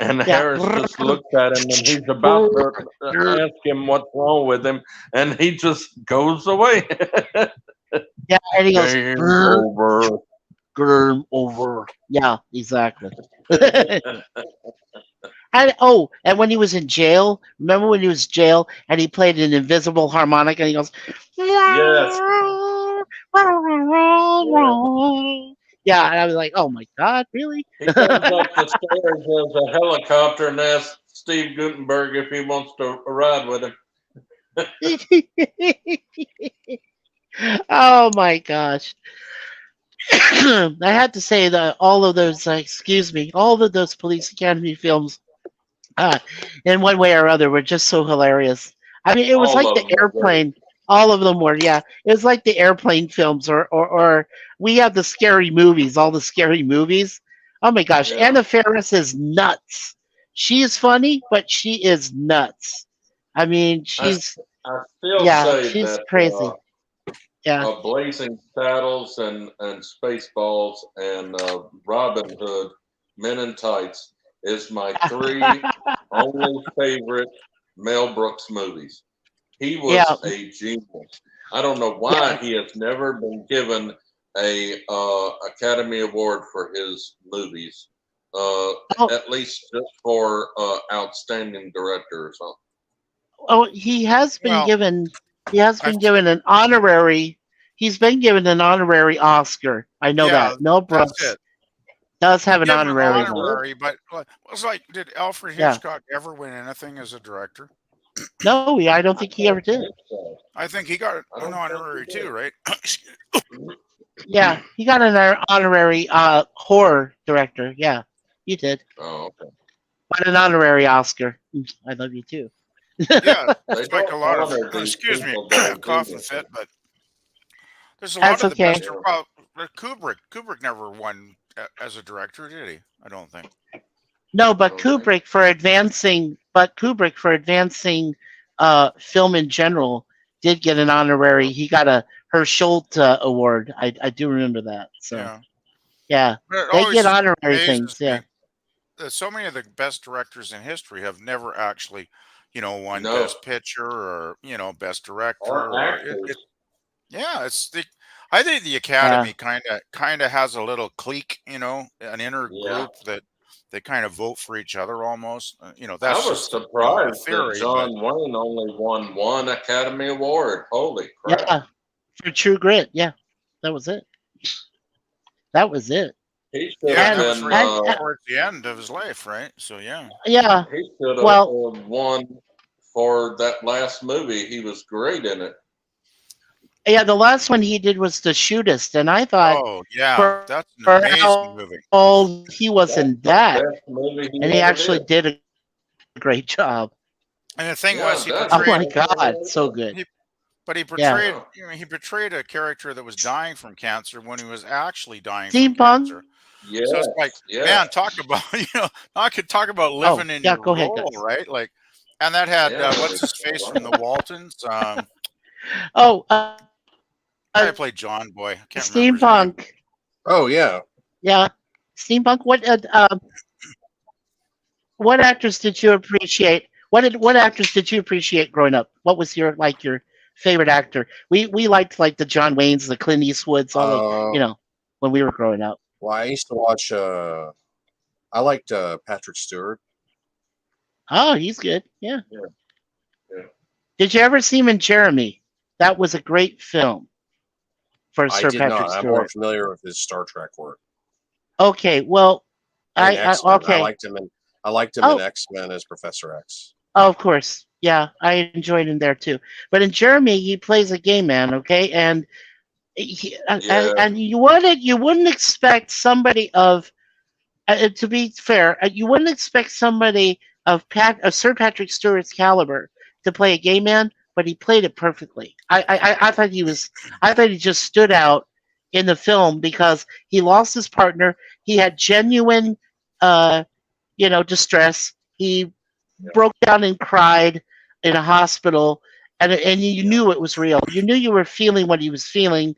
And Harris just looks at him and he's about to ask him what's wrong with him, and he just goes away. Yeah, and he goes, Game "Grr, over. grr, over." Yeah, exactly. And when he was in jail, remember when he was in jail and he played an invisible harmonica and he goes, Yes. Yeah. yeah, and I was like, oh my god, really? He comes up the stairs as a helicopter and asks Steve Gutenberg if he wants to ride with him. Oh my gosh. I had to say that all of those, excuse me, all of those Police Academy films, uh, in one way or other, were just so hilarious. I mean, it was All like of the them are great. airplane. All of them were, yeah. It was like the airplane films, or we have the scary movies, all the scary movies. Oh my gosh, Yeah. Anna Faris is nuts. She is funny, but she is nuts. I mean, I, she's I still yeah, say she's that crazy. Yeah. Blazing Saddles and Spaceballs and Robin Hood, Men in Tights is my three only favorite Mel Brooks movies. He Yeah, was a genius. I don't know why yeah. he has never been given a Academy Award for his movies. Oh, At least just for outstanding director or something. oh, he has been Well, given. He has I been given an honorary. He's been given an honorary Oscar. I know yeah, that. Mel that's Brooks it. does He have an gave him an honorary one. honorary, but it was like, did Alfred Yeah. Hitchcock ever win anything as a director? No, I don't think he ever did. think so. I think he got I an don't think he honorary too, did. right? Yeah, he got an honorary horror director. Yeah, he did. Oh, okay. But an honorary Oscar. I love you too. Yeah, They it's like don't a lot of honor these excuse me, people that are coughing geniuses. fit, but there's a lot That's of the okay. best. Yeah. Well, Kubrick never won as a director, did he? I don't think. No, I but don't think. Kubrick for advancing film in general did get an honorary. Yeah. He got a Herschult award. I do remember that. So Yeah, yeah, but it they always get just honorary amazes things. me Yeah, that so many of the best directors in history have never actually, won No. Best Picture or Best Director Or or actors. yeah, it's the. I think the yeah, Academy kind of has a little clique, an inner Yeah. group that they kind of vote for each other almost. I That's was just a surprised that theory, but John Wayne only won one Academy Award. Holy crap. yeah. For True Grit. Yeah, that was it. That was it. He should yeah, and have that And was been right and towards the end of his life, right? So yeah, yeah. he should have Well, won for that last movie. He was great in it. yeah. The last one he did was The Shootist, and I thought oh yeah, for, that's an for amazing how movie. old he was That's in the that, best movie he and he ever actually did. did a great job. And the thing was, Yeah, he that's Oh portrayed my exactly God, what it so was. good. he, but he Yeah. portrayed, Yeah. he portrayed a character that was dying from cancer when he was actually dying from Steampunk. cancer. So it's like, Yes. Yes. man, talk about I could talk about Oh, living in yeah. your Go ahead, role, guys. right? Like, and that had Yeah. what's his face from the Waltons? Oh, Guy who played John Boy. I can't remember his name. Steampunk. Oh yeah. Yeah, Steampunk. What actors did you appreciate? What actors did you appreciate growing up? What was your favorite actor? We liked like the John Waynes, the Clint Eastwoods, all the Uh, when we were growing up. well, I used to watch. I liked Patrick Stewart. Oh, he's good. Yeah. Yeah. Yeah. Did you ever see him in Jeremy? That was a great film for I Sir did Patrick not. I'm more Stewart. familiar with his Star Trek work Okay, well, and I X Men. okay. I liked him in Oh, X Men as Professor X. oh, of course. Yeah, I enjoyed him there too. But in Jeremy, he plays a gay man. Okay, and Yeah. and you wouldn't expect somebody of to be fair, you wouldn't expect somebody of Sir Patrick Stewart's caliber to play a gay man, but he played it perfectly. I thought I thought he just stood out in the film because he lost his partner. He had genuine, uh, distress. He Yeah. broke down and cried in a hospital, and you Yeah. knew it was real. You knew you were feeling what he was feeling,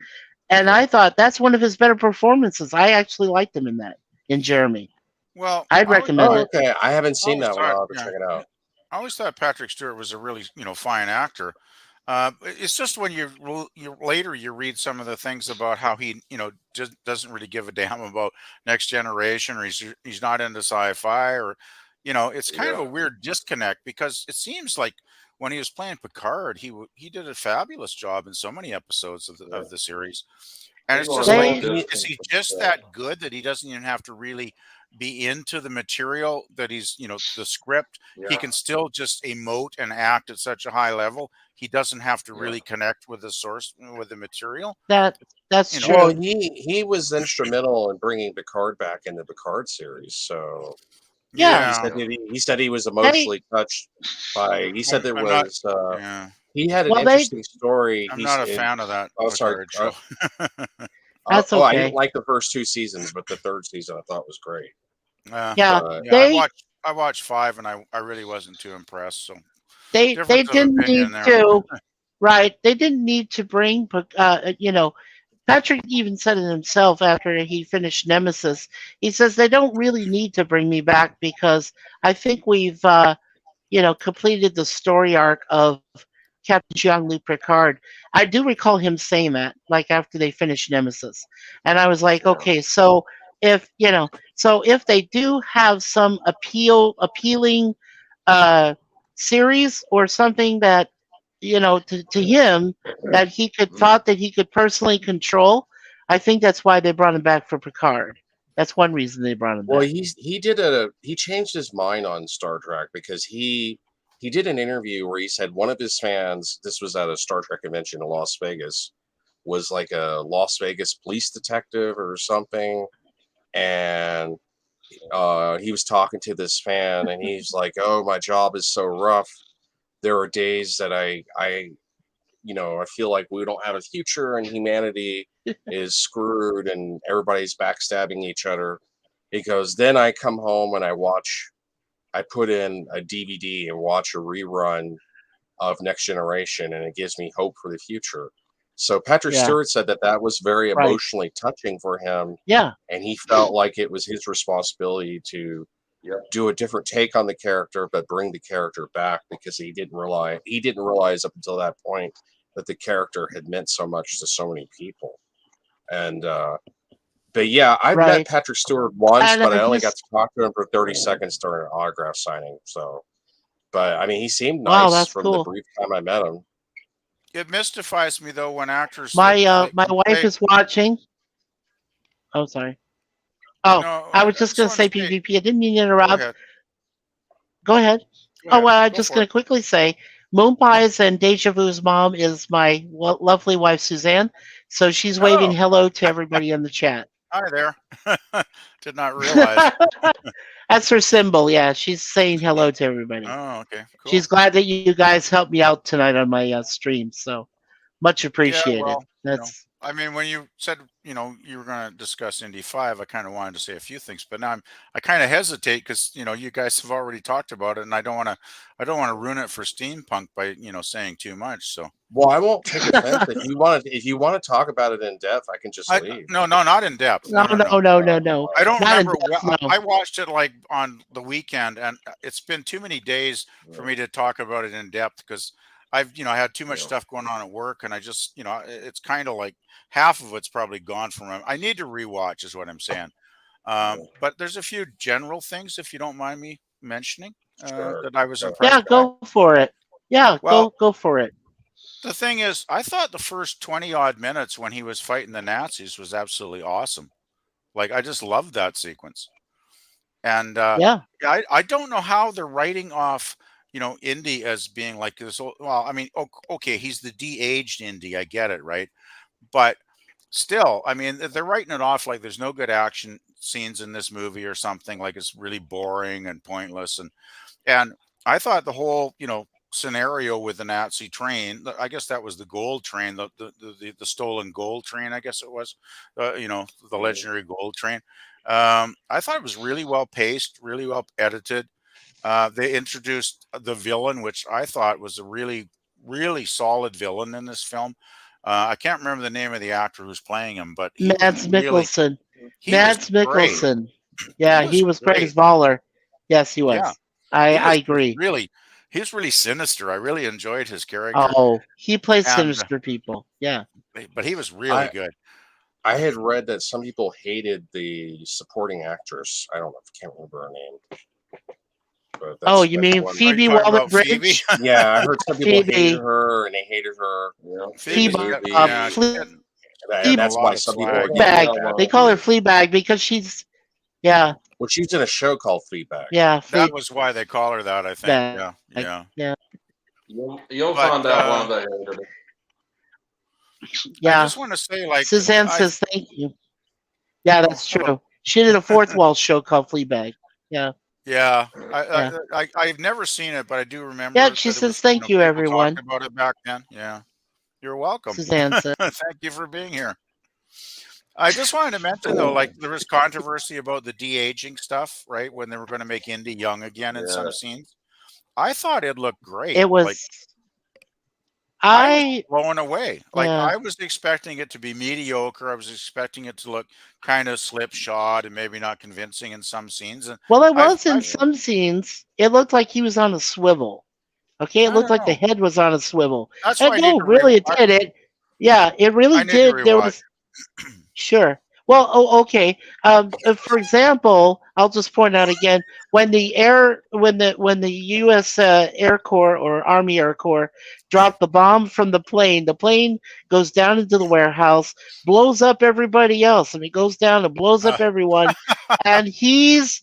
and Yeah. I thought that's one of his better performances. I actually liked him in that in Jeremy. Well, I'd recommend Oh, it. okay. I haven't I seen always that one. thought, I'll have to check it out. I always thought Patrick Stewart was a really, fine actor. It's just when you later you read some of the things about how he just doesn't really give a damn about Next Generation, or he's not into sci-fi, or it's kind of Yeah. a weird disconnect, because it seems like when he was playing Picard, he did a fabulous job in so many episodes of the series, and He's it's on a just like, long They is distance he from just stuff. that good that he doesn't even have to really be into the material, that he's the script, he Yeah. can still just emote and act at such a high level, he doesn't have to Yeah. really connect with the source, with the material, that that's you know. Well, true. he was instrumental in bringing Picard back in the Picard series. So Yeah, he Yeah, said he said he was they emotionally touched by. He said there I'm not. was Yeah, he had an well they interesting story. I'm He's not a in. fan of that Oh, sorry. Picard show. that's Oh, I didn't okay. like the first two seasons, but the third season I thought was great. Yeah, But Yeah, they I watched five, and I really wasn't too impressed. So they difference of didn't opinion need there. to. Right, they didn't need to bring. Patrick even said it himself after he finished Nemesis. He says they don't really need to bring me back because I think we've completed the story arc of Captain Jean-Luc Picard. I do recall him saying that, like after they finished Nemesis, and I was like, Yeah. okay, so if they do have some appealing uh, series or something that to him that he could Mm. thought that he could personally control, I think that's why they brought him back for Picard. That's one reason they brought him well, back. he changed his mind on Star Trek because he did an interview where he said one of his fans. This was at a Star Trek convention in Las Vegas. Was like a Las Vegas police detective or something, and he was talking to this fan, and he's like, "Oh, my job is so rough. There are days that I feel like we don't have a future, and humanity is screwed, and everybody's backstabbing each other." He goes, "Then I come home and I put in a DVD and watch a rerun of Next Generation, and it gives me hope for the future." So Patrick Yeah, Stewart said that that was very right. emotionally touching for him, Yeah, and he felt like it was his responsibility to Yeah. do a different take on the character, but bring the character back because he didn't realize up until that point that the character had meant so much to so many people. And but yeah, I've met right. Patrick Stewart once, And but I only got he's to talk to him for 30 seconds during an autograph signing. So, but I mean, he seemed wow, nice that's from the cool. brief time I met him. It mystifies me though when actors that My can wife play. is watching. Oh, sorry. Oh, No, I I was just just going to want to say say. PvP. I didn't mean to Go interrupt. ahead. Go ahead. Go Oh, ahead. well, I'm Go just for going it. to quickly say Moon Pies and Deja Vu's mom is my lovely wife, Suzanne. So she's waving Oh, hello to everybody in the chat. hi there. Did not realize. That's her symbol. Yeah, she's saying hello to everybody. Oh, okay, She's cool. glad that you guys helped me out tonight on my stream. So much Yeah, appreciated. well, That's I mean, when you said, you were going to discuss Indy 5, I kind of wanted to say a few things, but now I kind of hesitate because, you guys have already talked about it, and I don't want to ruin it for steampunk by, saying too much. So Well, I won't take offense if you want to talk about it in depth. I can just leave. no, no, not in depth. no, No, no, no, no. no, no, no. I don't Not in remember depth. No. I watched it like on the weekend, and it's been too many days for me to talk about it in depth because I had too much Yeah. stuff going on at work, and I just, it's kind of like half of it's probably gone from it. I need to rewatch, is what I'm saying. But there's a few general things, if you don't mind me mentioning, Sure. that I was Go Yeah, impressed by. go for it. Yeah, Well, go for it. the thing is, I thought the first 20 odd minutes when he was fighting the Nazis was absolutely awesome. Like, I just loved that sequence. And Yeah. I don't know how they're writing off, Indy as being like this. Well, I mean, okay, he's the de-aged Indy. I get it, right? But still, I mean, they're writing it off like there's no good action scenes in this movie or something. Like it's really boring and pointless. And I thought the whole, scenario with the Nazi train, I guess that was the gold train, the stolen gold train, I guess it was, the legendary gold train. I thought it was really well paced, really well edited. They introduced the villain, which I thought was a really, really solid villain in this film. I can't remember the name of the actor who's playing him, but Mads Mikkelsen. he was Mads great. Mikkelsen. He Yeah, was he was great great. as Voller. Yes, he Yeah, was. I he was agree. really He's really sinister. I really enjoyed his character, Oh, he plays and sinister people. Yeah. but he was really good. I had read that some people hated the supporting actress. I don't know, I can't remember her name. But Oh, you that's mean one. Are you Phoebe talking about Waller-Bridge? Phoebe? Yeah, I heard some people hated Phoebe. her and they hated her. Yeah. Phoebe's Fleabag. got, movie. yeah, she's Flea- getting, And a that's lot why of some people swag. are getting Fleabag. on that They call her movie. Fleabag because she's, yeah, Well, she's in a show called Fleabag. yeah, That was why they call her that, I think. Fleabag. Yeah. Yeah, You'll But find out why they hated her. I yeah. just want to say, like, Suzanne I says thank you. Yeah, that's true. She did a fourth wall show called Fleabag. Yeah, yeah, yeah. I've never seen it, but I do remember Yeah, that she it says was, thank you, people everyone. talking about it back then. Yeah, you're welcome. Suzanne said. Thank you for being here. I just wanted to mention though, like there was controversy about the de-aging stuff, right? When they were going to make Indy young again in some Yeah. scenes. I thought it looked great. It was. Like I was I blown away. Like yeah. I was expecting it to be mediocre. I was expecting it to look kind of slipshod and maybe not convincing in some scenes. And Well, it I've, was in I've some scenes. It looked like he was on a swivel. Okay, it I looked don't like the know. head was on a swivel. That's why And I need no, to really, it did. It really I need to did. There rewatch. was sure. Well, okay. For example, I'll just point out again when the U.S. Air Corps or Army Air Corps dropped the bomb from the plane goes down into the warehouse, blows up everybody else. I mean, goes down and blows Uh, up everyone, and he's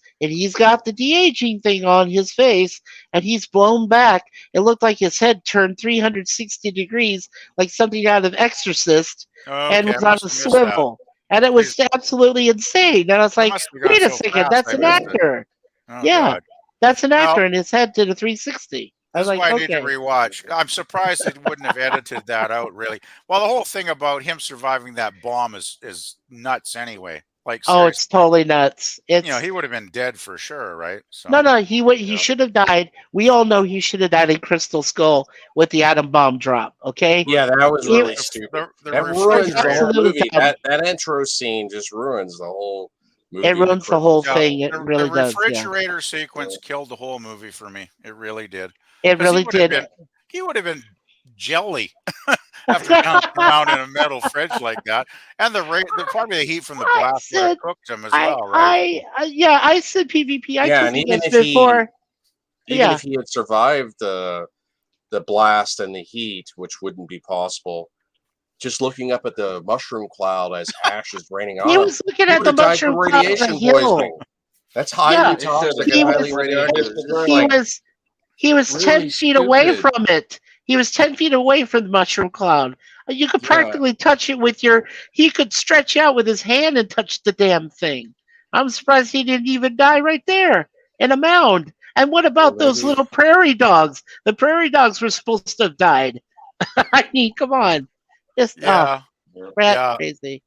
got the de-aging thing on his face, and he's blown back. It looked like his head turned 360 degrees, like something out of Exorcist, and okay, I was on must a have missed that. swivel. And it was absolutely insane. And I was It like, must have gone wait a so second, fast. that's I an missed it. actor. Oh Yeah, God. that's an Now actor, and his head did a 360. I this was is like, why I need to okay. rewatch. I'm surprised they wouldn't have edited that out. Really. Well, the whole thing about him surviving that bomb is nuts. Anyway, like Oh, it's seriously, totally nuts. It's he would have been dead for sure, right? no, So no. He should have died. We all know he should have died in Crystal Skull with the atom bomb drop. Okay, Yeah, that was He- really stupid. the That ruins the whole refrigerator. movie. dumb. That intro scene just ruins the whole movie. It ruins the whole thing. It the really does. Yeah, refrigerator sequence killed the whole movie for me. It really did. it Because really did. he would have been jelly after bouncing around in a metal fridge like that, and probably the heat from the I blast would have said, cooked him as well, right? yeah, I said PvP. I Yeah, took and you even guys if before. even if he had survived the blast and the heat, which wouldn't be possible, just looking up at the mushroom cloud as ash is raining on He him, was looking he at would the have died mushroom from cloud on radiation the hill. poisoning. That's highly Yeah, toxic he and highly was radioactive. he was Really 10 feet away stupid. from it. He was 10 feet away from the mushroom cloud. You could Yeah. practically touch it with he could stretch out with his hand and touch the damn thing. I'm surprised he didn't even die right there in a mound. And what about those little prairie dogs? The prairie dogs were supposed to have died. I mean, come on. Just, Yeah, yeah. crazy.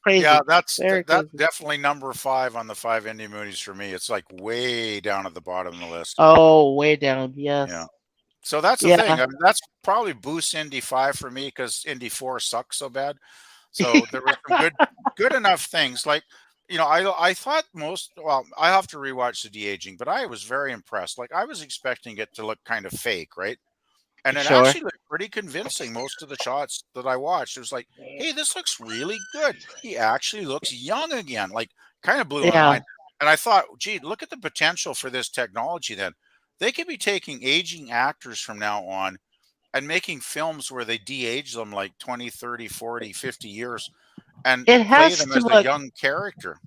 Crazy. Yeah, that's Very that's crazy. definitely number 5 on the 5 indie movies for me. It's like way down at the bottom of the list. Oh, way down. Yes. Yeah. So that's the Yeah. thing. I mean, that's probably boosts Indy 5 for me because Indy 4 sucks so bad. So there were some good enough things. Like, I thought I have to rewatch the de-aging, but I was very impressed. Like I was expecting it to look kind of fake, right? And it Sure. actually looked pretty convincing. Most of the shots that I watched, it was like, hey, this looks really good. He actually looks young again. Like kind of blew my Yeah. mind. And I thought, gee, look at the potential for this technology then. They could be taking aging actors from now on and making films where they de-age them like 20, 30, 40, 50 years and It play has them to as a look young character,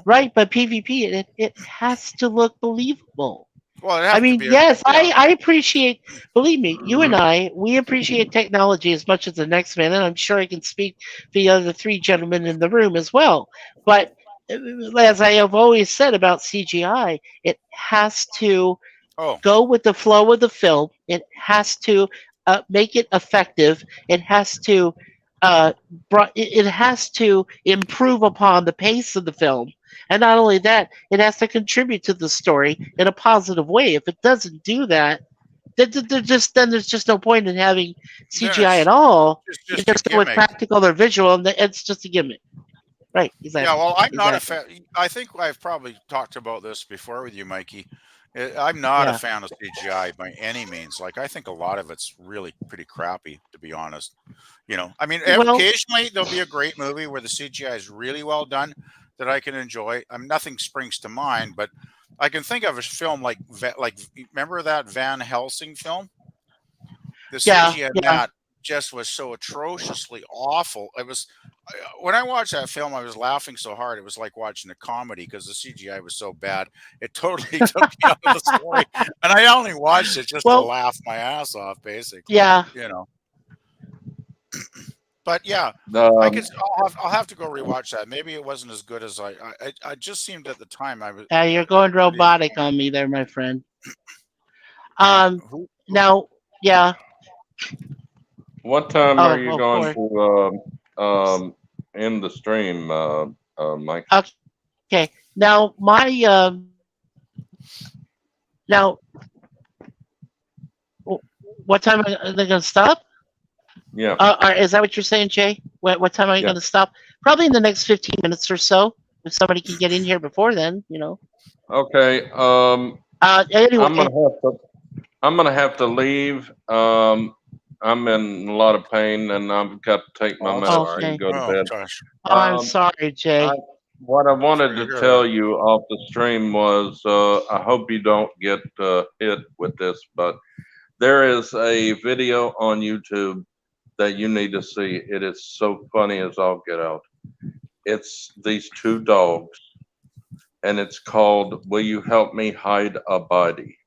right, but PvP it has to look believable. Well, it I has mean, to be yes, I appreciate. Believe me, you and we appreciate technology as much as the next man, and I'm sure I can speak for the other 3 gentlemen in the room as well. But as I have always said about CGI, it has to go with the flow of the film. It has to make it effective. It has to it has to improve upon the pace of the film. And not only that, it has to contribute to the story in a positive way. If it doesn't do that, then there's just no point in having CGI at all. You just go with practical or visual, and it's just a gimmick. Right, exactly. Yeah, well, I'm not a fan. I think I've probably talked about this before with you, Mikey. I'm not a Yeah. fan of CGI by any means. Like, I think a lot of it's really pretty crappy, to be honest. I mean, Well, occasionally there'll be a great movie where the CGI is really well done that I can enjoy. Nothing springs to mind, but I can think of a film like remember that Van Helsing film? The yeah, CGI in yeah. that just was so atrociously awful. When I watched that film, I was laughing so hard it was like watching a comedy because the CGI was so bad. It totally took me out of the story, and I only watched it just to Well, laugh my ass off, basically. yeah. But yeah, I Um, could. I'll have to go rewatch that. Maybe it wasn't as good as I just seemed at the time I was You're going really robotic enjoying. on me there, my friend. Yeah. Um, Who now, yeah. what time are Oh, you of going course. to end the stream, Mike? Okay. Now, now, what time are they going to stop? Yeah, Is that what you're saying, Jay? What time are you yeah. going to stop? Probably in the next 15 minutes or so. If somebody can get in here before then. Okay. I'm Anyway. gonna have to. I'm gonna have to leave. I'm in a lot of pain, and I've got to take my Oh, I'm medicine sorry. and Okay. go to Oh bed. gosh, Oh, I'm Um, sorry, I Jay. what I wanted sorry to to hear tell that. you off the stream was I hope you don't get hit with this, but there is a video on YouTube that you need to see. It is so funny as all get out. It's these two dogs, and it's called "Will You Help Me Hide a Body?"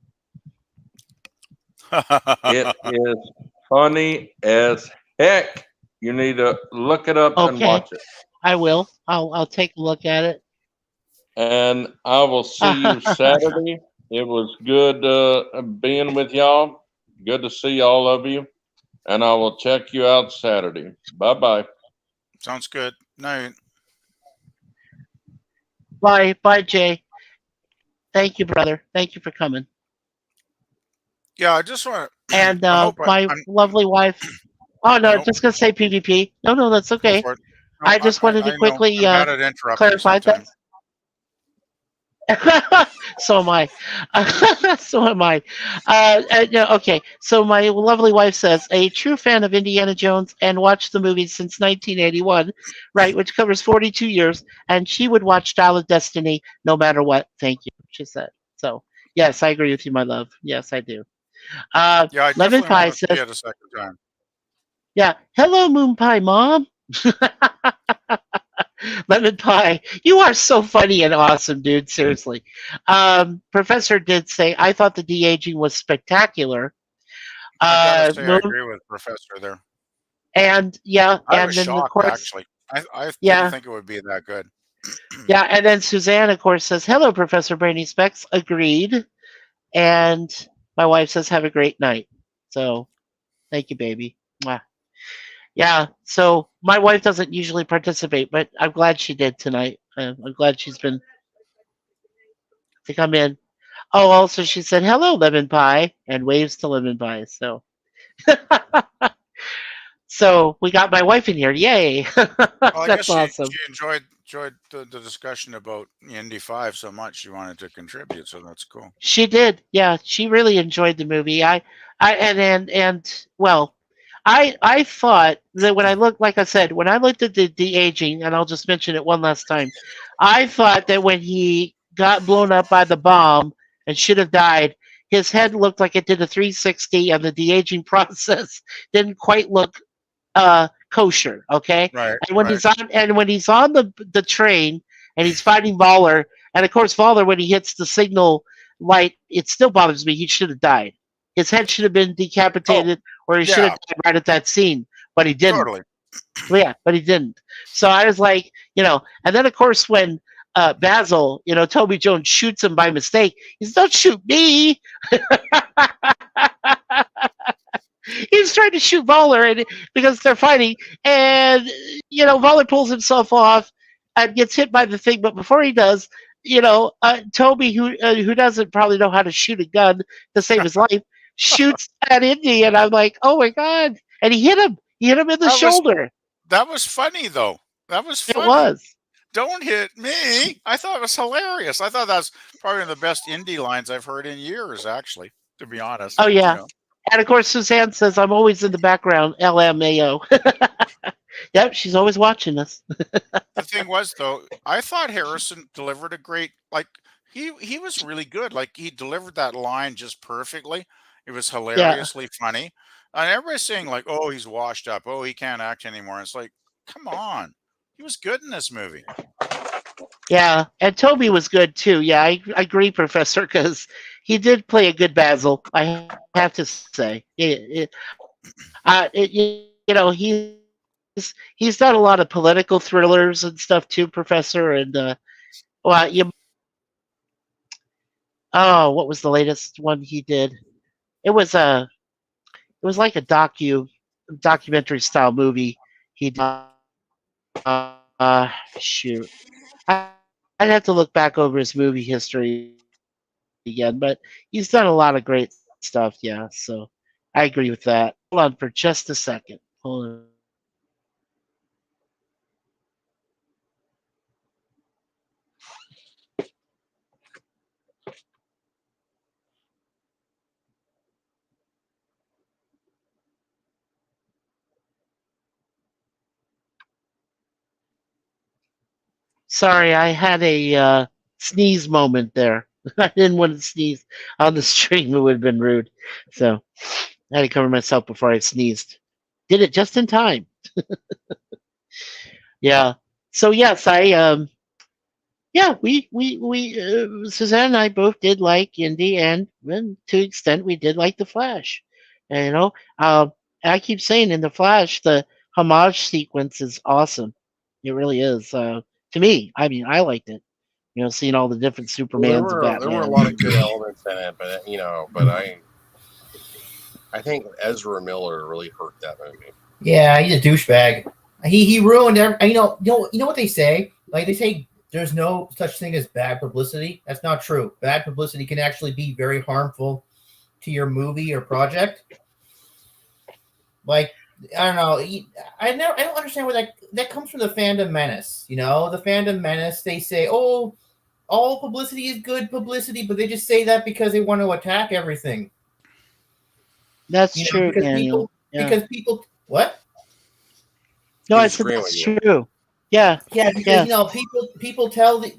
It is funny as heck. You need to look it up and Okay, watch it. I will. I'll take a look at it. And I will see you Saturday. It was good being with y'all. Good to see all of you. And I will check you out Saturday. Bye bye. Sounds good. Night. Bye, Jay. Thank you, brother. Thank you for coming. Yeah, I just want to. And I hope my I'm. lovely wife. Oh no, Nope. just gonna say PvP. No, that's Go okay. for it. No, I just wanted to I know. quickly I'm bad at interrupting clarify that. sometimes. So am I. So am I. Yeah, okay. So my lovely wife says, a true fan of Indiana Jones and watched the movie since 1981, right, which covers 42 years, and she would watch Dial of Destiny no matter what. Thank you, she said. So, yes, I agree with you, my love. Yes, I do. Yeah, I Lemon definitely Pie want to see says, it a second time. yeah, hello, Moon Pie Mom. Lemon Pie, you are so funny and awesome, dude. Seriously. Professor did say, I thought the de aging was spectacular. I gotta say, I Moon, agree with Professor there. and yeah, I and was then of shocked course, actually. I didn't yeah, think it would be that good. yeah, and then Suzanne, of course, says, hello, Professor Brainy Specs. Agreed. And my wife says, have a great night. So thank you, baby. Mwah. Yeah, so my wife doesn't usually participate, but I'm glad she did tonight. I'm glad she's been to come in. Oh, also she said hello, lemon pie, and waves to lemon pie. So, so we got my wife in here. Yay! Well, I guess That's she awesome. enjoyed the discussion about Indy 5 so much she wanted to contribute, so that's cool. She did. Yeah, she really enjoyed the movie. And well, I thought that when I looked, like I said, when I looked at the de aging, and I'll just mention it one last time, I thought that when he got blown up by the bomb and should have died, his head looked like it did a 360, and the de aging process didn't quite look kosher. Okay, Right, and when right. he's on the train and he's fighting Voller, and of course Voller when he hits the signal light, it still bothers me. He should have died. His head should have been Oh, decapitated, or he should have yeah, died right at that scene, but he didn't. totally. Yeah, but he didn't. So I was like, and then of course when Basil, Toby Jones shoots him by mistake, he says, "Don't shoot me." He's trying to shoot Voller and because they're fighting, and Voller pulls himself off and gets hit by the thing. But before he does, Toby, who doesn't probably know how to shoot a gun to save his life, shoots at Indy, and I'm like, oh my god! And he hit him. He hit him in the That was shoulder. that was funny though. That was It funny. was. Don't hit me. I thought it was hilarious. I thought that's probably one of the best indie lines I've heard in years, actually, to be honest. Oh You yeah, know, and of course Suzanne says I'm always in the background. LMAO. Yep, she's always watching us. the thing was though, I thought Harrison delivered a great like he was really good. Like he delivered that line just perfectly. It was Yeah, hilariously funny. And everybody's saying like, "Oh, he's washed up. Oh, he can't act anymore." It's like, "Come on. He was good in this movie." yeah, and Toby was good too. Yeah, I agree, Professor, because he did play a good Basil. I have to say, he's done a lot of political thrillers and stuff too, Professor. And well, what was the latest one he did? It was a it was like a documentary style movie. He did, shoot, I'd have to look back over his movie history again, but he's done a lot of great stuff. Yeah, so I agree with that. Hold on for just a second. Hold on. Sorry, I had a sneeze moment there. I didn't want to sneeze on the stream; it would have been rude. So I had to cover myself before I sneezed. Did it just in time. Yeah. So yes, yeah, we Suzanne and I both did like Indy, and to an extent we did like the Flash. And, I keep saying in the Flash, the homage sequence is awesome. It really is. To me, I mean, I liked it. Seeing all the different Well, Supermans and there were a Batman. lot of good elements in it, but I think Ezra Miller really hurt that movie. Yeah, he's a douchebag. He ruined every. You know what they say? Like they say, there's no such thing as bad publicity. That's not true. Bad publicity can actually be very harmful to your movie or project. Like I don't know. I don't understand where that comes from. The fandom menace. The fandom menace. They say, oh, all publicity is good publicity, but they just say that because they want to attack everything. That's true, Because Daniel. people Yeah. what? No, I He's said agreeing that's with you. true. Yeah. Yeah, because Yes. people tell the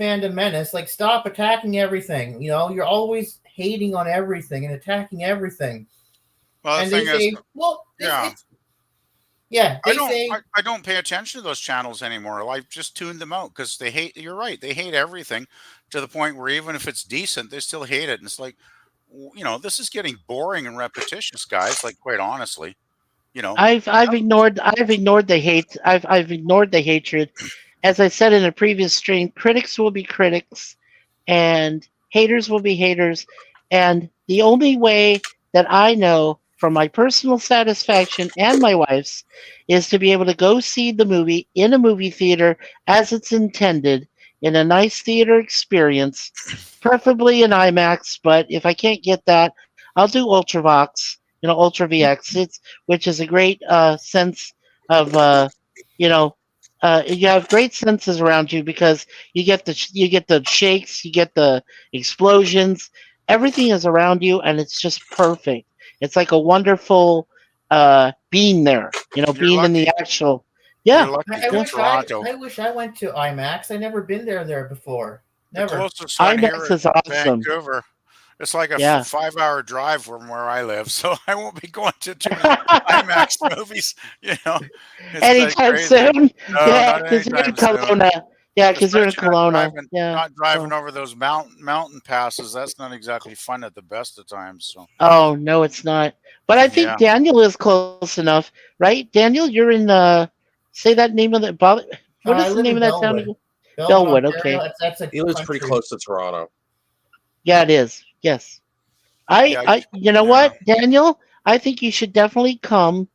fandom menace like stop attacking everything. You're always hating on everything and attacking everything, Well, the and they thing is, say, well, yeah, they say, I don't pay attention to those channels anymore. I just tuned them out because they hate. You're right. They hate everything to the point where even if it's decent, they still hate it. And it's like, this is getting boring and repetitious, guys. Like, quite honestly, you know, I've ignored the hate. I've ignored the hatred. As I said in a previous stream, critics will be critics and haters will be haters. And the only way that I know for my personal satisfaction and my wife's is to be able to go see the movie in a movie theater as it's intended in a nice theater experience, preferably in IMAX. But if I can't get that, I'll do Ultravox, Ultra VX, which is a great sense of you know you have great senses around you because you get the shakes, you get the explosions, everything is around you, and it's just perfect. It's like a wonderful being there, you're being in the lucky. actual. You're Yeah, lucky I in yeah. wish Toronto. I wish I went to IMAX. I never been there before. The Never. closest one here IMAX is is awesome. Vancouver. It's like a Yeah. 5-hour drive from where I live, so I won't be going to too many IMAX movies. You know, it's like Anytime crazy. soon. No, Yeah, not because you're in anytime soon. Kelowna. Yeah, because you're in Especially Kelowna. Yeah. not driving So. over those mountain passes. That's not exactly fun at the best of times. So Oh no, it's not. But I think yeah, Daniel is close enough, right? Daniel, you're in say that name of the what I is the live name in of that town Bellwood. again? Bellwood, Bellwood. Ontario. Okay. That's a He lives pretty country. close to Toronto. Yeah, it is. Yes. I, yeah, I, you know yeah. what, Daniel? I think you should definitely come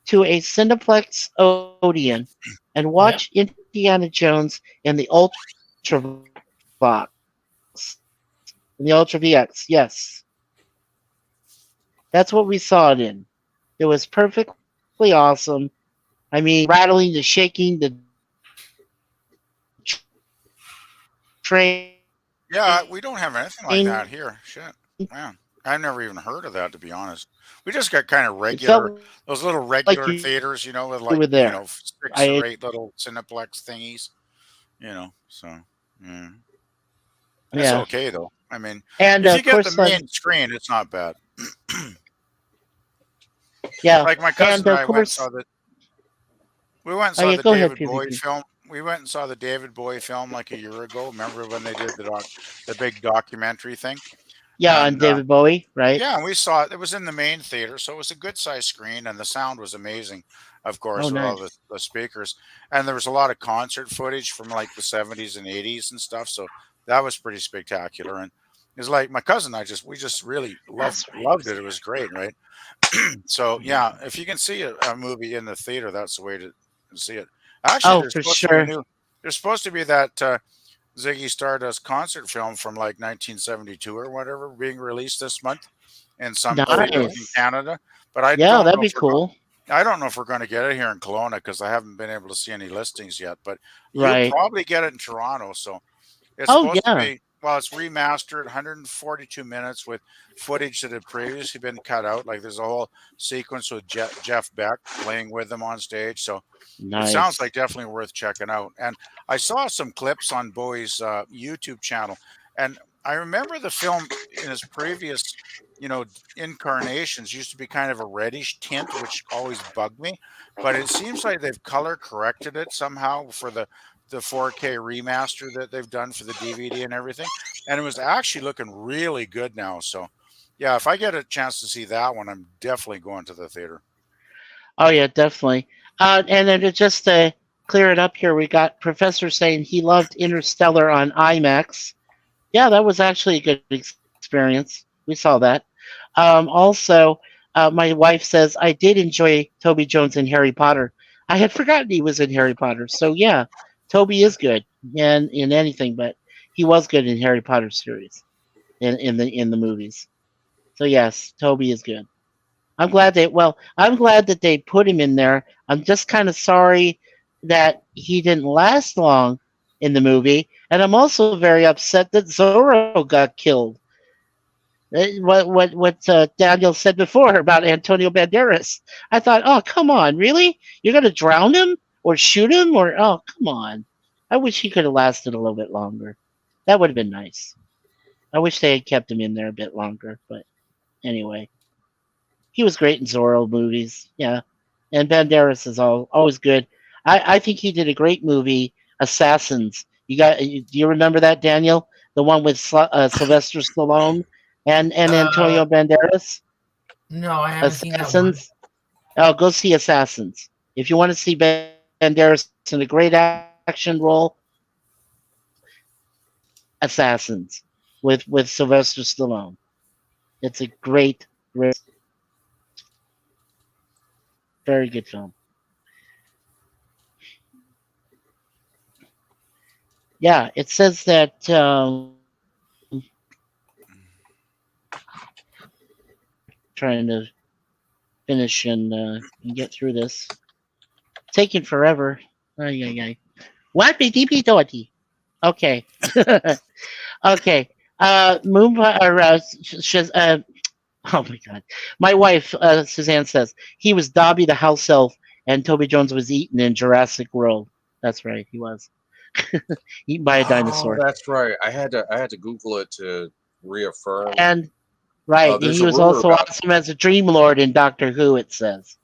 to a Cineplex Odeon and Oh watch yeah. Indiana Jones in the Ultravox, in the Ultra VX. Yes, that's what we saw it in. It was perfectly awesome. I mean, the rattling, the shaking, the train. Yeah, we don't have anything like that here. Shit, man, I've never even heard of that, to be honest. We just got kind of It felt regular, those little like regular you theaters, with were like there. 6 or I 8 little Cineplex thingies. So yeah, it's Yeah, okay though. I mean, and if you of get the course, main screen, it's not bad. yeah, Like my and cousin and of I went and course, saw we went and oh saw yeah, the go ahead, David Bowie PvP. film. We went and saw the David Bowie film like a year ago. Remember when they did the big documentary thing? Yeah, and And David Bowie, right? yeah, and we saw it. It was in the main theater, so it was a good sized screen, and the sound was amazing, of Oh, course, with all nice. the speakers. And there was a lot of concert footage from like the 70s and 80s and stuff. So that was pretty spectacular. And it was like my cousin and I we just really That's right. loved it. It was great, right? So yeah, if you can see a movie in the theater, that's the way to see it. Actually, Oh, for sure. there's supposed to be that Ziggy Stardust concert film from like 1972 or whatever being released this month in some Oh, theaters really? in Nice. Canada. But I Yeah, don't that'd know be if we're going. cool. I don't know if we're going to get it here in Kelowna because I haven't been able to see any listings yet. But you'll Right. probably get it in Toronto. So it's Oh, supposed to yeah. be, well, it's remastered, 142 minutes with footage that had previously been cut out. Like there's a whole sequence with Jeff Beck playing with them on stage. So it sounds Nice. like definitely worth checking out. And I saw some clips on Bowie's YouTube channel, and I remember the film in its previous, incarnations used to be kind of a reddish tint, which always bugged me. But it seems like they've color corrected it somehow for the 4K remaster that they've done for the DVD and everything, and it was actually looking really good now. So, yeah, if I get a chance to see that one, I'm definitely going to the theater. Oh, yeah, definitely. And then just to clear it up here, we got Professor saying he loved Interstellar on IMAX. Yeah, that was actually a good experience. We saw that. Also, my wife says I did enjoy Toby Jones in Harry Potter. I had forgotten he was in Harry Potter. So yeah, Toby is good in anything, but he was good in Harry Potter series in the movies. So yes, Toby is good. I'm glad that they put him in there. I'm just kind of sorry that he didn't last long in the movie, and I'm also very upset that Zorro got killed. What Daniel said before about Antonio Banderas. I thought, oh come on, really? You're gonna drown him or shoot him or oh come on. I wish he could have lasted a little bit longer. That would have been nice. I wish they had kept him in there a bit longer, but anyway. He was great in Zorro movies, yeah. And Banderas is always good. I think he did a great movie, Assassins. Do you remember that, Daniel? The one with Sylvester Stallone and Uh, Antonio Banderas, no, I haven't seen that one. Assassins. Oh, go see Assassins if you want to see Banderas in a great action role. Assassins with Sylvester Stallone. It's a great, very good film. Yeah, it says that trying to finish and get through this. Taking forever. Ay, ay, ay. What? Okay. Okay. Oh my God. My wife, Suzanne says, he was Dobby the house elf and Toby Jones was eaten in Jurassic World. That's right, he was. Eaten by a Oh, dinosaur. that's right. I had to Google it to reaffirm. And right, and There's he a was rumor also about awesome as a Dream Lord in Doctor Who, it says.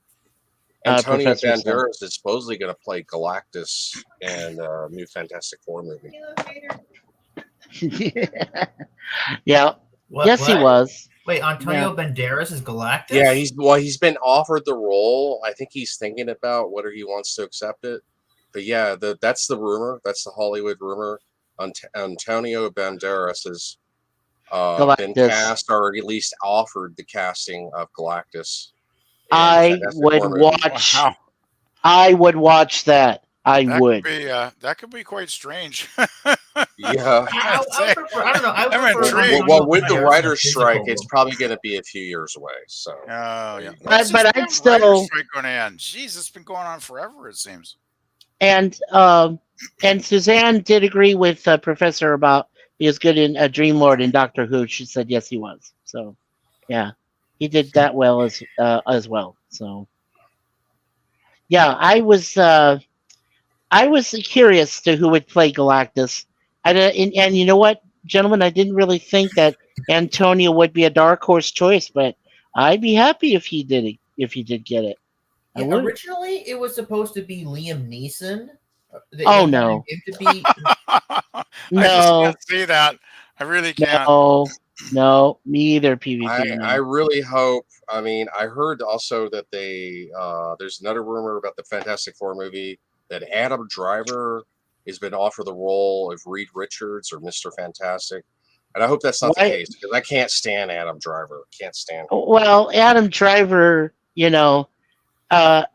Antonio Professor said. Banderas is supposedly going to play Galactus in a new Fantastic Four movie. Yeah. What? Yes, he What? was. Wait, Antonio Banderas is Galactus? Yeah, he's been offered the role. I think he's thinking about whether he wants to accept it. But yeah, that's the rumor. That's the Hollywood rumor. Antonio Banderas has been Galactus. cast or at least offered the casting of Galactus in I Fantastic would Four movie. watch. Wow, I would watch that. I would. That could be quite strange. Yeah. I would prefer, I don't know. I would I'm prefer intrigued. Antonio Well, with the Banderas in a writer's physical strike, it's role. probably going to be a few years away. So, Oh, there yeah. you go. When's this But damn I'd writer's still strike going to end? Jeez, it's been going on forever, it seems. and And Suzanne did agree with Professor about he was good in Dream Lord in Doctor Who. She said yes, he was. So yeah, he did that well as well. So yeah, I was curious to who would play Galactus. And you know what, gentlemen, I didn't really think that Antonio would be a dark horse choice, but I'd be happy if he did it, if he did get it. I Yeah, would. originally, it was supposed to be Liam Neeson. They Oh wanted no, him to be. I just no, can't see that. I really can't. no, no, me either. I PvP, I no. really hope. I mean, I heard also that there's another rumor about the Fantastic Four movie that Adam Driver has been offered the role of Reed Richards or Mister Fantastic, and I hope that's not the Why? case because I can't stand Adam Driver. Can't stand him. Well, Adam Driver,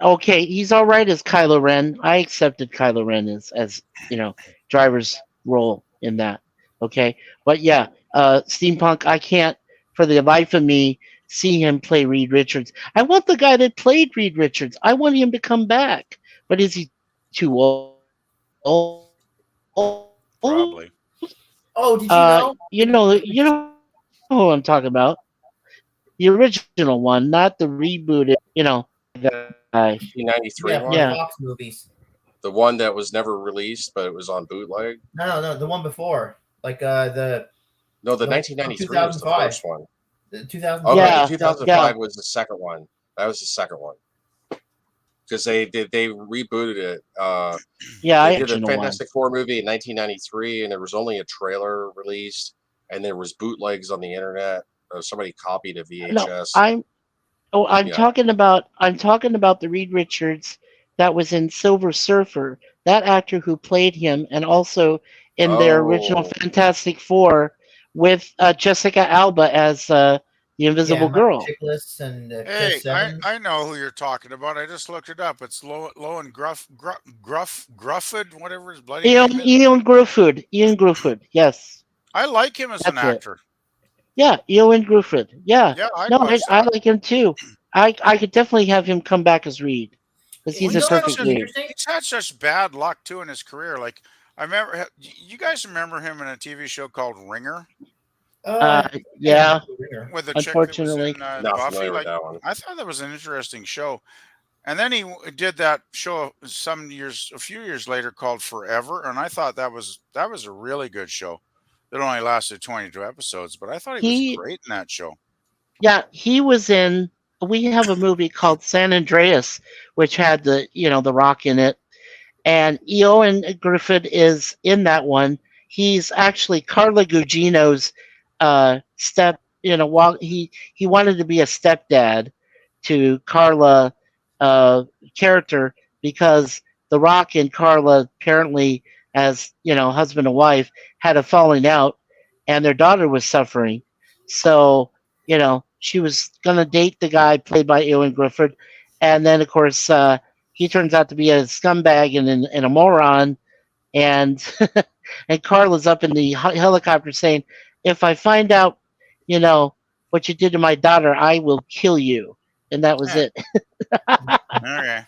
okay, he's all right as Kylo Ren. I accepted Kylo Ren as Driver's role in that. Okay, but yeah, Steampunk. I can't for the life of me see him play Reed Richards. I want the guy that played Reed Richards. I want him to come back. But is he too old? Probably. Oh, did you know? You know who I'm talking about. The original one, not the rebooted. Guy. 1993 Yeah, from the Yeah. one, Fox movies. the one that was never released, but it was on bootleg. No, the one before, like No, the The one from 1993 was the 2005. first one. the 2000. Okay, Yeah, the 2005 was the second one. That was the second one because they rebooted it. Yeah, They I did a original one. Fantastic Four movie in 1993, and there was only a trailer released, and there was bootlegs on the internet. Somebody copied a No, VHS. I'm Yeah. talking about the Reed Richards that was in Silver Surfer. That actor who played him, and also in their original Oh, Fantastic Four with Jessica Alba as the Yeah, Invisible Michael Girl. Chiklis and Hey, Chris Evans. I know who you're talking about. I just looked it up. It's Lowen Grufford, whatever his bloody name is. Ian Gruffudd. Yes, I like him as an that's it. actor. Yeah, Ian Gruffudd. Yeah, Yeah, I'd no, watch I that. like him too. I could definitely have him come back as Reed because Well, he's you a know He's had what's perfect such, Reed. interesting? he's had such bad luck too in his career. Like I remember, you guys remember him in a TV show called Ringer Uh, I yeah, remember Ringer. with the chick that was unfortunately. in not Buffy. familiar with Like that one. I thought that was an interesting show. And then he did that show a few years later called Forever, and I thought that was a really good show. It only lasted 22 episodes, but I thought he was He great in that show. Yeah, he was in. We have a movie called San Andreas, which had the Rock in it, and Eoin Griffith is in that one. He's actually Carla Gugino's step. While he wanted to be a stepdad to Carla character because The Rock and Carla apparently, as husband and wife, had a falling out, and their daughter was suffering. So she was gonna date the guy played by Ewan Griffith, and then of course he turns out to be a scumbag and a moron, and and Carla's up in the helicopter saying, "If I find out, you know what you did to my daughter, I will kill you." And that was Eh, it. okay.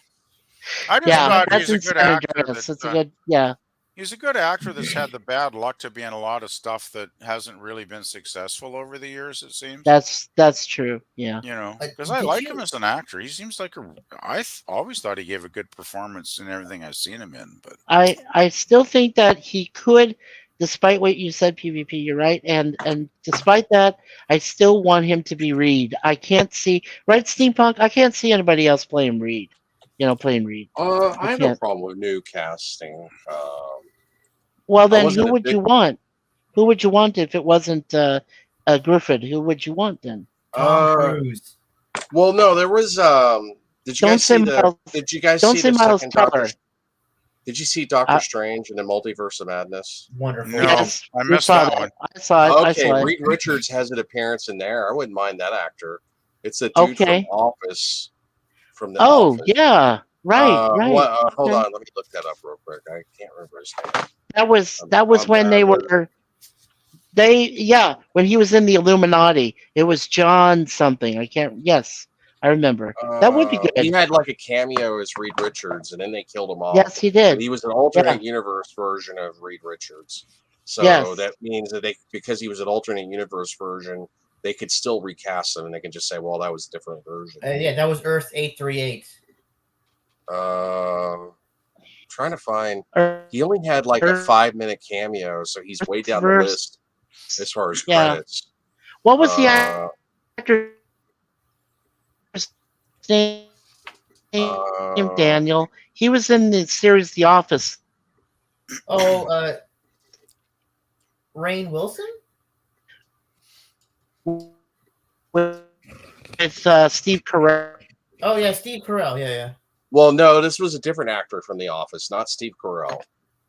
I just Yeah, thought that's he's a in good San actor. Andreas. That's a good. Yeah, He's a good actor that's had the bad luck to be in a lot of stuff that hasn't really been successful over the years. It seems. that's true. Yeah. Because I Did like you? him as an actor. He seems like always thought he gave a good performance in everything I've seen him in. But I still think that he could, despite what you said, PvP. You're right, and despite that, I still want him to be Reed. I can't see right Steampunk. I can't see anybody else playing Reed. Playing Reed. I I have no can't. problem with new casting. Well, I then wasn't who a would big. you want? Who would you want if it wasn't Griffith? Who would you want then? Tom Uh, Cruise. well, no, there was. Did you Don't guys say see the? Miles. Did you guys Don't see say the Miles second Doctor? Teller. Did you see Doctor Uh, Strange and the Multiverse of Madness? Wonderful. no, yes, I we missed saw that that. one. I saw it. I Okay, saw it. Reed Richards has an appearance in there. I wouldn't mind that actor. It's the dude from Okay. Office. From the Oh Office. yeah. Right. Right. Hold Okay. on, let me look that up real quick. I can't remember his name. That was I'm when bad they with it. were when he was in the Illuminati. It was John something. I can't. Yes, I remember. That would be He good. had like a cameo as Reed Richards, and then they killed him off. Yes, he But did. he was an Yeah. alternate universe version of Reed Richards. So Yes. that means that because he was an alternate universe version, they could still recast him, and they can just say, "Well, that was a different version." Yeah, that was Earth 838. Trying to find. Earth He only had like a 5-minute cameo, so he's way down the verse. list as far as Yeah. credits. What was the Uh, actor's name? Daniel. He was in the series The Office. Oh, Rainn Wilson? With Steve Carell. Oh yeah, Steve Carell. Yeah. well, no, this was a different actor from The Office, not Steve Carell.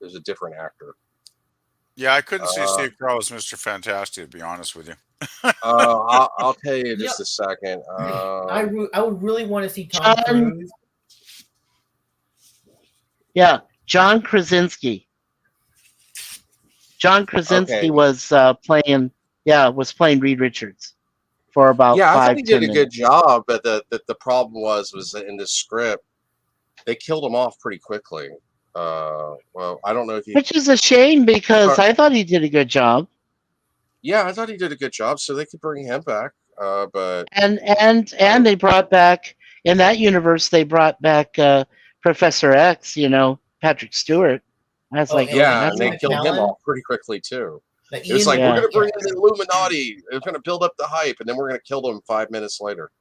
It was a different actor. Yeah, I couldn't see Steve Carell as Mr. Fantastic, to be honest with you. I'll tell you in just a second. I would really want to see Tom Cruise. Yeah, John Krasinski. John Krasinski Okay. was playing Reed Richards for about Yeah, I 5 thought he did 10 a minutes. good job, but the problem was that in the script they killed him off pretty quickly. Well, I don't know if you. Which is a shame because But- I thought he did a good job. Yeah, I thought he did a good job, so they could bring him back. But And they brought back in that universe they brought back Professor X, Patrick Stewart. I was like, and yeah, that's and they Ian killed him McKellen? off pretty quickly too. Like It was like, Yeah. we're going to bring in the Illuminati. It's going to build up the hype, and then we're going to kill them 5 minutes later.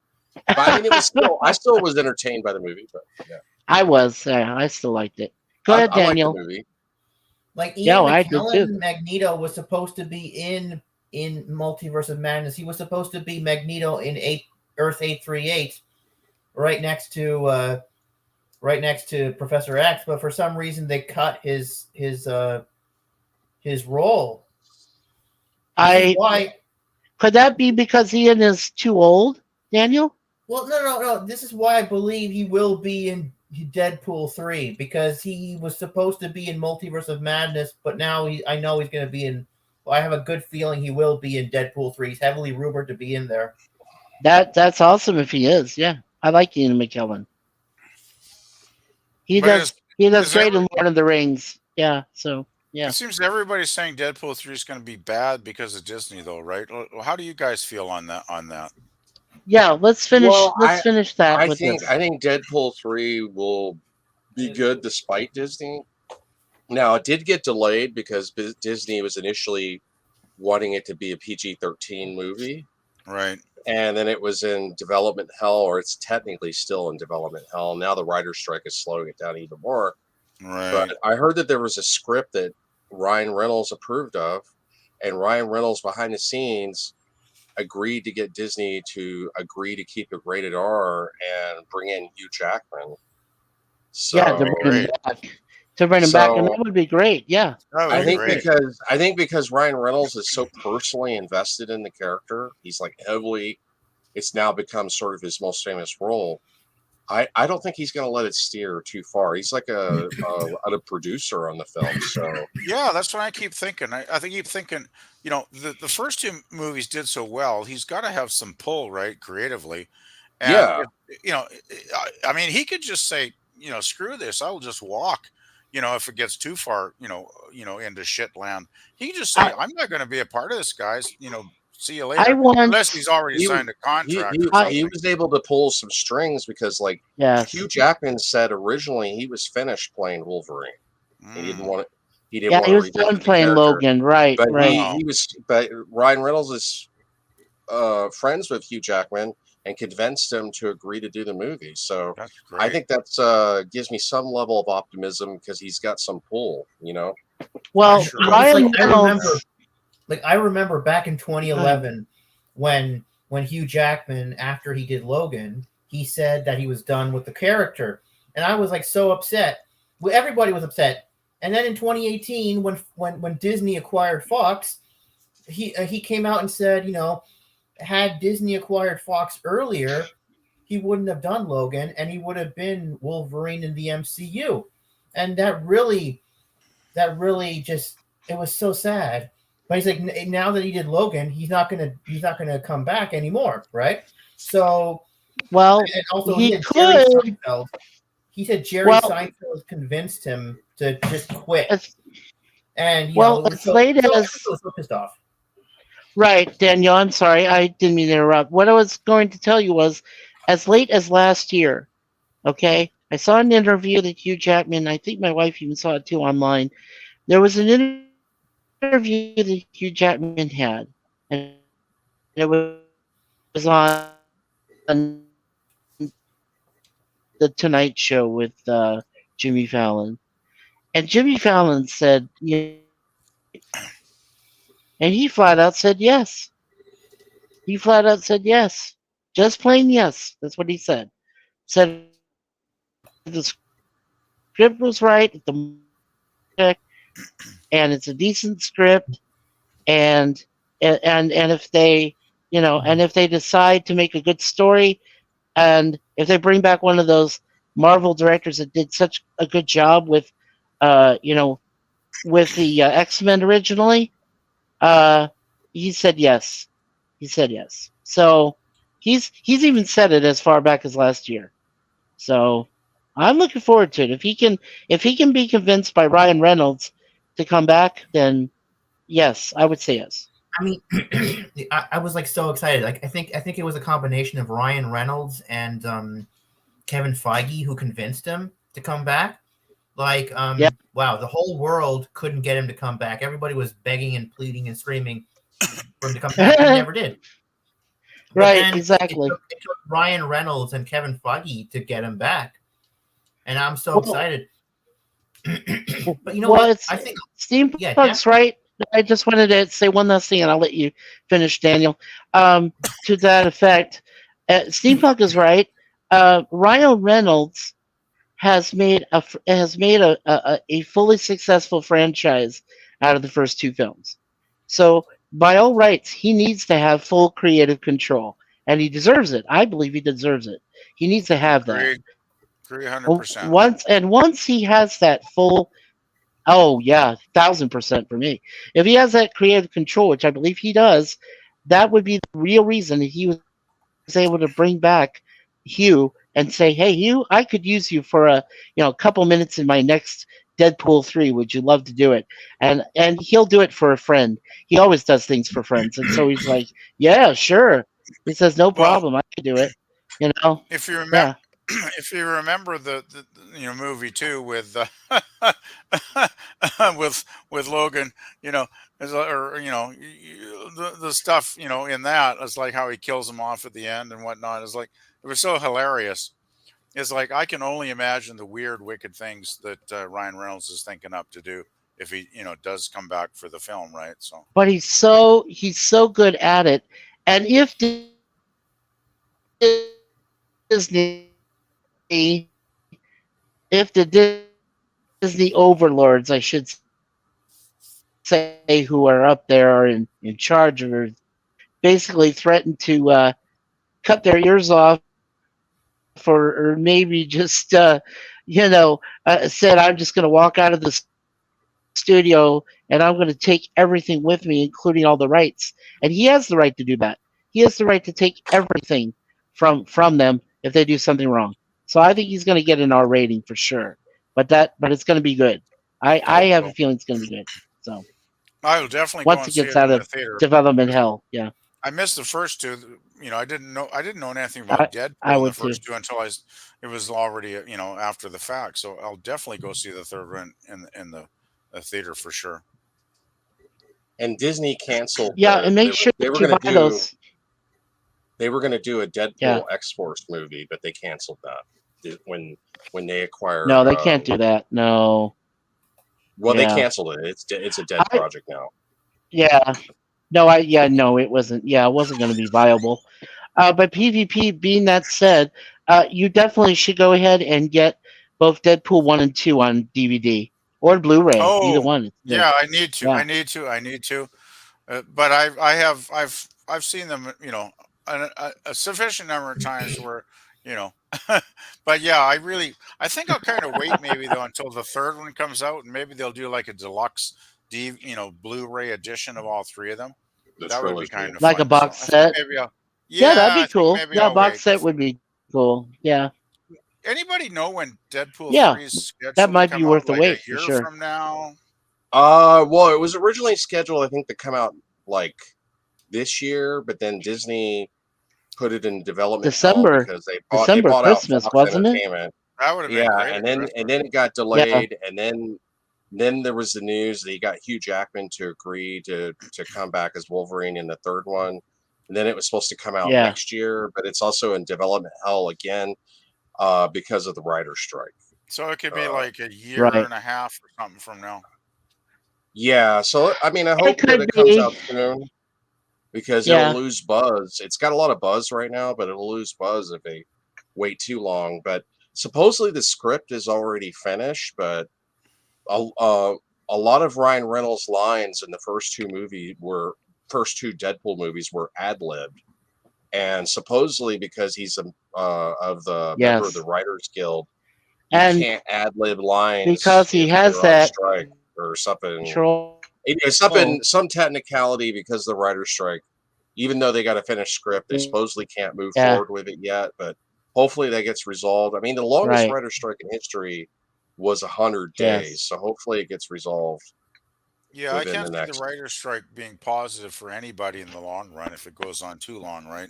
But I mean, I still was entertained by the movie. But yeah, I still liked it. Go ahead, I Daniel. liked the movie. Like Yeah, Ian I did too. McKellen, Magneto was supposed to be in Multiverse of Madness. He was supposed to be Magneto in Earth 838, right next to Professor X. But for some reason, they cut his role. Why? Could that be because Ian is too old, Daniel? Well, no. This is why I believe he will be in Deadpool 3, because he was supposed to be in Multiverse of Madness, but now I know he's going to be in. Well, I have a good feeling he will be in Deadpool 3. He's heavily rumored to be in there. That's awesome if he is. Yeah, I like Ian McKellen. He But does great in Lord of the Rings. Yeah, so yeah. It seems everybody's saying Deadpool 3 is going to be bad because of Disney, though, right? Well, how do you guys feel on that? Yeah, let's finish. Well, let's finish that I with think this. I think Deadpool 3 will be good despite Disney. Now, it did get delayed because Disney was initially wanting it to be a PG-13 movie. Right. And then it was in development hell, or it's technically still in development hell. Now the writer's strike is slowing it down even more. Right. But I heard that there was a script that Ryan Reynolds approved of, and Ryan Reynolds behind the scenes agreed to get Disney to agree to keep it rated R and bring in Hugh Jackman. So, Yeah, to bring him back. To bring him back, and So- that would be great. Yeah. That would I be think great. because Ryan Reynolds is so personally invested in the character, he's like heavily. It's now become sort of his most famous role. I don't think he's going to let it steer too far. He's like a producer on the film. So Yeah, that's what I keep thinking. I keep thinking, the first two movies did so well. He's got to have some pull, right, creatively. And Yeah. I mean, he could just say, screw this. I will just walk. If it gets too far, into shit land, he can just say, I'm not going to be a part of this, guys. See you later. I want. Unless he's already He- signed a contract. he or something. was able to pull some strings because, like, Yes. Hugh Jackman said originally he was finished playing Wolverine. He didn't Mm. want it. He didn't Yeah, want he to was revisit done the playing character. Logan. Right. But right. but Ryan Reynolds is friends with Hugh Jackman and convinced him to agree to do the movie. So That's great. I think that's gives me some level of optimism because he's got some pull, Well, Sure. Ryan It's like, Reynolds. I remember back in 2011 when Hugh Jackman, after he did Logan, he said that he was done with the character, and I was like so upset. Well, everybody was upset. And then in 2018, when Disney acquired Fox, he came out and said, had Disney acquired Fox earlier, he wouldn't have done Logan, and he would have been Wolverine in the MCU, and that really just, it was so sad. But he's like, now that he did Logan, he's not gonna come back anymore, right? So Well, And also, he he had Jerry could. Seinfeld. He said Jerry Well, Seinfeld convinced him to just quit, as and as late so everybody as was so pissed off. right, Daniel. I'm sorry, I didn't mean to interrupt. What I was going to tell you was, as late as last year. Okay, I saw an interview that Hugh Jackman. I think my wife even saw it too online. There was an interview that Hugh Jackman had, and it was on the Tonight Show with Jimmy Fallon. And Jimmy Fallon said, and he flat out said yes. He flat out said yes. Just plain yes. That's what he said. Said the script was right, the money was perfect, and it's a decent script. And and if they, and if they decide to make a good story, and if they bring back one of those Marvel directors that did such a good job with, you know, with the X-Men originally, uh, he said yes. He said yes. So he's even said it as far back as last year. So I'm looking forward to it. If he can be convinced by Ryan Reynolds to come back, then yes, I would say yes. I mean, I was like so excited. Like I think it was a combination of Ryan Reynolds and Kevin Feige who convinced him to come back. Like, Yeah. wow, the whole world couldn't get him to come back. Everybody was begging and pleading and screaming for him to come back. He never did. But Right, then exactly. it took Ryan Reynolds and Kevin Feige to get him back, and I'm so Well, excited. But you know well, what? it's I think, yeah, steampunk's right. I just wanted to say one last thing, and I'll let you finish, Daniel. Um, to that effect, steampunk is right. Ryan Reynolds has made a fully successful franchise out of the first two films. So by all rights, he needs to have full creative control, and he deserves it. I believe he deserves it. He needs to have that. Agree. Agree 100%. Once he has that full, oh yeah, 1,000% for me. If he has that creative control, which I believe he does, that would be the real reason that he was able to bring back Hugh and say, "Hey, Hugh, I could use you for a couple minutes in my next Deadpool 3. Would you love to do it?" And he'll do it for a friend. He always does things for friends, and so he's like, "Yeah, sure." He says, "No Well, problem, I can do it." You know? if you remember, Yeah. if you remember the movie too with with Logan, you know, or the stuff in that is like how he kills him off at the end and whatnot. Is like it was so hilarious. It's like I can only imagine the weird, wicked things that Ryan Reynolds is thinking up to do if he does come back for the film, right? So But he's so good at it. And if the Disney overlords, I should say, who are up there are in charge of basically threatened to cut their ears off or maybe just said, I'm just going to walk out of the studio and I'm going to take everything with me, including all the rights. And he has the right to do that. He has the right to take everything from them if they do something wrong. So I think he's going to get an R rating for sure. But it's going to be good. I I have a hope feeling it's so. going to be good. So I will definitely once go it and gets see it out in of the theater. development hell, yeah, I missed the first two. I didn't know anything I about I Deadpool in the would too. first two until it was already after the fact. So I'll definitely go see the third one in the theater for sure. And Disney canceled Yeah, and make sure they that were you going buy to do those. a Yeah, Deadpool X Force movie, but they canceled that when they acquired. no, they can't do that. No, Well, they yeah, canceled it. It's a dead I project now. yeah, no, it wasn't. Yeah, it wasn't going to be viable. But PvP, being that said, you definitely should go ahead and get both Deadpool 1 and 2 on DVD or Blu-ray. Either Oh, one. It's good. yeah, I need to. I Yeah. need to. I need to. But I've seen them, a sufficient number of times where, you know, but yeah, I think I'll kind of wait maybe though until the third one comes out and maybe they'll do like a deluxe Blu-ray edition of all three of them. The That would be trilogy. kind of Like a fun. So box I think set. maybe I'll, Yeah, that'd yeah, be I think cool. maybe Yeah, I'll box wait. set would be cool. Yeah, Anybody know when Deadpool yeah, 3 is that scheduled to might be come out? worth the Like a wait for year sure. from now? Well, it was originally scheduled, I think, to come out like this year, but then Disney put it in development hell December, because they December, bought out Christmas, Fox wasn't it? Entertainment. That would have been Yeah, great and at then Christmas. it got Yeah, delayed, and then there was the news that he got Hugh Jackman to agree to come back as Wolverine in the third one. And then it was supposed to come out yeah. next year, but it's also in development hell again because of the writer's strike. So it could be Uh, like a year Right. and a half or something from now. yeah, so I mean, I It hope that could it comes be. out soon because it'll Yeah. lose buzz. It's got a lot of buzz right now, but it'll lose buzz if they wait too long. But supposedly the script is already finished, but a, uh, a lot of Ryan Reynolds' lines in the first two Deadpool movies were ad libbed, and supposedly because he's of the member of the Yes. Writers Guild, you And can't ad lib lines because he if has you're on that strike or something. control. Some technicality because of the writer's strike. Even though they got a finished script, they supposedly can't move Yeah. forward with it yet. But hopefully that gets resolved. I mean, the longest Right. writer's strike in history was 100 days, Yes. so hopefully it gets resolved Yeah, I within the can't see the next. writer's strike being positive for anybody in the long run if it goes on too long, right?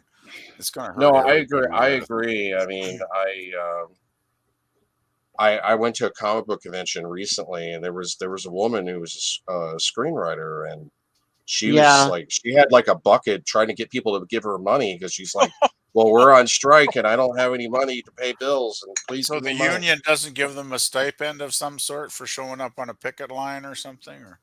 It's going to No, hurt I agree. everybody I that agree. I mean, I went to a comic book convention recently, and there was a woman who was a screenwriter, and she was Yeah. like, she had like a bucket trying to get people to give her money because she's like, well, we're on strike and I don't have any money to pay bills, and please So give the me money. union doesn't give them a stipend of some sort for showing up on a picket line or something, or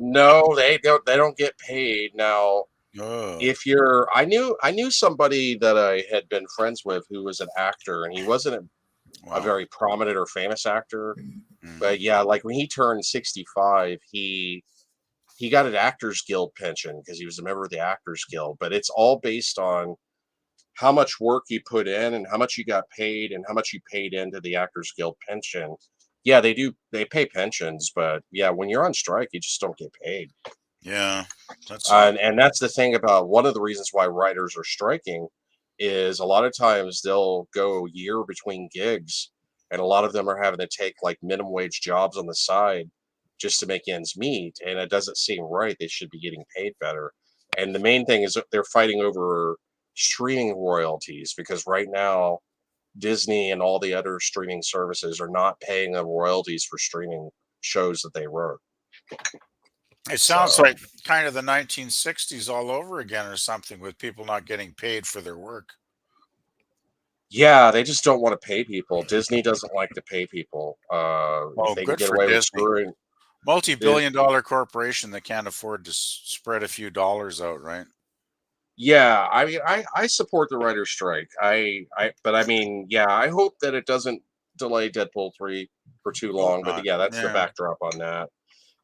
No, they don't get paid now. oh, If you're, I knew somebody that I had been friends with who was an actor, and he wasn't a wow, very prominent or famous actor, hmm, but yeah, like when he turned 65, he got an Actors Guild pension because he was a member of the Actors Guild, but it's all based on how much work you put in and how much you got paid and how much you paid into the Actors Guild pension. Yeah, they pay pensions, but yeah, when you're on strike, you just don't get paid. yeah, that's And that's the thing about one of the reasons why writers are striking is a lot of times they'll go a year between gigs, and a lot of them are having to take like minimum wage jobs on the side just to make ends meet, and it doesn't seem right. They should be getting paid better. And the main thing is that they're fighting over streaming royalties because right now Disney and all the other streaming services are not paying them royalties for streaming shows that they wrote. it sounds So like kind of the 1960s all over again or something with people not getting paid for their work. yeah, they just don't want to pay people. Disney doesn't like to pay people. If Oh, they can good get for away with Disney. screwing, it, Multi-billion dollar corporation that can't afford to spread a few dollars out, right? yeah. I mean, I support the writer's strike. But I mean, yeah, I hope that it doesn't delay Deadpool 3 for too Hope long. But not. yeah, that's the Yeah, backdrop on that.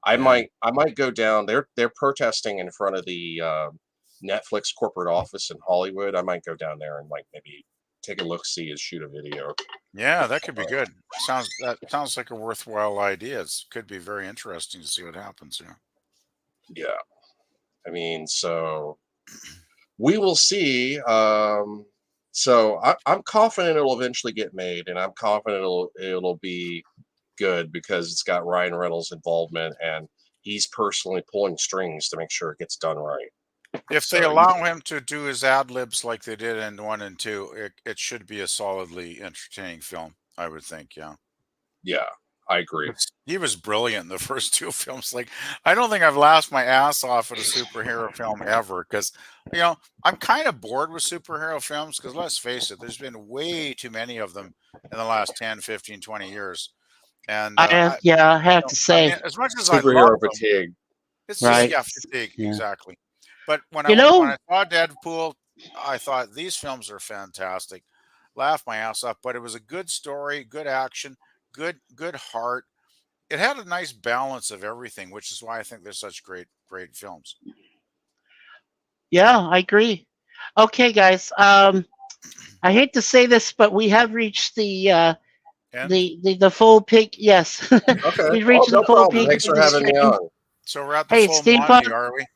yeah. I might go down. They're protesting in front of the Netflix corporate office in Hollywood. I might go down there and like maybe take a look, see, and shoot a video. Yeah, that could be good. That sounds like a worthwhile idea. It could be very interesting to see what happens. Yeah. Yeah, I mean, so we will see. So I'm confident it'll eventually get made, and I'm confident it'll be good because it's got Ryan Reynolds' involvement, and he's personally pulling strings to make sure it gets done right. If they So allow him to do his ad libs like they did in one and two, it should be a solidly entertaining film, I would think. Yeah. yeah, I agree. He was brilliant in the first two films. Like, I don't think I've laughed my ass off at a superhero film ever because, I'm kind of bored with superhero films because let's face it, there's been way too many of them in the last 10, 15, 20 years. And Yeah, I have to I say, mean, as much as I love Superhero them, fatigue. it's just, right? yeah, fatigue, Yeah. exactly. But when You I know, saw Deadpool, I thought these films are fantastic. Laughed my ass off, but it was a good story, good action, good heart. It had a nice balance of everything, which is why I think they're such great films. yeah, I agree. Okay, guys. I hate to say this, but we have reached And the full pig. Yes, Okay. we've Oh, reached the no full problem. peak Thanks of for the having me stream. so we're at the Hey, full steampunk. Monty, are we?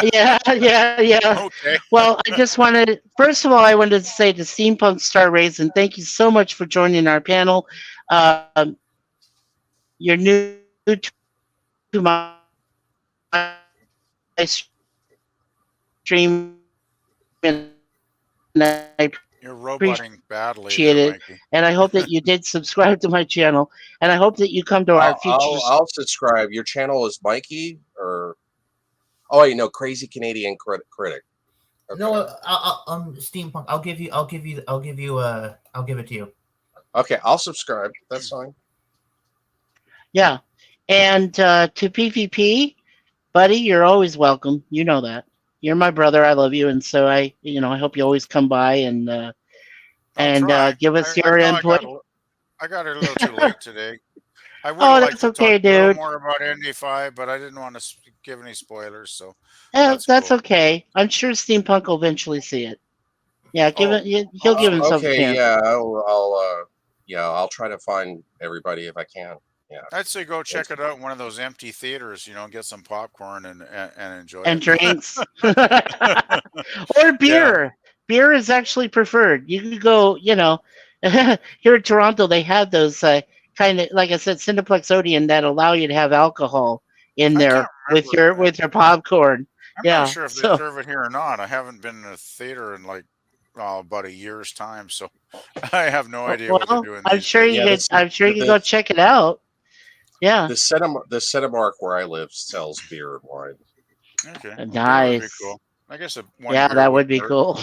Yeah, yeah, yeah. Okay. Well, I just wanted, first of all, I wanted to say to Steampunk Star Raisin, thank you so much for joining our panel. You're new to my stream, and I appreciate it. And I hope that you did subscribe to my channel. And I hope that you come to our future You're streams. roboting badly And I there, hope that Mikey. I'll subscribe. Your channel is Mikey or oh wait, no, Crazy Canadian Critic. No, Okay. steampunk. I'll give it to you. Okay, I'll subscribe. That's fine. yeah. And to PvP, buddy, you're always welcome. You know that. You're my brother. I love you, and so I hope you always come by I'll and try. give us I your know input. I got it a little too late today. I would have Oh, liked that's to talk okay, a little dude. more about ND5, but I didn't want to give any spoilers, so that's That's cool. okay. I'm sure Steampunk will eventually see it. Yeah, give Oh, it. He'll give awesome. himself a Okay, chance. yeah, yeah, I'll try to find everybody if I can. Yeah. I'd say go It's, check it out in one of those empty theaters, get some popcorn and enjoy And it. drinks. Or Yeah, beer. Beer is actually preferred. You could go, here in Toronto, they have those kind of, like I said, Cineplex Odeon that allow you to have alcohol in I can't there with remember. your popcorn. I'm not Yeah. sure if they So, serve it here or not. I haven't been in a theater in like about a year's time, so I have no idea what they're well, doing these yeah, days. I'm sure you could the go check it out. Yeah. the Cinemark where I live sells beer and wine. Okay, well, that would be Nice. cool. I guess one Yeah, beer that would wouldn't be hurt. cool.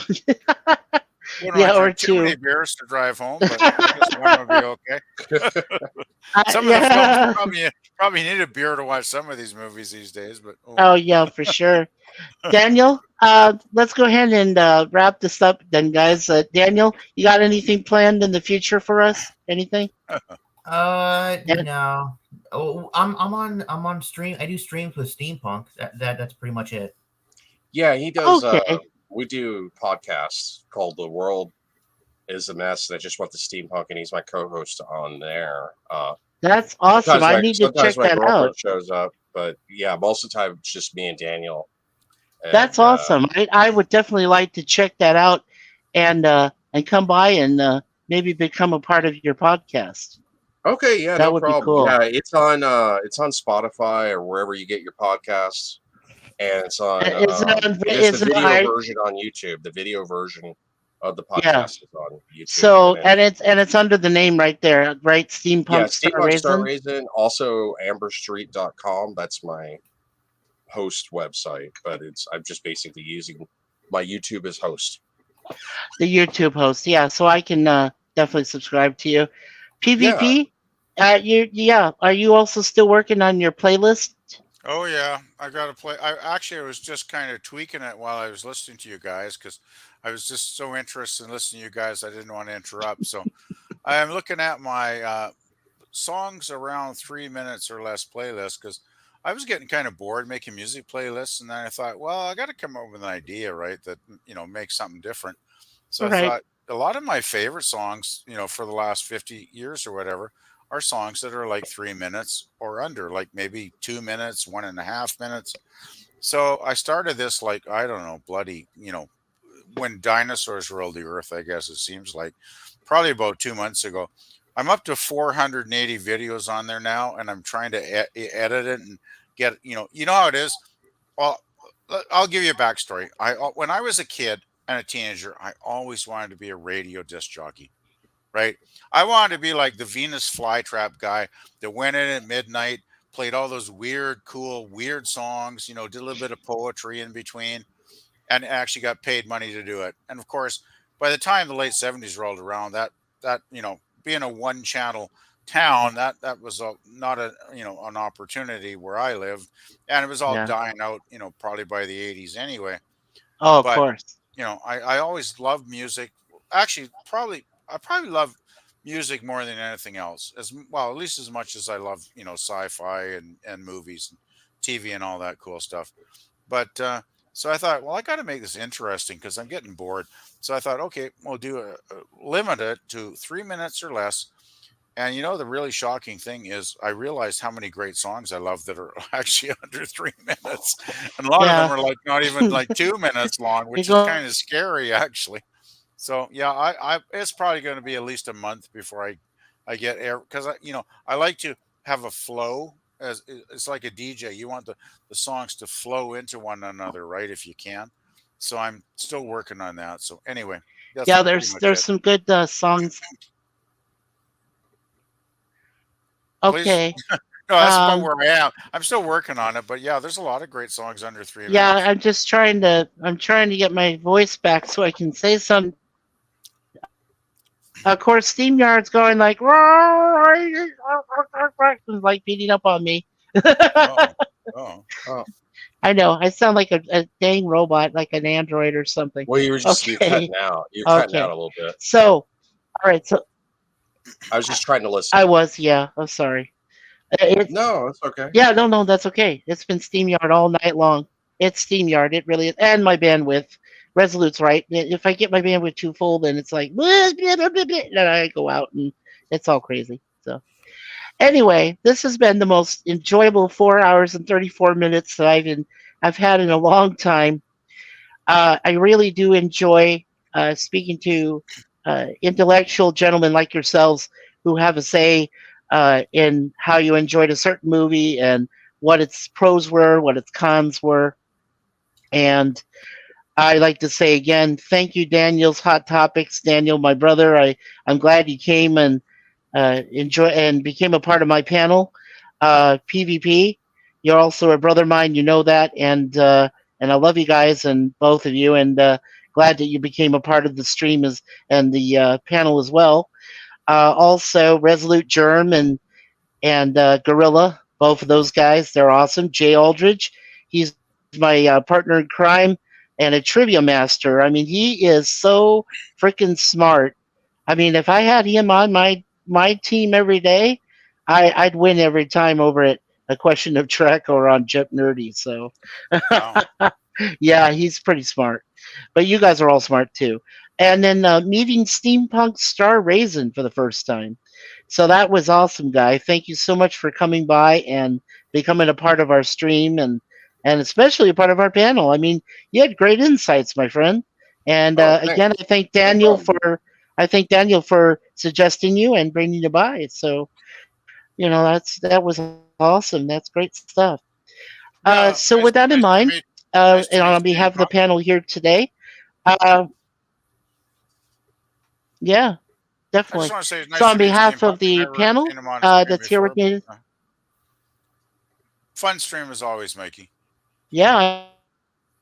Wouldn't want Yeah, to or drink too many two. beers to drive home, but I guess one would be okay. Some of the films Yeah. probably need a beer to watch some of these movies these days, but oh Oh, well. yeah, for sure. Daniel, let's go ahead and wrap this up then, guys. Daniel, you got anything planned in the future for us? Anything? Yeah. No. Oh, I'm on stream. I do streams with steampunk. That's pretty much it. Yeah, he does. Okay, We do podcasts called "The World Is a Mess," and I just went to Steampunk, and he's my co-host on there. that's awesome. I need to Sometimes check my that out. girlfriend shows up, but yeah, most of the time it's just me and Daniel. That's And awesome. I would definitely like to check that out and come by and maybe become a part of your podcast. okay, yeah, That no would be problem. cool. Yeah, it's on Spotify or wherever you get your podcasts, and it's on Is it on? I guess the Is it? video version on YouTube. The video version of the Yeah. podcast is on YouTube, So and then it's under the name right there, right? yeah, Steampunk Star Steampunk Star Raisin. Raisin, also amberstreet.com. That's my host website, but I'm just basically using my YouTube as host. The YouTube host. Yeah, so I can definitely subscribe to you. Yeah. PvP. Are you also still working on your playlist? Oh yeah, I got to play. I was just kind of tweaking it while I was listening to you guys because I was just so interested in listening to you guys. I didn't want to interrupt, so I am looking at my songs around 3 minutes or less playlist because I was getting kind of bored making music playlists, and then I thought, well, I got to come up with an idea, right? That makes something different. So I Right. thought a lot of my favorite songs, for the last 50 years or whatever, are songs that are like 3 minutes or under, like maybe 2 minutes, 1.5 minutes. So I started this like I don't know, bloody, when dinosaurs ruled the earth. I guess it seems like probably about 2 months ago. I'm up to 480 videos on there now, and I'm trying to edit it and get you know how it is. Well, I'll give you a backstory. When I was a kid and a teenager, I always wanted to be a radio disc jockey, right? I wanted to be like the Venus flytrap guy that went in at midnight, played all those weird, cool, weird songs, did a little bit of poetry in between, and actually got paid money to do it. And of course, by the time the late 70s rolled around, that being a one channel town, that was not an opportunity where I lived, and it was all Yeah. dying out, probably by the 80s anyway. Oh, of But course. I always loved music. Actually, I probably love music more than anything else. As well, at least as much as I love sci-fi and movies, and TV, and all that cool stuff. But so I thought, well, I got to make this interesting because I'm getting bored. So I thought, okay, we'll limit it to 3 minutes or less, And the really shocking thing is I realized how many great songs I love that are actually under 3 minutes. And a lot of them Yeah. are like not even like 2 minutes long, You which is go. kind of scary actually. So yeah, I it's probably going to be at least a month before I get air because I like to have a flow as it's like a DJ. You want the songs to flow into one another, right? If you can. So I'm still working on that. So anyway, that's Yeah, pretty much there's it. some good songs. Please. Okay. No, that's about Um. where I am. I'm still working on it, but yeah, there's a lot of great songs under three Yeah, minutes. I'm trying to get my voice back so I can say some. Of course, SteamYard's going like, like beating up on me. Oh, oh, Oh, I know. I sound like a dang robot, like an android or something. well, you're Okay. cutting out. You're cutting out a Okay. little bit. So, all right. So I was just trying to listen. I was, yeah. I'm sorry. It's No, it's okay. Yeah, no, no, that's okay. It's been SteamYard all night long. It's SteamYard. It really is. And my bandwidth. Resolute's right. If I get my bandwidth too full, then it's like, then I go out and it's all crazy. So, anyway, this has been the most enjoyable 4 hours and 34 minutes that I've had in a long time. I really do enjoy speaking to intellectual gentlemen like yourselves who have a say in how you enjoyed a certain movie and what its pros were, what its cons were. And I like to say again, thank you, Daniel's Hot Topics. Daniel, my brother, I'm glad you came and enjoy and became a part of my panel. PvP, you're also a brother of mine. You know that, and I love you guys and both of you, and glad that you became a part of the stream as and the panel as well. Also, Resolute Germ and Gorilla, both of those guys, they're awesome. Jay Aldridge, he's my partner in crime and a trivia master. I mean, he is so freaking smart. I mean, if I had him on my team every day, I'd win every time over at A Question of Trek or on Jet Nerdy. So, wow. yeah, he's pretty smart. But you guys are all smart too. And then meeting Steampunk Star Raisin for the first time. So that was awesome, guy. Thank you so much for coming by and becoming a part of our stream and especially a part of our panel. I mean, you had great insights, my friend. And Oh, again, no problem. I thank Daniel for suggesting you and bringing you by. So that was awesome. That's great stuff. Yeah, So with that in mind, nice and to meet on behalf of the Steampunk. panel here today, uh, yeah, I just definitely. want to say it's So nice on to meet behalf Steampunk. of I've the never panel seen him on a stream that's here with before, but me, fun stream as always, Mikey. yeah,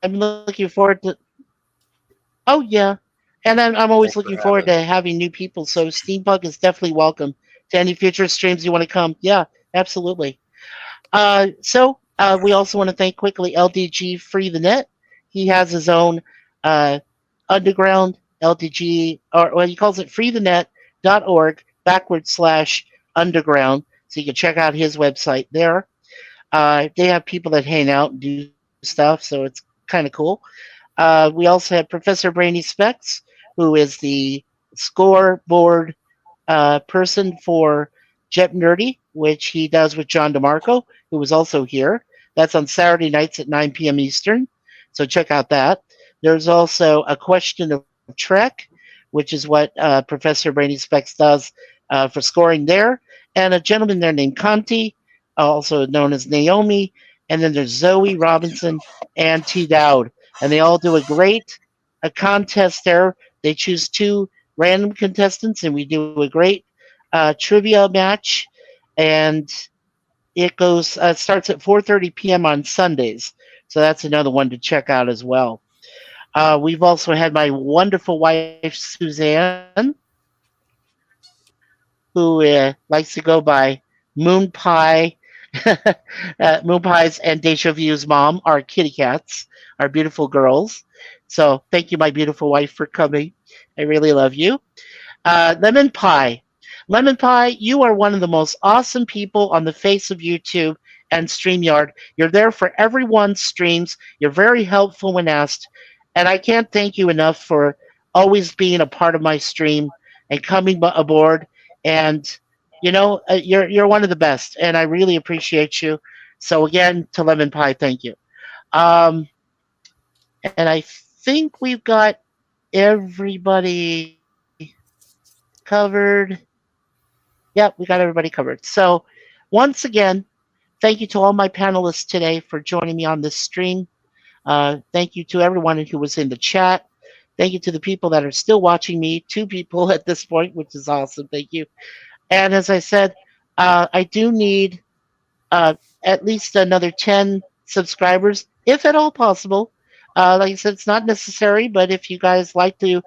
I'm looking forward to. Oh yeah, and I'm always Thanks for looking forward having to me. having new people. So Steampunk is definitely welcome to any future streams you want to come. Yeah, absolutely. So we also want to thank quickly LDG Free the Net. He has his own uh, underground LDG, or well, he calls it freethenet.org /underground. So you can check out his website there. They have people that hang out and do stuff, so it's kind of cool. We also have Professor Brainy Specs, who is the scoreboard person for Jet Nerdy, which he does with John DeMarco, who was also here. That's on Saturday nights at 9 p.m. Eastern. So check out that. There's also A Question of Trek, which is what Professor Brainy Specs does for scoring there. And a gentleman there named Conti, also known as Naomi. And then there's Zoe Robinson and T. Dowd. And they all do a contest there. They choose two random contestants, and we do a great trivia match, and it starts at 4:30 p.m. on Sundays. So that's another one to check out as well. We've also had my wonderful wife Suzanne, who likes to go by Moon Pie. Moon Pies and Deja Vu's mom are kitty cats, are beautiful girls. So thank you, my beautiful wife, for coming. I really love you. Lemon Pie. Lemon Pie, you are one of the most awesome people on the face of YouTube and StreamYard. You're there for everyone's streams. You're very helpful when asked. And I can't thank you enough for always being a part of my stream and coming aboard and, you're one of the best, and I really appreciate you. So again, to Lemon Pie, thank you. Um, and I think we've got everybody covered. Yep, we got everybody covered. So once again, thank you to all my panelists today for joining me on this stream. Thank you to everyone who was in the chat. Thank you to the people that are still watching me. 2 people at this point, which is awesome. Thank you. And as I said, I do need uh, at least another 10 subscribers, if at all possible. Like I said, it's not necessary, but if you guys like to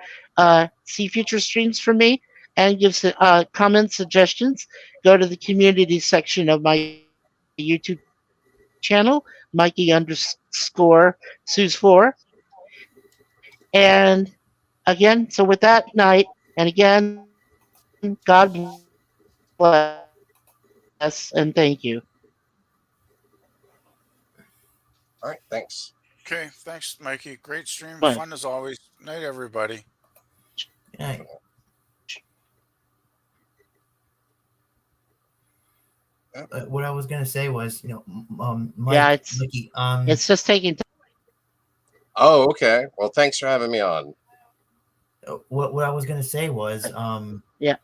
see future streams from me and give comments, suggestions, go to the community section of my YouTube channel, Mikey_Suze4. And again, so with that night, and again, God bless and thank you. All right, thanks. Okay, thanks, Mikey. Great stream, Bye. fun as always. Night, everybody. Yeah. What I was gonna say was, Mike, Yeah, Mikey, it's just taking time. Oh, okay. Well, thanks for having me on. what I was gonna say was, Yeah.